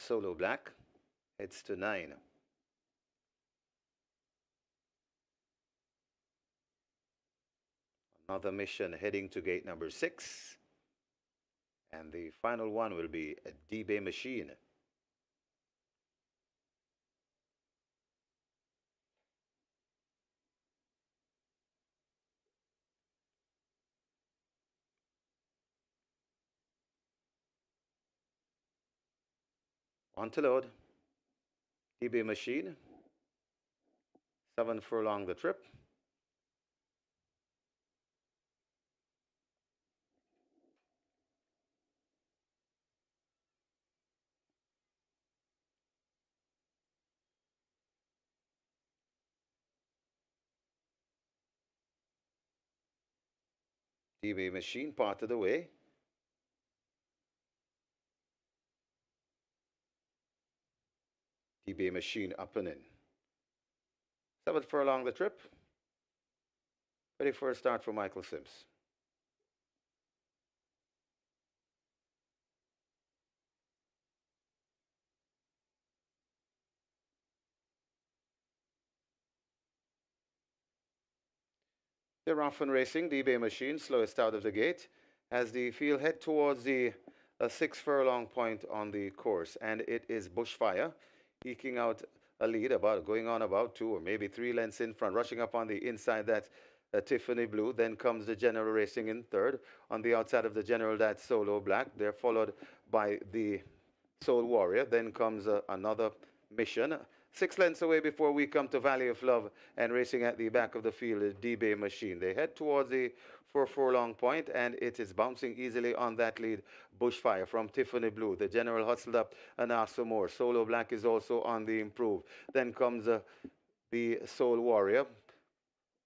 Solo Black heads to 9. Another mission heading to gate number 6. And the final one will be a D-Bay Machine. On to load. D-Bay Machine. 7 furlong the trip. D-Bay Machine part of the way. D-Bay Machine up and in. 7 furlong the trip. Ready for a start for Michael Sims. They're off and racing. D-Bay Machine, slowest out of the gate, as the field head towards the 6 furlong point on the course. And it is Bushfire eking out a lead, going on about 2 or maybe 3 lengths in front, rushing up on the inside. That's Tiffany Blue. Then comes the General racing in 3rd. On the outside of the General, that's Solo Black. They're followed by the Soul Warrior. Then comes another mission. 6 lengths away before we come to Valley of Love, and racing at the back of the field is D-Bay Machine. They head towards the 4 furlong point, and it is bouncing easily on that lead. Bushfire from Tiffany Blue. The General hustled up and asked for more. Solo Black is also on the improve. Then comes the Soul Warrior,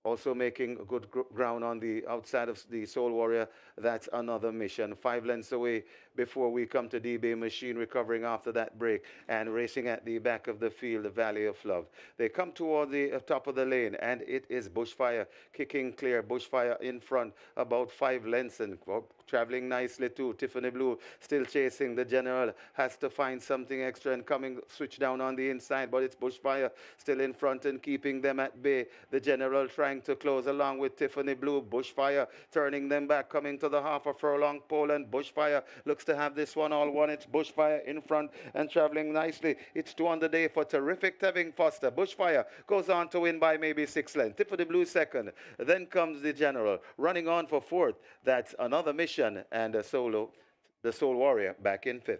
also making good ground on the outside of the Soul Warrior. That's another mission. 5 lengths away before we come to D-Bay Machine, recovering after that break and racing at the back of the field, the Valley of Love. They come toward the top of the lane, and it is Bushfire kicking clear. Bushfire in front, about 5 lengths, and traveling nicely too. Tiffany Blue still chasing. The General has to find something extra and switch down on the inside, but it's Bushfire still in front and keeping them at bay. The General trying to close along with Tiffany Blue. Bushfire turning them back, coming to the half a furlong pole, and Bushfire looks to have this one all won. It's Bushfire in front and traveling nicely. It's 2 on the day for Terrific Tevin Foster. Bushfire goes on to win by maybe 6 lengths. Tiffany Blue 2nd. Then comes the General running on for 4th. That's another mission, and the Soul Warrior back in 5th.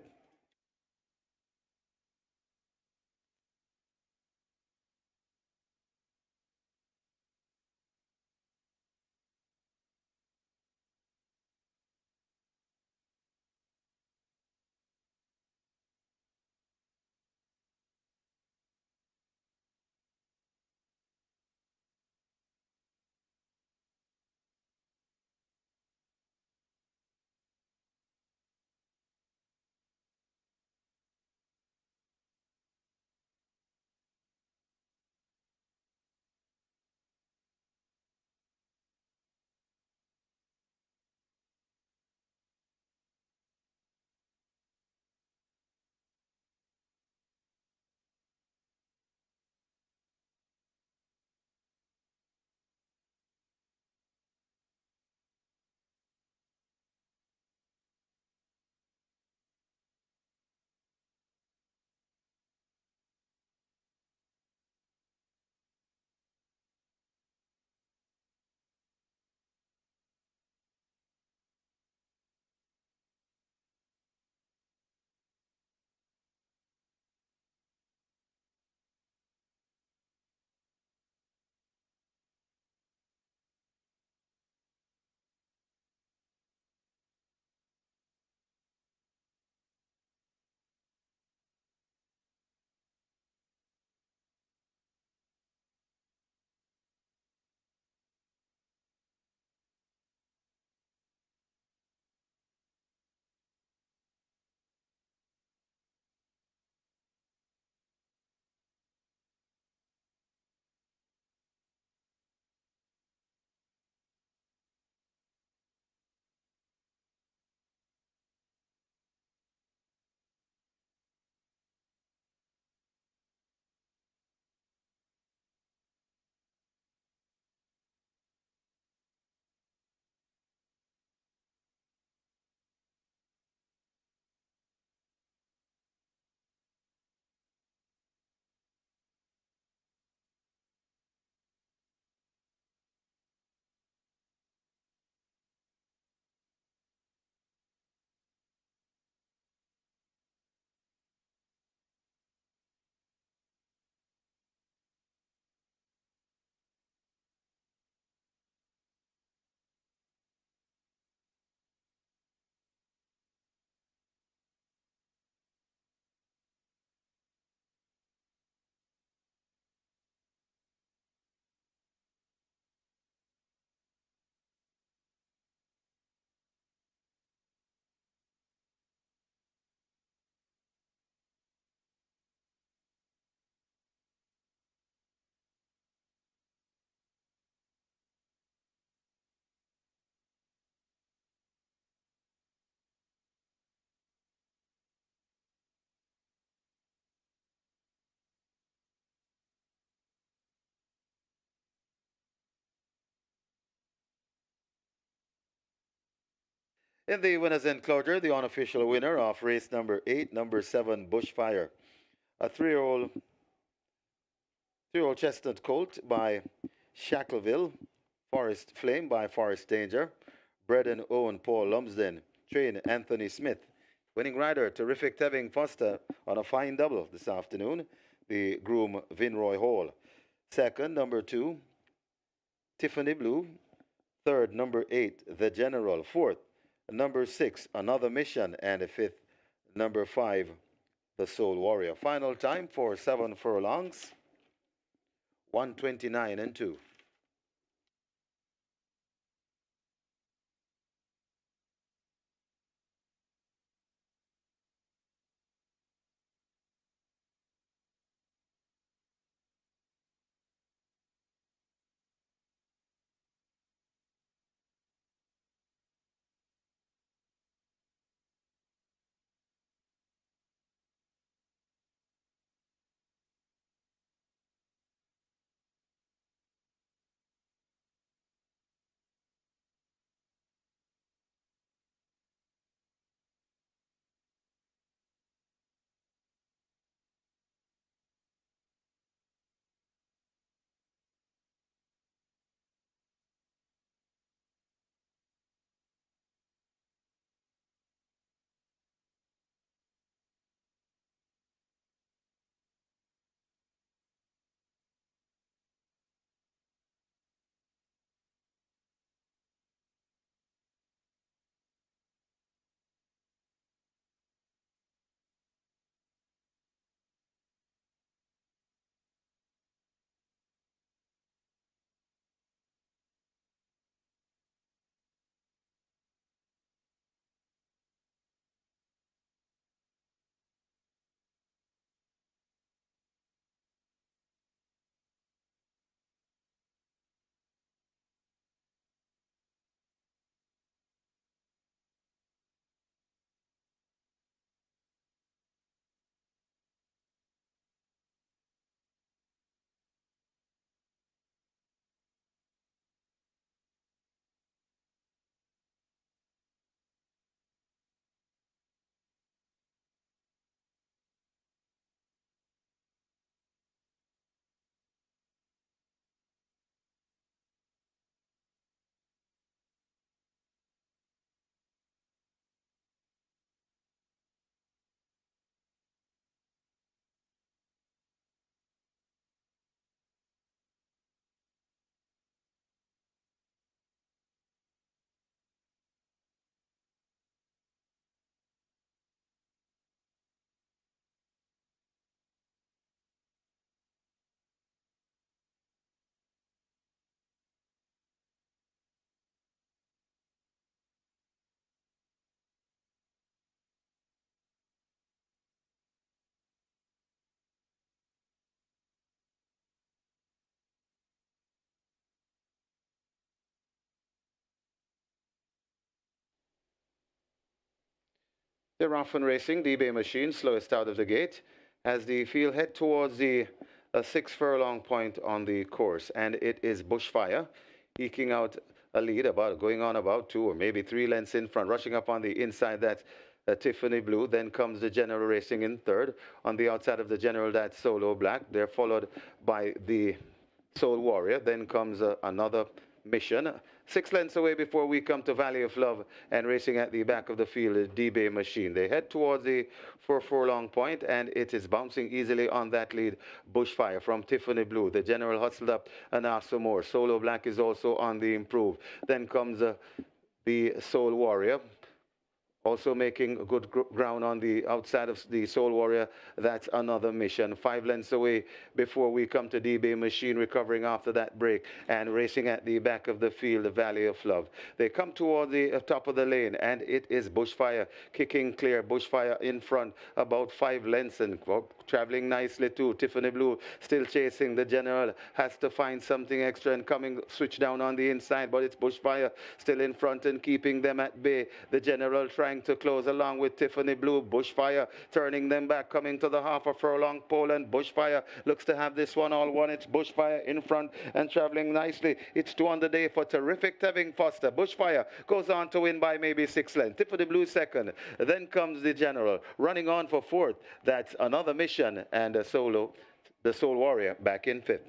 In the winner's enclosure, the unofficial winner of race number 8, number 7, Bushfire. A three-year-old chestnut colt by Shackleville. Forest Flame by Forest Danger. Bred and owned Paul Lumsden. Trained Anthony Smith. Winning rider, terrific Tevin Foster on a fine double this afternoon. The groom, Vinroy Hall. Second, number 2, Tiffany Blue. Third, number 8, The General. Fourth, number 6, Another Mission. And the fifth, number 5, The Soul Warrior. Final time for 7 furlongs, 129 and 2. They're off and racing. The Bay Machine, slowest out of the gate, as the field head towards the 6 furlong point on the course. And it is Bushfire eking out a lead, going on about 2 or maybe 3 lengths in front, rushing up on the inside. That's Tiffany Blue. Then comes the General racing in third. On the outside of the General, that's Solo Black. They're followed by the Soul Warrior. Then comes Another Mission. 6 lengths away before we come to Valley of Love, and racing at the back of the field is D-Bay Machine. They head towards the 4 furlong point, and it is bouncing easily on that lead. Bushfire from Tiffany Blue. The General hustled up and asked for more. Solo Black is also on the improve. Then comes the Soul Warrior, also making good ground on the outside of the Soul Warrior. That's Another Mission. 5 lengths away before we come to D-Bay Machine, recovering after that break, and racing at the back of the field, the Valley of Love. They come toward the top of the lane, and it is Bushfire kicking clear. Bushfire in front, about 5 lengths and traveling nicely too. Tiffany Blue still chasing. The General has to find something extra and coming, switch down on the inside, but it's Bushfire still in front and keeping them at bay. The General trying to close along with Tiffany Blue. Bushfire turning them back, coming to the half a furlong pole, and Bushfire looks to have this one all won. It's Bushfire in front and traveling nicely. It's 2 on the day for Terrific Tevin Foster. Bushfire goes on to win by maybe 6 lengths. Tiffany Blue second. Then comes the General running on for fourth. That's Another Mission and the Soul Warrior back in fifth.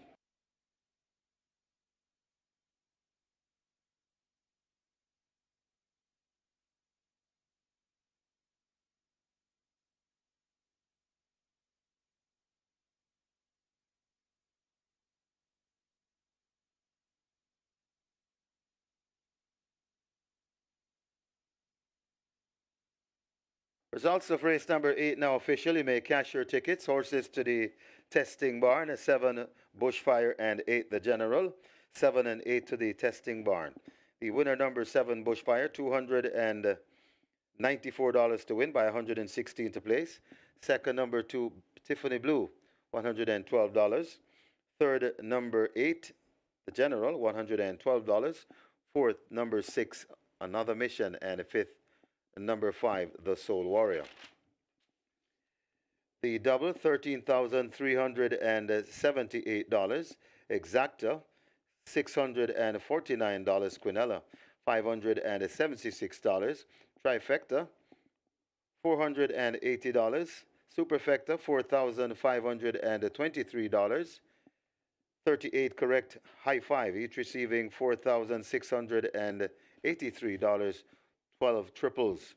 Results of race number 8 now official. You may cash your tickets. Horses to the testing barn, 7 Bushfire and 8 the General. 7 and 8 to the testing barn. The winner number 7 Bushfire, $294 to win by 116 to place. Second number 2 Tiffany Blue, $112. Third number 8 the General, $112. Fourth number 6 Another Mission, and fifth number 5 the Soul Warrior. The double, $13,378. Exacta, $649. Quinella, $576. Trifecta, $480. Superfecta, $4,523. 38 correct high five, each receiving $4,683. 12 triples,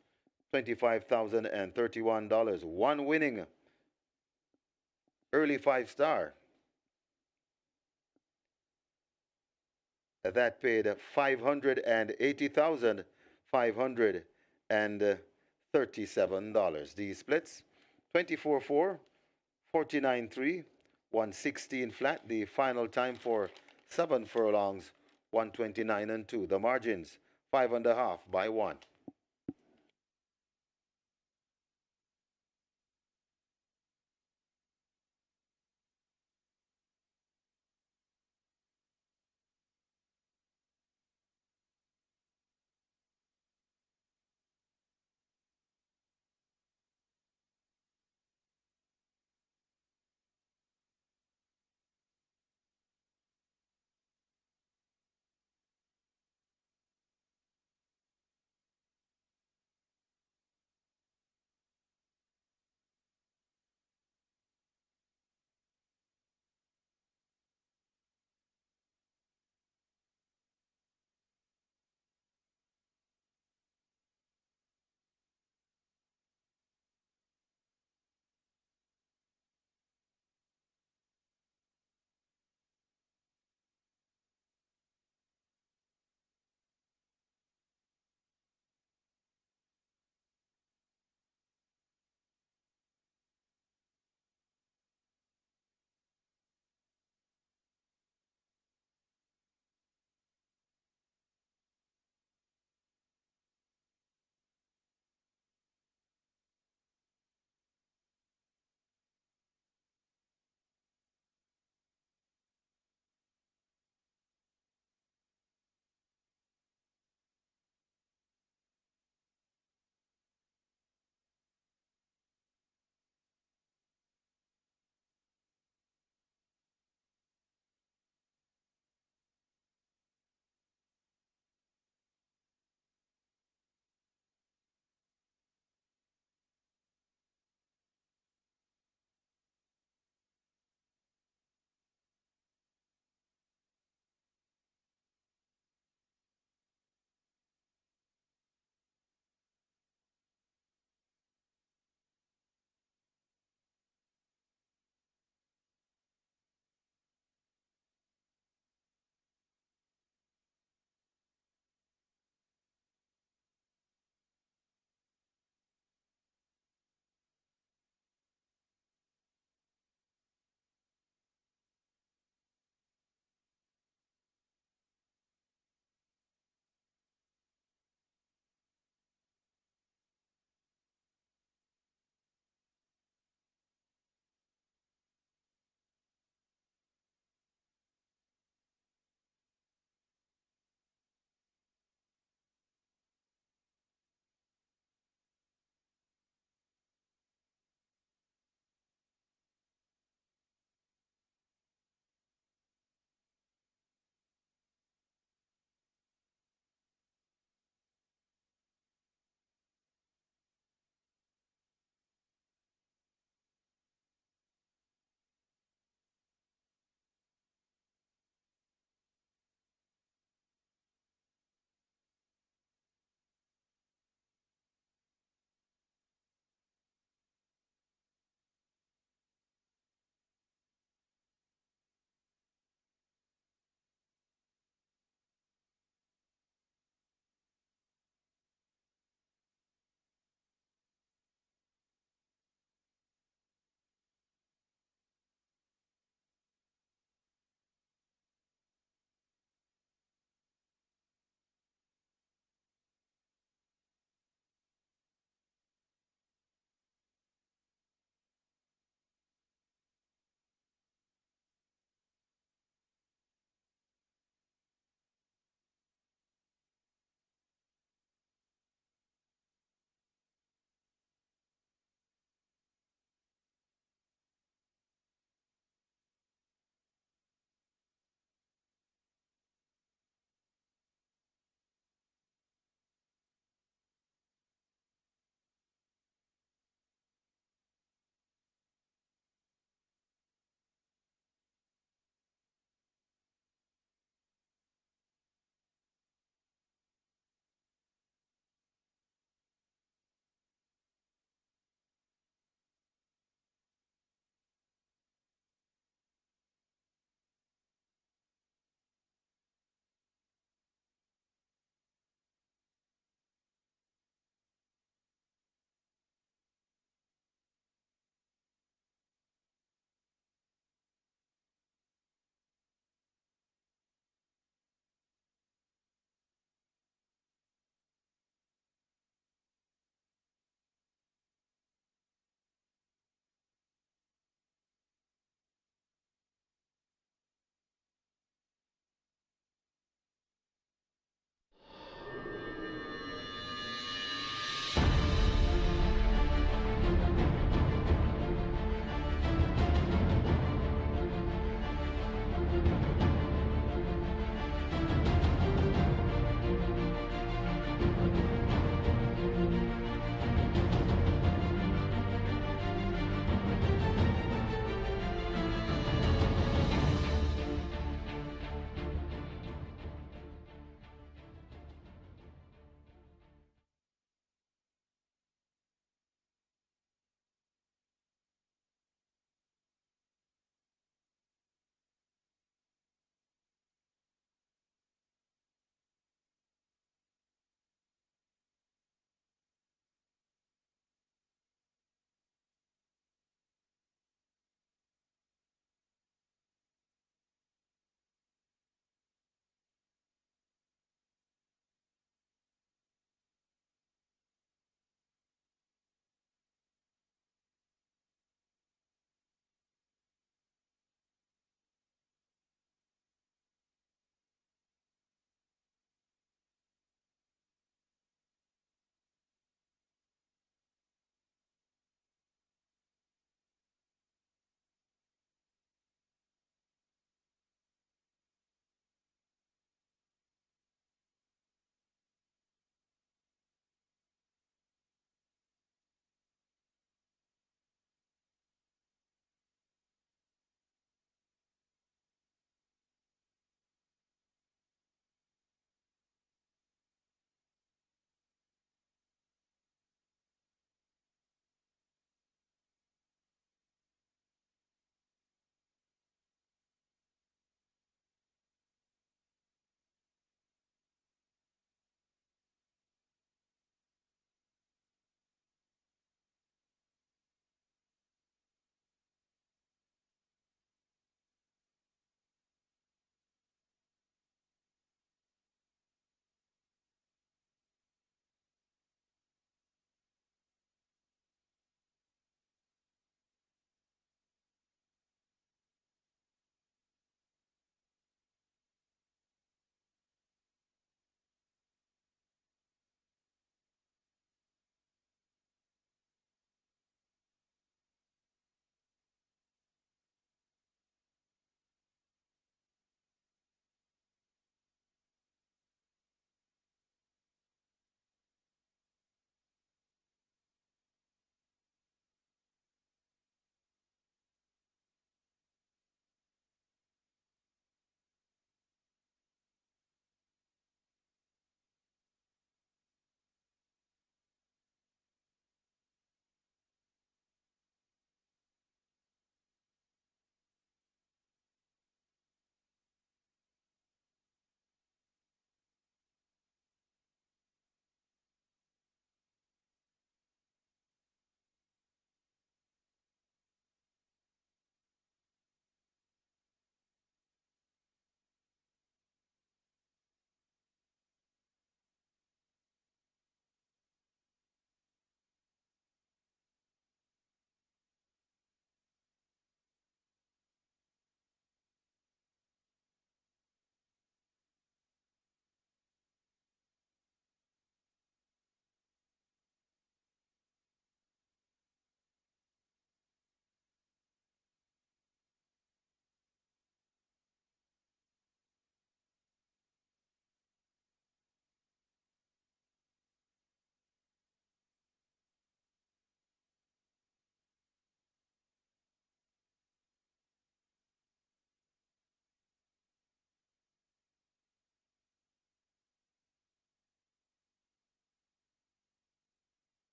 $25,031. One winning early 5-star. That paid $580,537. The splits 24-4, 49-3, 116 flat. The final time for 7 furlongs, 129-2. The margins 5.5 by 1.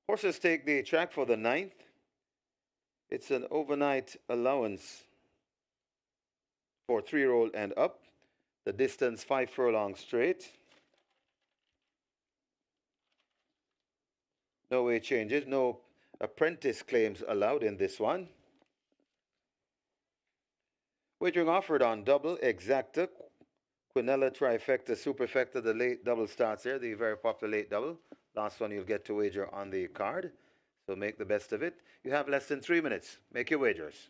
Horses take the track for the 9th. It's an overnight allowance for 3-year-old and up. The distance 5 furlongs straight. No weight changes, no apprentice claims allowed in this one. Wagering offered on double, exacta, quinella, trifecta, superfecta. The late double starts here, the very popular late double. Last one you'll get to wager on the card. So make the best of it. You have less than 3 minutes. Make your wagers.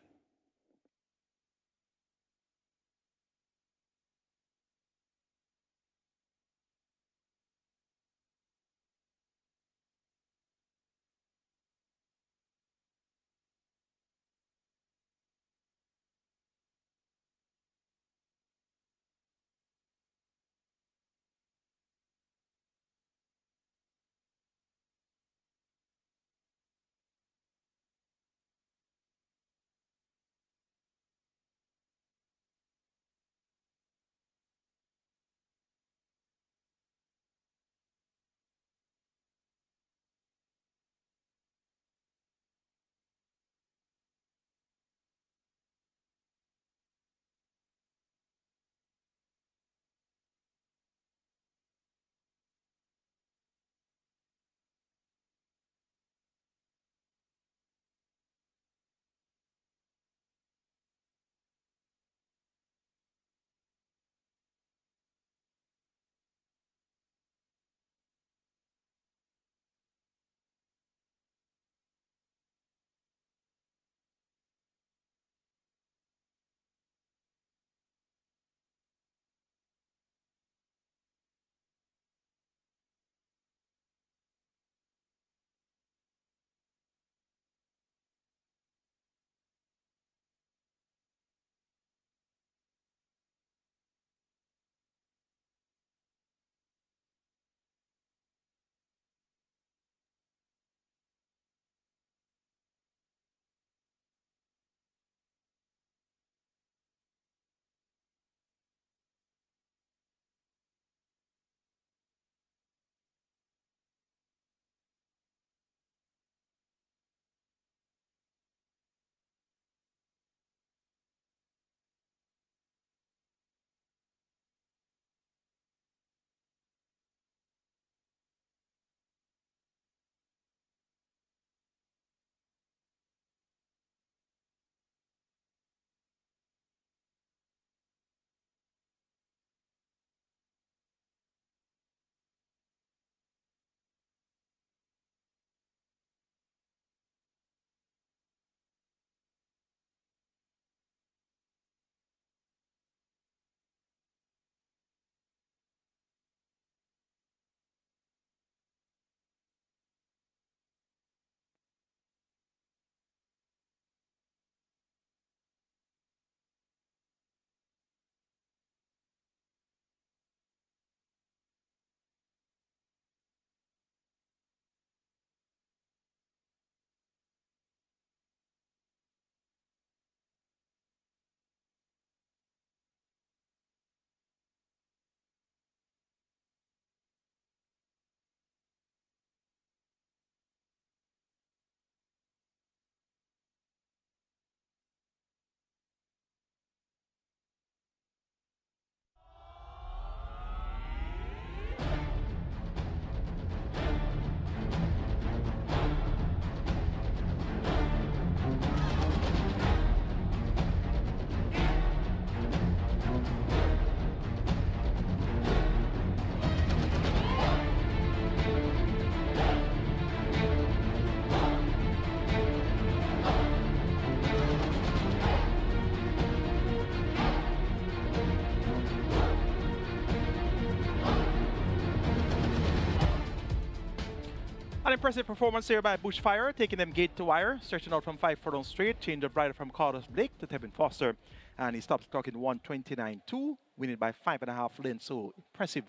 An impressive performance here by Bushfire, taking them gate to wire, stretching out from 5 furlongs straight, change of rider from Carlos Blake to Tevin Foster, and he stops the clock in 1:29.2, winning by 5.5 lengths. So impressive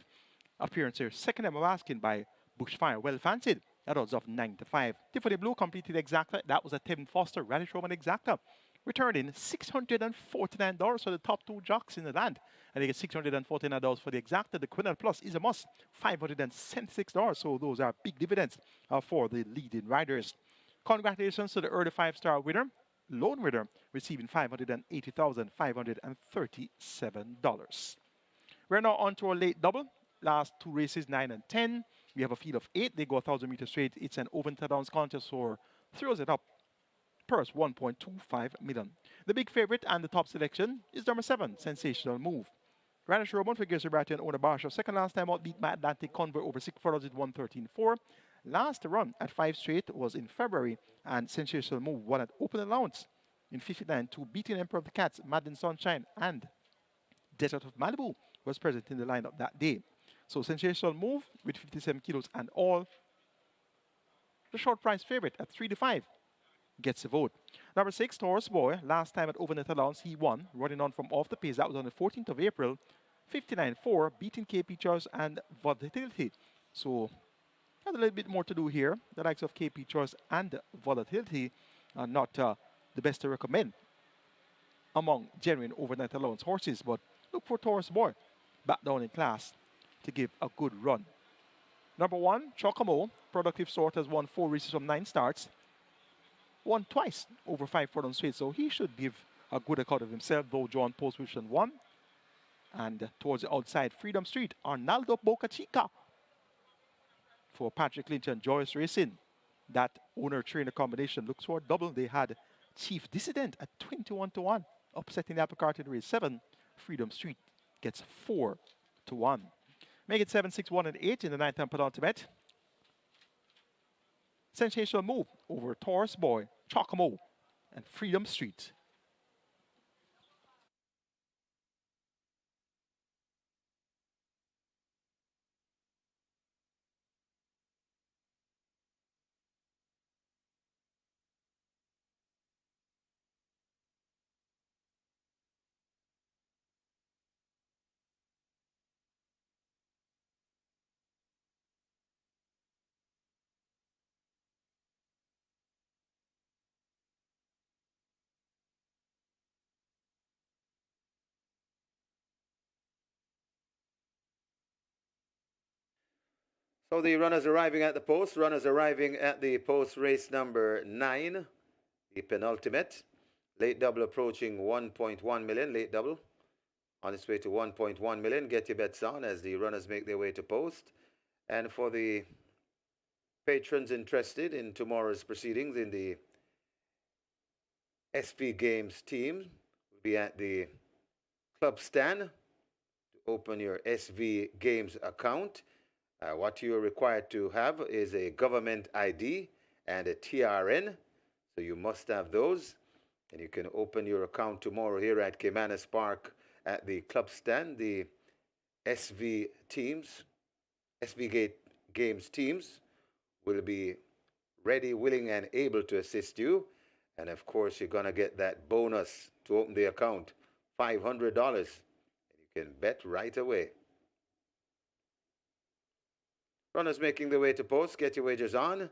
appearance here. Second time of asking by Bushfire, well fancied. at odds of 9 to 5. Tiffany Blue completed exacta. That was a Tim Foster Radish Roman exacta, returning $649 for the top two jocks in the land. And they get $649 for the exacta. The Quinel Plus is a must, $576. So those are big dividends for the leading riders. Congratulations to the early five-star winner, lone winner, receiving $580,537. We're now on to our late double. Last two races, 9 and 10. We have a field of 8. They go 1,000 meters straight. It's an open downs contest, so throws it up. Purse 1.25 million. The big favorite and the top selection is number 7, Sensational Move. Radish Roman for Gerson Bratty and Ona Barsha. Second last time out, beat my Atlantic Convert over 6 furlongs with 113.4. Last run at 5 straight was in February, and Sensational Move won at open allowance in 59-2, beating Emperor of the Cats, Madden Sunshine, and Desert of Malibu was present in the lineup that day. So Sensational Move with 57 kilos and all. The short price favorite at 3 to 5 gets a vote. Number 6, Taurus Boy. Last time at Overnet Allowance, he won, running on from off the pace. That was on the 14th of April. 59-4, beating KP Choice and Volatility. So, had a little bit more to do here. The likes of KP Choice and Volatility are not the best to recommend among genuine Overnight Allowance horses, but look for Taurus Boy back down in class to give a good run. Number 1, Chocamo. Productive Sort has won 4 races from 9 starts. Won twice over 5 furlongs straight, so he should give a good account of himself, though John Post position 1. And towards the outside, Freedom Street, Arnaldo Boca Chica for Patrick Lynch and Joyce Racing. That owner-trainer combination looks for a double. They had Chief Dissident at 21 to 1, upsetting the apple cart in race 7. Freedom Street gets 4 to 1. Make it 7, 6, 1, and 8 in the 9th time penultimate. Sensational Move over Taurus Boy, Chocamo, and Freedom Street. So the runners arriving at the post, race number 9, the penultimate. Late double approaching 1.1 million, late double. On its way to 1.1 million, get your bets on as the runners make their way to post. And for the patrons interested in tomorrow's proceedings in the SV Games team, will be at the club stand to open your SV Games account. What you're required to have is a government ID and a TRN, so you must have those. And you can open your account tomorrow here at Caymanas Park at the club stand. The SV Games teams will be ready, willing, and able to assist you. And of course, you're going to get that bonus to open the account, $500. And you can bet right away. Runners making their way to post. Get your wagers on.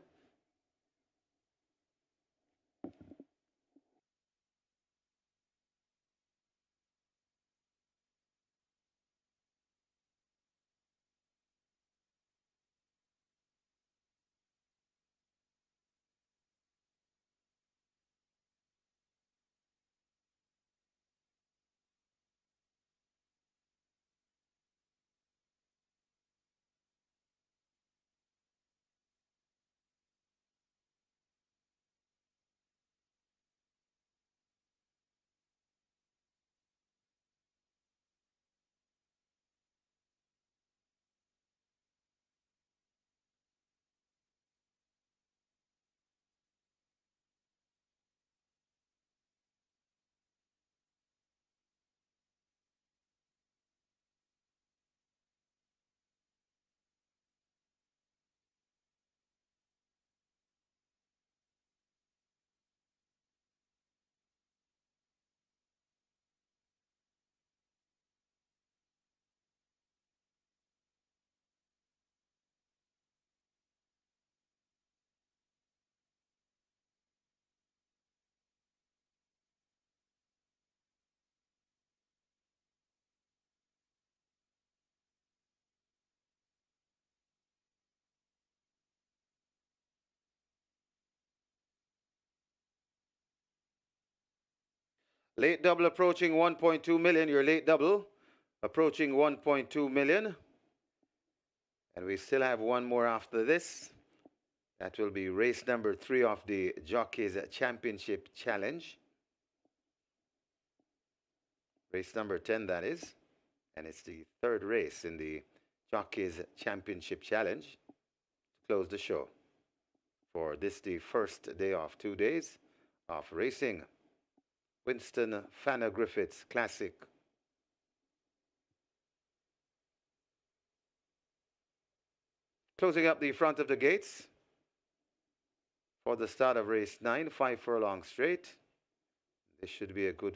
Late double approaching 1.2 million. Your late double approaching 1.2 million. And we still have one more after this. That will be race number 3 of the Jockeys Championship Challenge. Race number 10, that is. And it's the 3rd race in the Jockeys Championship Challenge to close the show. For this, the first day of 2 days of racing. Winston Fanner Griffiths Classic. Closing up the front of the gates for the start of race 9, 5 furlongs straight. This should be a good,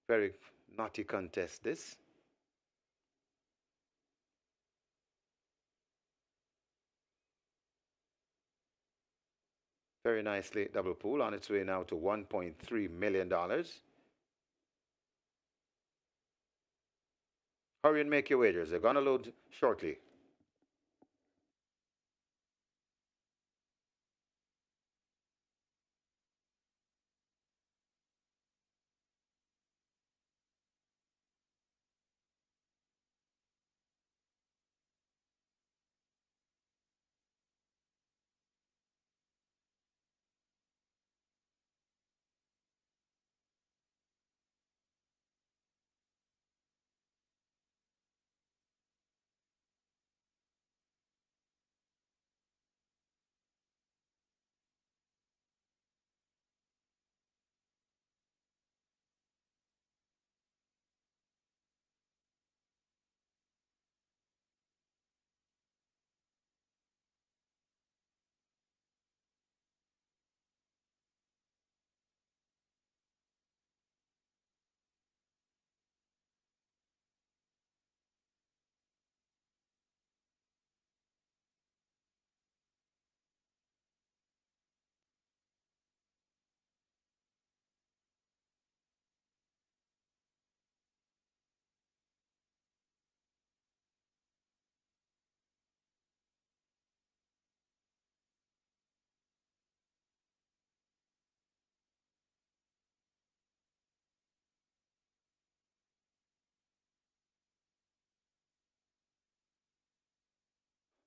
very naughty contest, this. Very nicely double pool on its way now to $1.3 million. Hurry and make your wagers. They're going to load shortly.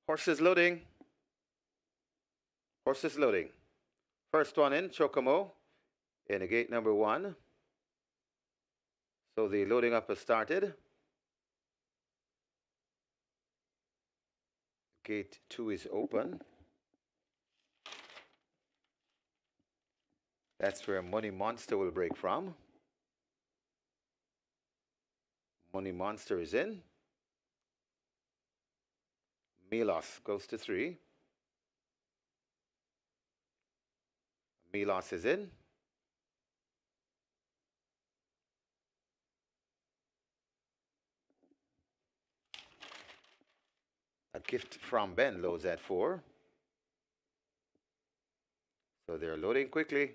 Horses loading. Horses loading. First one in, Chocomo, in gate number 1. So the loading up has started. Gate 2 is open. That's where Money Monster will break from. Money Monster is in. Milos goes to 3. Milos is in. A Gift from Ben loads at 4. So they're loading quickly.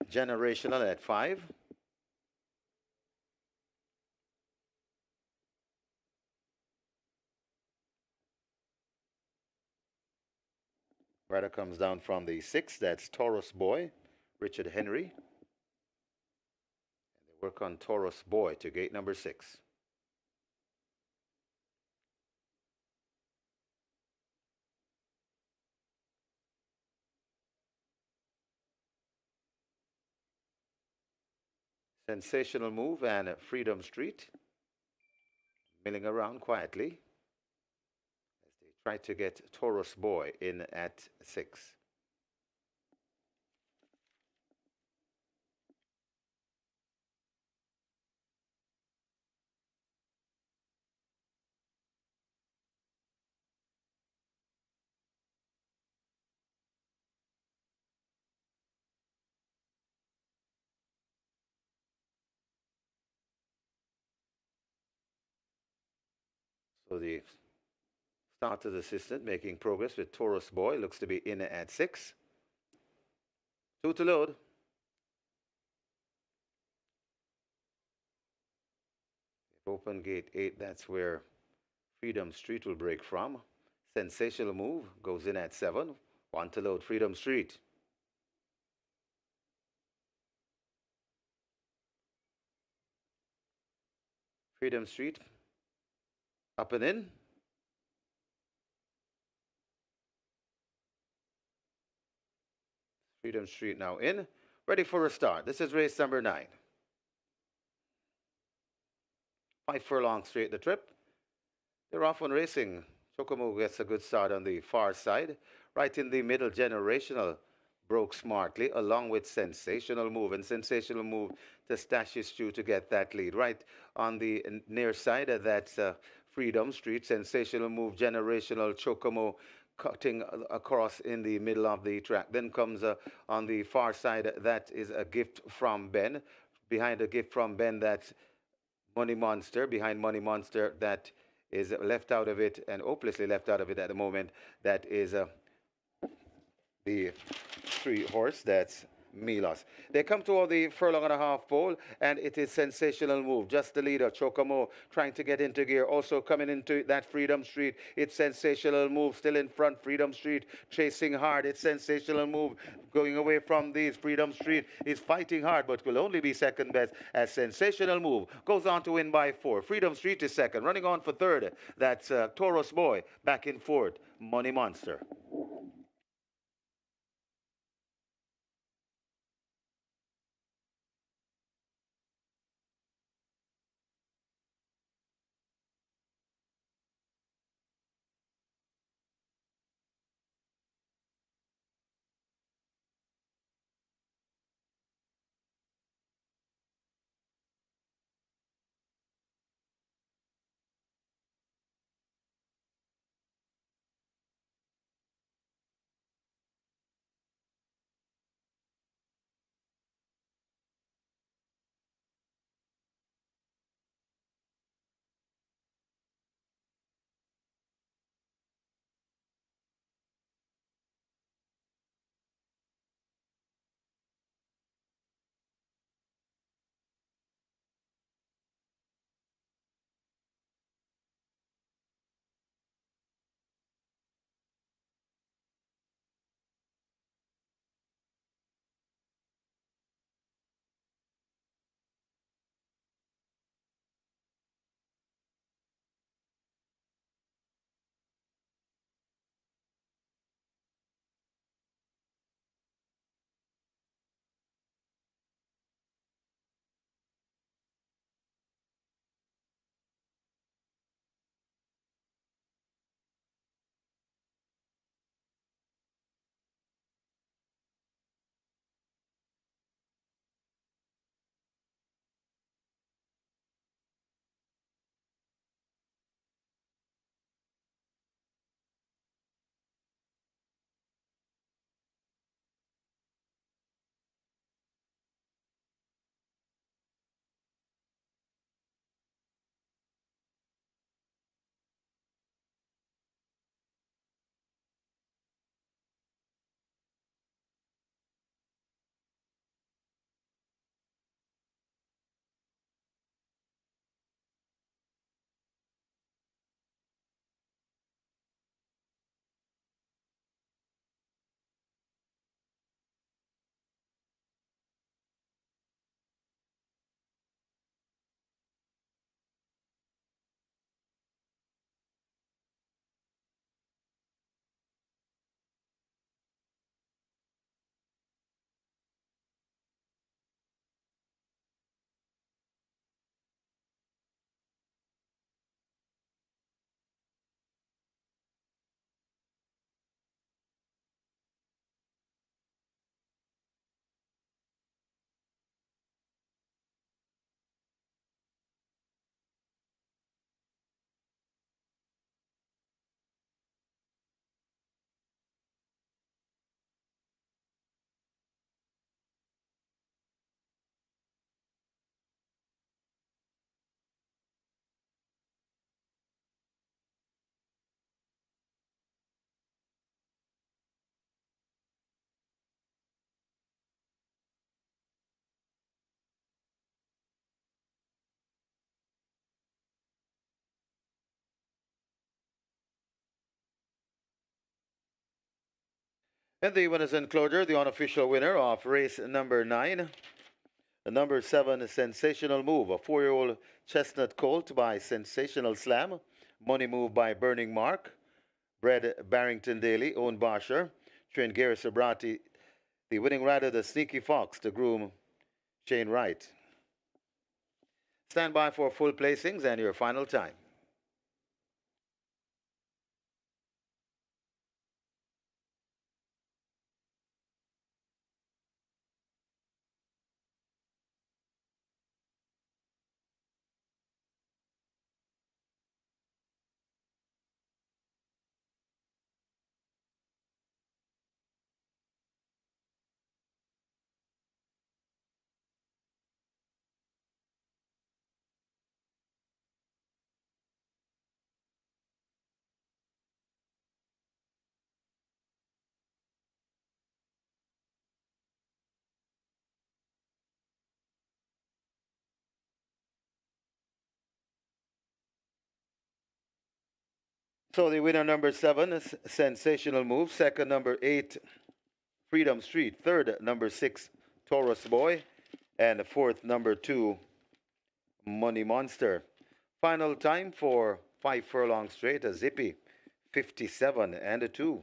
Generational at 5. Rider comes down from the 6. That's Taurus Boy, Richard Henry. And they work on Taurus Boy to gate number 6. Sensational Move and Freedom Street milling around quietly as they try to get Taurus Boy in at 6. So the starter's assistant making progress with Taurus Boy. Looks to be in at 6. 2 to load. Open gate 8, that's where Freedom Street will break from. Sensational Move goes in at 7. One to load, Freedom Street. Freedom Street. Up and in. Freedom Street now in. Ready for a start. This is race number 9. 5 furlong straight the trip. They're off on racing. Chocomo gets a good start on the far side. Right in the middle, Generational broke smartly, along with Sensational Move. And Sensational Move to stash his shoe to get that lead. Right on the near side, that's Freedom Street. Sensational Move, Generational, Chocomo cutting across in the middle of the track. Then comes on the far side, that is a gift from Ben. Behind a gift from Ben, that's Money Monster. Behind Money Monster, that is left out of it and hopelessly left out of it at the moment. That is the 3 horse, that's Milos. They come toward the furlong and a half pole, and it is Sensational Move. Just the leader, Chocomo, trying to get into gear. Also coming into that Freedom Street, it's Sensational Move, still in front. Freedom Street chasing hard. It's Sensational Move going away from these. Freedom Street is fighting hard, but will only be second best as Sensational Move goes on to win by 4. Freedom Street is second. Running on for third, that's Taurus Boy. Back in fourth, Money Monster. And the winners enclosure, the unofficial winner of race number 9, the number 7, Sensational Move, a 4-year-old chestnut colt by Sensational Slam, Money Move by Burning Mark, bred Barrington Daly, owned Bosher, trained Gary Sabrati. The winning rider, the Sneaky Fox, the groom, Shane Wright. Stand by for full placings and your final time. So the winner number 7 is Sensational Move. Second, number 8, Freedom Street. Third, number 6, Taurus Boy. And fourth, number 2, Money Monster. Final time for 5 furlong straight, a zippy 57 and a 2.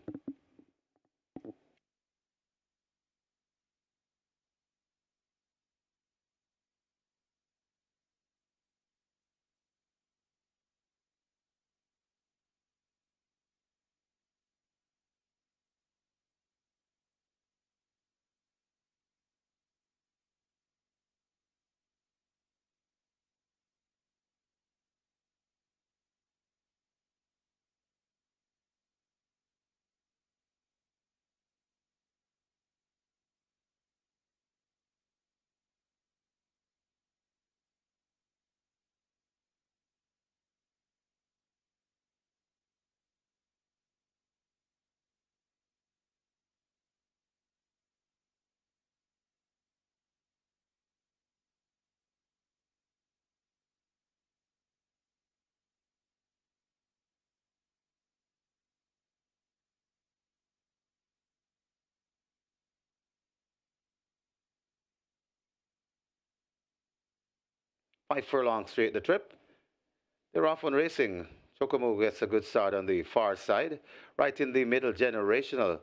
5 furlong straight the trip. They're off on racing. Chocomo gets a good start on the far side. Right in the middle, Generational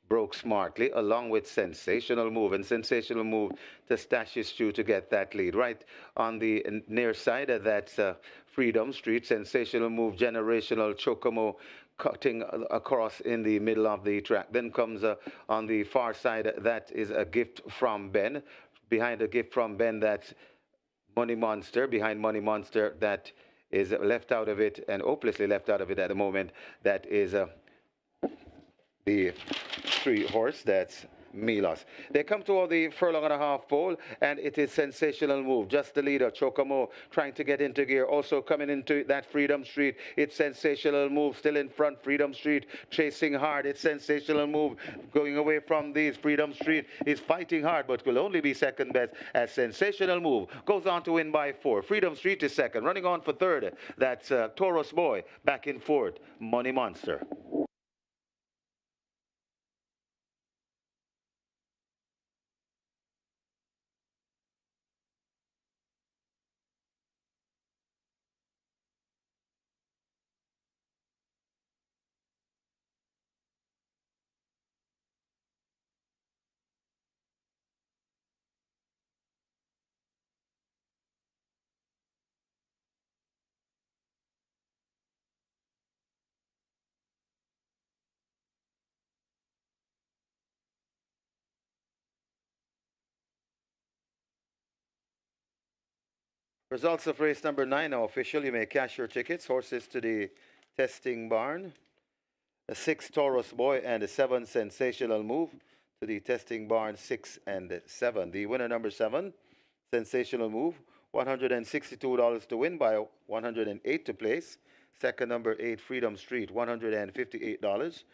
broke smartly, along with Sensational Move. And Sensational Move to stash his shoe to get that lead. Right on the near side, that's Freedom Street. Sensational Move, Generational, Chocomo cutting across in the middle of the track. Then comes on the far side, that is a Gift from Ben. Behind a Gift from Ben, that's Money Monster. Behind Money Monster, that is left out of it and hopelessly left out of it at the moment. That is the 3 horse, that's Milos. They come toward the furlong and a half pole, and it is Sensational Move. Just the leader, Chocomo, trying to get into gear. Also coming into that Freedom Street, it's Sensational Move, still in front. Freedom Street chasing hard. It's Sensational Move going away from these. Freedom Street is fighting hard, but will only be second best as Sensational Move goes on to win by 4. Freedom Street is second. Running on for third, that's Taurus Boy. Back in fourth, Money Monster. Results of race number 9 are official. You may cash your tickets. Horses to the testing barn. A 6 Taurus Boy and a 7 Sensational Move to the testing barn 6 and 7. The winner number 7, Sensational Move, $162 to win by 108 to place. Second number 8 Freedom Street, $158.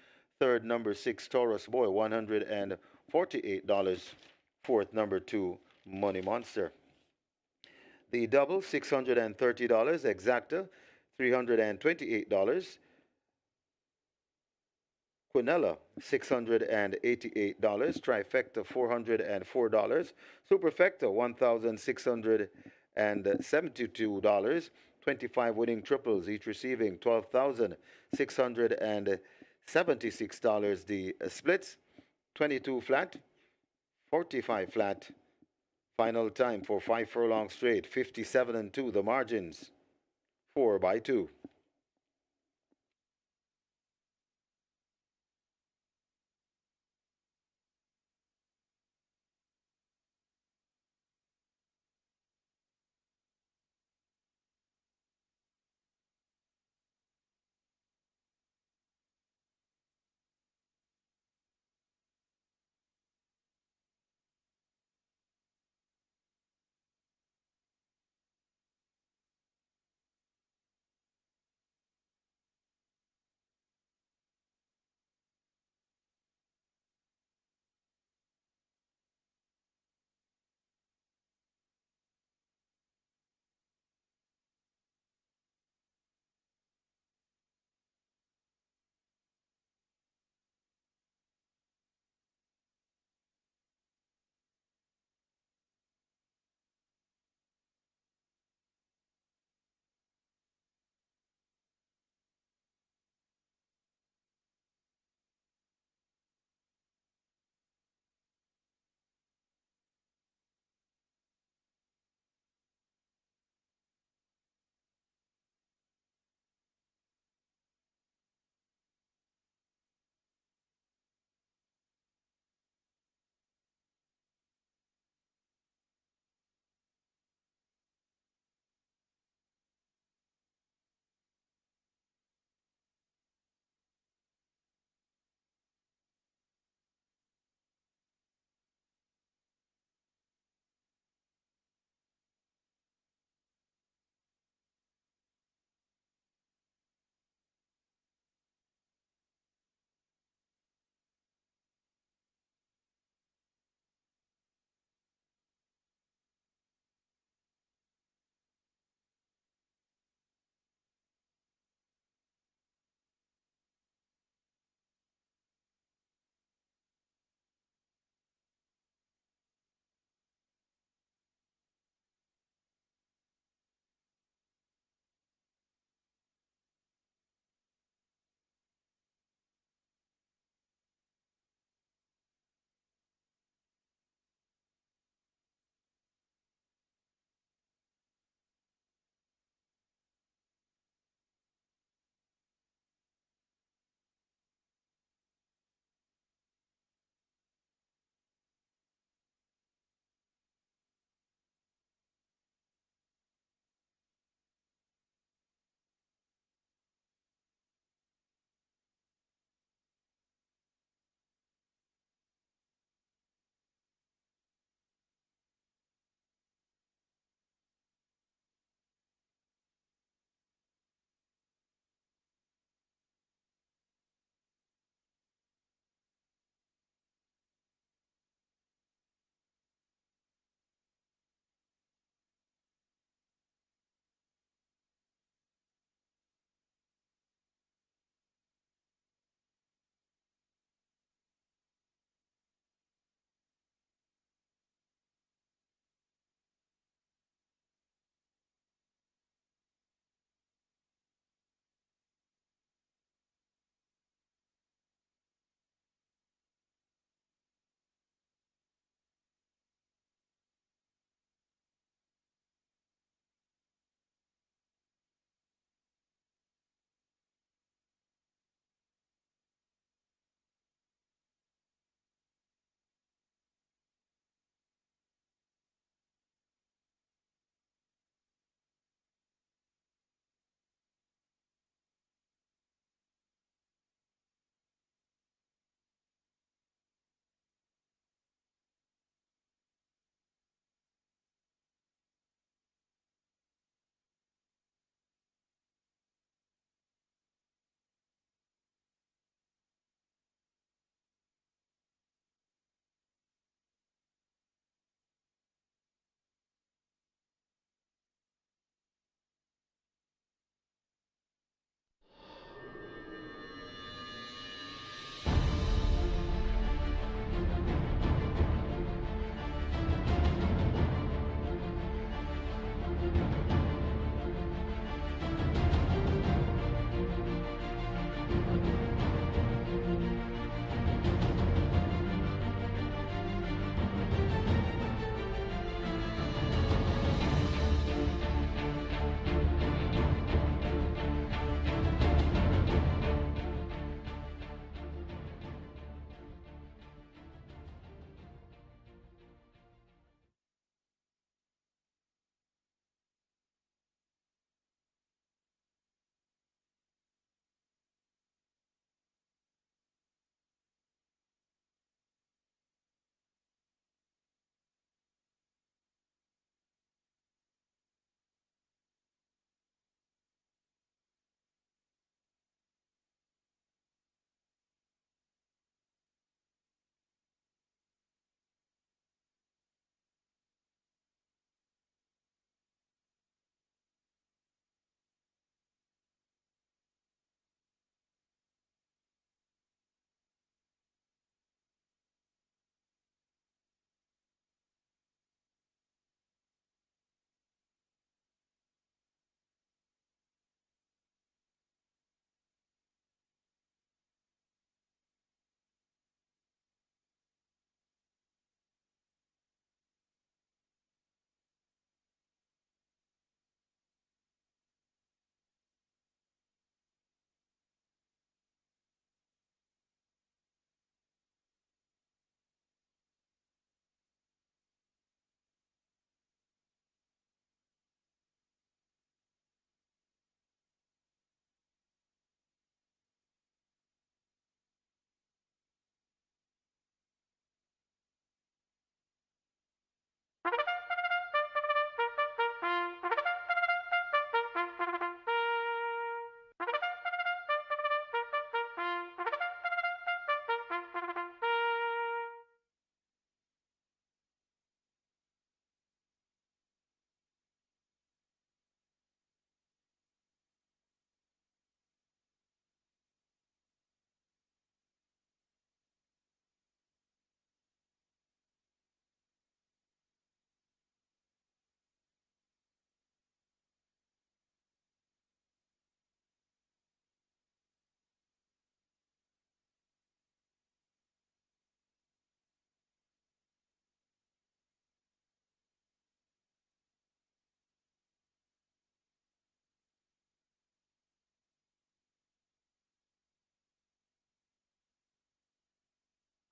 Third number 6 Taurus Boy, $148. Fourth number 2 Money Monster. The double, $630. Exacta, $328. Quinella, $688. Trifecta, $404. Superfecta, $1,672. 25 winning triples, each receiving $12,676. The splits, 22 flat, 45 flat. Final time for 5 furlongs straight, 57-2. The margins, 4/2.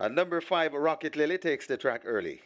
And number 5, Rocket Lily, takes the track early.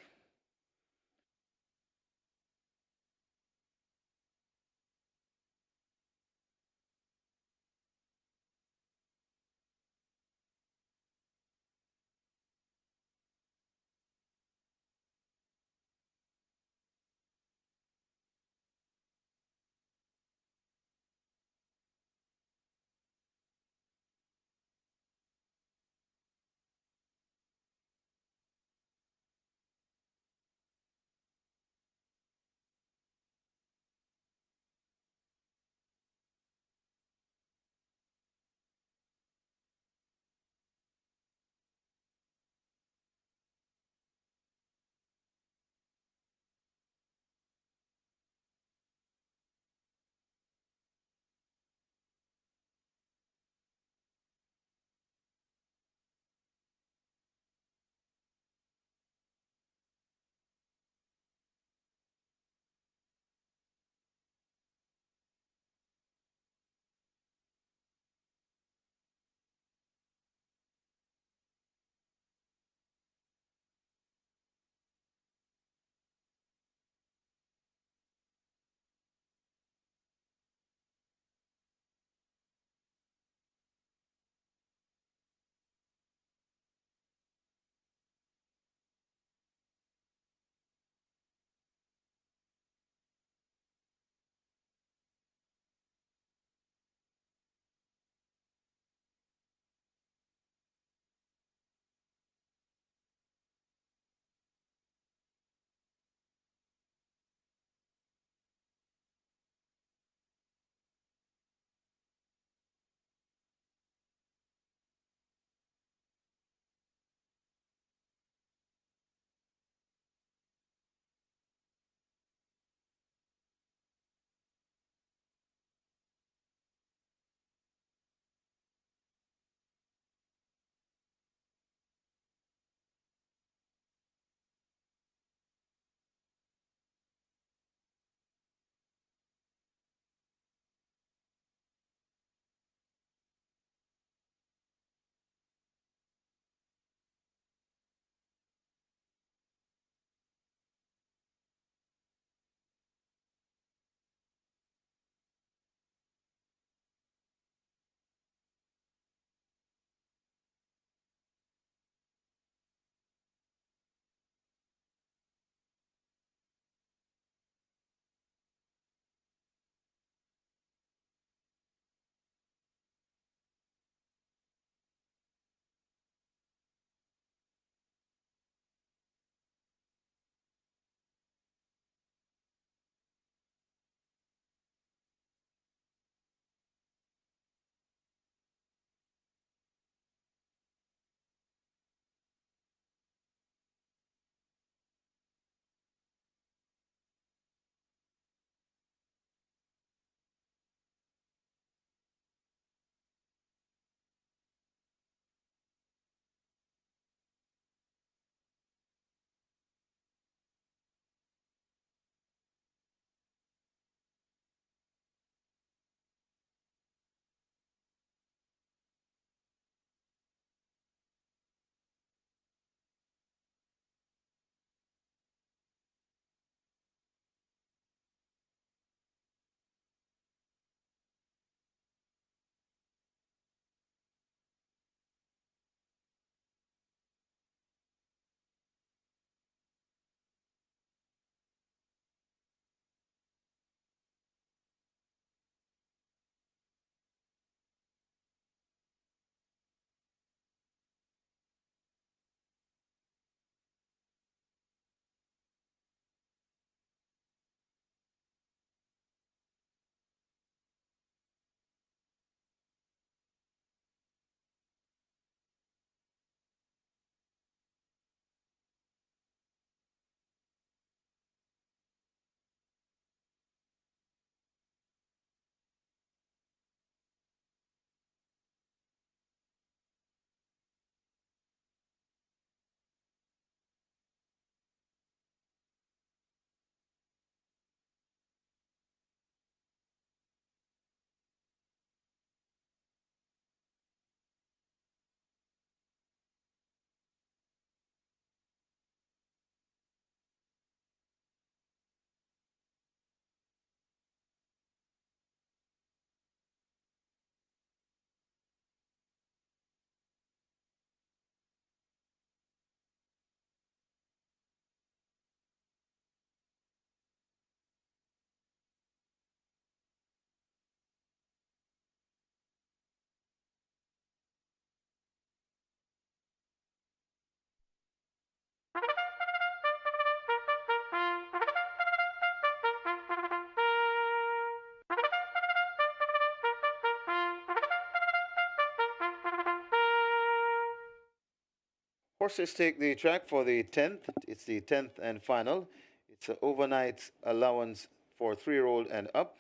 horses take the track for the 10th. It's the 10th and final. It's an overnight allowance for 3-year-old and up.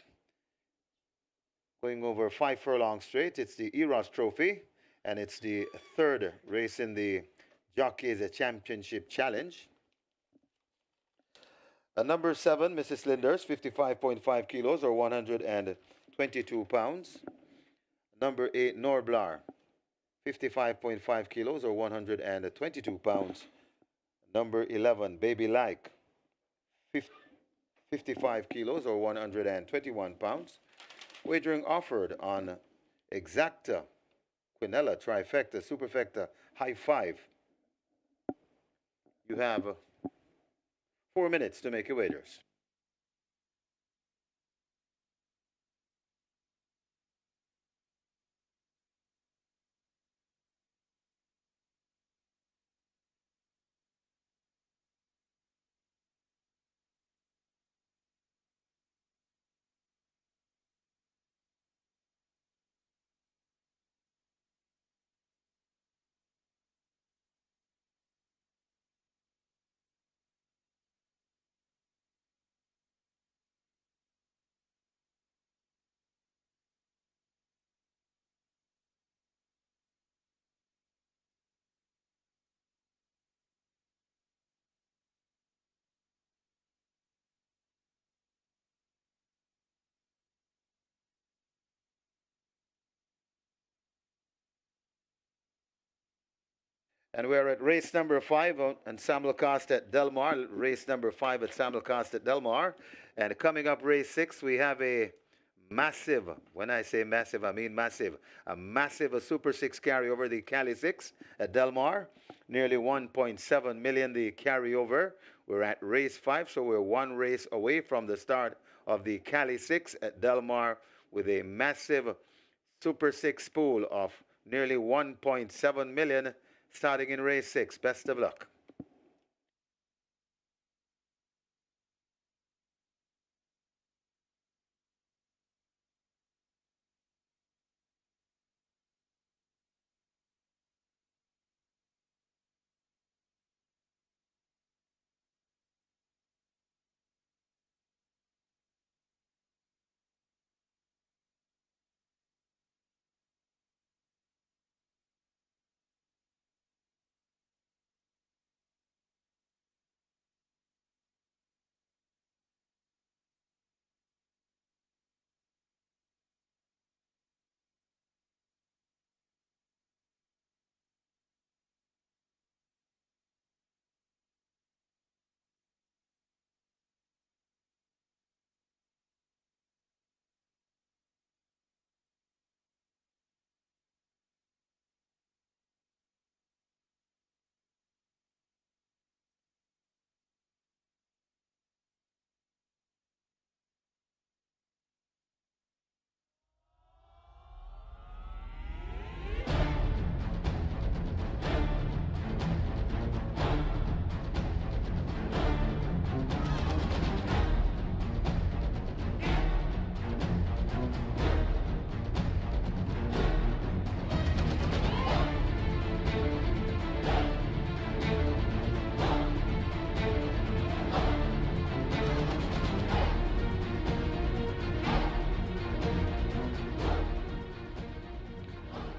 Going over 5 furlongs straight. It's the EROS Trophy, and it's the third race in the JOCKEYS Championship Challenge. Number 7, Mrs. Linders, 55.5 kilos or 122 pounds. Number 8, Norblar, 55.5 kilos or 122 pounds. Number 11, Baby Like, 55 kilos or 121 pounds. Wagering offered on Exacta, Quinella, Trifecta, Superfecta, High Five. You have 4 minutes to make your wagers. And we're at race number 5 on Ensemble Cost at Del Mar. Race number 5 at Ensemble Cost at Del Mar. And coming up race 6, we have a massive, when I say massive, I mean massive, a Super 6 carryover, the Cali 6 at Del Mar. Nearly 1.7 million the carryover. We're at race 5, so we're 1 race away from the start of the Cali 6 at Del Mar with a massive Super 6 pool of nearly 1.7 million starting in race 6. Best of luck.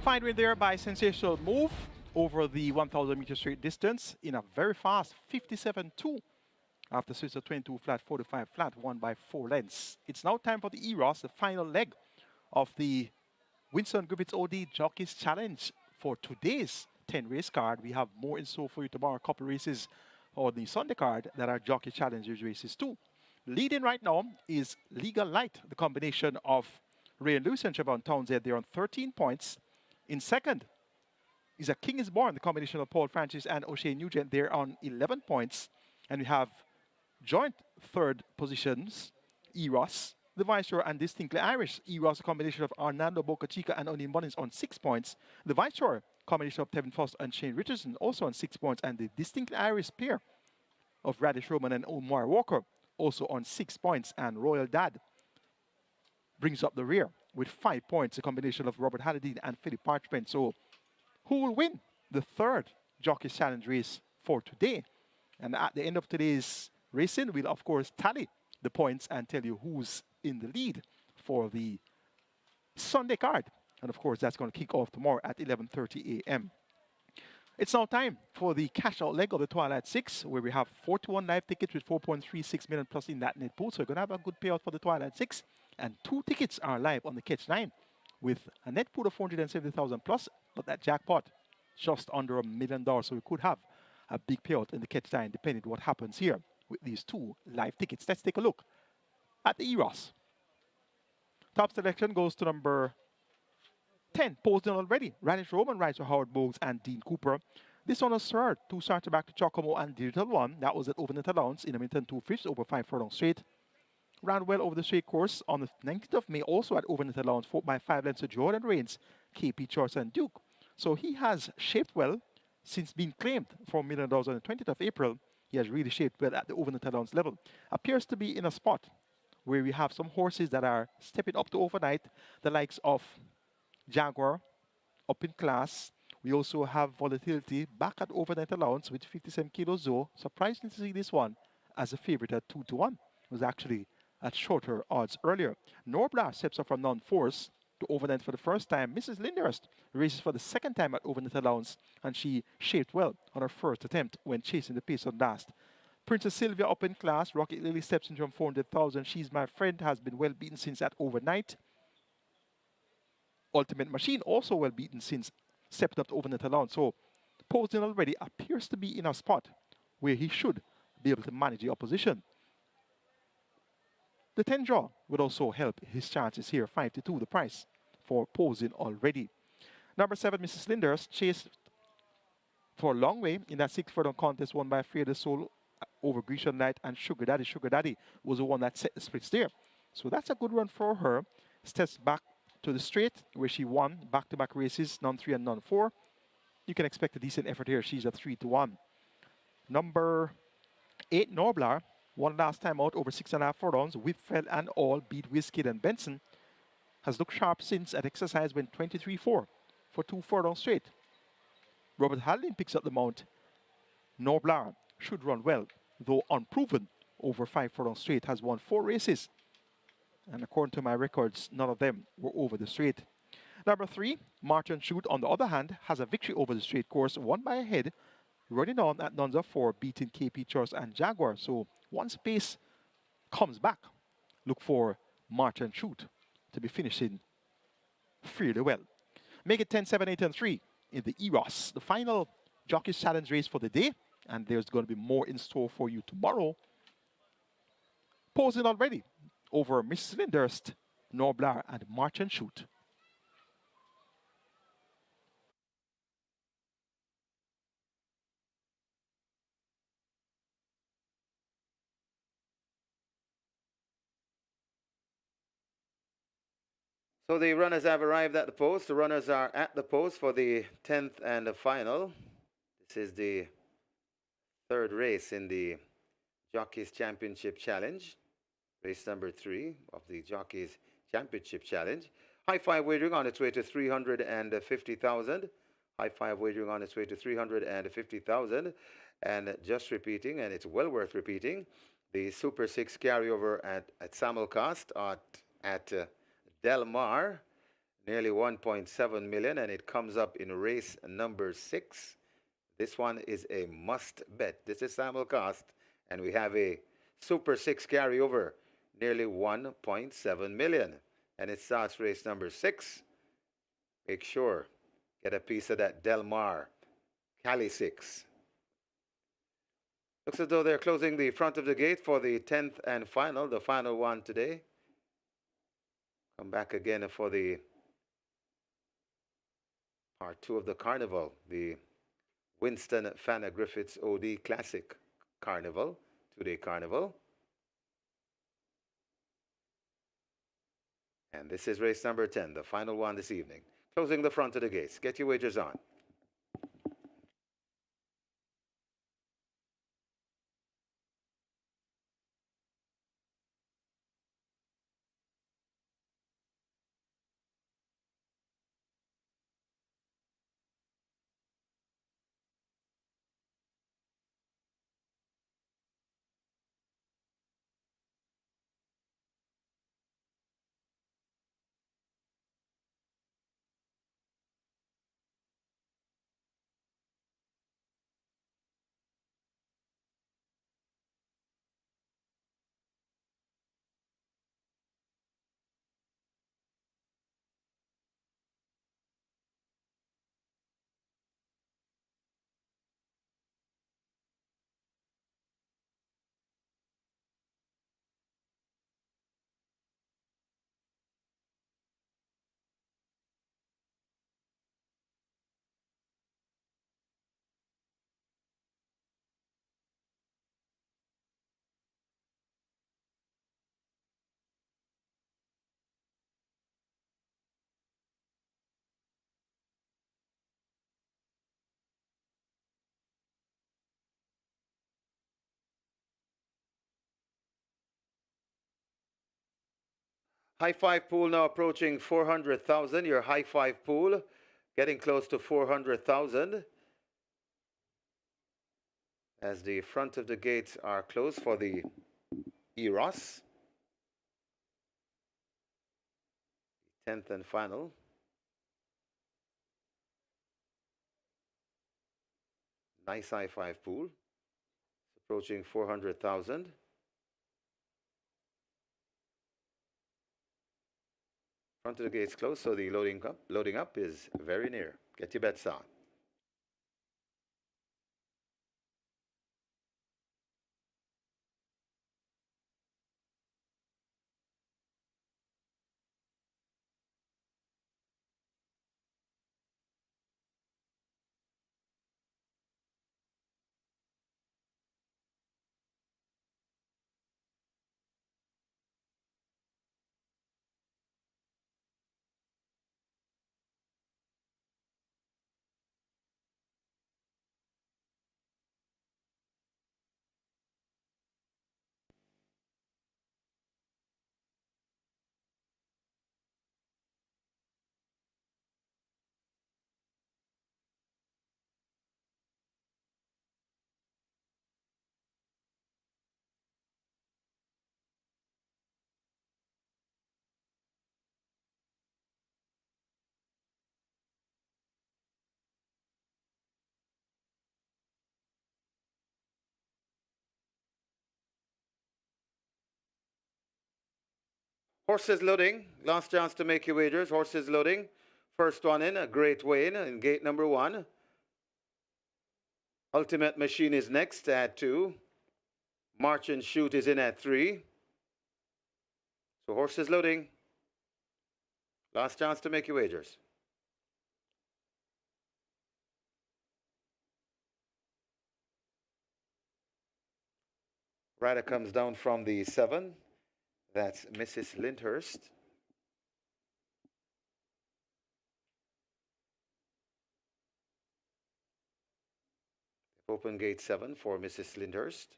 Fine win there by Sensational Move over the 1,000 meter straight distance in a very fast 57.2 after Swiss 22 flat, 45 flat, won by 4 lengths. It's now time for the EROS, the final leg of the Winston Griffiths OD Jockeys Challenge for today's 10 race card. We have more in store for you tomorrow, a couple races for the Sunday card that are Jockey Challenge races too. Leading right now is Legal Light, the combination of Ray and Lewis and Trevon Townsend. They're on 13 points. In second is A King is Born, the combination of Paul Francis and O'Shea Nugent. They're on 11 points. And we have joint third positions, EROS, the Viceroy, and Distinctly Irish. EROS, a combination of Arnando Boca Chica and O'Neill Mullins on 6 points. The Viceroy, combination of Tevin Foster and Shane Richardson, also on 6 points. And the Distinctly Irish pair of Radish Roman and Omar Walker, also on 6 points. And Royal Dad brings up the rear with 5 points, a combination of Robert Halladine and Philip Parchment. So who will win the third Jockey's Challenge race for today. And at the end of today's racing, we'll of course tally the points and tell you who's in the lead for the Sunday card. And of course, that's going to kick off tomorrow at 11:30 a.m. It's now time for the cash out leg of the Twilight 6, where we have 41 live tickets with 4.36 million plus in that net pool. So we're going to have a good payout for the Twilight 6. And 2 tickets are live on the Catch 9 with a net pool of 470,000 plus, but that jackpot just under $1 million. So we could have a big payout in the Catch 9 depending on what happens here with these 2 live tickets. Let's take a look at the EROS. Top selection goes to number 10, posed in already. Radish Roman rides for Howard Bogues and Dean Cooper. This one was third. 2 starts back to Chocomo and Digital One. That was at overnet allowance in a minute and 2/5 over 5 furlong straight. Ran well over the straight course on the 19th of May, also at overnet allowance, 4 by 5 lengths to Jordan Reigns, KP Choice and Duke. So he has shaped well since being claimed for $1 million on the 20th of April. He has really shaped well at the overnet allowance level. Appears to be in a spot where we have some horses that are stepping up to overnight, the likes of Jaguar, up in class. We also have Volatility back at overnight allowance with 57 kilos though. Surprising to see this one as a favorite at 2-1. It was actually at shorter odds earlier. Norblar steps up from non-force to overnight for the first time. Mrs. Lyndhurst races for the second time at overnight allowance, and she shaped well on her first attempt when chasing the pace on last. Princess Sylvia up in class. Rocket Lily steps into from 400,000. She's My Friend has been well beaten since that overnight. Ultimate Machine also well beaten since stepping up to overnight allowance. So Poston already appears to be in a spot where he should be able to manage the opposition. The 10 draw would also help his chances here. 5-2 the price for Poston already. Number 7, Mrs. Lyndhurst, chased for a long way in that 6 furlong contest won by Fear the Soul over Grecian Light and Sugar Daddy. Sugar Daddy was the one that set the splits there. So that's a good run for her. Steps back to the straight where she won back-to-back races, non-3 and non-4. You can expect a decent effort here. She's at 3-1. Number 8, Norblar, won last time out over 6.5 furlongs. Whipfeld and all beat Wizkid and Benson. Has looked sharp since at exercise, went 23-4 for 2 furlongs straight. Robert Haldane picks up the mount. Norblar should run well, though unproven over 5 furlongs straight. Has won 4 races. And according to my records, none of them were over the straight. Number 3, March and Shoot, on the other hand, has a victory over the straight course, won by a head, running on at nuns of 4, beating KP Choice and Jaguar. So once pace comes back, look for March and Shoot to be finishing fairly well. Make it 10, 7, 8, and 3 in the EROS, the final Jockey's Challenge race for the day. And there's going to be more in store for you tomorrow. Posing already over Mrs. Lyndhurst, Norblar, and March and Shoot. So the runners have arrived at the post. The runners are at the post for the 10th and the final. This is the 3rd race in the Jockeys Championship Challenge. Race number 3 of the Jockeys Championship Challenge. High Five wagering on its way to 350,000. High Five wagering on its way to 350,000. And just repeating, and it's well worth repeating, the Super 6 carryover at Samuelcast at Del Mar, nearly 1.7 million, and it comes up in race number 6. This one is a must bet. This is Samuelcast, and we have a Super 6 carryover, nearly 1.7 million. And it starts race number 6. Make sure, get a piece of that Del Mar Cali 6. Looks as though they're closing the front of the gate for the 10th and final, the final one today. Come back again for the part 2 of the carnival, the Winston Fanna Griffiths OD Classic Carnival, 2-day carnival. And this is race number 10, the final one this evening. Closing the front of the gates. Get your wagers on. High five pool now approaching 400,000. Your high five pool getting close to 400,000. As the front of the gates are closed for the EROS. 10th and final. Nice high five pool. It's approaching 400,000. Front of the gates closed, so the loading up is very near. Get your bets on. Horses loading. Last chance to make your wagers. Horses loading. First one in, a Great Wayne in gate number 1. Ultimate Machine is next at 2. March and Shoot is in at 3. So horses loading. Last chance to make your wagers. Rider comes down from the 7. That's Mrs. Lyndhurst. Open gate 7 for Mrs. Lyndhurst.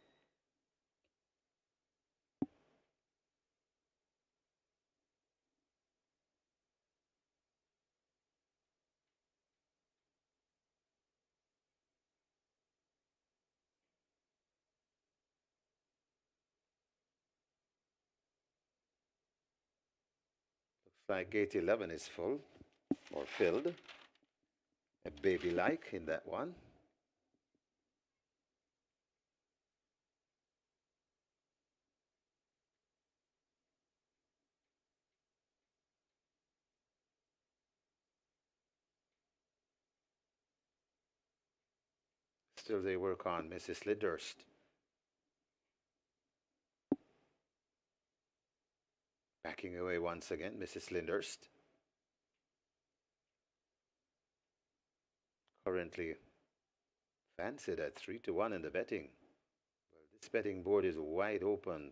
Looks like gate 11 is full or filled. A baby like in that one. Still they work on Mrs. Lyndhurst. Backing away once again, Mrs. Lyndhurst. Currently fancied at 3-1 in the betting. Well, this betting board is wide open.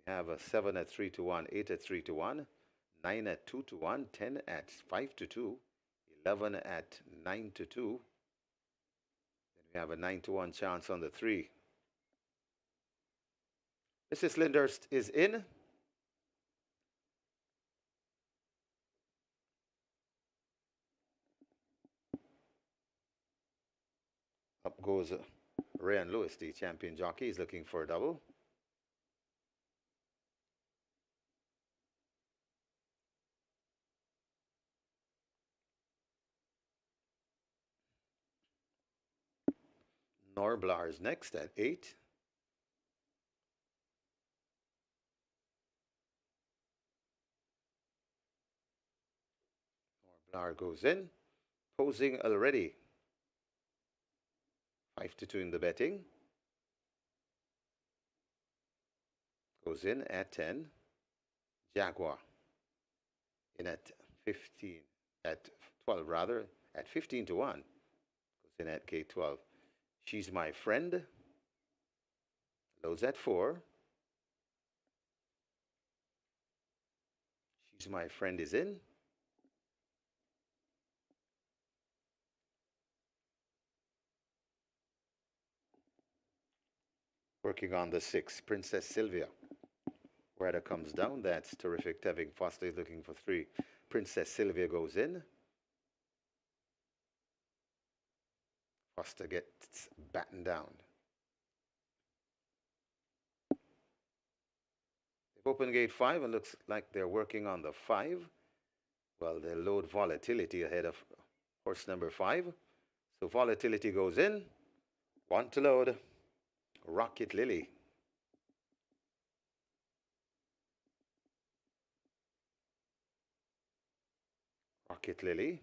We have a 7 at 3-1, 8 at 3-1, 9 at 2-1, 10 at 5-2, 11 at 9-2. Then we have a 9-1 chance on the 3. Mrs. Lyndhurst is in. Up goes Ray and Lewis, the champion jockey. He's looking for a double. Norblar is next at 8. Norblar goes in, posing already. 5-2 in the betting. Goes in at 10. Jaguar in at 15, at 12 rather, at 15-1. Goes in at gate 12. She's My Friend. Loads at 4. She's My Friend is in. Working on the 6, Princess Sylvia. Rider comes down. That's terrific. Tevin Foster is looking for 3. Princess Sylvia goes in. Foster gets battened down. They've opened gate 5 and looks like they're working on the 5. Well, they load Volatility ahead of horse number 5. So Volatility goes in. 1 to load. Rocket Lily. Rocket Lily.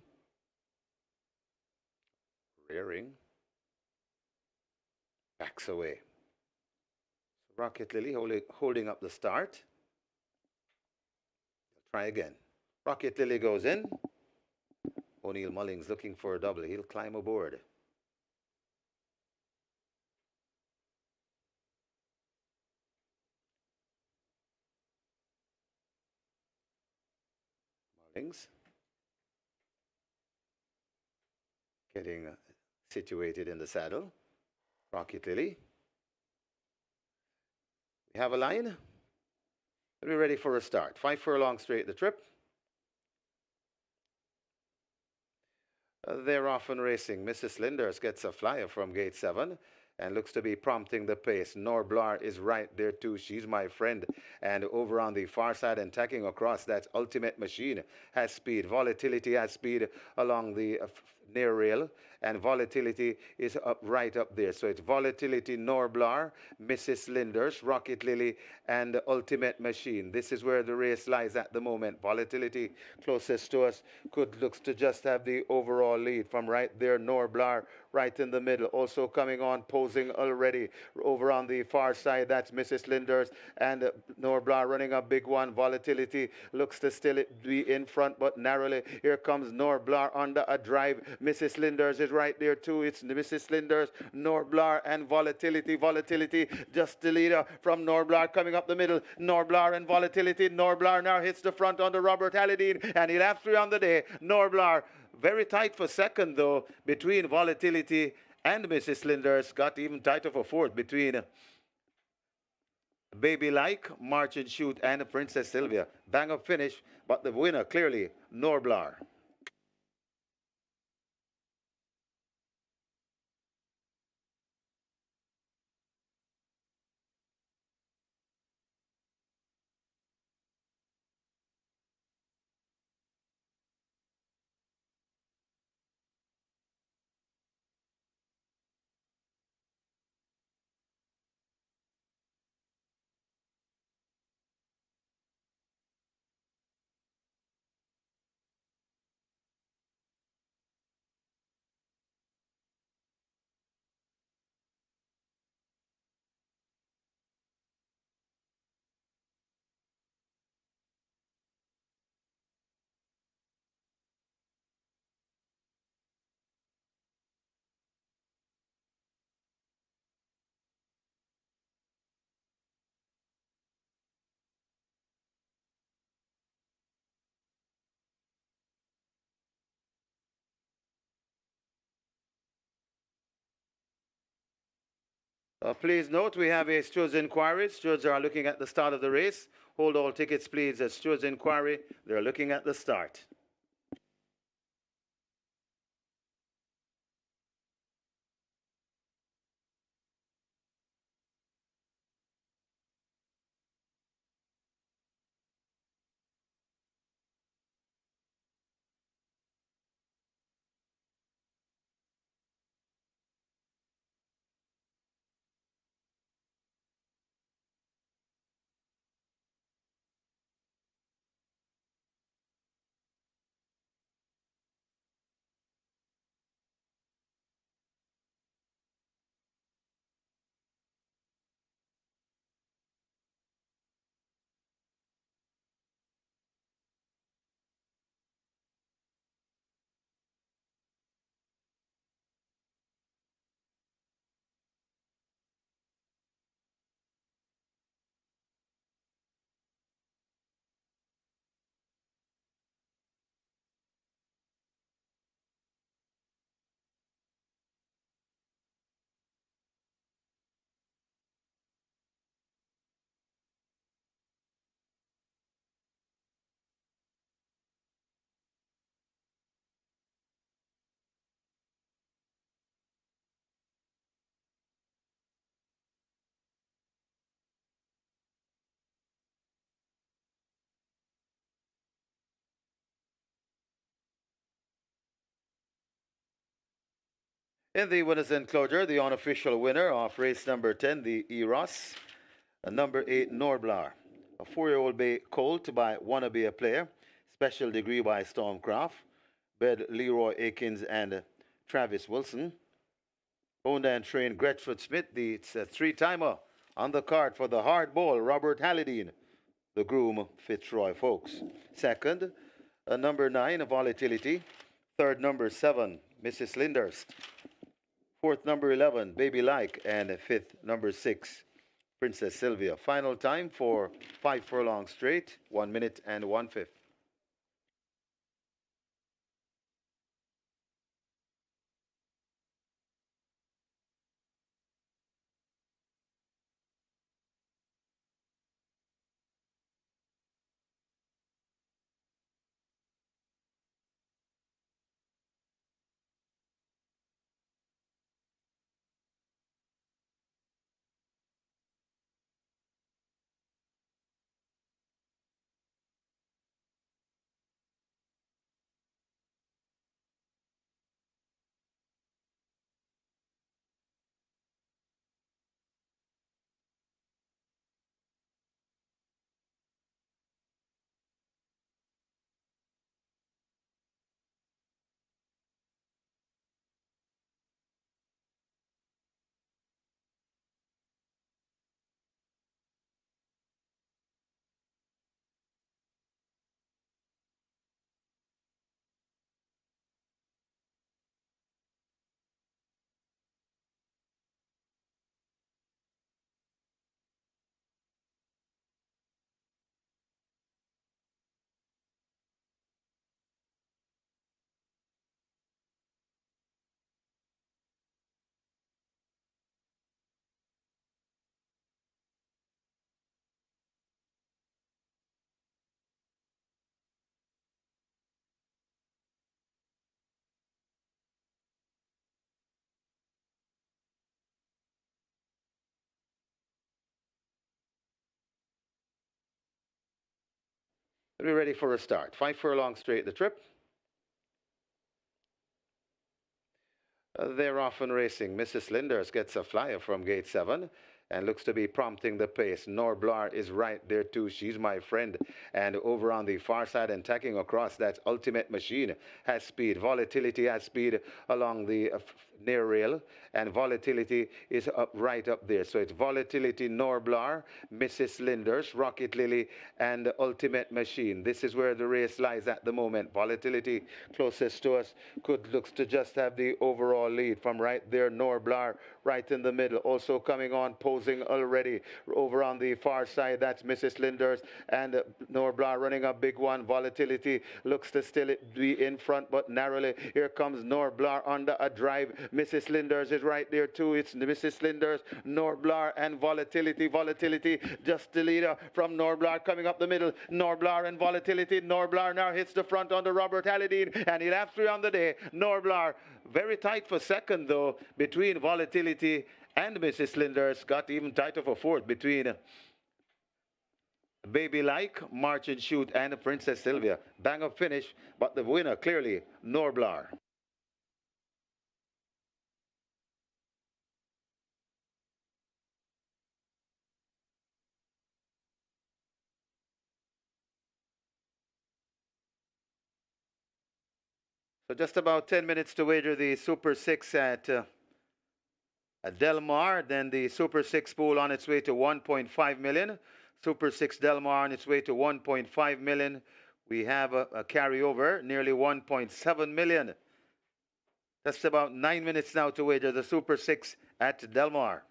Rearing. Backs away. So Rocket Lily holding up the start. Try again. Rocket Lily goes in. O'Neill Mullings looking for a double. He'll climb aboard. Mullings getting situated in the saddle. Rocket Lily. We have a line. We're ready for a start. 5 furlongs straight the trip. They're off and racing. Mrs. Linders gets a flyer from gate 7 and looks to be prompting the pace. Norblar is right there too. She's my friend. And over on the far side and tacking across, that Ultimate Machine has speed. Volatility has speed along the near rail. And Volatility is right up there. So it's Volatility, Norblar, Mrs. Linders, Rocket Lily, and Ultimate Machine. This is where the race lies at the moment. Volatility closest to us looks to just have the overall lead. From right there, Norblar right in the middle. Also coming on, posing already. Over on the far side, that's Mrs. Linders and Norblar running a big one. Volatility looks to still be in front, but narrowly. Here comes Norblar under a drive. Mrs. Linders is right there too. It's Mrs. Linders, Norblar, and Volatility. Volatility just the leader from Norblar coming up the middle. Norblar and Volatility. Norblar now hits the front under Robert Halladine, and he'll have 3 on the day. Norblar very tight for second, though, between Volatility and Mrs. Linders. Got even tighter for fourth between Baby Like, March and Shoot, and Princess Sylvia. Bang up finish, but the winner clearly Norblar. Please note we have a stewards inquiry. Stewards are looking at the start of the race. Hold all tickets, please. A stewards inquiry. They're looking at the start. In the winners enclosure, the unofficial winner of race number 10, the EROS, number 8, Norblar, a 4-year-old bay colt by Wannabe a Player, special degree by Stormcraft, bred Leroy Akins and Travis Wilson, owned and trained Gretford Smith, it's a three-timer on the card for the hard ball, Robert Hallidine, the groom, Fitzroy Folks. Second, number 9, Volatility. Third, number 7, Mrs. Linders. Fourth, number 11, Baby Like. And fifth, number 6, Princess Sylvia. Final time for 5 furlongs straight, 1 minute and 1/5. We're ready for a start. 5 furlongs straight the trip. They're off and racing. Mrs. Linders gets a flyer from gate 7 and looks to be prompting the pace. Norblar is right there too. She's my friend. And over on the far side and tacking across, that Ultimate Machine has speed. Volatility has speed along the near rail. And Volatility is up right up there. So it's Volatility, Norblar, Mrs. Linders, Rocket Lily, and Ultimate Machine. This is where the race lies at the moment. Volatility closest to us looks to just have the overall lead. From right there, Norblar right in the middle. Also coming on, posing already. Over on the far side, that's Mrs. Linders and Norblar running a big one. Volatility looks to still be in front, but narrowly. Here comes Norblar under a drive. Mrs. Linders is right there too. It's Mrs. Linders, Norblar, and Volatility. Volatility just the leader from Norblar coming up the middle. Norblar and Volatility. Norblar now hits the front under Robert Hallidine, and he'll have 3 on the day. Norblar very tight for second though between Volatility and Mrs. Linders. Got even tighter for fourth between Baby Like, March and Shoot, and Princess Sylvia. Bang up finish, but the winner clearly Norblar. So just about 10 minutes to wager the Super 6 at Del Mar. Then the Super 6 pool on its way to 1.5 million. Super 6 Del Mar on its way to 1.5 million. We have a carryover, nearly 1.7 million. Just about 9 minutes now to wager the Super 6 at Del Mar.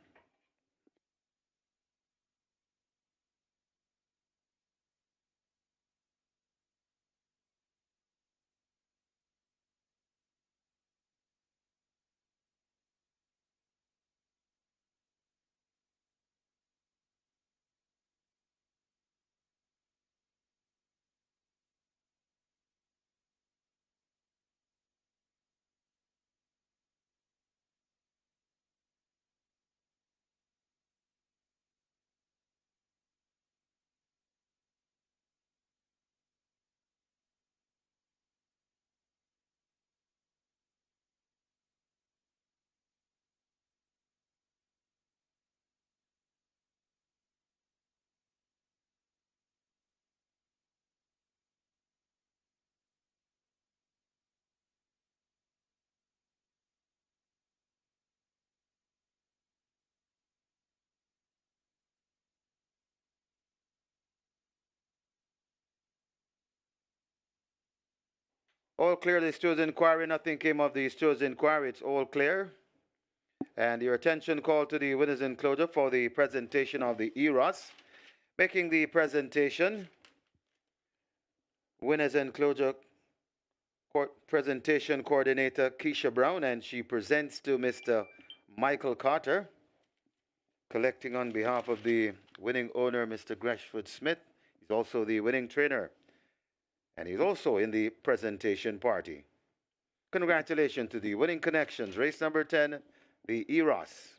All clear, the stewards inquiry. Nothing came of the stewards inquiry. It's all clear. And your attention called to the winners enclosure for the presentation of the EROS. Making the presentation, winners enclosure presentation coordinator Keisha Brown, and she presents to Mr. Michael Carter. Collecting on behalf of the winning owner, Mr. Greshford Smith. He's also the winning trainer. And he's also in the presentation party. Congratulations to the winning connections. Race number 10, the EROS.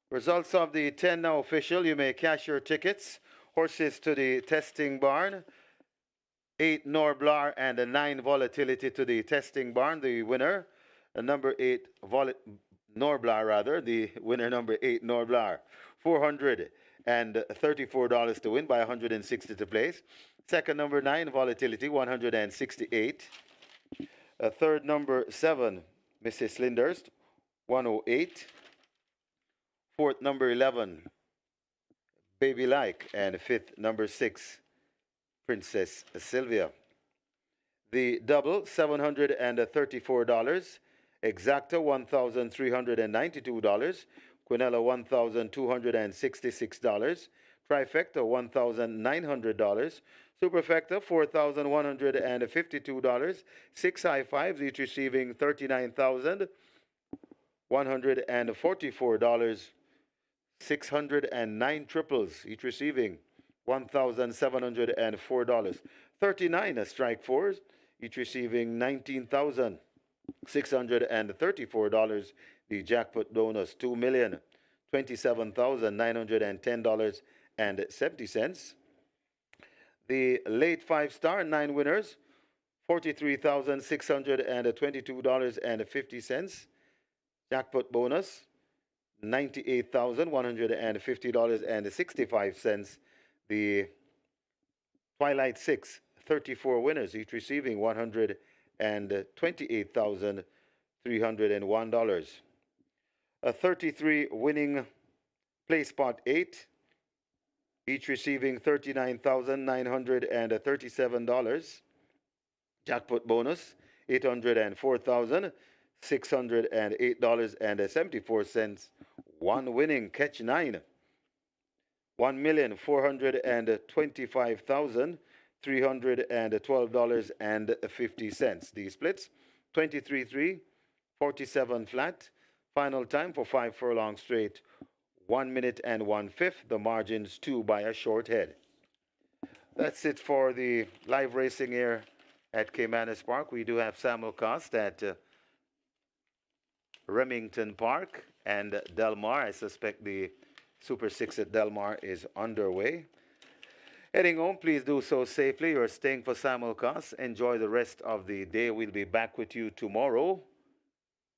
Results of the 10 now official. You may cash your tickets. Horses to the testing barn. 8 Norblar and a 9 Volatility to the testing barn. The winner, number 8 Norblar rather. The winner number 8 Norblar. $434 to win by 160 to place. Second number 9 Volatility 168. Third number 7 Mrs. Lindhurst 108. Fourth number 11 Baby Like, and fifth number 6 Princess Sylvia. The double $734, exacta $1,392, quinella $1,266, trifecta $1,900, superfecta $4,152, 6 high fives, each receiving $39,144, 609 triples, each receiving $1,704. 39 strike fours, each receiving $19,634. The jackpot bonus, $2,027,910.70. The late 5-star, 9 winners, $43,622.50. Jackpot bonus, $98,150.65. The Twilight 6, 34 winners, each receiving $128,301. A 33 winning play spot 8, each receiving $39,937. Jackpot bonus, $804,608.74. One winning, catch 9. $1,425,312.50. The splits 23-3, 47 flat. Final time for 5 furlong straight, 1 minute and 1/5. The margins 2 by a short head. That's it for the live racing here at Caymanas Park. We do have simulcast at Remington Park and Del Mar. I suspect the Super 6 at Del Mar is underway. Heading home, please do so safely. You're staying for simulcast. Enjoy the rest of the day. We'll be back with you tomorrow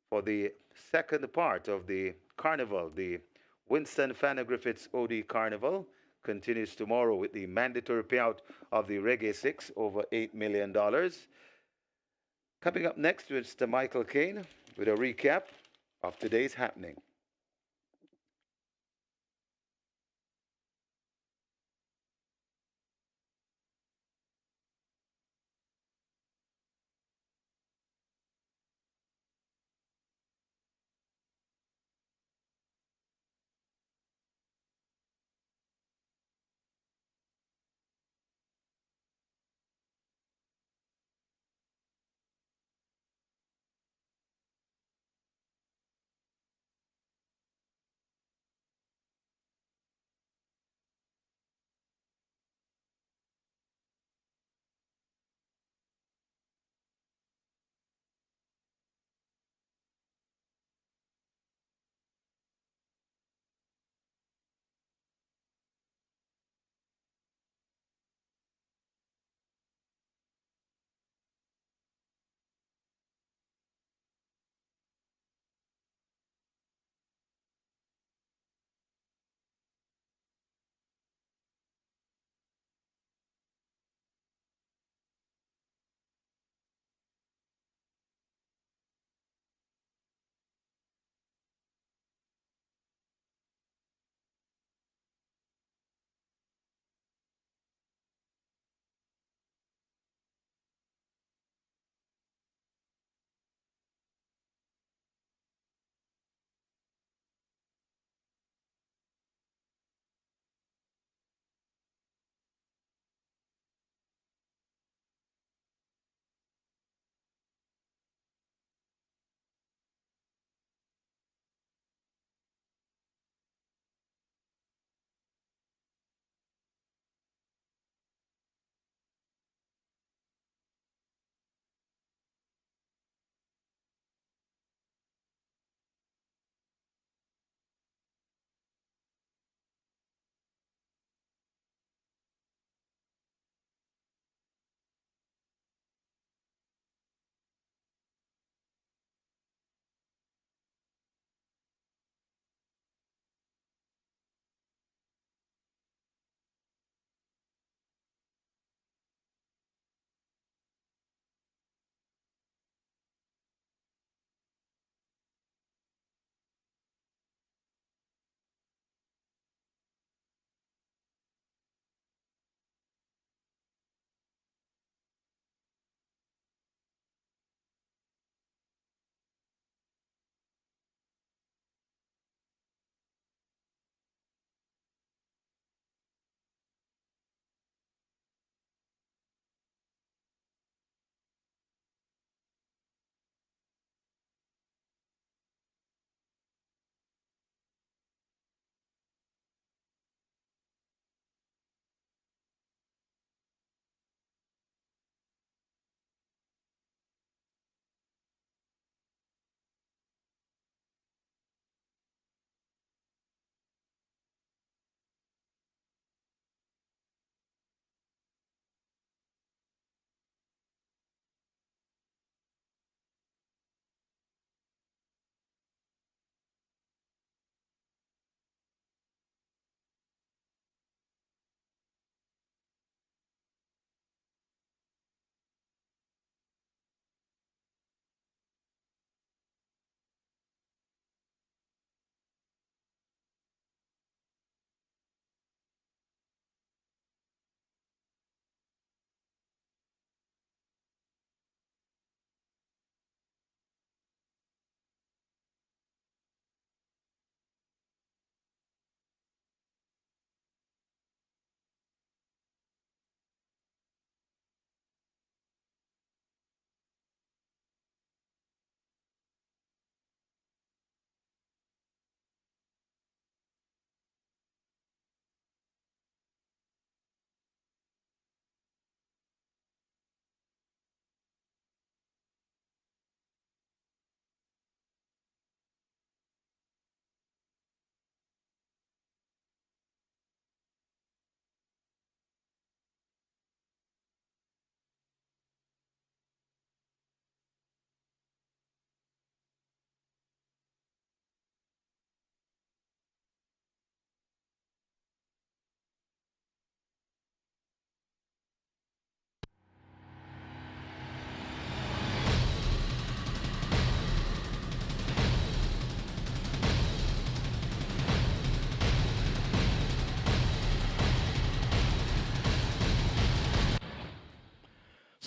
for the second part of the carnival. The Winston Fanner Griffiths OD Carnival continues tomorrow with the mandatory payout of the Reggae 6 over $8 million. Coming up next is Mr. Michael Kane with a recap of today's happening.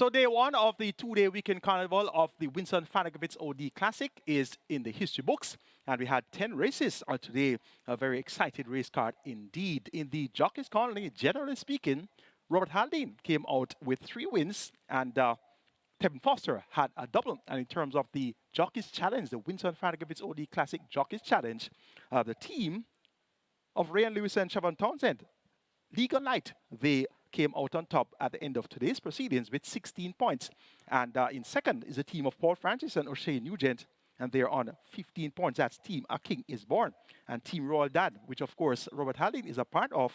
So day one of the two-day weekend carnival of the Winston Fanagavitz OD Classic is in the history books. And we had 10 races on today. A very excited race card indeed. In the Jockeys Colony, generally speaking, Robert Haldane came out with 3 wins, and Tevin Foster had a double. And in terms of the Jockeys Challenge, the Winston Fanagavitz OD Classic Jockeys Challenge, the team of Ryan Lewis and Siobhan Townsend, Legal Light, they came out on top at the end of today's proceedings with 16 points. And in second is a team of Paul Francis and O'Shea Nugent, and they're on 15 points. That's Team A King Is Born. And Team Royal Dad, which of course Robert Haldane is a part of,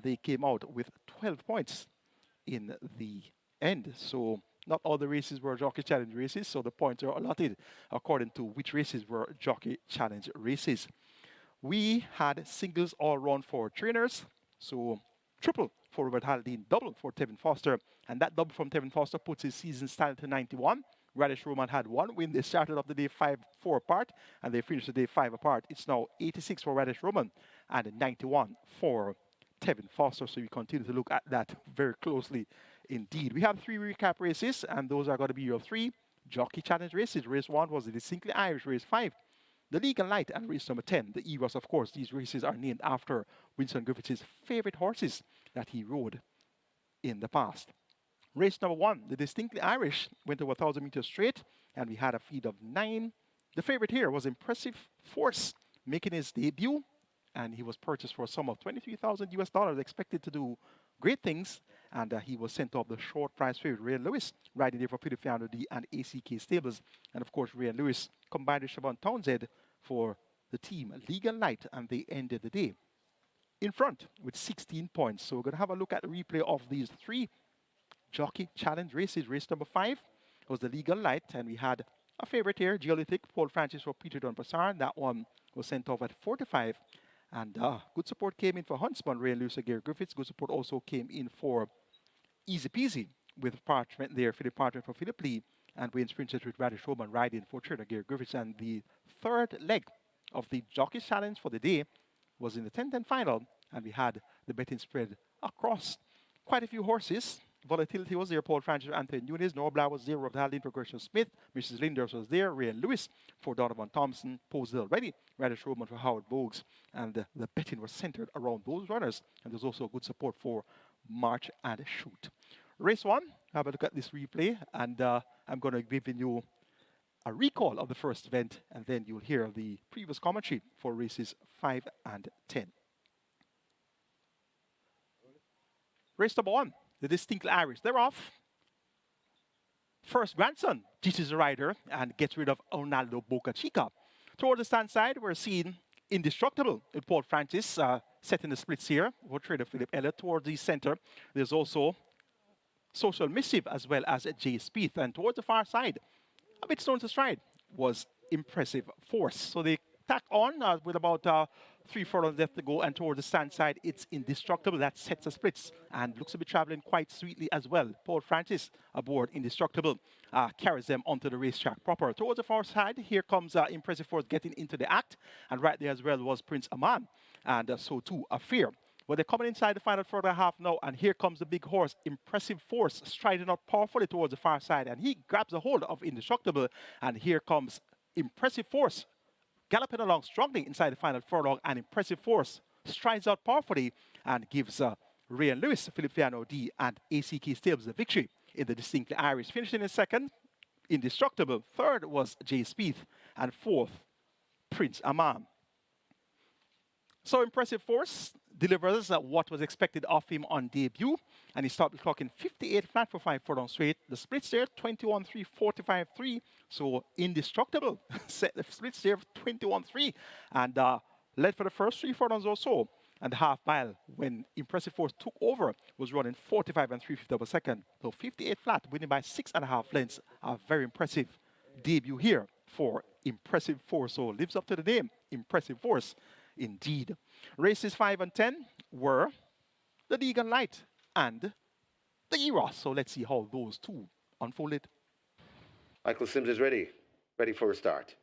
they came out with 12 points in the end. So not all the races were Jockey Challenge races, so the points are allotted according to which races were Jockey Challenge races. We had singles all round for trainers, so triple for Robert Haldane, double for Tevin Foster, and that double from Tevin Foster puts his season style to 91. Radish Roman had 1 win. They started off the day 5-4 apart, and they finished the day 5 apart. It's now 86 for Radish Roman and 91 for Tevin Foster, so we continue to look at that very closely indeed. We have 3 recap races, and those are going to be your 3 Jockey Challenge races. Race 1 was the Distinctly Irish. Race 5, the Legal Light, and race number 10, the EROS. Of course, these races are named after Winston Griffiths' favorite horses that he rode in the past. Race number 1, the Distinctly Irish, went over 1,000 meters straight, and we had a feed of 9. The favorite here was Impressive Force, making his debut, and he was purchased for a sum of $23,000 US, expected to do great things, and he was sent off the short price favorite, Ray Lewis, riding there for Philippe D and ACK Stables. And of course, Ray Lewis combined with Siobhan Townsend for the team Legal Light, and they ended the day in front with 16 points. So we're going to have a look at the replay of these 3 Jockey Challenge races. Race number 5 was the Legal Light, and we had a favorite here, Geolithic, Paul Francis for Peter Dunpasar. That one was sent off at 45. And good support came in for Huntsman, Ray Lewis, Gary Griffiths. Good support also came in for Easy Peasy with Parchment there, Philip Parchment for Philip Lee, and Wayne's Princess with Radish Roman riding for Trader Gary Griffiths. And the third leg of the Jockey Challenge for the day was in the 10-10 final, and we had the betting spread across quite a few horses. Volatility was there, Paul Francis, Anthony Nunes, Noah Blair was there, Robert Haldane for Gershon Smith, Mrs. Linders was there, Ray Lewis for Donovan Thompson, Posel Ready, Radish Roman for Howard Bogues, and the betting was centered around those runners, and there's also good support for March and Shoot. Race 1, have a look at this replay, and I'm going to give you a recall of the first event, and then you'll hear the previous commentary for races 5 and 10. Race number 1, the Distinctly Irish. They're off. First grandson teaches the rider and gets rid of Ronaldo Boca Chica. Toward the stand side, we're seeing Indestructible with Paul Francis setting the splits here for Trader Philip Elliott. Towards the center, there's also Social Missive as well as Jay Spieth. And towards the far side, a bit stone to stride, was Impressive Force. So they tack on with about 3 furlongs left to go, and towards the stand side, it's Indestructible. That sets the splits and looks to be traveling quite sweetly as well. Paul Francis aboard Indestructible carries them onto the racetrack proper. Towards the far side, here comes Impressive Force getting into the act, and right there as well was Prince Aman, and so too Affair. Well, they're coming inside the final further half now, and here comes the big horse, Impressive Force, striding up powerfully towards the far side, and he grabs a hold of Indestructible, and here comes Impressive Force galloping along strongly inside the final furlong, and Impressive Force strides out powerfully and gives Ray and Lewis, Philip Fiano D, and ACK Stables the victory in the Distinctly Irish. Finishing in second, Indestructible. Third was Jay Spieth, and fourth, Prince Amam. So Impressive Force delivers what was expected of him on debut, and he started clocking 58 flat for 5 furlongs straight. The splits there, 21-3, 45-3. So Indestructible set the splits there, 21-3, and led for the first 3 furlongs or so. And the half mile, when Impressive Force took over, was running 45 and 3/5 of a second. So 58 flat, winning by 6.5 lengths. A very impressive debut here for Impressive Force. So lives up to the name, Impressive Force. Indeed. Races 5 and 10 were the Legal Light and the EROS. So let's see how those two unfolded. Michael Sims is ready for a start.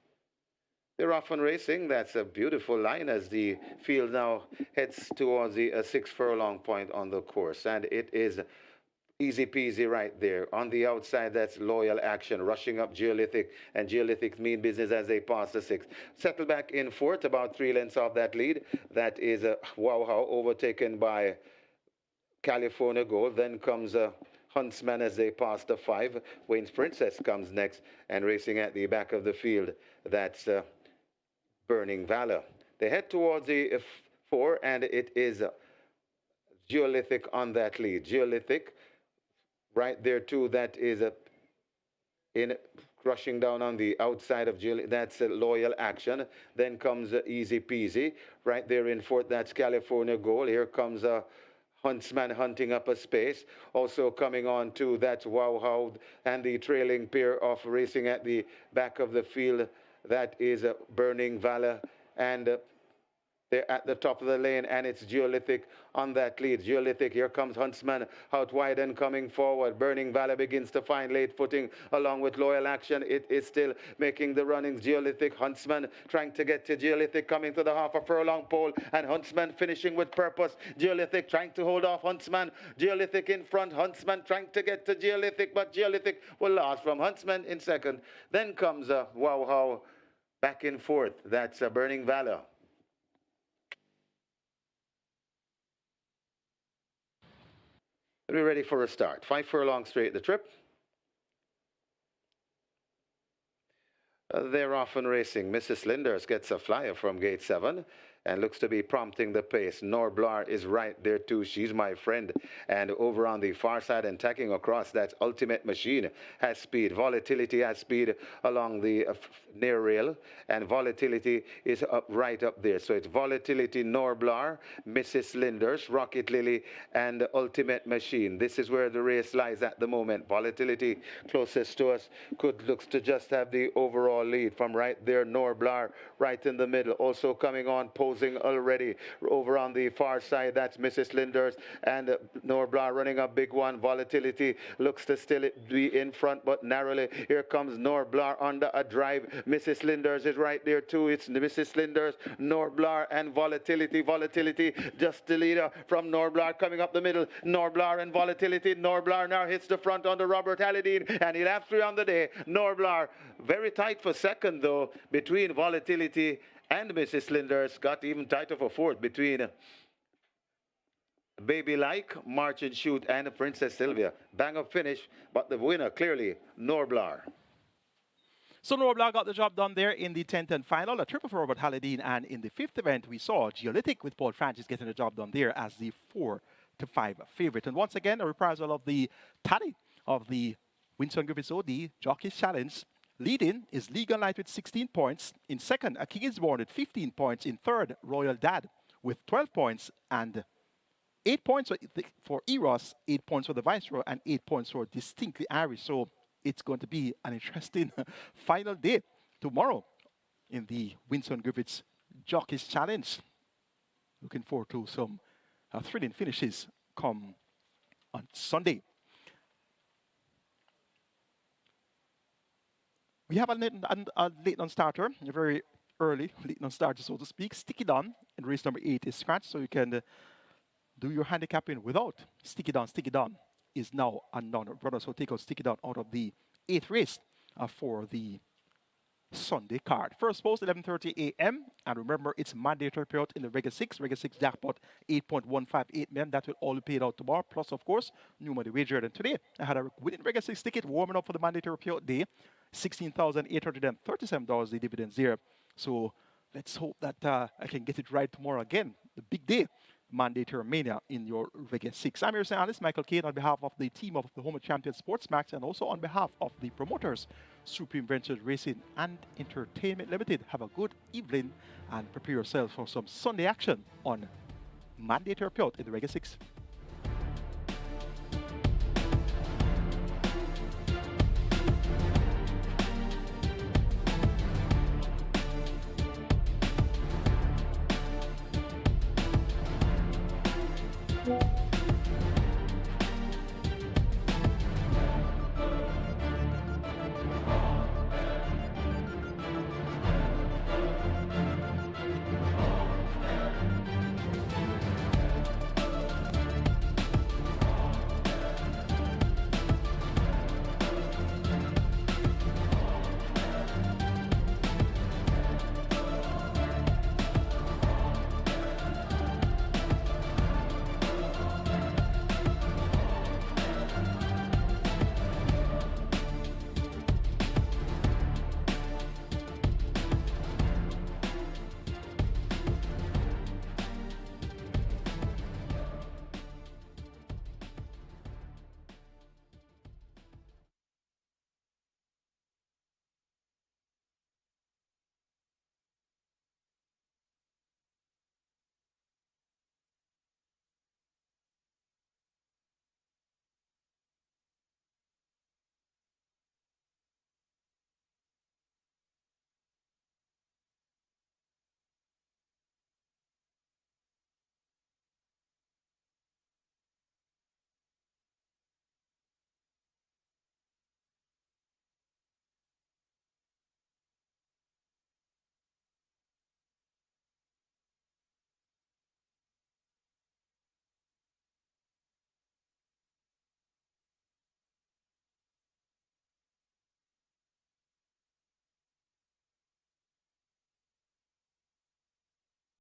They're off and racing. That's a beautiful line as the field now heads towards the 6 furlong point on the course. And it is Easy peasy right there. On the outside, that's Loyal Action, rushing up Geolithic, and Geolithic mean business as they pass the 6th. Settle back in 4th, about 3 lengths off that lead. That is Wow How, overtaken by California Gold. Then comes Huntsman as they pass the 5. Wayne's Princess comes next, and racing at the back of the field, that's Burning Valor. They head towards the 4, and it is Geolithic on that lead. Geolithic right there too, that is in crushing down on the outside of Geolithic, that's Loyal Action. Then comes Easy Peasy. Right there in 4th, that's California Gold. Here comes Huntsman hunting up a space. Also coming on to that's Wow How, and the trailing pair of racing at the back of the field, that is Burning Valor, and they're at the top of the lane, and it's Geolithic on that lead. Geolithic, here comes Huntsman out wide and coming forward. Burning Valor begins to find late footing along with Loyal Action. It is still making the runnings. Geolithic, Huntsman trying to get to Geolithic, coming to the half a furlong pole, and Huntsman finishing with purpose. Geolithic trying to hold off Huntsman. Geolithic in front. Huntsman trying to get to Geolithic, but Geolithic will last from Huntsman in 2nd. Then comes Wow How back in 4th. That's Burning Valor. We're ready for a start. 5 furlongs straight the trip. They're off and racing. Mrs. Linders gets a flyer from gate 7 and looks to be prompting the pace. Norblar is right there too. She's my friend. And over on the far side and tacking across, that's Ultimate Machine has speed. Volatility has speed along the near rail. And Volatility is right up there. So it's Volatility, Norblar, Mrs. Linders, Rocket Lily, and Ultimate Machine. This is where the race lies at the moment. Volatility closest to us looks to just have the overall lead. From right there, Norblar right in the middle. Also coming on, posing already over on the far side, that's Mrs. Linders, and Norblar running a big one. Volatility looks to still be in front, but narrowly. Here comes Norblar under a drive. Mrs. Linders is right there too. It's Mrs. Linders, Norblar, and Volatility. Volatility just the leader from Norblar coming up the middle. Norblar and Volatility. Norblar now hits the front under Robert Halidine, and he'll have 3 on the day. Norblar very tight for 2nd though, between Volatility and Mrs. Linders. Got even tighter for 4th between Baby Like, March and Shoot, and Princess Sylvia. Bang up finish, but the winner clearly Norblar. So Norblar got the job done there in the 10th and final, a triple for Robert Halidine, and in the 5th event we saw Geolithic with Paul Francis getting the job done there as the 4-5 favorite. And once again, a reprisal of the tally of the Winston Griffiths OD Jockeys Challenge. Leading is Legal Light with 16 points. In 2nd, A King is Born with 15 points. In 3rd, Royal Dad with 12 points. And 8 points for EROS, 8 points for the Viceroy, and 8 points for Distinctly Irish. So it's going to be an interesting final day tomorrow in the Winston Griffiths Jockeys Challenge. Looking forward to some thrilling finishes come on Sunday. We have a late non-starter, a very early late non-starter, so to speak. Stick It On in race number 8 is scratched, so you can do your handicapping without Stick It On. Stick It On is now a non-runner, so take out Stick It On out of the 8th race for the Sunday card. First post 11:30 a.m. and remember it's mandatory payout in the Regular 6 jackpot 8.158 million. That will all be paid out tomorrow. Plus, of course, new money wagered. And today I had a winning Regular 6 ticket warming up for the mandatory payout day. $16,837 the dividends there. So let's hope that I can get it right tomorrow again. The big day. Mandatory Mania in your Regular 6. I'm your analyst, Michael Kane, on behalf of the team of the Home Champion Sports Max and also on behalf of the promoters, Supreme Ventures Racing and Entertainment Limited. Have a good evening and prepare yourself for some Sunday action on Mandatory Payout in the Regular 6.